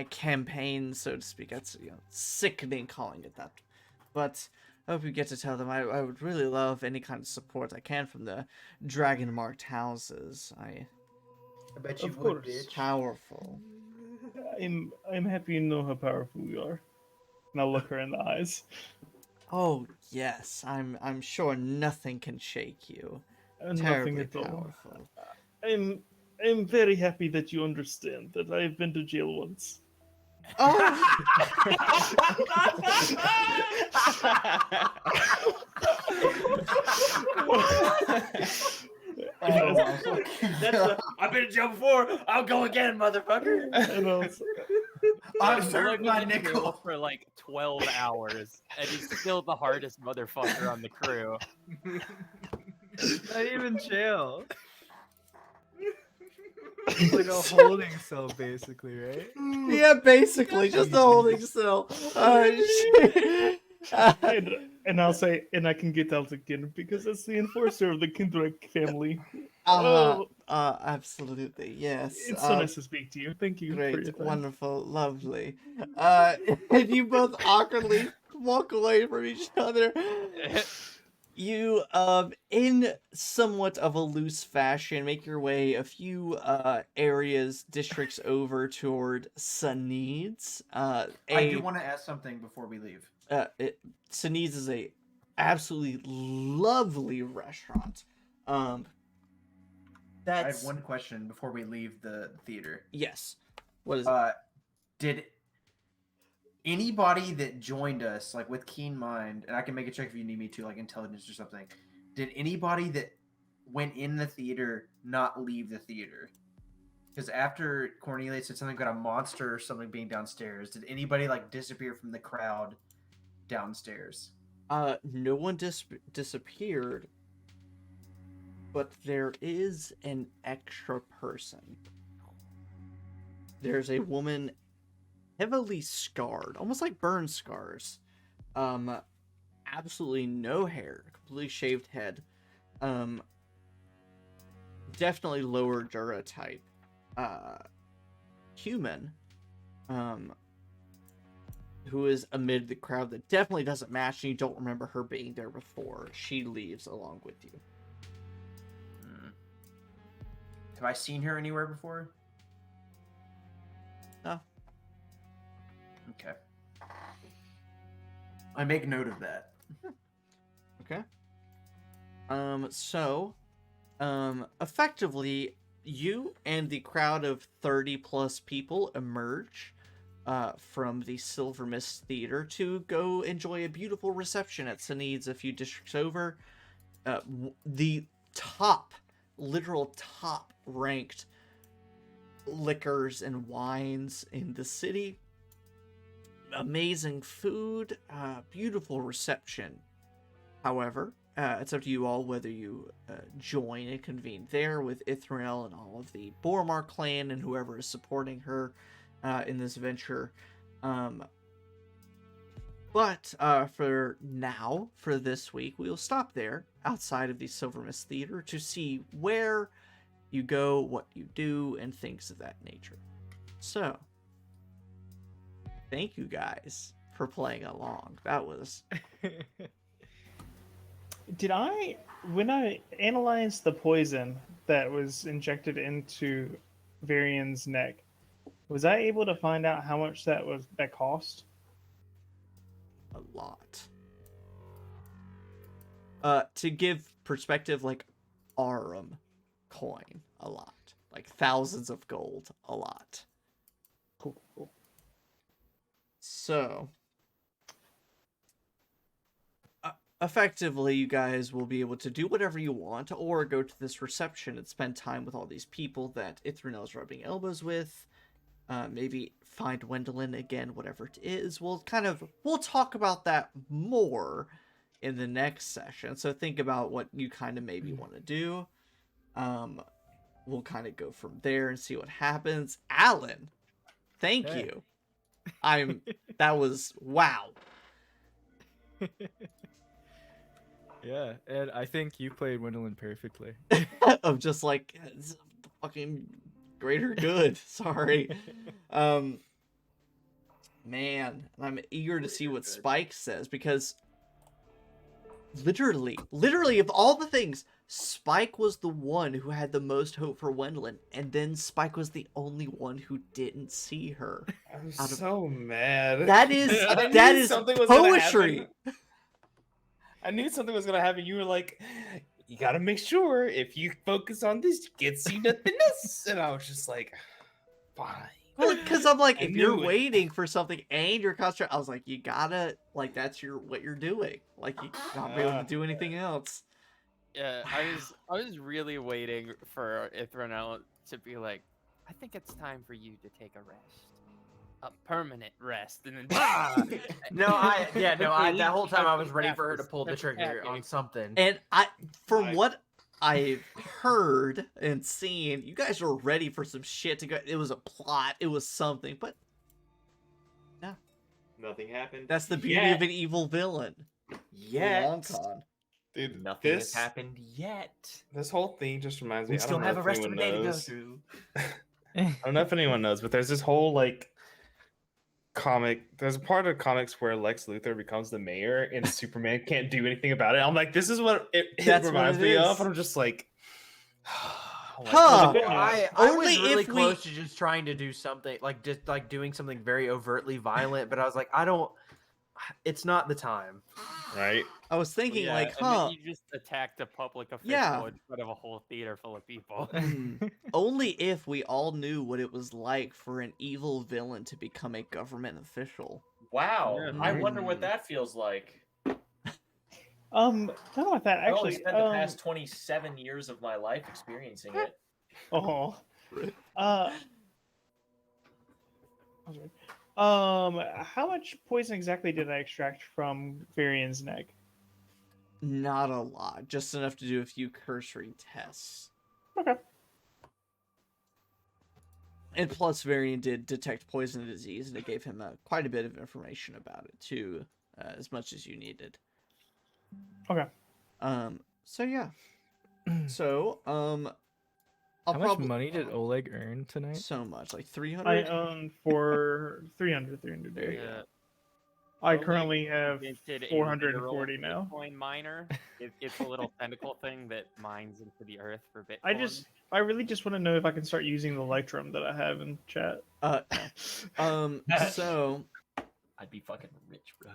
campaign, so to speak. That's, sickening calling it that. But I hope you get to tell them I would really love any kind of support I can from the dragon-marked houses. I bet you Of would, course. bitch. powerful. I'm happy you know how powerful you are. And I'll look her in the eyes. Oh yes, I'm sure nothing can shake you. Nothing Terribly at all. powerful. I'm very happy that you understand that I've been to jail once. Oh, I've been in jail before. I'll go again, motherfucker. And also, I've Oleg served was my in jail nickel. for like 12 hours, and he's still the hardest motherfucker on the crew. Not even jail. It's like a holding cell, basically, right? yeah, basically just the holding still. and I'll say, and I can get out again because it's the enforcer of the Kindred family. Absolutely, yes. It's so nice to speak to you. Thank you for your Great, time. wonderful, lovely. And you both awkwardly walk away from each other. You, in somewhat of a loose fashion, make your way a few districts over toward Sneeds. I do want to ask something before we leave. Sneeds is a absolutely lovely restaurant. I That's have one question before we leave the theater. yes. What is it? Did anybody that joined us, like with keen mind, and I can make a check if you need me to, like intelligence or something, did anybody that went in the theater not leave the theater? Because after Cornelius said something about a monster or something being downstairs, did anybody like disappear from the crowd downstairs? No one disappeared. but there is an extra person. There's a woman heavily scarred, almost like burn scars. Absolutely no hair, completely shaved head. Definitely lower Dura type. Human. Who is amid the crowd that definitely doesn't match, and you don't remember her being there before. She leaves along with you. Have I seen her anywhere before? No. Okay. I make note of that. Okay. Effectively, you and the crowd of 30 plus people emerge from the Silver Mist Theater to go enjoy a beautiful reception at Saneed's a few districts over. The literal top ranked liquors and wines in the city. Amazing food, beautiful reception. However, it's up to you all whether you join and convene there with Ithranel and all of the Boromar clan and whoever is supporting her in this venture. But for now, for this week, we will stop there outside of the Silver Mist Theater to see where you go, what you do, and things of that nature. So, thank you guys for playing along. That was... When I analyzed the poison that was injected into Varian's neck, was I able to find out how much that cost? A lot. To give perspective, like Arum coin, a lot. Like thousands of gold, a lot. Cool. So, effectively, you guys will be able to do whatever you want, or go to this reception and spend time with all these people that Ithranel's rubbing elbows with. Maybe find Wendelin again, whatever it is. We'll talk about that more in the next session. So think about what you kind of maybe want to do. We'll kind of go from there and see what happens. Alan, thank you. That was wow. Yeah, and I think you played Wendelin perfectly. Of just like fucking greater good. Sorry. Man, I'm eager to see what Spike says, because literally of all the things, Spike was the one who had the most hope for Wendelin, and then Spike was the only one who didn't see her. I'm so mad. That is something was gonna poetry. happen. I knew something was gonna happen. You were like, you gotta make sure if you focus on this, you get see nothing else. And I was just like, fine. Well, because I'm like, I if you're knew it. waiting for something and you're concentrating, I was like, you gotta, like, that's what you're doing. Like, you not be able to do anything else. Yeah, I was really waiting for Ithranel to be like, I think it's time for you to take a rest. A permanent rest, and then that whole time I was ready for her to pull the trigger on something. And from what I've heard and seen, you guys were ready for some shit to go. It was a plot, it was something, but no. Nothing happened. That's the beauty of an evil villain. Long con. Dude, Nothing has happened yet. This whole thing just reminds me. We still have a rest of the day to go through. I don't know if anyone knows, but there's this whole like comic. There's a part of comics where Lex Luthor becomes the mayor and Superman can't do anything about it. I'm like, this is what it reminds me of. And I'm just like, I Only was really if we- close to just trying to do something like just like doing something very overtly violent, but I was like, it's not the time. right? I was thinking, Yeah, like, and then you just attacked a public official Yeah. instead of a whole theater full of people. only if we all knew what it was like for an evil villain to become a government official. Wow. Yeah, I wonder what that feels like. Talking about that, I only actually, spent the past 27 years of my life experiencing it. how much poison exactly did I extract from Varian's neck? Not a lot, just enough to do a few cursory tests. Okay. And plus, Varian did detect poison disease, and it gave him quite a bit of information about it too, as much as you needed. Okay. So yeah. So I'll How much probably money did Oleg earn tonight? so much, like 300. I own for 300. There you go. Yeah. I Oleg currently have invented a 440 literal now. Bitcoin miner. It's a little tentacle thing that mines into the earth for Bitcoin. I really just want to know if I can start using the Lightroom that I have in chat. So I'd be fucking rich, bro.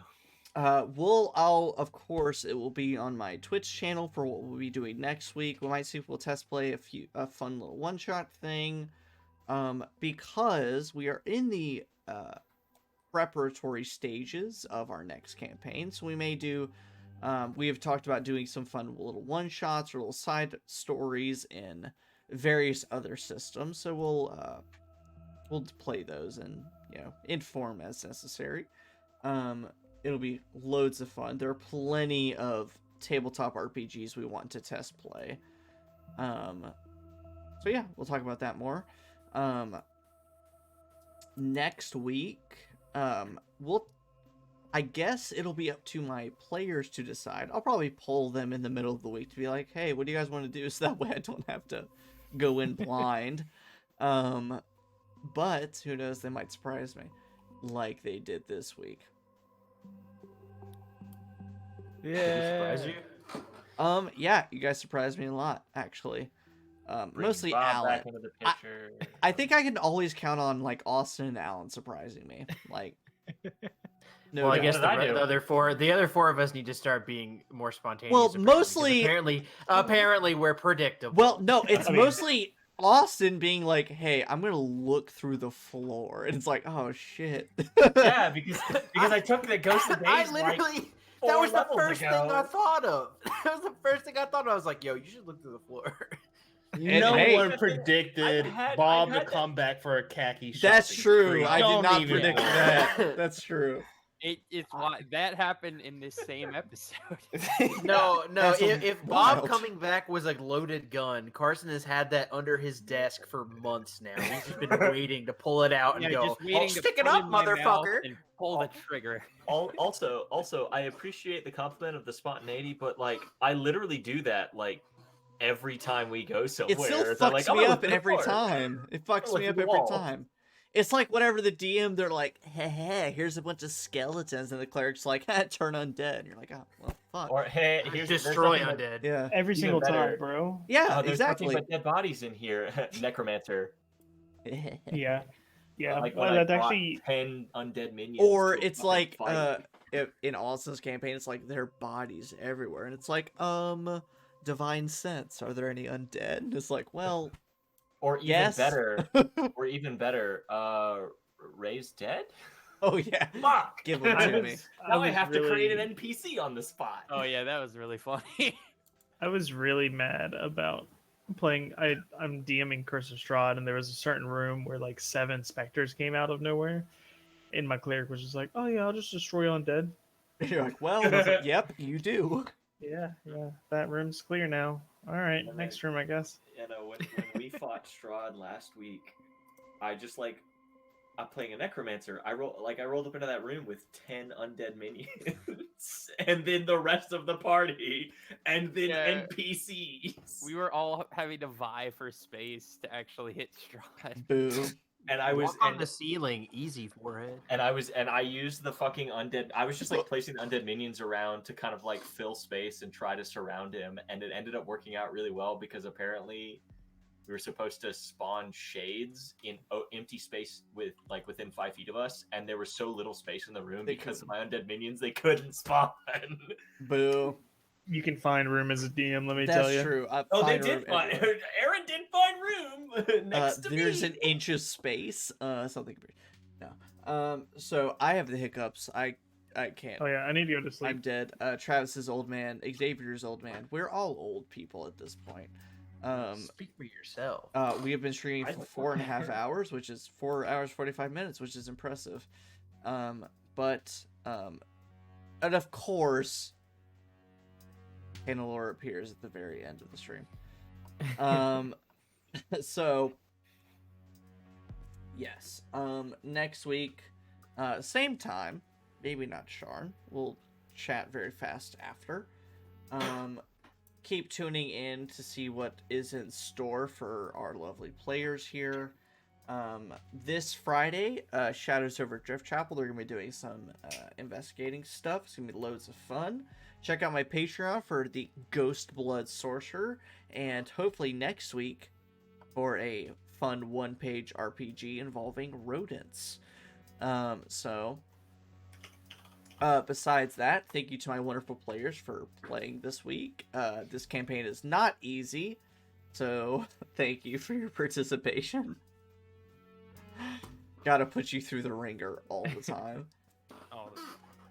of course, it will be on my Twitch channel for what we'll be doing next week. We might see if we'll test play a fun little one-shot thing, because we are in the preparatory stages of our next campaign. So we may do, we have talked about doing some fun little one-shots or little side stories in various other systems. So we'll play those and, you know, inform as necessary. It'll be loads of fun. There are plenty of tabletop RPGs we want to test play. So yeah, we'll talk about that more. Next week, I guess it'll be up to my players to decide. I'll probably poll them in the middle of the week to be like, hey, what do you guys want to do? So that way I don't have to go in blind. But who knows, they might surprise me like they did this week. Yeah. Surprise you? Yeah, you guys surprised me a lot, actually. Bring Mostly Bob Alan. back into the picture. I think I can always count on, like, Austin and Alan surprising me. Like, no Well, I doubt. guess What did I do? the other four of us need to start being more spontaneous. Well, apparently, because mostly- apparently we're predictable. Well, no, it's I mean- mostly Austin being like, hey, I'm gonna look through the floor. And it's like, oh, shit. Yeah, because I took the Ghost of Days. I like, literally. 4 That was the levels first thing ago. I thought of. That was the first thing I thought of. I was like, yo, you should look through the floor. And No hey, one predicted I've had Bob to that- come back for a khaki that's shopping true. spree. I did Don't not even predict lie. that. That's true. It's why that happened in this same episode. No, That's if Bob wild. coming back was a loaded gun, Carson has had that under his desk for months now. He's just been waiting to pull it out and Yeah, go, just waiting to stick it put up, in my mouth motherfucker. and pull the trigger. Also, I appreciate the compliment of the spontaneity, but like, I literally do that like every time we go somewhere. It still It's like, fucks I'm me gonna up look through the every floor. time. It fucks look me through up the every wall. time. It's like whenever the DM, they're like, hey, here's a bunch of skeletons, and the cleric's like, turn undead. And you're like, oh, well, fuck. Or hey, here's Destroy there's nothing undead. Yeah. Every Even single better. time, bro. Yeah, But, there's exactly. nothing but dead bodies in here. Necromancer. Yeah. Yeah. Like Well, when I that brought actually 10 undead minions. Or to a it's fucking like, fight. in Austin's campaign, it's like, there are bodies everywhere. And it's like, divine sense. Are there any undead? And it's like, well, Or even yes. better, Ray's dead? Oh, yeah. Fuck! Give them to me. Now I was have to create really- an NPC on the spot. Oh yeah, that was really funny. I was really mad about playing. I'm DMing Curse of Strahd, and there was a certain room where like 7 specters came out of nowhere, and my cleric was just like, "Oh yeah, I'll just destroy undead." And you're like, well, and I was like, yep, you do. Yeah, that room's clear now. All right, And next then- room, I guess. You know, when we fought Strahd last week, I just like, I'm playing a necromancer. I rolled up into that room with 10 undead minions, and then the rest of the party, and then Yeah. NPCs. We were all having to vie for space to actually hit Strahd. Boo. and I was Walk on the ceiling, easy forehead. and I used the fucking undead. I was just like placing the undead minions around to kind of like fill space and try to surround him, and it ended up working out really well because apparently we were supposed to spawn shades in empty space within 5 feet of us, and there was so little space in the room They because of my undead minions they couldn't spawn. Boo. You can find room as a DM. Let me tell That's you. true. Oh, they Find did room find. everywhere. Aaron did find room next to There's me. an inch of space. Something. No. So I have the hiccups. I can't. Oh yeah, I need to go to I'm sleep. dead. Travis's old man. Xavier's old man. We're all old people at this point. Speak for yourself. We have been streaming I for look 4.5 hours, which is 4 hours 45 minutes, which is impressive. And of course, Hannelore appears at the very end of the stream. So yes, next week, same time, maybe not Sharn. We'll chat very fast after. Keep tuning in to see what is in store for our lovely players here. This Friday, Shadows over Driftchapel, they're going to be doing some investigating stuff. It's going to be loads of fun. Check out my Patreon for the Ghost Blood Sorcerer, and hopefully next week for a fun one-page RPG involving rodents. Besides that, thank you to my wonderful players for playing this week. This campaign is not easy, so thank you for your participation. Gotta put you through the ringer all the time.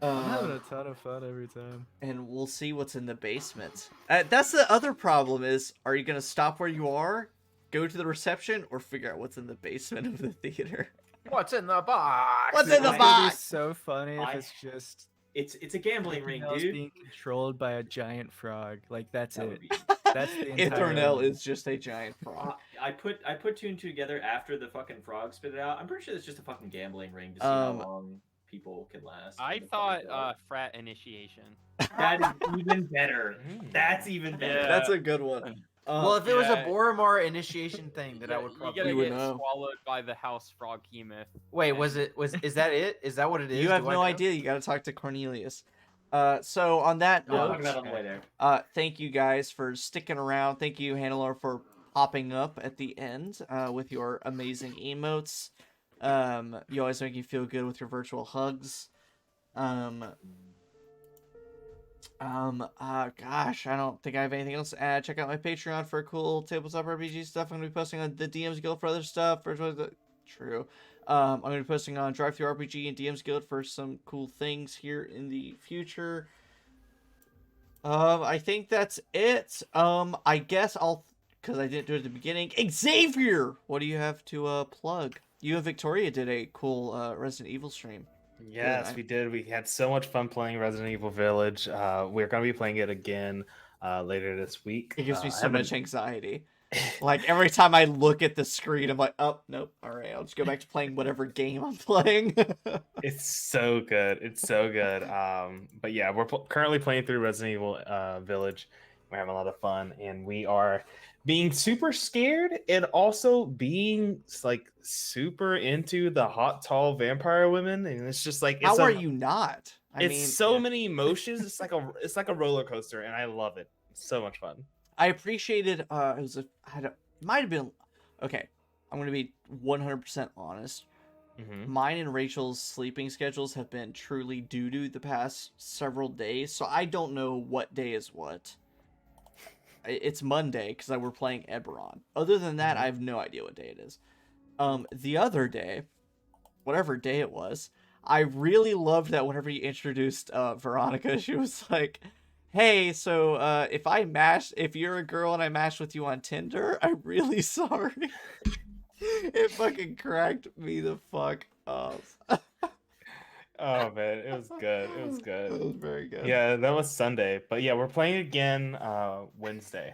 I'm having a ton of fun every time. And we'll see what's in the basement. That's the other problem is, are you gonna stop where you are, go to the reception, or figure out what's in the basement of the theater? What's in the box? What's in the It's gonna be box? so funny if I- it's just It's a gambling ring, Thornell's dude. being controlled by a giant frog. Like that's That it. would be- That's the If entire. Thornell is just a giant frog. I put two and two together after the fucking frog spit it out. I'm pretty sure it's just a fucking gambling ring to see how long people can last. I when the thought frog's out. frat initiation. That is even better. That's even better. Yeah. That's a good one. Well, if it was a yeah. Boromar initiation thing, then I would You probably. gotta You would get know. swallowed by the house frog behemoth. Wait, is that it? Is that what it is? You have Do I no know? idea. You gotta talk to Cornelius. So on that We'll talk note, about it on the way there. thank you guys for sticking around. Thank you, Hannelore, for popping up at the end with your amazing emotes. You always make me feel good with your virtual hugs. Gosh, I don't think I have anything else to add. Check out my Patreon for cool tabletop RPG stuff. I'm gonna be posting on the DM's Guild for other stuff. True. I'm gonna be posting on Drive-Thru RPG and DM's Guild for some cool things here in the future. I think that's it. I guess because I didn't do it at the beginning. Xavier, what do you have to plug? You and Victoria did a cool Resident Evil stream. Yes, I- we did. We had so much fun playing Resident Evil Village. We're going to be playing it again later this week. It gives me I so much haven't- anxiety. Like every time I look at the screen, I'm like, oh nope. All right, I'll just go back to playing whatever game I'm playing. It's so good. It's so good. But yeah, we're currently playing through Resident Evil Village. We're having a lot of fun, and we are being super scared and also being like super into the hot, tall vampire women. And it's just like, How are you not? It's so many emotions. It's like a roller coaster, and I love it. It's so much fun. I appreciated. It was might have been. Okay, I'm gonna be 100% honest. Mm-hmm. Mine and Rachel's sleeping schedules have been truly doo-doo the past several days, so I don't know what day is what. It's Monday because we're playing Eberron. Other than that, I have no idea what day it is. The other day, whatever day it was, I really loved that whenever you introduced Veronica, she was like, hey, so if you're a girl and I matched with you on Tinder, I'm really sorry. It fucking cracked me the fuck up. Oh man, it was good. It was good. It was very good. Yeah, that was Sunday. But yeah, we're playing again Wednesday.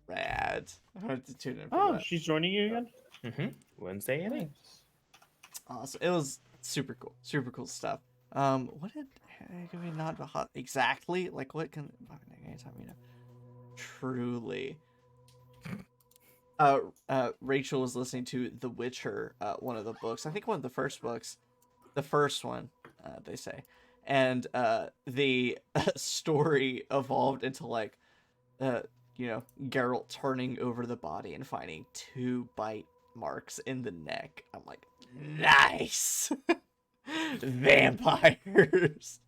Rad. I have to tune in for Oh, that. she's joining you again? Mm-hmm. Wednesday at 8. Awesome. It was super cool. Super cool stuff. What did we not hot exactly? Like what can anytime you know? Truly. Rachel was listening to The Witcher, one of the books. I think one of the first books. The first one, they say. And the story evolved into like Geralt turning over the body and finding 2 bite marks in the neck. I'm like, nice. Vampires.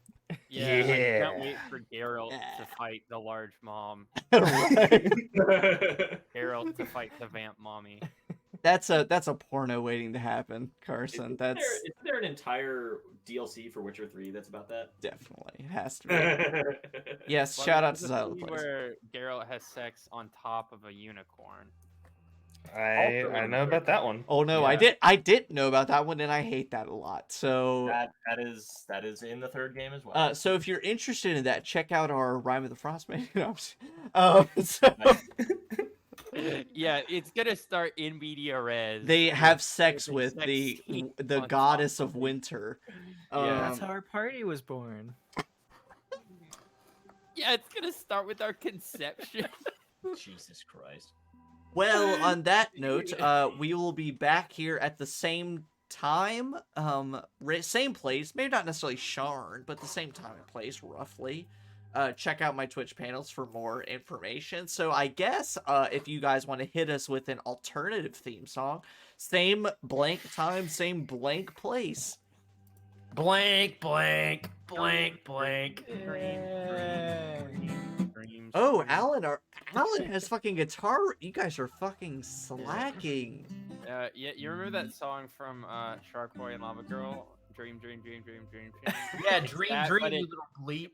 Yeah, I Yeah. can't wait for Geralt to fight the large mom. Right? Geralt to fight the vamp mommy. That's a porno waiting to happen, Carson. Isn't there an entire DLC for Witcher 3 that's about that? Definitely it has to be. Yes, Well, shout out there's to a Silent scene Place. where Geralt has sex on top of a unicorn. I know about that one. Oh no, Yeah. I didn't know about that one, and I hate that a lot. So That is in the third game as well. so if you're interested in that, check out our Rhyme of the Frostman. So Yeah, it's gonna start in media res. they have sex a with sex the scene the on goddess top of it. winter. Yeah. That's how our party was born. Yeah, it's gonna start with our conception. Jesus Christ. Well, on that note, we will be back here at the same time, same place, maybe not necessarily Sharn, but the same time and place, roughly. Check out my Twitch panels for more information. So I guess if you guys want to hit us with an alternative theme song, same blank time, same blank place. Blank, blank, blank, blank. Dreams. Oh, Alan has fucking guitar. You guys are fucking slacking. Yeah, you remember that song from Shark Boy and Lava Girl? Dream, dream, dream, dream, dream, dream. Yeah, It's dream, that, dream, but you it- little bleep.